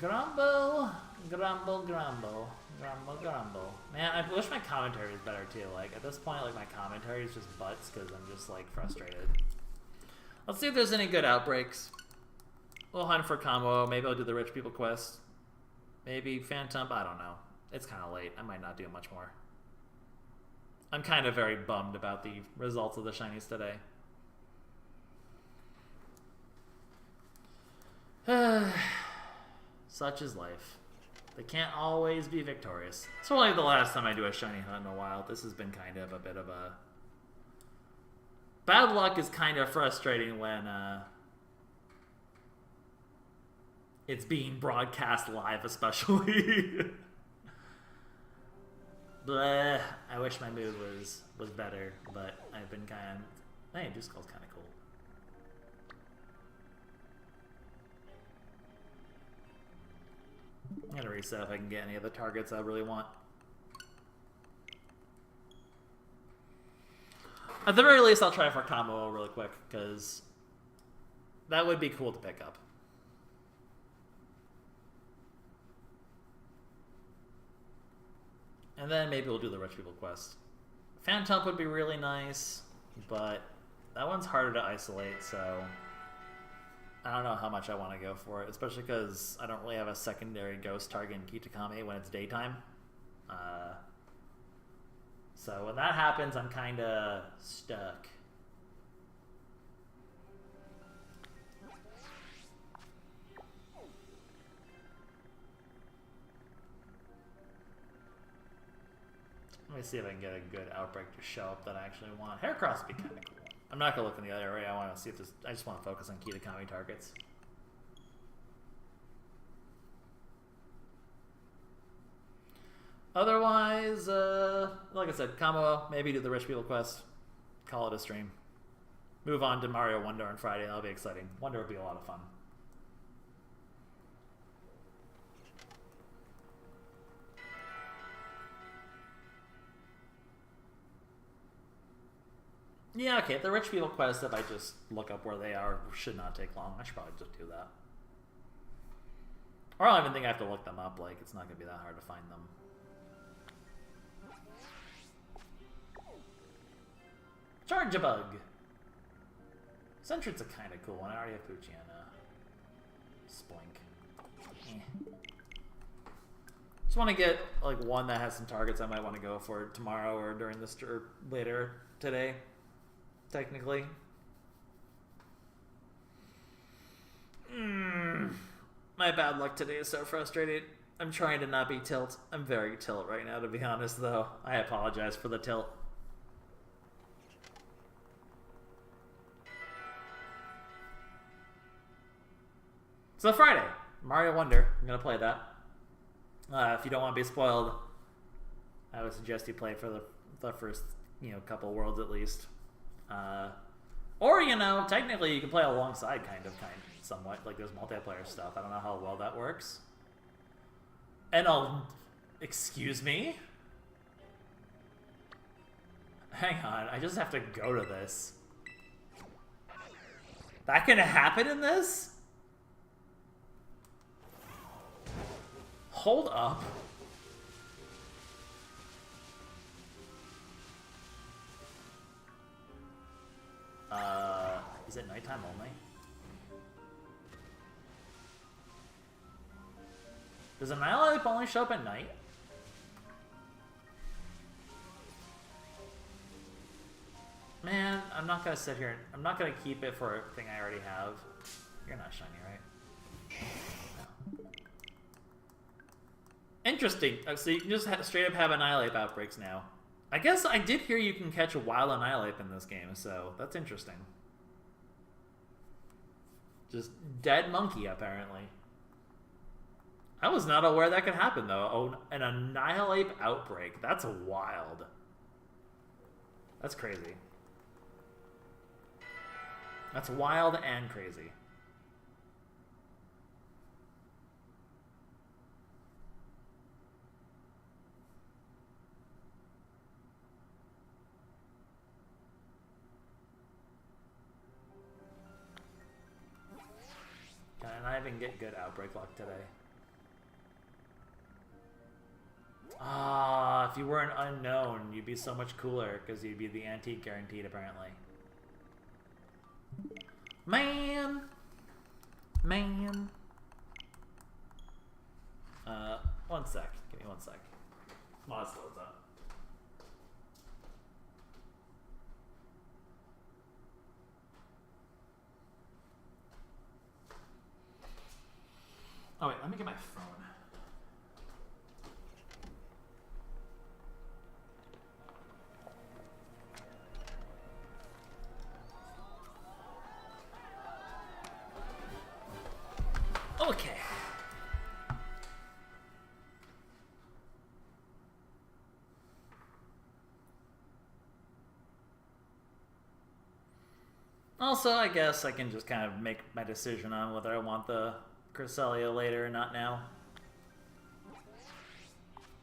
Grumble, grumble, grumble, grumble, grumble. Man, I wish my commentary was better too. Like, at this point, like, my commentary is just butts because I'm just, like, frustrated. Let's see if there's any good outbreaks. We'll hunt for combo. Maybe I'll do the rich people quest. Maybe Phantom. I don't know. It's kind of late. I might not do much more. I'm kind of very bummed about the results of the shinies today. Such is life. They can't always be victorious. It's probably the last time I do a shiny hunt in a while. This has been kind of a bit of a... Bad luck is kind of frustrating when it's being broadcast live, especially. Bleh. I wish my mood was better, but I've been kind of... Hey, Juice Skull's kind of cool. I'm gonna reset if I can get any of the targets I really want. At the very least, I'll try for combo really quick, because that would be cool to pick up. And then maybe we'll do the Rich People quest. Phantom would be really nice, but that one's harder to isolate, so I don't know how much I want to go for it, especially because I don't really have a secondary ghost target in Kitakami when it's daytime. So when that happens, I'm kind of stuck. Let me see if I can get a good outbreak to show up that I actually want. Haircross would be kind of cool. I'm not going to look in the other area. I want to see if this... I just want to focus on Kitakami targets. Otherwise, like I said, combo, maybe do the Rich People quest. Call it a stream. Move on to Mario Wonder on Friday. That'll be exciting. Wonder would be a lot of fun. Yeah, okay, the Rich People quest, if I just look up where they are, should not take long. I should probably just do that. Or I don't even think I have to look them up, like, it's not going to be that hard to find them. Charge a bug! Sentry's a kind of cool one. I already have Poochie and Splink. Just want to get like one that has some targets I might want to go for tomorrow or during this or later today, technically. My bad luck today is so frustrating. I'm trying to not be tilt. I'm very tilt right now, to be honest, though. I apologize for the tilt. So Friday, Mario Wonder. I'm going to play that. If you don't want to be spoiled, I would suggest you play for the first, couple worlds at least. Or, technically you can play alongside somewhat. Like there's multiplayer stuff. I don't know how well that works. And excuse me? Hang on, I just have to go to this. That can happen in this? Hold up. Is it nighttime only? Does Annihilate only show up at night? Man, I'm not gonna sit here. I'm not gonna keep it for a thing I already have. You're not shiny, right? No. Interesting. So you can just straight up have Annihilate outbreaks now. I guess I did hear you can catch a wild Annihilate in this game, so that's interesting. Just dead monkey, apparently. I was not aware that could happen, though. Oh, an Annihilate outbreak. That's wild. That's crazy. That's wild and crazy. Can I even get good outbreak luck today? Ah, if you were an unknown, you'd be so much cooler because you'd be the antique guaranteed, apparently. Man! One sec. Give me 1 sec. Mod slows up. Oh wait, let me get my phone. Okay. Also, I guess I can just kind of make my decision on whether I want the Cresselia later or not now.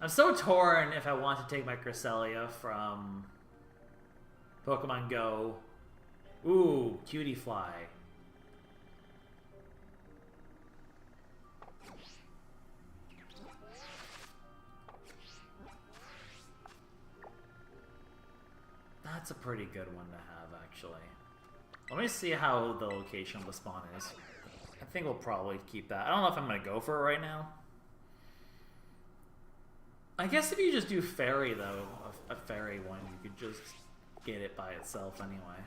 I'm so torn if I want to take my Cresselia from Pokemon Go. Ooh, Cutie Fly. That's a pretty good one to have, actually. Let me see how the location of the spawn is. I think we'll probably keep that. I don't know if I'm going to go for it right now. I guess if you just do Fairy, though, a Fairy one, you could just get it by itself anyway.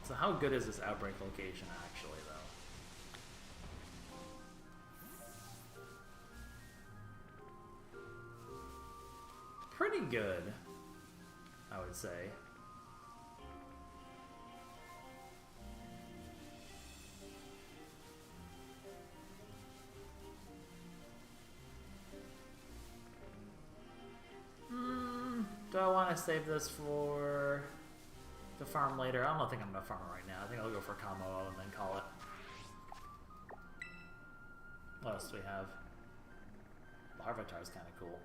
So how good is this outbreak location, actually, though? Pretty good, I would say. Do I want to save this for the farm later? I don't think I'm going to farm it right now. I think I'll go for combo and then call it. What else do we have? Larvitar's kind of cool.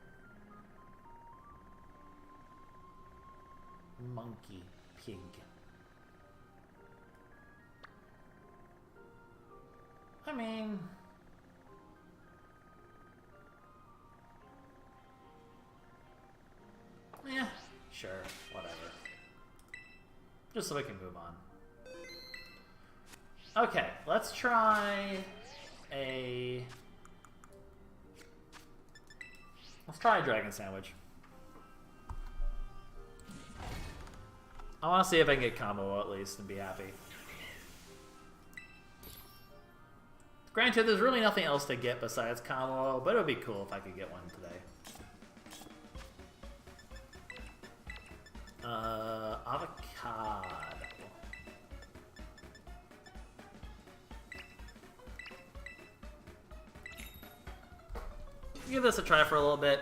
Monkey pig. I mean, yeah, sure, whatever. Just so we can move on. Okay, let's try a... Let's try a dragon sandwich. I want to see if I can get combo at least and be happy. Granted, there's really nothing else to get besides combo, but it would be cool if I could get one today. Avocado. Give this a try for a little bit.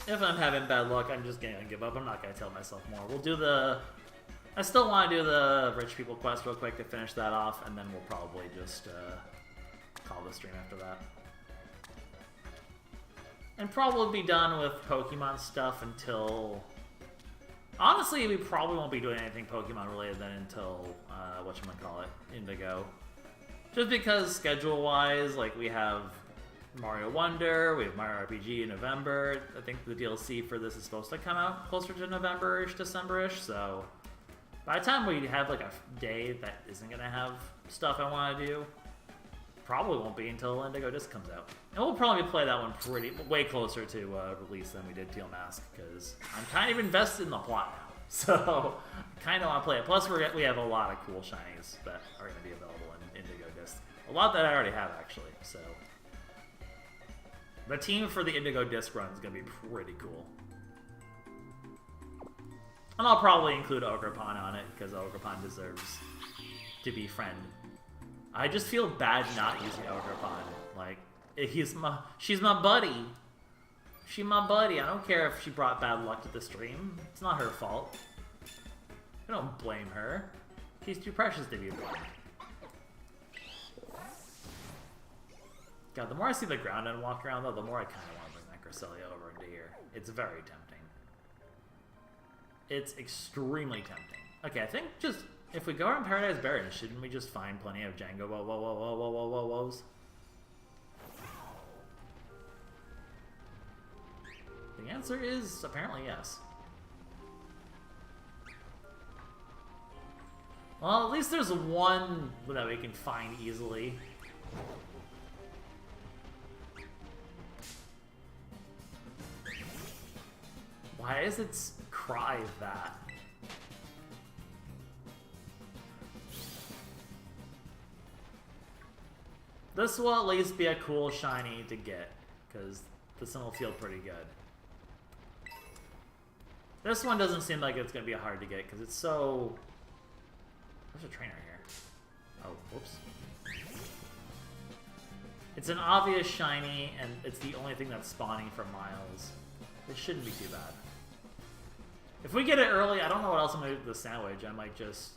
If I'm having bad luck, I'm just gonna give up. I'm not gonna tell myself more. We'll do the... I still want to do the rich people quest real quick to finish that off, and then we'll probably just call the stream after that. And probably be done with Pokemon stuff until... Honestly, we probably won't be doing anything Pokemon related then until, whatchamacallit, Indigo. Just because schedule-wise, like, we have Mario Wonder, we have Mario RPG in November. I think the DLC for this is supposed to come out closer to November-ish, December-ish, so... By the time we have, like, a day that isn't going to have stuff I want to do, probably won't be until Indigo Disc comes out. And we'll probably play that one way closer to release than we did Teal Mask, because I'm kind of invested in the plot now. So, I kind of want to play it. Plus, we have a lot of cool shinies that are going to be available in Indigo Disc. A lot that I already have, actually, so... The team for the Indigo Disc run is going to be pretty cool. And I'll probably include Ogerpon on it, because Ogerpon deserves to be friend. I just feel bad not using Ogerpon. Like, she's my buddy. She's my buddy. I don't care if she brought bad luck to the stream. It's not her fault. I don't blame her. She's too precious to be blamed. God, the more I see the ground and walk around, though, the more I kind of want to bring that Cresselia over into here. It's very tempting. It's extremely tempting. Okay, I think just, if we go around Paradise Barrens, shouldn't we just find plenty of Django woes? The answer is apparently yes. Well, at least there's one that we can find easily. Why is its cry that? This will at least be a cool shiny to get, because this one will feel pretty good. This one doesn't seem like it's going to be hard to get, because it's so... There's a trainer here. Oh, whoops. It's an obvious shiny, and it's the only thing that's spawning for miles. It shouldn't be too bad. If we get it early, I don't know what else I'm going to do with the sandwich. I might just...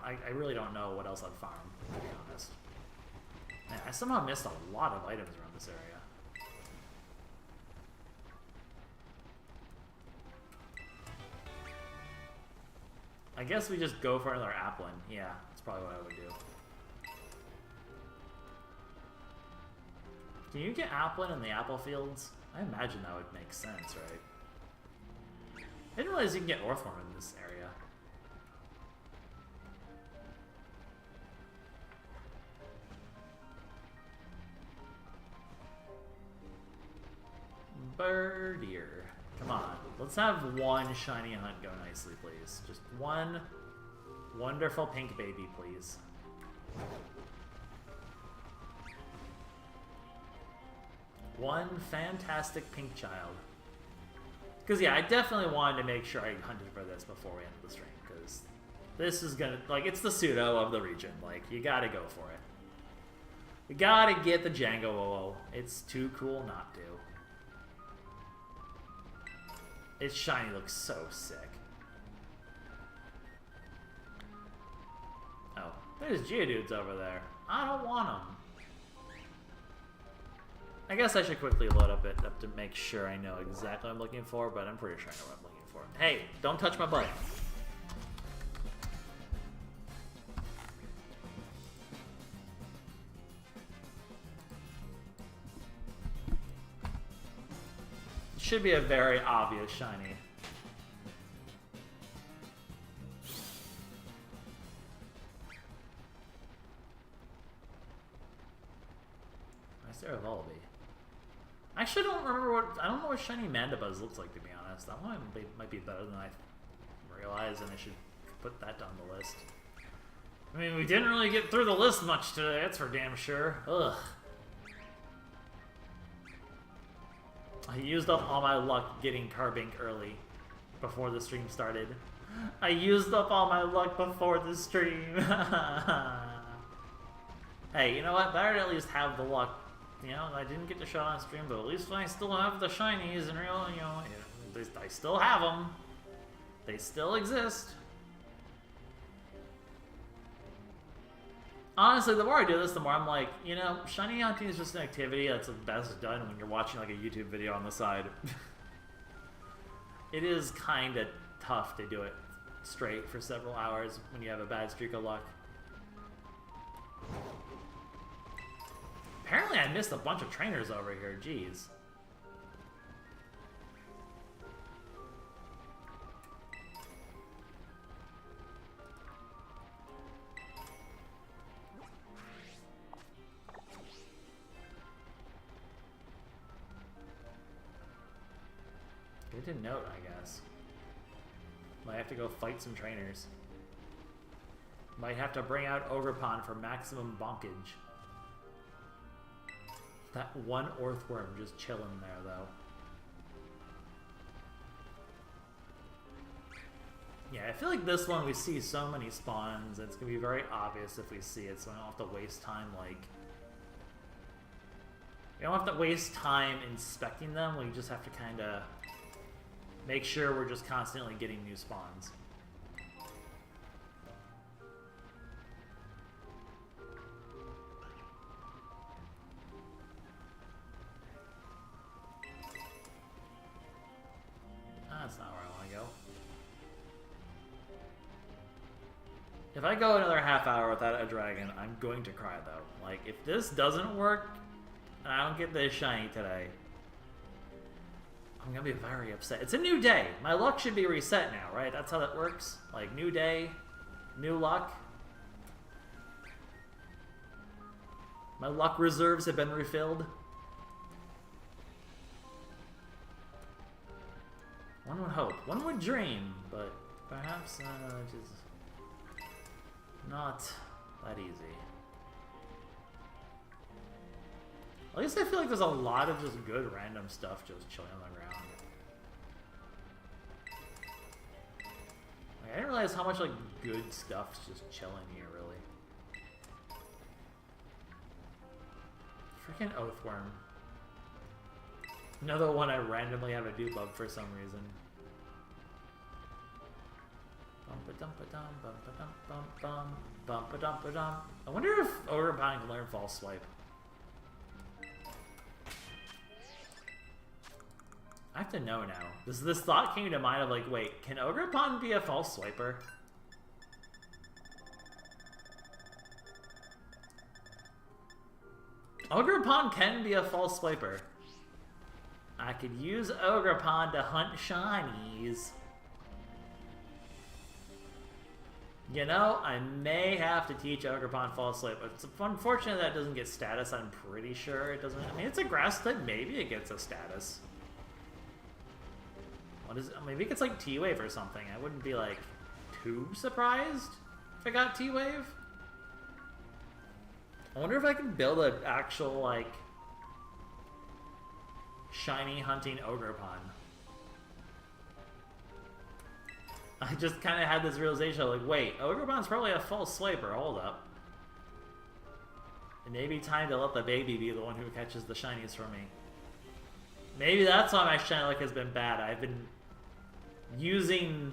I really don't know what else I'd farm, to be honest. Man, I somehow missed a lot of items around this area. I guess we just go for another Applin. Yeah, that's probably what I would do. Can you get Applin in the apple fields? I imagine that would make sense, right? I didn't realize you can get Orthworm in this area. Birdier. Come on. Let's have one shiny hunt go nicely, please. Just one wonderful pink baby, please. One fantastic pink child. Because, yeah, I definitely wanted to make sure I hunted for this before we ended the stream. Because this is going to... Like, it's the pseudo of the region. Like, you got to go for it. You got to get the Django. It's too cool not to. Its shiny looks so sick. Oh, there's Geodudes over there. I don't want them. I guess I should quickly load up to make sure I know exactly what I'm looking for, but I'm pretty sure I know what I'm looking for. Hey, don't touch my butt. It should be a very obvious shiny. Stare of Wallaby. I actually don't remember what... I don't know what shiny Mandibuzz looks like, to be honest. That one might be better than I realized, and I should put that down the list. I mean, we didn't really get through the list much today, that's for damn sure. Ugh. I used up all my luck getting Carbink early, before the stream started. I used up all my luck before the stream. Hey, you know what? Better to at least have the luck. You know, I didn't get to show on stream, but at least I still have the shinies, and real, you know, I still have them. They still exist. Honestly, the more I do this, the more I'm like, you know, shiny hunting is just an activity that's best done when you're watching like a YouTube video on the side. It is kind of tough to do it straight for several hours when you have a bad streak of luck. Apparently I missed a bunch of trainers over here, jeez. Good to note, I guess. Might have to go fight some trainers. Might have to bring out Ogerpon for maximum bonkage. That one earthworm just chilling there, though. Yeah, I feel like this one we see so many spawns, it's gonna be very obvious if we see it, so I don't have to waste time, like... We don't have to waste time inspecting them, we just have to kinda make sure we're just constantly getting new spawns. That's not where I want to go. If I go another half hour without a dragon, I'm going to cry, though. Like, if this doesn't work, and I don't get this shiny today, I'm going to be very upset. It's a new day. My luck should be reset now, right? That's how that works. Like, new day, new luck. My luck reserves have been refilled. One would hope. One would dream, but perhaps it is not that easy. At least I feel like there's a lot of just good random stuff just chilling on the ground. Like, I didn't realize how much like good stuff's just chilling here, really. Freaking Oathworm. Another one I randomly have a dupe of for some reason. I wonder if Ogerpon can learn False Swipe. I have to know now. This thought came to mind of like, wait, can Ogerpon be a False Swiper? Ogerpon can be a False Swiper. I could use Ogerpon to hunt shinies. You know, I may have to teach Ogerpon False Swipe. It's unfortunate that it doesn't get status. I'm pretty sure it doesn't. I mean, it's a grass type. Maybe it gets a status. What is it? Maybe it gets like T-Wave or something. I wouldn't be like too surprised if I got T-Wave. I wonder if I can build an actual like shiny hunting Ogerpon. I just kind of had this realization, like, wait, Ogerpon's probably a false swiper, hold up. It may be time to let the baby be the one who catches the shinies for me. Maybe that's why my shiny luck has been bad. I've been using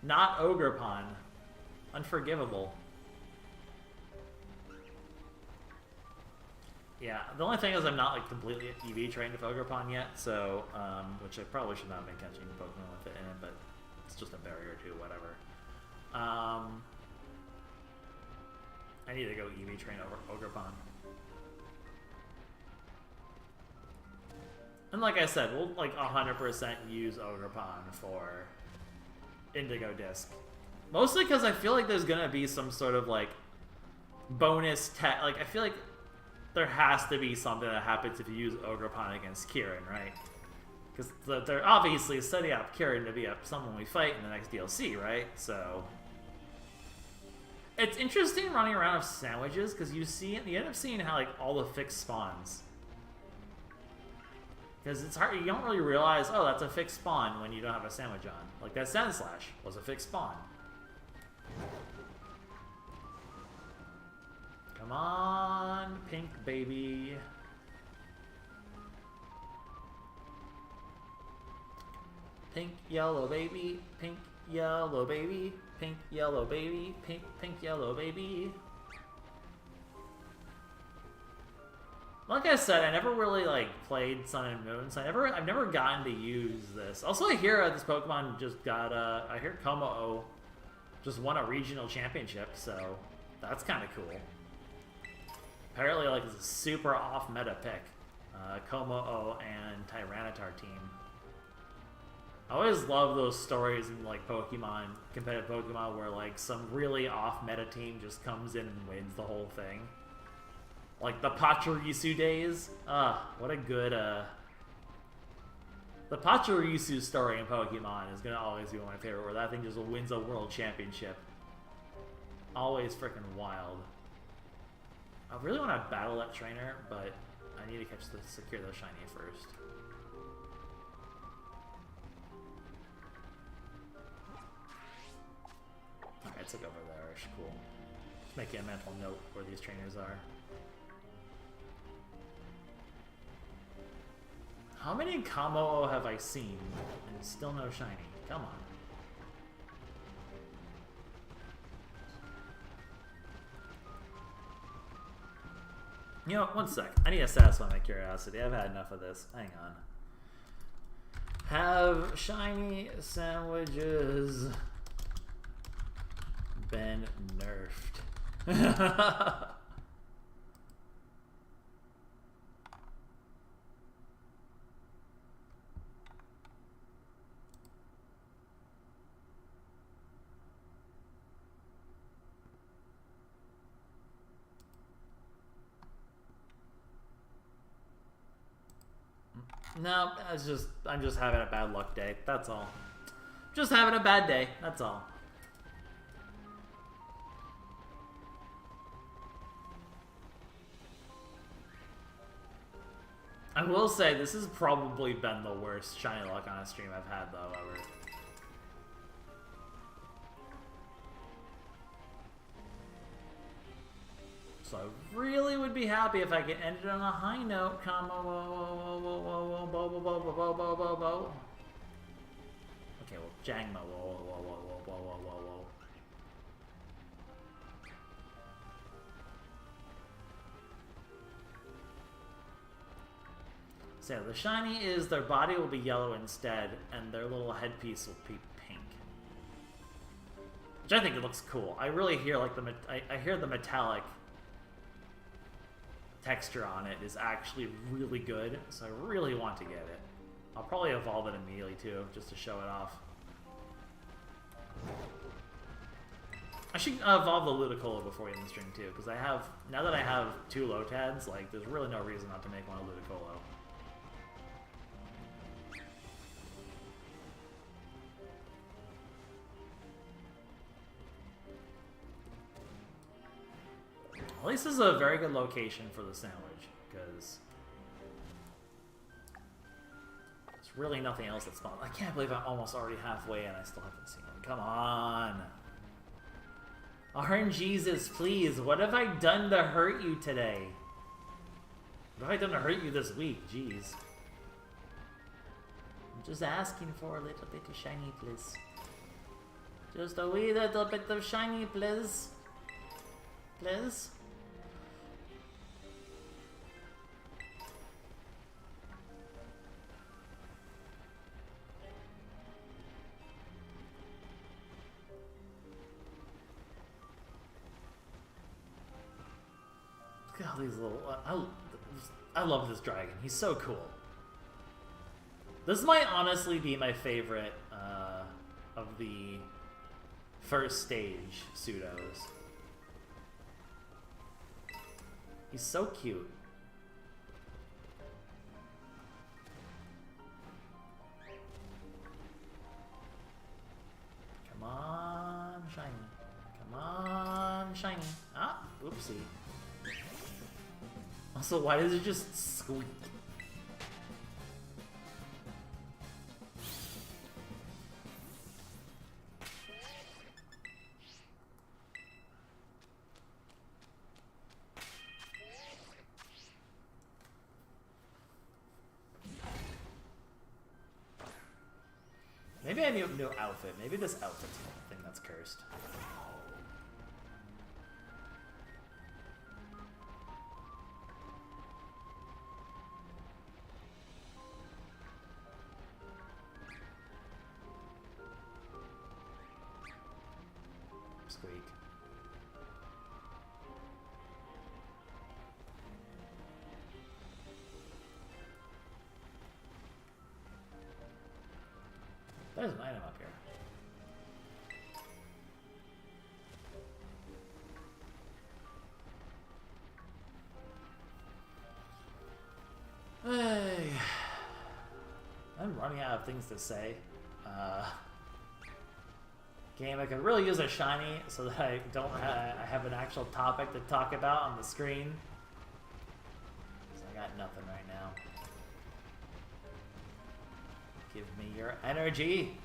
not Ogerpon. Unforgivable. Yeah, the only thing is I'm not like completely EV trained with Ogerpon yet, so, which I probably should not have been catching Pokemon with it in it, but it's just a barrier to whatever. I need to go EV train over Ogerpon. And like I said, we'll like 100% use Ogerpon for Indigo Disc. Mostly because I feel like there's gonna be some sort of like bonus tech. Like I feel like there has to be something that happens if you use Ogerpon against Kieran, right? Because they're obviously setting up Kieran to be someone we fight in the next DLC, right? So it's interesting running around with sandwiches because you end up seeing how like all the fixed spawns. Because it's hard, you don't really realize, oh, that's a fixed spawn when you don't have a sandwich on. Like that Sand Slash was a fixed spawn. Come on, pink baby. Pink, yellow baby, pink, yellow baby, pink, yellow baby, pink, yellow baby. Like I said, I never really like played Sun and Moon, so I've never gotten to use this. Also, I hear this Pokemon just got I hear Como-O just won a regional championship, so that's kind of cool. Apparently, like it's a super off-meta pick, Como-O and Tyranitar team. I always love those stories in like Pokemon, competitive Pokemon, where like some really off-meta team just comes in and wins the whole thing. Like the Pachirisu days. What a good, the Pachirisu story in Pokemon is gonna always be one of my favorite, where that thing just wins a world championship. Always freaking wild. I really want to battle that trainer, but I need to secure the shiny first. Alright, it's like over there. Cool. Just making a mental note where these trainers are. How many Como-O have I seen and still no shiny? Come on. You know, one sec. I need to satisfy my curiosity. I've had enough of this. Hang on. Have shiny sandwiches been nerfed? No, I'm just having a bad luck day. That's all. Just having a bad day. That's all. I will say this has probably been the worst shiny luck on a stream I've had though ever. So I really would be happy if I could end it on a high note. Okay, well, Jangmo. Whoa. So the shiny is their body will be yellow instead, and their little headpiece will be pink. Which I think it looks cool. I really hear like I hear the metallic texture on it is actually really good, so I really want to get it. I'll probably evolve it immediately too, just to show it off. I should evolve the Ludicolo before we end the stream too, because now that I have 2 Lotads, like there's really no reason not to make one a Ludicolo. At least this is a very good location for the sandwich, because there's really nothing else that spawns. I can't believe I'm almost already halfway and I still haven't seen one. Come on. RNGesus, please. What have I done to hurt you today? What have I done to hurt you this week? Jeez. I'm just asking for a little bit of shiny, please. Just a wee little bit of shiny, please. Please. Look at all these little... I love this dragon. He's so cool. This might honestly be my favorite of the first stage pseudos. He's so cute. Come on, shiny. Ah, oopsie. Also, why does it just squeak? Maybe I need a new outfit. Maybe this outfit's the thing that's cursed. Squeak. There's an item up here. Hey. I'm running out of things to say. Game, I could really use a shiny so that I don't I have an actual topic to talk about on the screen. So I got nothing right now. Give me your energy.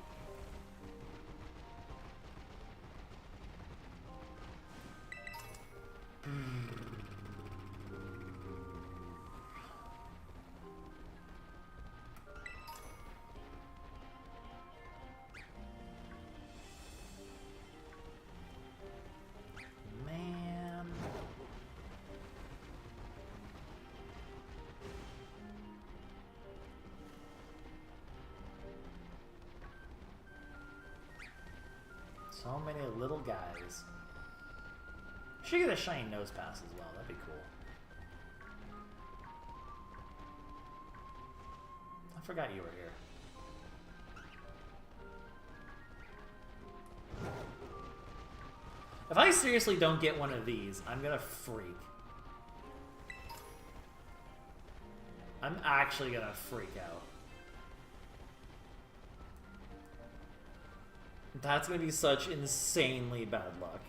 Man. So many little guys. Should get a shiny nose pass as well. That'd be cool. I forgot you were here. If I seriously don't get one of these, I'm gonna freak. I'm actually gonna freak out. That's gonna be such insanely bad luck.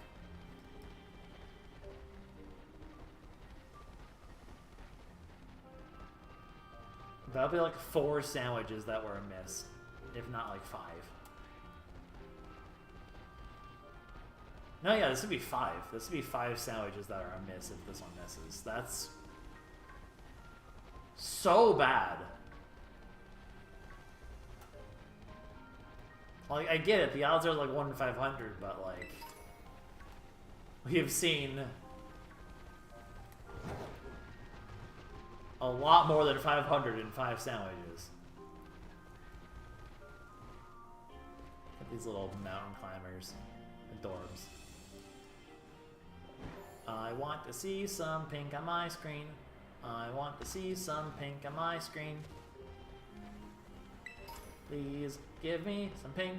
That'll be like 4 sandwiches that were a miss, if not like 5. No, yeah, this would be 5. This would be 5 sandwiches that are a miss if this one misses. That's so bad. Like, I get it, the odds are like 1 in 500, but like, we have seen a lot more than 500 in 5 sandwiches. These little mountain climbers, adorbs. I want to see some pink on my screen. I want to see some pink on my screen. Please give me some pink.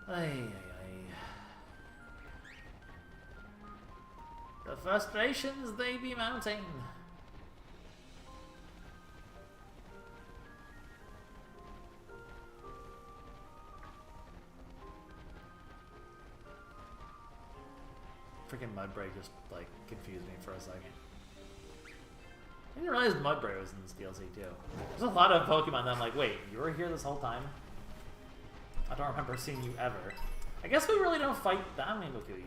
Ay, ay, ay. The frustrations they be mounting. Freaking Mudbray just, like, confused me for a second. I didn't realize Mudbray was in this DLC, too. There's a lot of Pokemon that I'm like, wait, you were here this whole time? I don't remember seeing you ever. I guess we really don't fight that. I mean, we do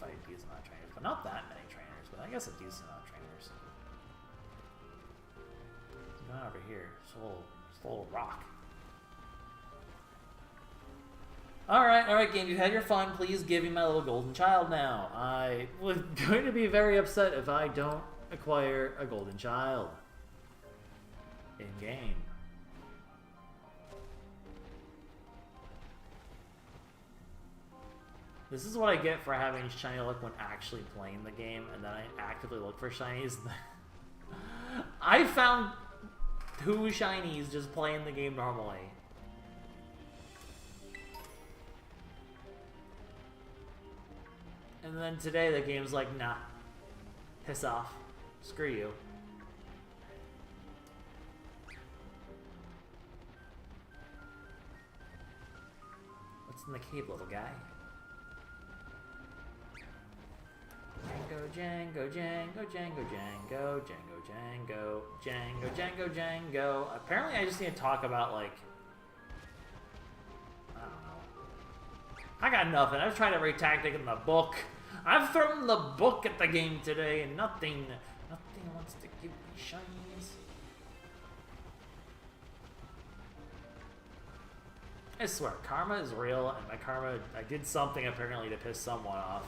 fight a decent amount of trainers, but not that many trainers, but I guess a decent amount of trainers. What's going on over here? Just a little rock. Alright, game, you had your fun. Please give me my little golden child now. I was going to be very upset if I don't acquire a golden child in-game. This is what I get for having shiny luck when actually playing the game, and then I actively look for shinies. I found 2 shinies just playing the game normally. And then today the game's like, nah, piss off, screw you. What's in the cave, little guy? Django, Django, Django, Django, Django, Django, Django, Django, Django, Django. Apparently I just need to talk about, like... I don't know. I got nothing. I've tried every tactic in the book. I've thrown the book at the game today, and nothing wants to give me shinies. I swear, karma is real, and my karma, I did something apparently to piss someone off.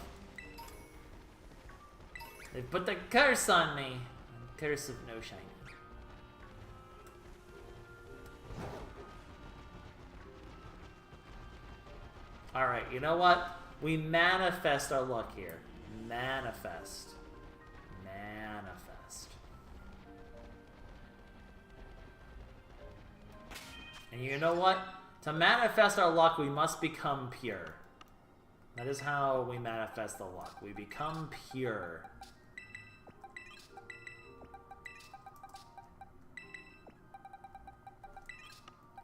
They put the curse on me. Curse of no shiny. Alright, you know what? We manifest our luck here. Manifest. Manifest. And you know what? To manifest our luck, we must become pure. That is how we manifest the luck. We become pure.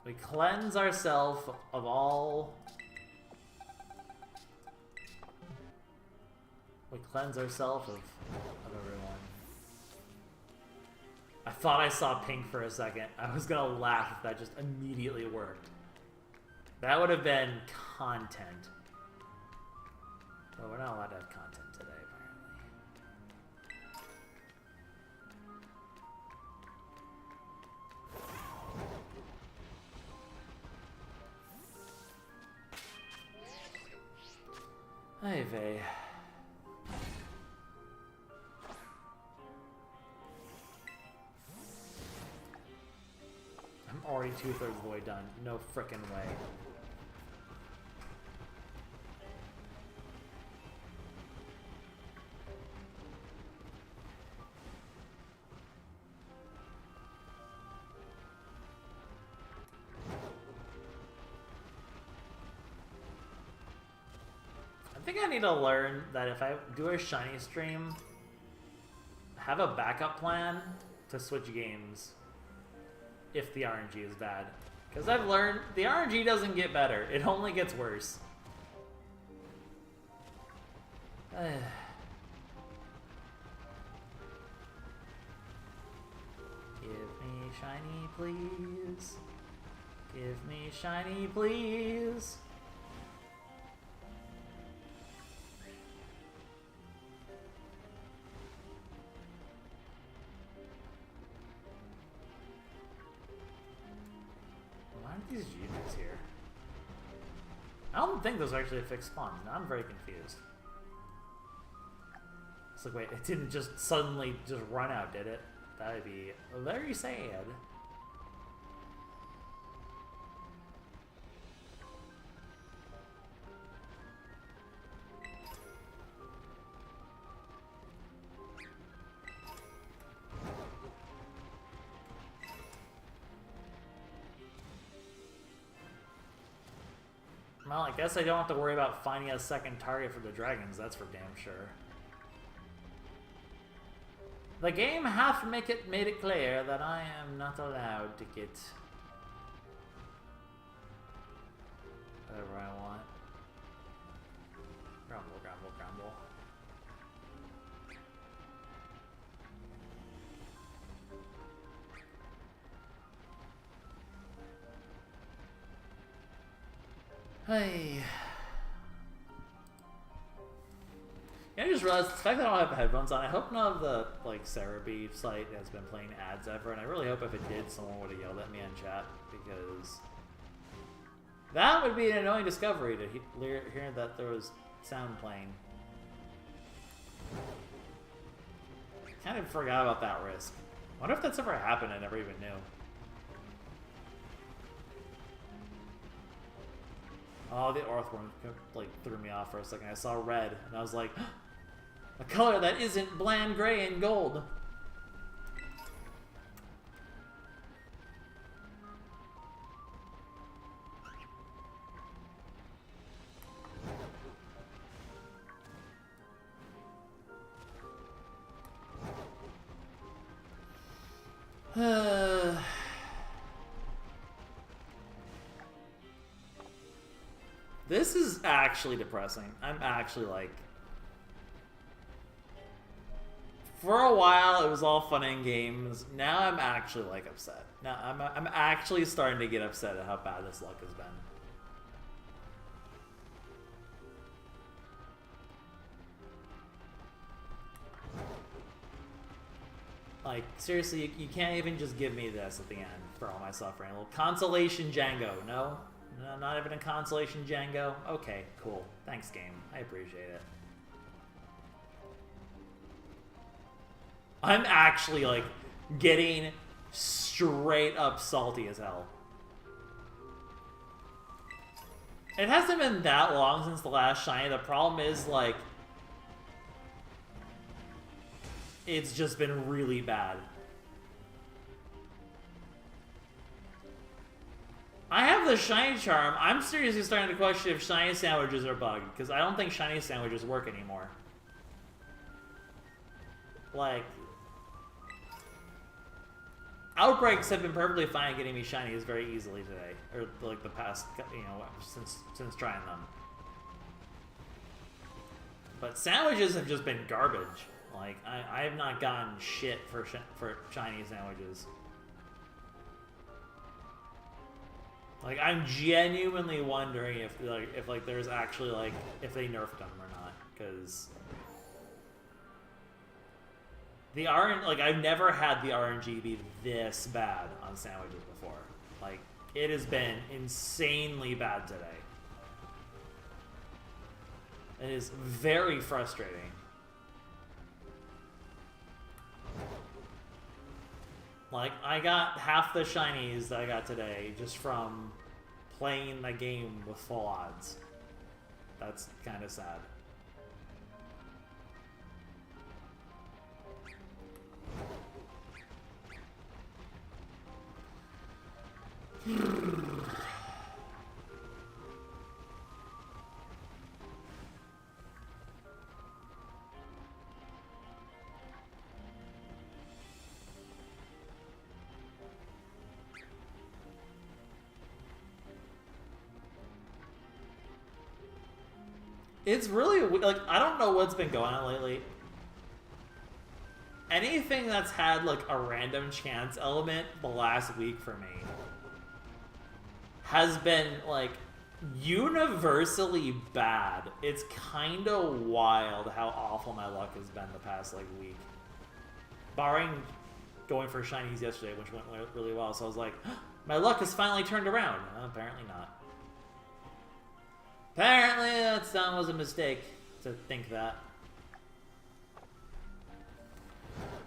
We cleanse ourselves of all... We cleanse ourselves of everyone. I thought I saw pink for a second. I was gonna laugh if that just immediately worked. That would have been content. But we're not allowed to have content today, apparently. Hey, vey. I'm already 2/3 of the way done. No frickin' way. I think I need to learn that if I do a shiny stream, have a backup plan to switch games if the RNG is bad. Because I've learned the RNG doesn't get better, it only gets worse. Give me shiny, please. Give me shiny, please. These units here. I don't think those are actually a fixed spawn. Now I'm very confused. It's like, wait, it didn't just suddenly just run out, did it? That would be very sad. Well, I guess I don't have to worry about finding a second target for the dragons, that's for damn sure. The game hath made it clear that I am not allowed to get whatever I want. Grumble, grumble, grumble. Hey. Yeah, I just realized the fact that I don't have headphones on, I hope none of the, like, Cerebi site has been playing ads ever, and I really hope if it did, someone would have yelled at me in chat, because that would be an annoying discovery to hear that there was sound playing. Kind of forgot about that risk. I wonder if that's ever happened and never even knew. Oh, the Orthworm like threw me off for a second. I saw red, and I was like, a color that isn't bland gray and gold. This is actually depressing. I'm actually like... For a while, it was all fun and games. Now I'm actually like upset. Now I'm actually starting to get upset at how bad this luck has been. Like, seriously, you can't even just give me this at the end for all my suffering. A little consolation Django, no? No, not even a consolation Django? Okay, cool. Thanks, game. I appreciate it. I'm actually, like, getting straight up salty as hell. It hasn't been that long since the last shiny. The problem is, like, it's just been really bad. I have the shiny charm. I'm seriously starting to question if shiny sandwiches are bugged, because I don't think shiny sandwiches work anymore. Like, outbreaks have been perfectly fine getting me shinies very easily today, or like the past, you know, since trying them. But sandwiches have just been garbage. Like, I have not gotten shit for shiny sandwiches. Like, I'm genuinely wondering if there's actually, like, if they nerfed them or not, because the like, I've never had the RNG be this bad on sandwiches before. Like, it has been insanely bad today. It is very frustrating. Like, I got half the shinies that I got today just from playing the game with full odds. That's kind of sad. It's really, like, I don't know what's been going on lately. Anything that's had, like, a random chance element the last week for me has been, like, universally bad. It's kind of wild how awful my luck has been the past, like, week. Barring going for shinies yesterday, which went really well, so I was like, my luck has finally turned around. Apparently not. Apparently that was a mistake to think that.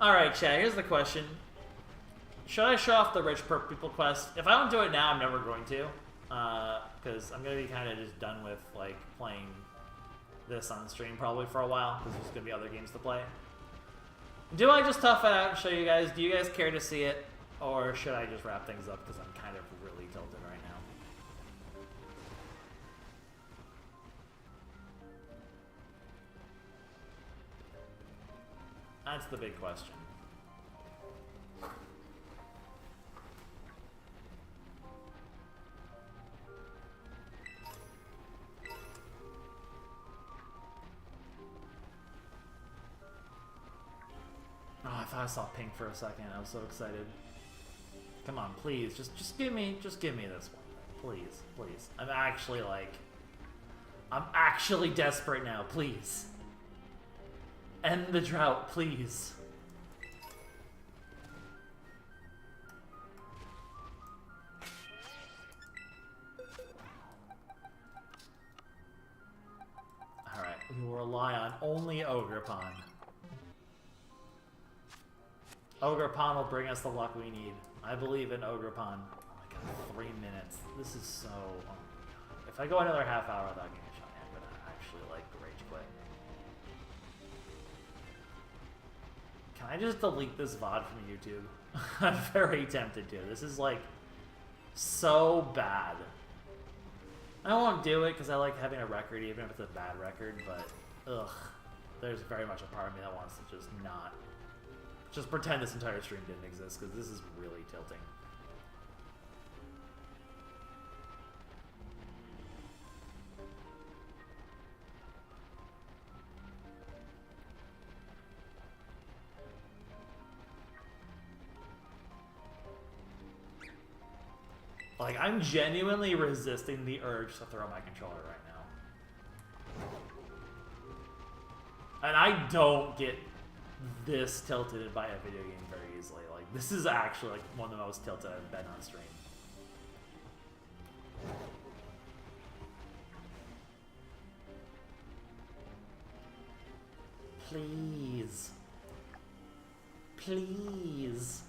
Alright, chat, here's the question. Should I show off the rich people quest? If I don't do it now, I'm never going to. Because I'm going to be kind of just done with, like, playing this on stream probably for a while. Because there's going to be other games to play. Do I just tough it out and show you guys? Do you guys care to see it? Or should I just wrap things up because I'm kind of really tilted right now? That's the big question. Oh, I thought I saw pink for a second. I was so excited. Come on, please, just give me this one, please, please. I'm actually desperate now, please. End the drought, please. Alright, we will rely on only Ogerpon. Ogerpon will bring us the luck we need. I believe in Ogerpon. Oh my god, 3 minutes. This is so... Oh my god. If I go another half hour without getting a shot, I'm gonna actually, like, rage quit. Can I just delete this VOD from YouTube? I'm very tempted to. This is, like, so bad. I won't do it because I like having a record, even if it's a bad record, but, ugh. There's very much a part of me that wants to just not... Just pretend this entire stream didn't exist, because this is really tilting. Like, I'm genuinely resisting the urge to throw my controller right now. And I don't get this tilted by a video game very easily. Like, this is actually like one of the most tilted I've been on stream. Please. Please.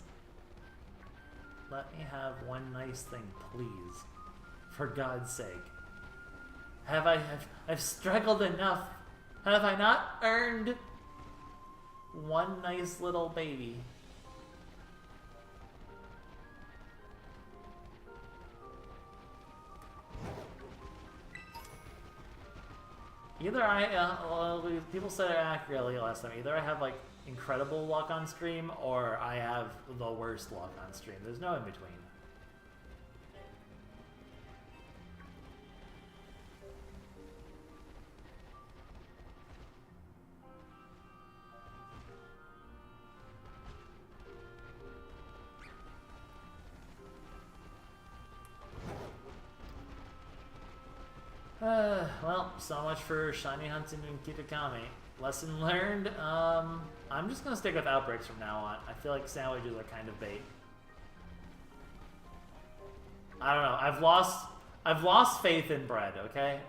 Let me have one nice thing, please. For God's sake. I've struggled enough. Have I not earned one nice little baby? Either people said it accurately last time. Either I have like incredible luck on stream, or I have the worst luck on stream. There's no in between. Well, so much for shiny hunting in Kitakami. Lesson learned, I'm just gonna stick with outbreaks from now on. I feel like sandwiches are kind of bait. I don't know, I've lost faith in bread, okay?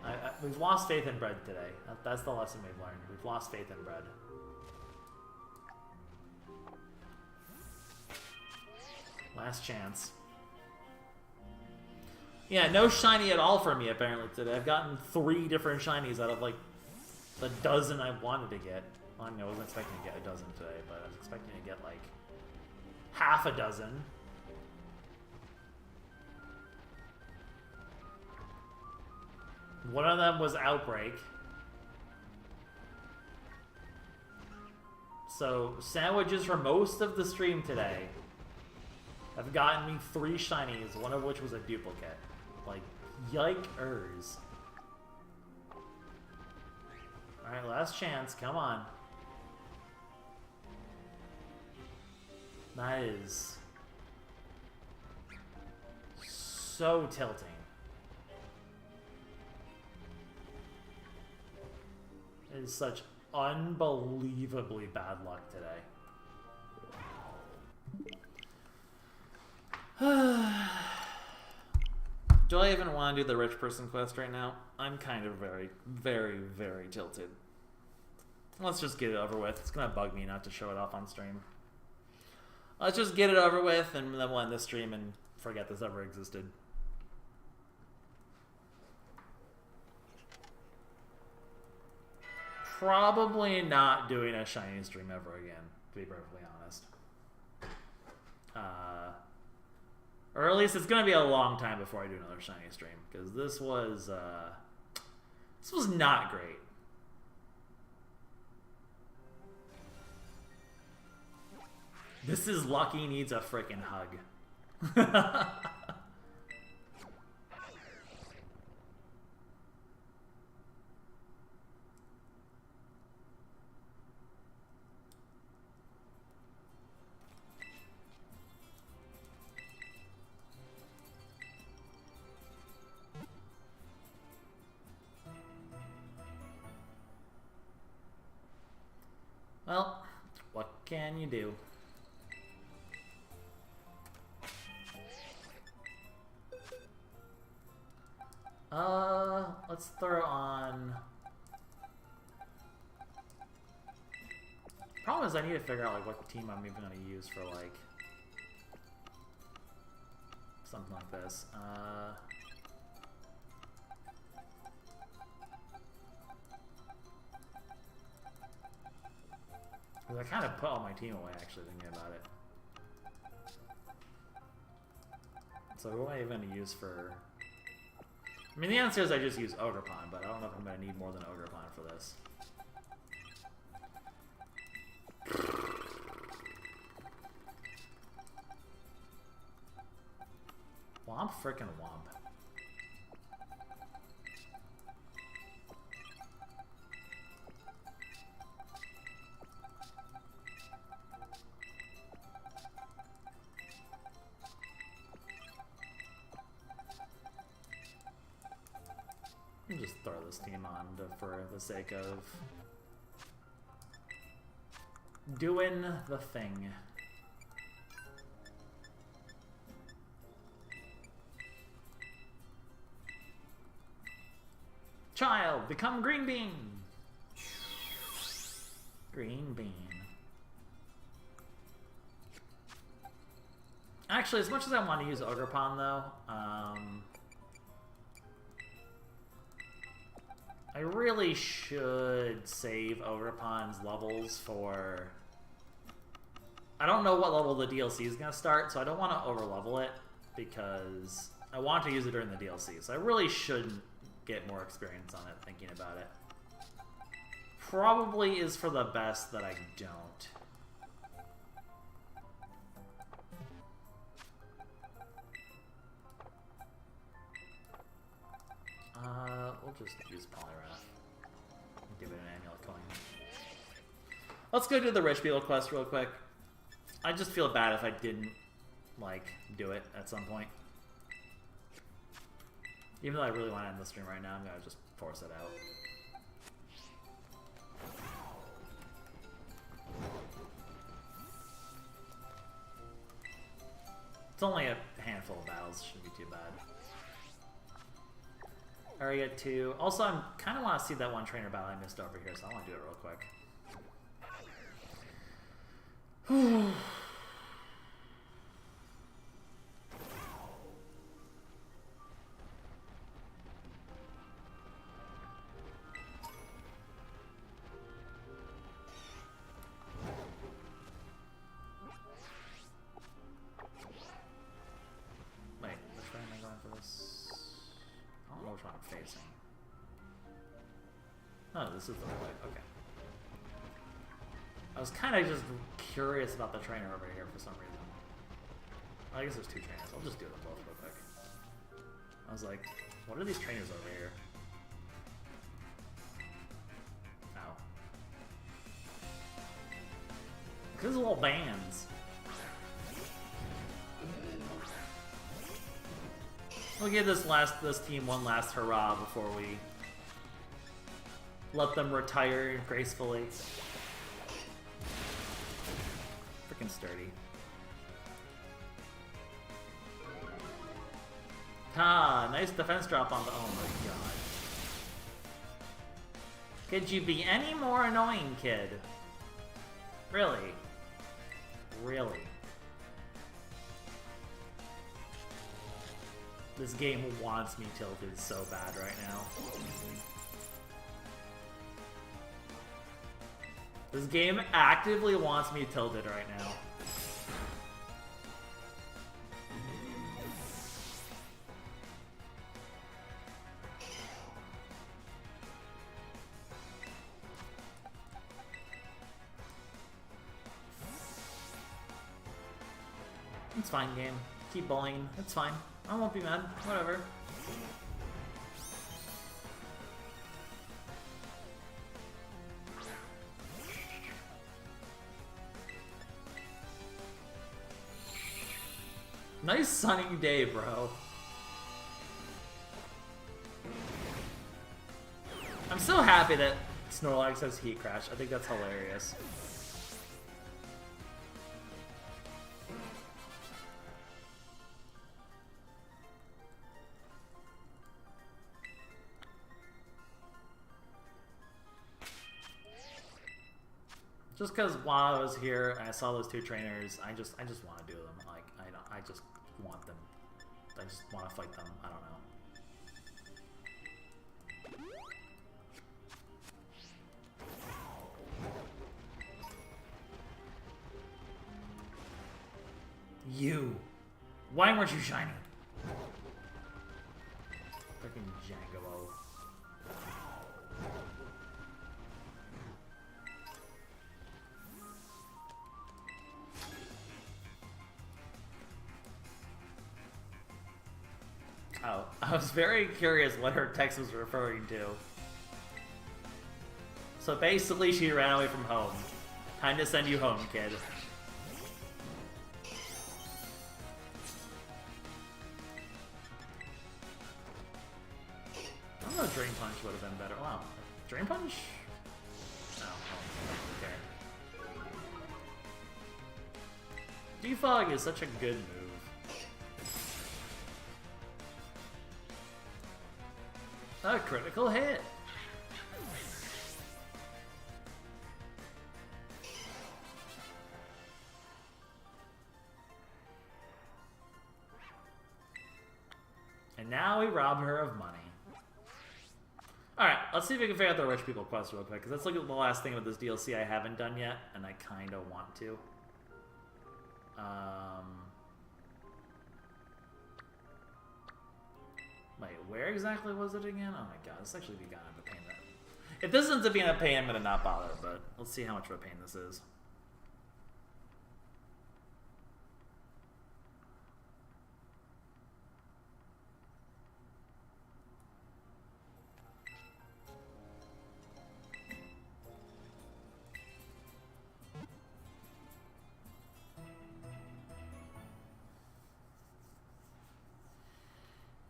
We've lost faith in bread today. That's the lesson we've learned. We've lost faith in bread. Last chance. Yeah, no shiny at all for me apparently today. I've gotten 3 different shinies out of like the dozen I wanted to get. Well, I mean, I wasn't expecting to get a dozen today, but I was expecting to get like half a dozen. One of them was Outbreak. So, sandwiches for most of the stream today have gotten me 3 shinies, one of which was a duplicate. Like, yikers. Alright, last chance. Come on. That is so tilting. It is such unbelievably bad luck today. Do I even want to do the rich person quest right now? I'm kind of very, very, very tilted. Let's just get it over with. It's gonna bug me not to show it off on stream. Let's just get it over with and then we'll end the stream and forget this ever existed. Probably not doing a shiny stream ever again, to be perfectly honest. Or at least it's gonna be a long time before I do another shiny stream, because this was not great. This is lucky needs a freaking hug. Well, what can you do? Let's throw on... Problem is I need to figure out like what team I'm even going to use for like something like this. Because I kind of put all my team away actually thinking about it. So who am I even going to use for... I mean, the answer is I just use Ogerpon, but I don't know if I'm going to need more than Ogerpon for this. Womp frickin' womp. I'll just throw this team on for the sake of doing the thing. Child, become green bean. Green bean. Actually, as much as I want to use Ogerpon, though, I really should save Ogerpon's levels for... I don't know what level the DLC is going to start, so I don't want to overlevel it, because I want to use it during the DLC, so I really shouldn't get more experience on it thinking about it. Probably is for the best that I don't. We'll just use Poliwrath. Give it an amulet coin. Let's go do the Rich Beetle quest real quick. I just feel bad if I didn't, like, do it at some point. Even though I really want to end the stream right now, I'm gonna just force it out. It's only a handful of battles, shouldn't be too bad. Area 2. Also, I kind of want to see that one trainer battle I missed over here, so I want to do it real quick. Wait, which way am I going for this? I don't know which one I'm facing. Oh, this is the right way. Okay. I was kind of just curious about the trainer over here for some reason. I guess there's two trainers. I'll just do them both real quick. I was like, what are these trainers over here? Ow. These are little bands. We'll give this team one last hurrah before we let them retire gracefully. Freaking sturdy. Ah, nice defense drop on the... Oh my god. Could you be any more annoying, kid? Really? Really? This game wants me tilted so bad right now. This game actively wants me tilted right now. It's fine, game. Keep bullying. It's fine. I won't be mad. Whatever. Nice sunny day, bro. I'm so happy that Snorlax has Heat Crash. I think that's hilarious. Just because while I was here and I saw those two trainers, I just want to do them. Like I just want them. I just want to fight them. I don't know. You. Why weren't you shiny? Freaking Jango. Oh, I was very curious what her text was referring to. So basically she ran away from home. Time to send you home, kid. I don't Oh, Drain Punch would have been better. Wow. Drain Punch? No. Oh, okay. Defog is such a good move. A critical hit! And now we rob her of money. Alright, let's see if we can figure out the rich people quest real quick, because let's look at the last thing with this DLC I haven't done yet, and I kind of want to. Wait, where exactly was it again? Oh my god, this actually be kind of a pain. If this ends up being a pain, I'm going to not bother, but let's see how much of a pain this is.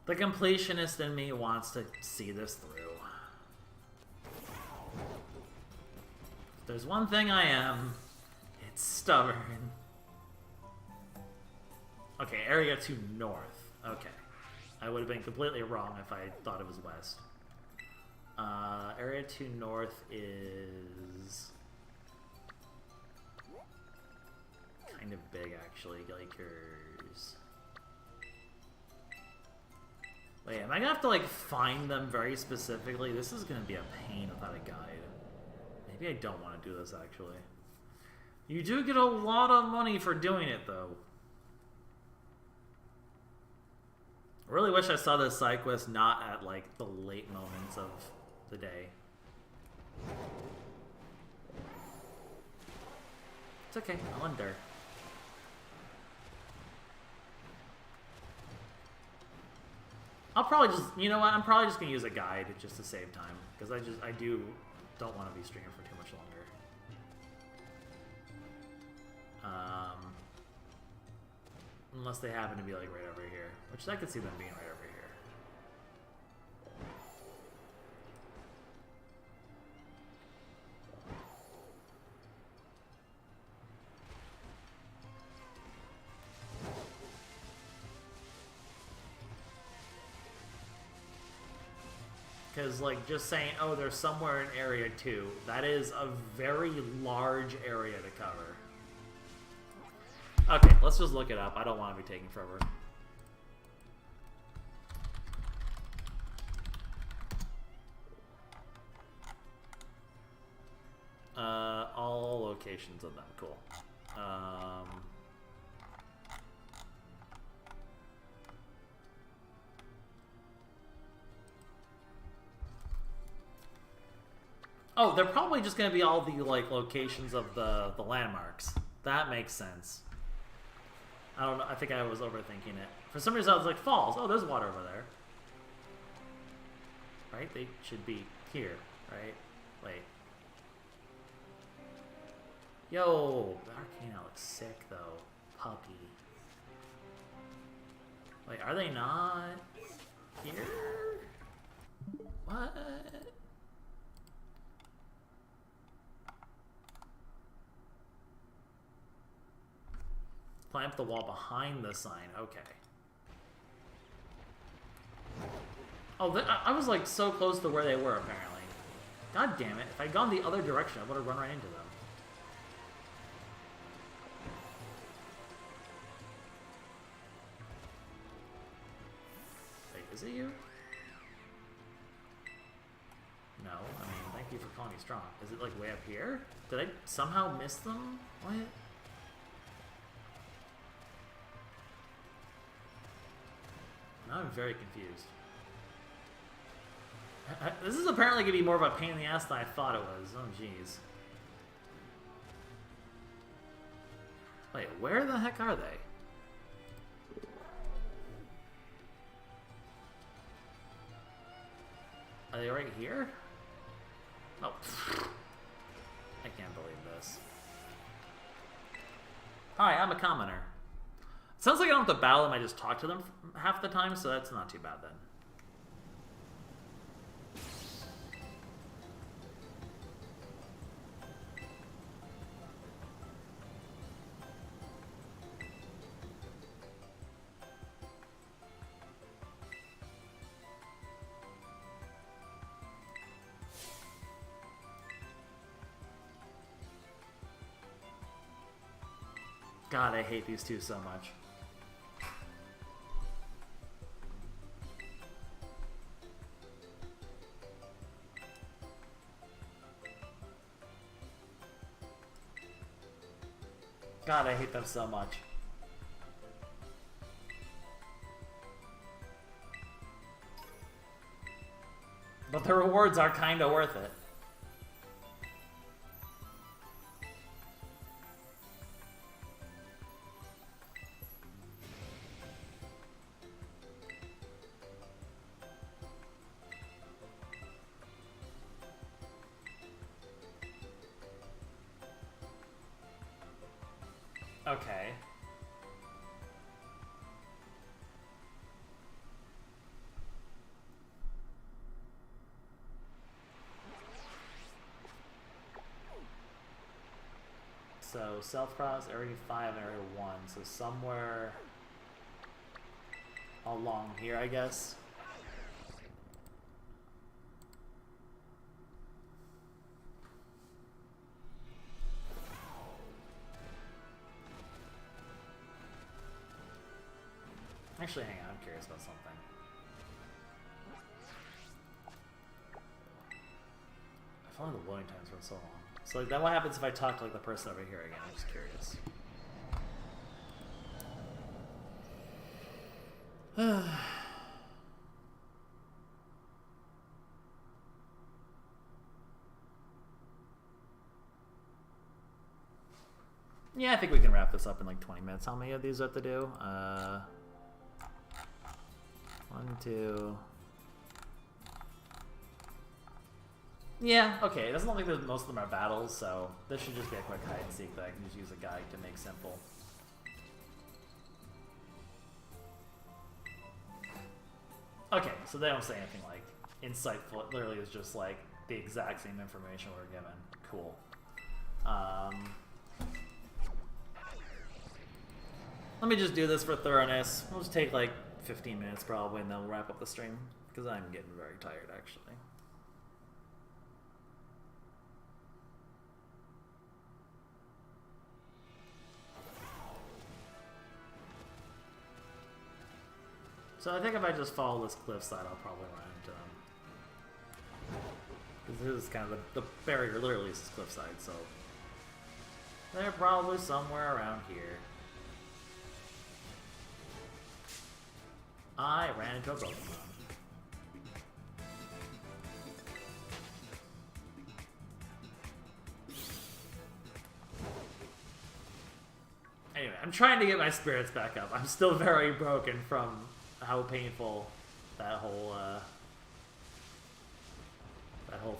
The completionist in me wants to see this through. If there's one thing I am, it's stubborn. Okay, area 2 north. Okay. I would have been completely wrong if I thought it was west. Area 2 north is kind of big, actually. Lakers. Wait, am I gonna have to, like, find them very specifically? This is gonna be a pain without a guide. Maybe I don't want to do this, actually. You do get a lot of money for doing it, though. I really wish I saw this side quest not at, like, the late moments of the day. It's okay, I'll endure. I'll probably just, you know what, I'm probably just going to use a guide just to save time. Because I don't want to be streaming for too much longer. Unless they happen to be, like, right over here. Which I could see them being right over here. Because, like, just saying, oh, they're somewhere in Area 2, that is a very large area to cover. Okay, let's just look it up. I don't want to be taking forever. All locations of them. Cool. Oh, they're probably just going to be all the, like, locations of the landmarks. That makes sense. I don't know. I think I was overthinking it. For some reason, I was like, falls. Oh, there's water over there. Right? They should be here, right? Wait. Yo, the Arcana looks sick, though. Puppy. Wait, are they not here? What? Climb up the wall behind the sign. Okay. Oh, I was like so close to where they were, apparently. God damn it. If I'd gone the other direction, I would have run right into them. Wait, is it you? No. I mean, thank you for calling me strong. Is it like way up here? Did I somehow miss them? What? Now I'm very confused. This is apparently going to be more of a pain in the ass than I thought it was. Oh, jeez. Wait, where the heck are they? Are they right here? Oh. I can't believe this. Hi, I'm a commoner. Sounds like I don't have to battle them, I just talk to them half the time, so that's not too bad then. God, I hate these two so much. God, I hate them so much. But the rewards are kind of worth it. Okay. So, self-cross, area 5 and area 1. So somewhere along here, I guess. Actually, hang on, I'm curious about something. I found the loading times for so long. So like, then what happens if I talk to like the person over here again? I'm just curious. Yeah, I think we can wrap this up in like 20 minutes. How many of these do I have to do? 1, 2. Yeah, okay. It doesn't look like most of them are battles, so this should just be a quick hide and seek that I can just use a guide to make simple. Okay, so they don't say anything like insightful. It literally is just like the exact same information we're given. Cool. Let me just do this for thoroughness. We'll just take like 15 minutes probably, and then we'll wrap up the stream, because I'm getting very tired actually. So I think if I just follow this cliffside, I'll probably run into them. Because this is kind of the barrier literally is this cliffside, so they're probably somewhere around here. I ran into a Pokemon. Anyway, I'm trying to get my spirits back up. I'm still very broken from how painful that whole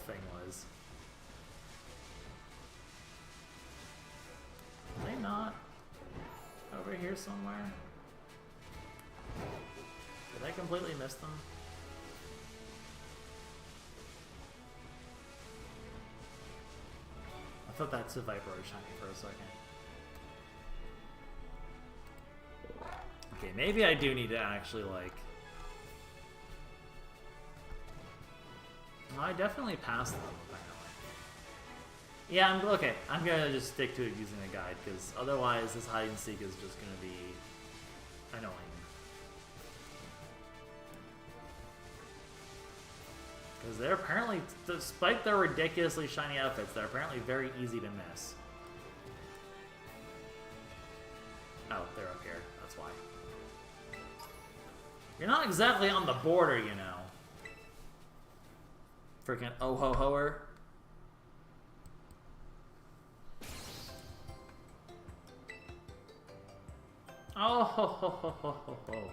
thing was. Are they not over here somewhere? Did I completely miss them? I thought that's a Viper or shiny for a second. Okay, maybe I do need to actually, like... No, I definitely passed them, apparently. Yeah, okay. I'm gonna just stick to it using a guide, because otherwise this hide and seek is just gonna be annoying. Because they're apparently, despite their ridiculously shiny outfits, they're apparently very easy to miss. Oh, they're up here. That's why. You're not exactly on the border, you know. Freaking oh-ho-hoer. Oh ho ho ho ho ho ho.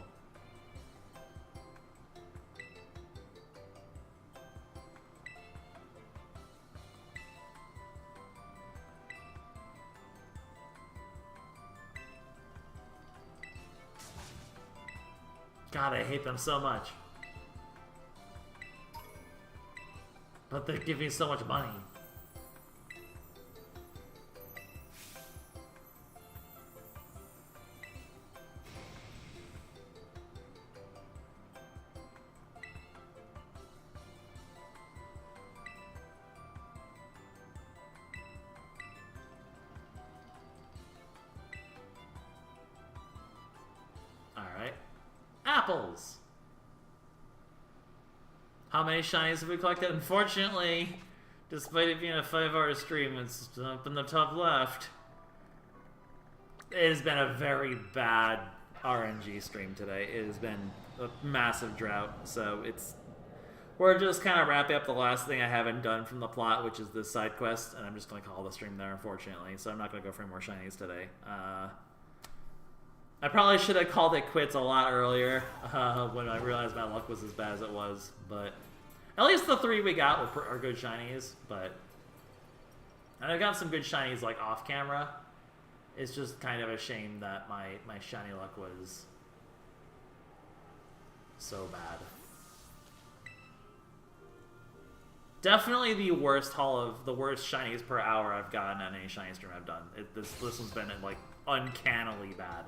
God, I hate them so much. But they give me so much money. apples. How many shinies have we collected? Unfortunately, despite it being a 5-hour stream, it's up in the top left. It has been a very bad RNG stream today. It has been a massive drought, so we're just kind of wrapping up the last thing I haven't done from the plot, which is this side quest, and I'm just going to call the stream there, unfortunately, so I'm not going to go for any more shinies today. I probably should have called it quits a lot earlier when I realized my luck was as bad as it was, but at least the 3 we got are good shinies, and I got some good shinies like off camera. It's just kind of a shame that my shiny luck was so bad. Definitely the worst shinies per hour I've gotten on any shiny stream I've done. This one's been like uncannily bad.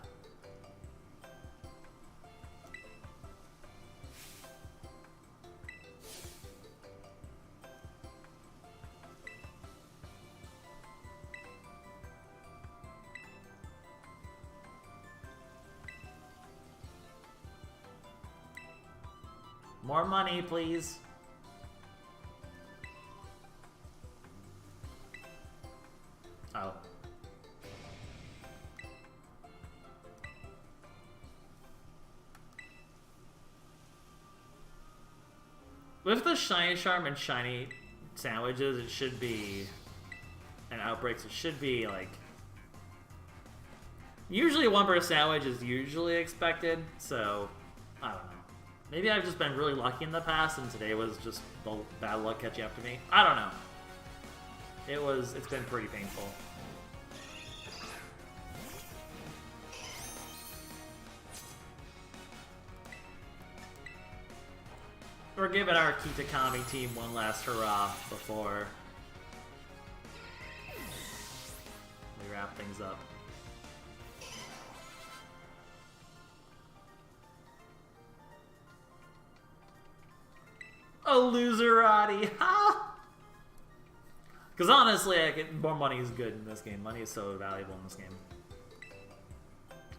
More money, please. Oh. With the shiny charm and shiny sandwiches, it should be, and outbreaks, it should be like, usually 1 per sandwich is usually expected, so I don't know. Maybe I've just been really lucky in the past, and today was just the bad luck catching up to me. I don't know. It's been pretty painful. We're giving our Kitakami team one last hurrah before we wrap things up. A loserati, ha! Because honestly, more money is good in this game. Money is so valuable in this game.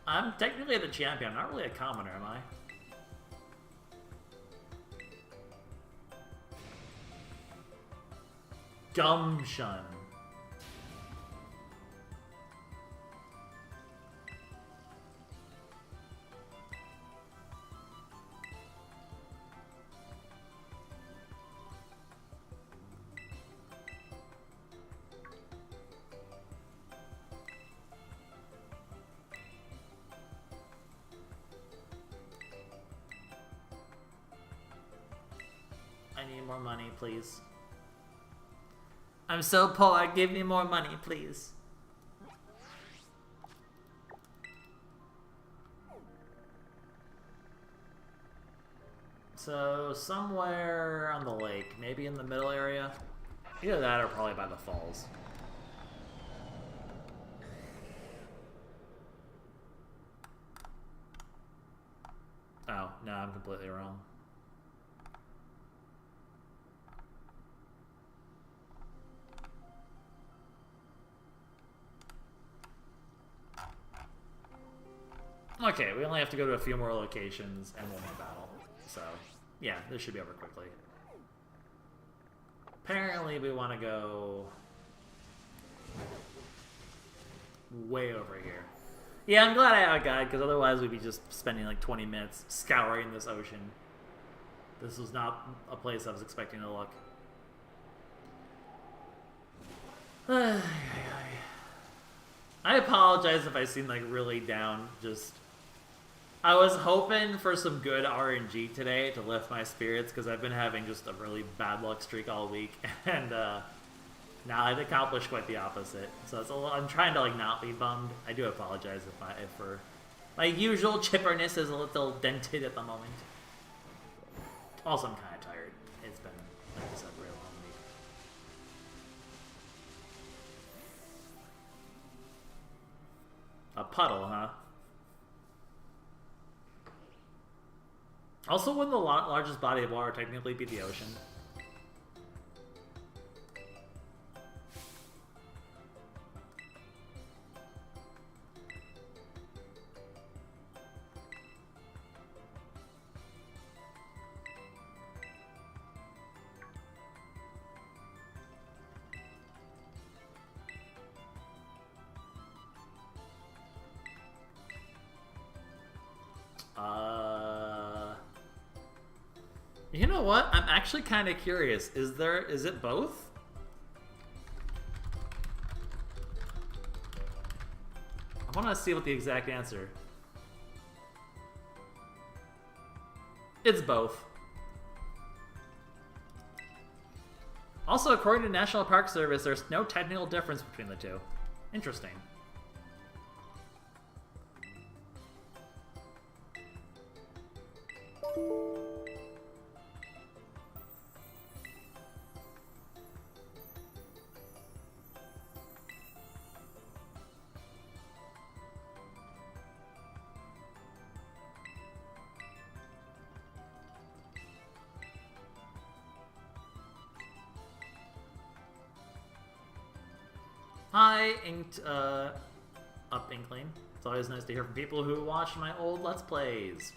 I'm technically the champion. I'm not really a commoner, am I? Gumshun. I need more money, please. I'm so poor, give me more money, please. So, somewhere on the lake, maybe in the middle area. Either that or probably by the falls. Oh, no, I'm completely wrong. Okay, we only have to go to a few more locations and one more battle. So, yeah, this should be over quickly. Apparently, we want to go way over here. Yeah, I'm glad I have a guide, because otherwise we'd be just spending like 20 minutes scouring this ocean. This was not a place I was expecting to look. I apologize if I seem like really down, just... I was hoping for some good RNG today to lift my spirits, because I've been having just a really bad luck streak all week, and now I've accomplished quite the opposite. So it's I'm trying to like not be bummed. I do apologize if my usual chipperness is a little dented at the moment. Also, I'm kind of tired. It's been, like I said, a real long week. A puddle, huh? Also, wouldn't the largest body of water technically be the ocean? You know what? I'm actually kind of curious. Is it both? I want to see what the exact answer. It's both. Also, according to National Park Service, there's no technical difference between the two. Interesting. Hi, Inkling. It's always nice to hear from people who watch my old Let's Plays.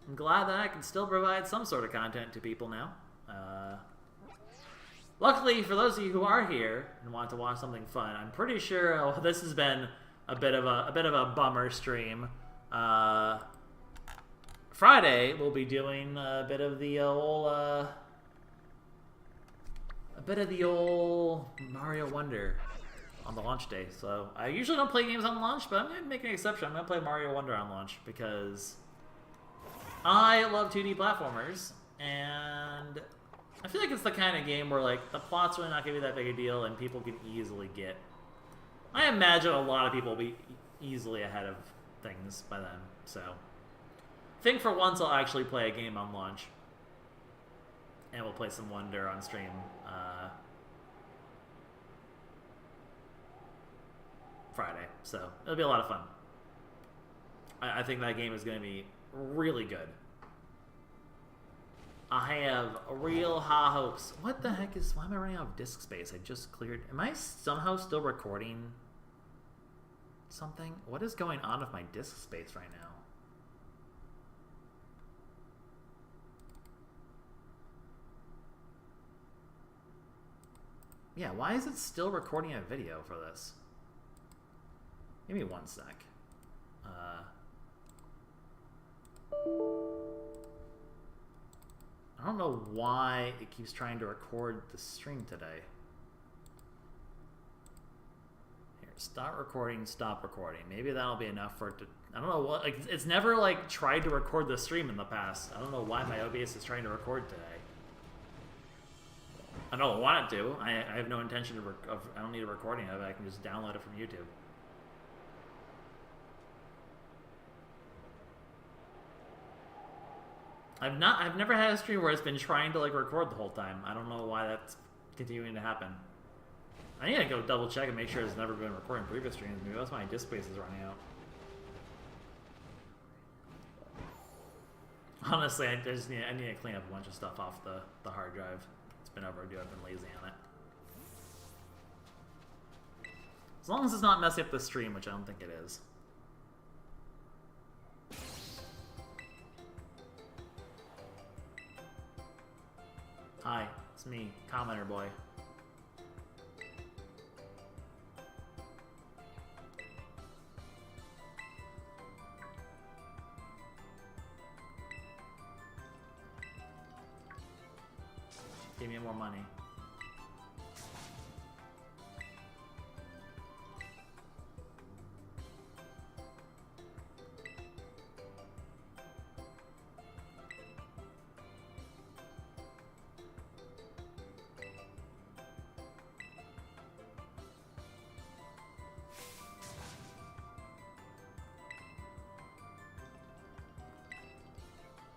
I'm glad that I can still provide some sort of content to people now. Luckily, for those of you who are here and want to watch something fun, I'm pretty sure this has been a bit of a bummer stream. Friday we'll be doing a bit of the old Mario Wonder on the launch day. So I usually don't play games on launch, but I'm going to make an exception. I'm going to play Mario Wonder on launch because I love 2D platformers, and I feel like it's the kind of game where like the plot's really not going to be that big a deal and people can easily get. I imagine a lot of people will be easily ahead of things by then. So I think for once I'll actually play a game on launch. And we'll play some Wonder on stream Friday. So it'll be a lot of fun. I think that game is going to be really good. I have real high hopes. What the heck is... Why am I running out of disk space? I just cleared... Am I somehow still recording something? What is going on with my disk space right now? Yeah, why is it still recording a video for this? Give me one sec. I don't know why it keeps trying to record the stream today. Here, stop recording, stop recording. Maybe that'll be enough for it to... I don't know what... Like, it's never, like, tried to record the stream in the past. I don't know why my OBS is trying to record today. I don't want it to. I have no intention of... I don't need a recording of it. I can just download it from YouTube. I've never had a stream where it's been trying to like record the whole time. I don't know why that's continuing to happen. I need to go double check and make sure it's never been recording previous streams. Maybe that's why my disk space is running out. Honestly, I need to clean up a bunch of stuff off the hard drive. It's been overdue. I've been lazy on it. As long as it's not messing up the stream, which I don't think it is. Hi, it's me, Commenter Boy. Give me more money.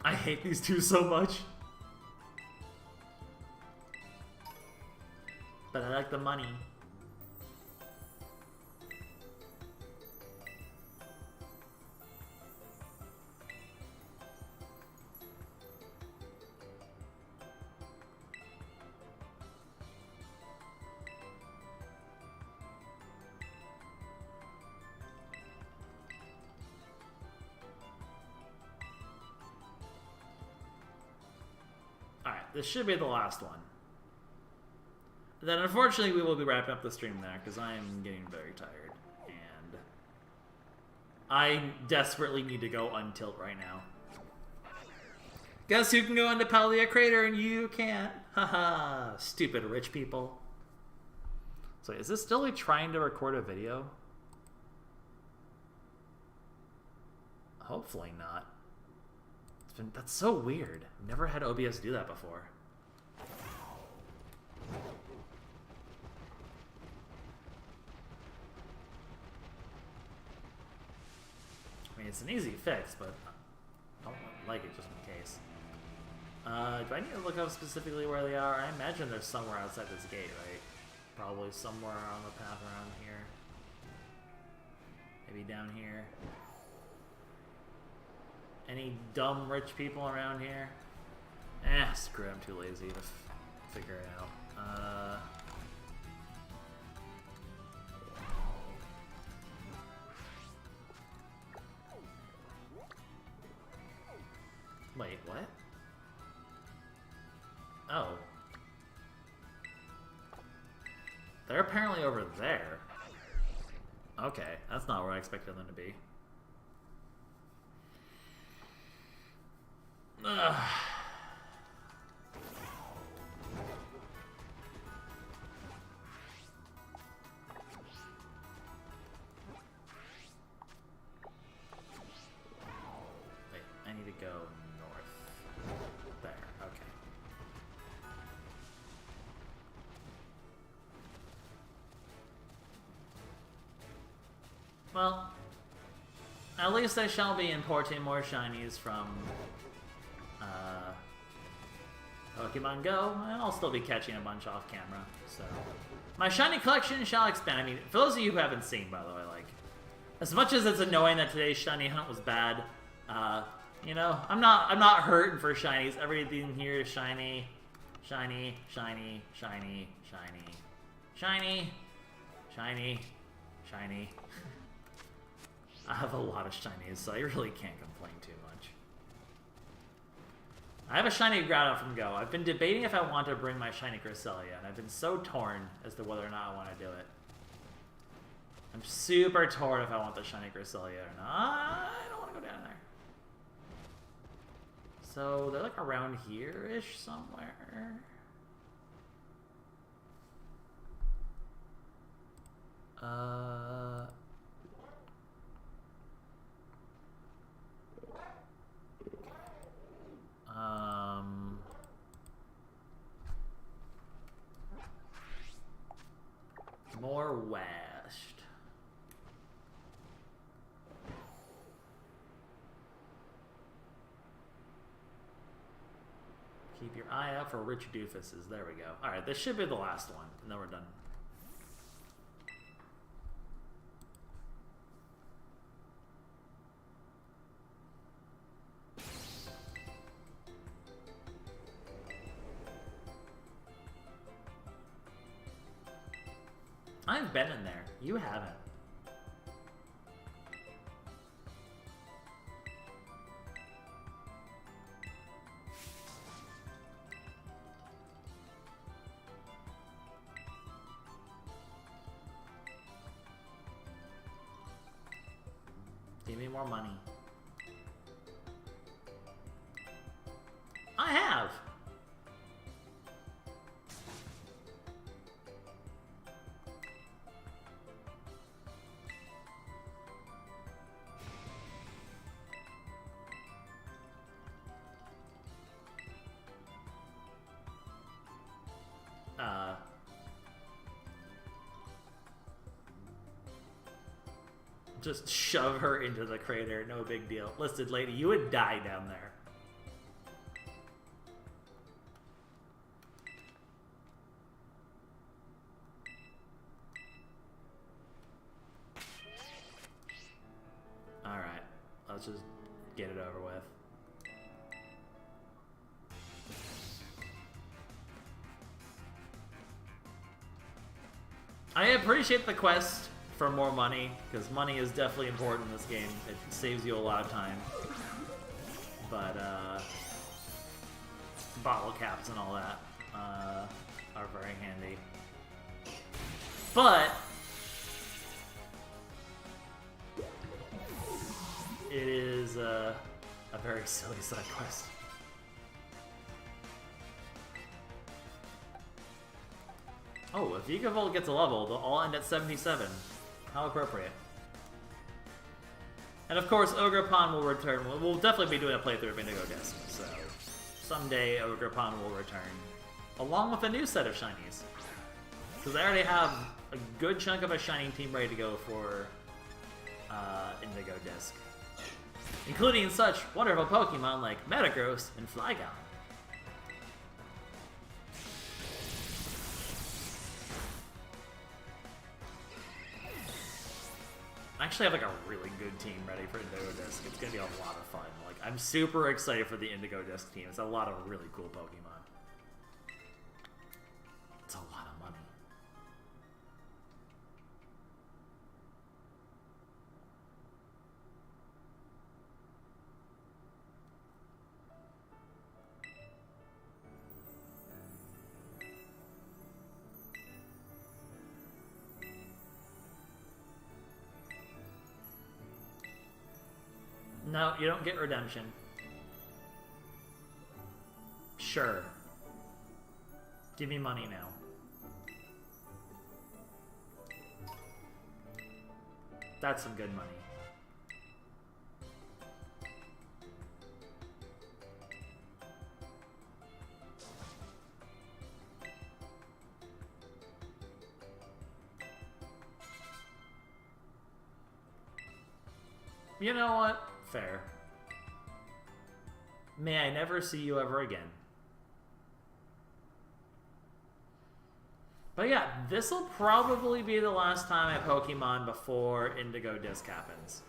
I hate these two so much. But I like the money. Alright, this should be the last one. Then unfortunately we will be wrapping up the stream there because I am getting very tired and I desperately need to go untilt right now. Guess who can go into Palia Crater and you can't? Haha, stupid rich people. So is this still like trying to record a video? Hopefully not. That's so weird. I've never had OBS do that before. I mean, it's an easy fix, but I don't like it just in case. Do I need to look up specifically where they are? I imagine they're somewhere outside this gate, right? Probably somewhere on the path around here. Maybe down here. Any dumb rich people around here? Screw it, I'm too lazy to figure it out. Wait, what? Oh. They're apparently over there. Okay, that's not where I expected them to be. Ugh. Wait, I need to go north. There, okay. Well, at least I shall be importing more shinies from Pokemon Go, and I'll still be catching a bunch off camera, so my shiny collection shall expand. I mean, for those of you who haven't seen, by the way, like, as much as it's annoying that today's shiny hunt was bad, you know, I'm not hurting for shinies. Everything here is shiny, shiny, shiny, shiny, shiny, shiny, shiny, shiny. I have a lot of shinies, so I really can't complain too much. I have a shiny Groudon from Go. I've been debating if I want to bring my shiny Cresselia, and I've been so torn as to whether or not I want to do it. I'm super torn if I want the shiny Cresselia or not. I don't want to go down there. So they're like around here-ish somewhere. More west. Keep your eye out for rich doofuses. There we go. Alright, this should be the last one, and then we're done. I've been in there. You haven't. Give me more money. I have. Just shove her into the crater, no big deal. Listed lady, you would die down there. Alright, let's just get it over with. I appreciate the quest for more money, because money is definitely important in this game. It saves you a lot of time. But, bottle caps and all that are very handy. But it is a very silly side quest. Oh, if Vigavolt gets a level, they'll all end at 77. How appropriate. And of course, Ogerpon will return. We'll definitely be doing a playthrough of Indigo Disc, so someday Ogerpon will return, along with a new set of shinies. Because I already have a good chunk of a shining team ready to go for Indigo Disc, including such wonderful Pokemon like Metagross and Flygon. I actually have like a really good team ready for Indigo Disc. It's gonna be a lot of fun. Like, I'm super excited for the Indigo Disc team. It's a lot of really cool Pokemon. It's a lot of money. No, you don't get redemption. Sure. Give me money now. That's some good money. You know what? Fair. May I never see you ever again. But yeah, this will probably be the last time I Pokemon before Indigo Disc happens.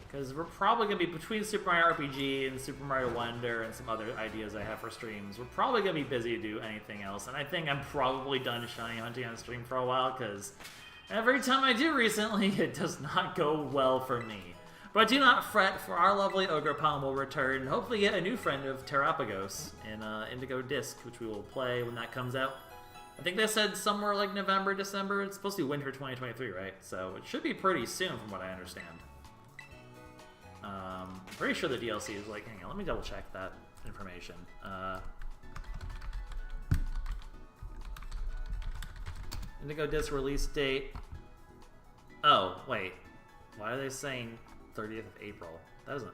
Because we're probably going to be, between Super Mario RPG and Super Mario Wonder and some other ideas I have for streams, we're probably going to be busy to do anything else. And I think I'm probably done shiny hunting on stream for a while, because every time I do recently, it does not go well for me. But do not fret, for our lovely Ogerpon will return, and hopefully get a new friend of Terrapagos in Indigo Disc, which we will play when that comes out. I think they said somewhere like November, December. It's supposed to be winter 2023, right? So it should be pretty soon from what I understand. I'm pretty sure the DLC is like, hang on, let me double check that information. Indigo Disc release date. Oh, wait. Why are they saying 30th of April? That doesn't...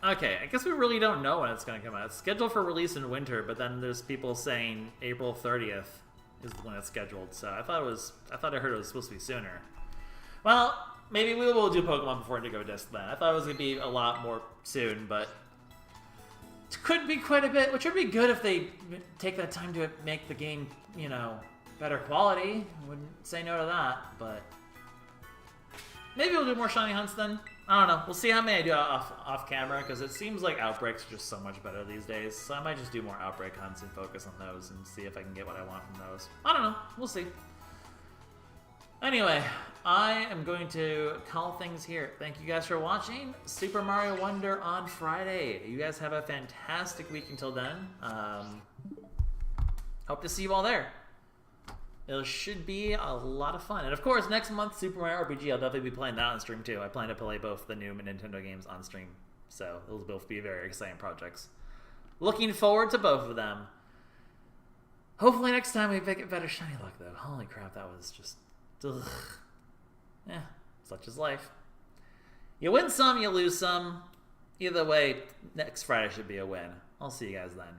Okay, I guess we really don't know when it's going to come out. It's scheduled for release in winter, but then there's people saying April 30th is when it's scheduled. So I thought I heard it was supposed to be sooner. Well, maybe we will do Pokemon before Indigo Disc then. I thought it was going to be a lot more soon, but it could be quite a bit, which would be good if they take that time to make the game, you know, better quality. Wouldn't say no to that, but maybe we'll do more shiny hunts then. I don't know. We'll see how many I do off camera, because it seems like Outbreaks are just so much better these days. So I might just do more Outbreak hunts and focus on those and see if I can get what I want from those. I don't know. We'll see. Anyway, I am going to call things here. Thank you guys for watching Super Mario Wonder on Friday. You guys have a fantastic week until then. Hope to see you all there. It should be a lot of fun. And of course, next month, Super Mario RPG, I'll definitely be playing that on stream too. I plan to play both the new Nintendo games on stream. So those will both be very exciting projects. Looking forward to both of them. Hopefully next time we get better shiny luck though. Holy crap, that was just... ugh. Yeah, such is life. You win some, you lose some. Either way, next Friday should be a win. I'll see you guys then.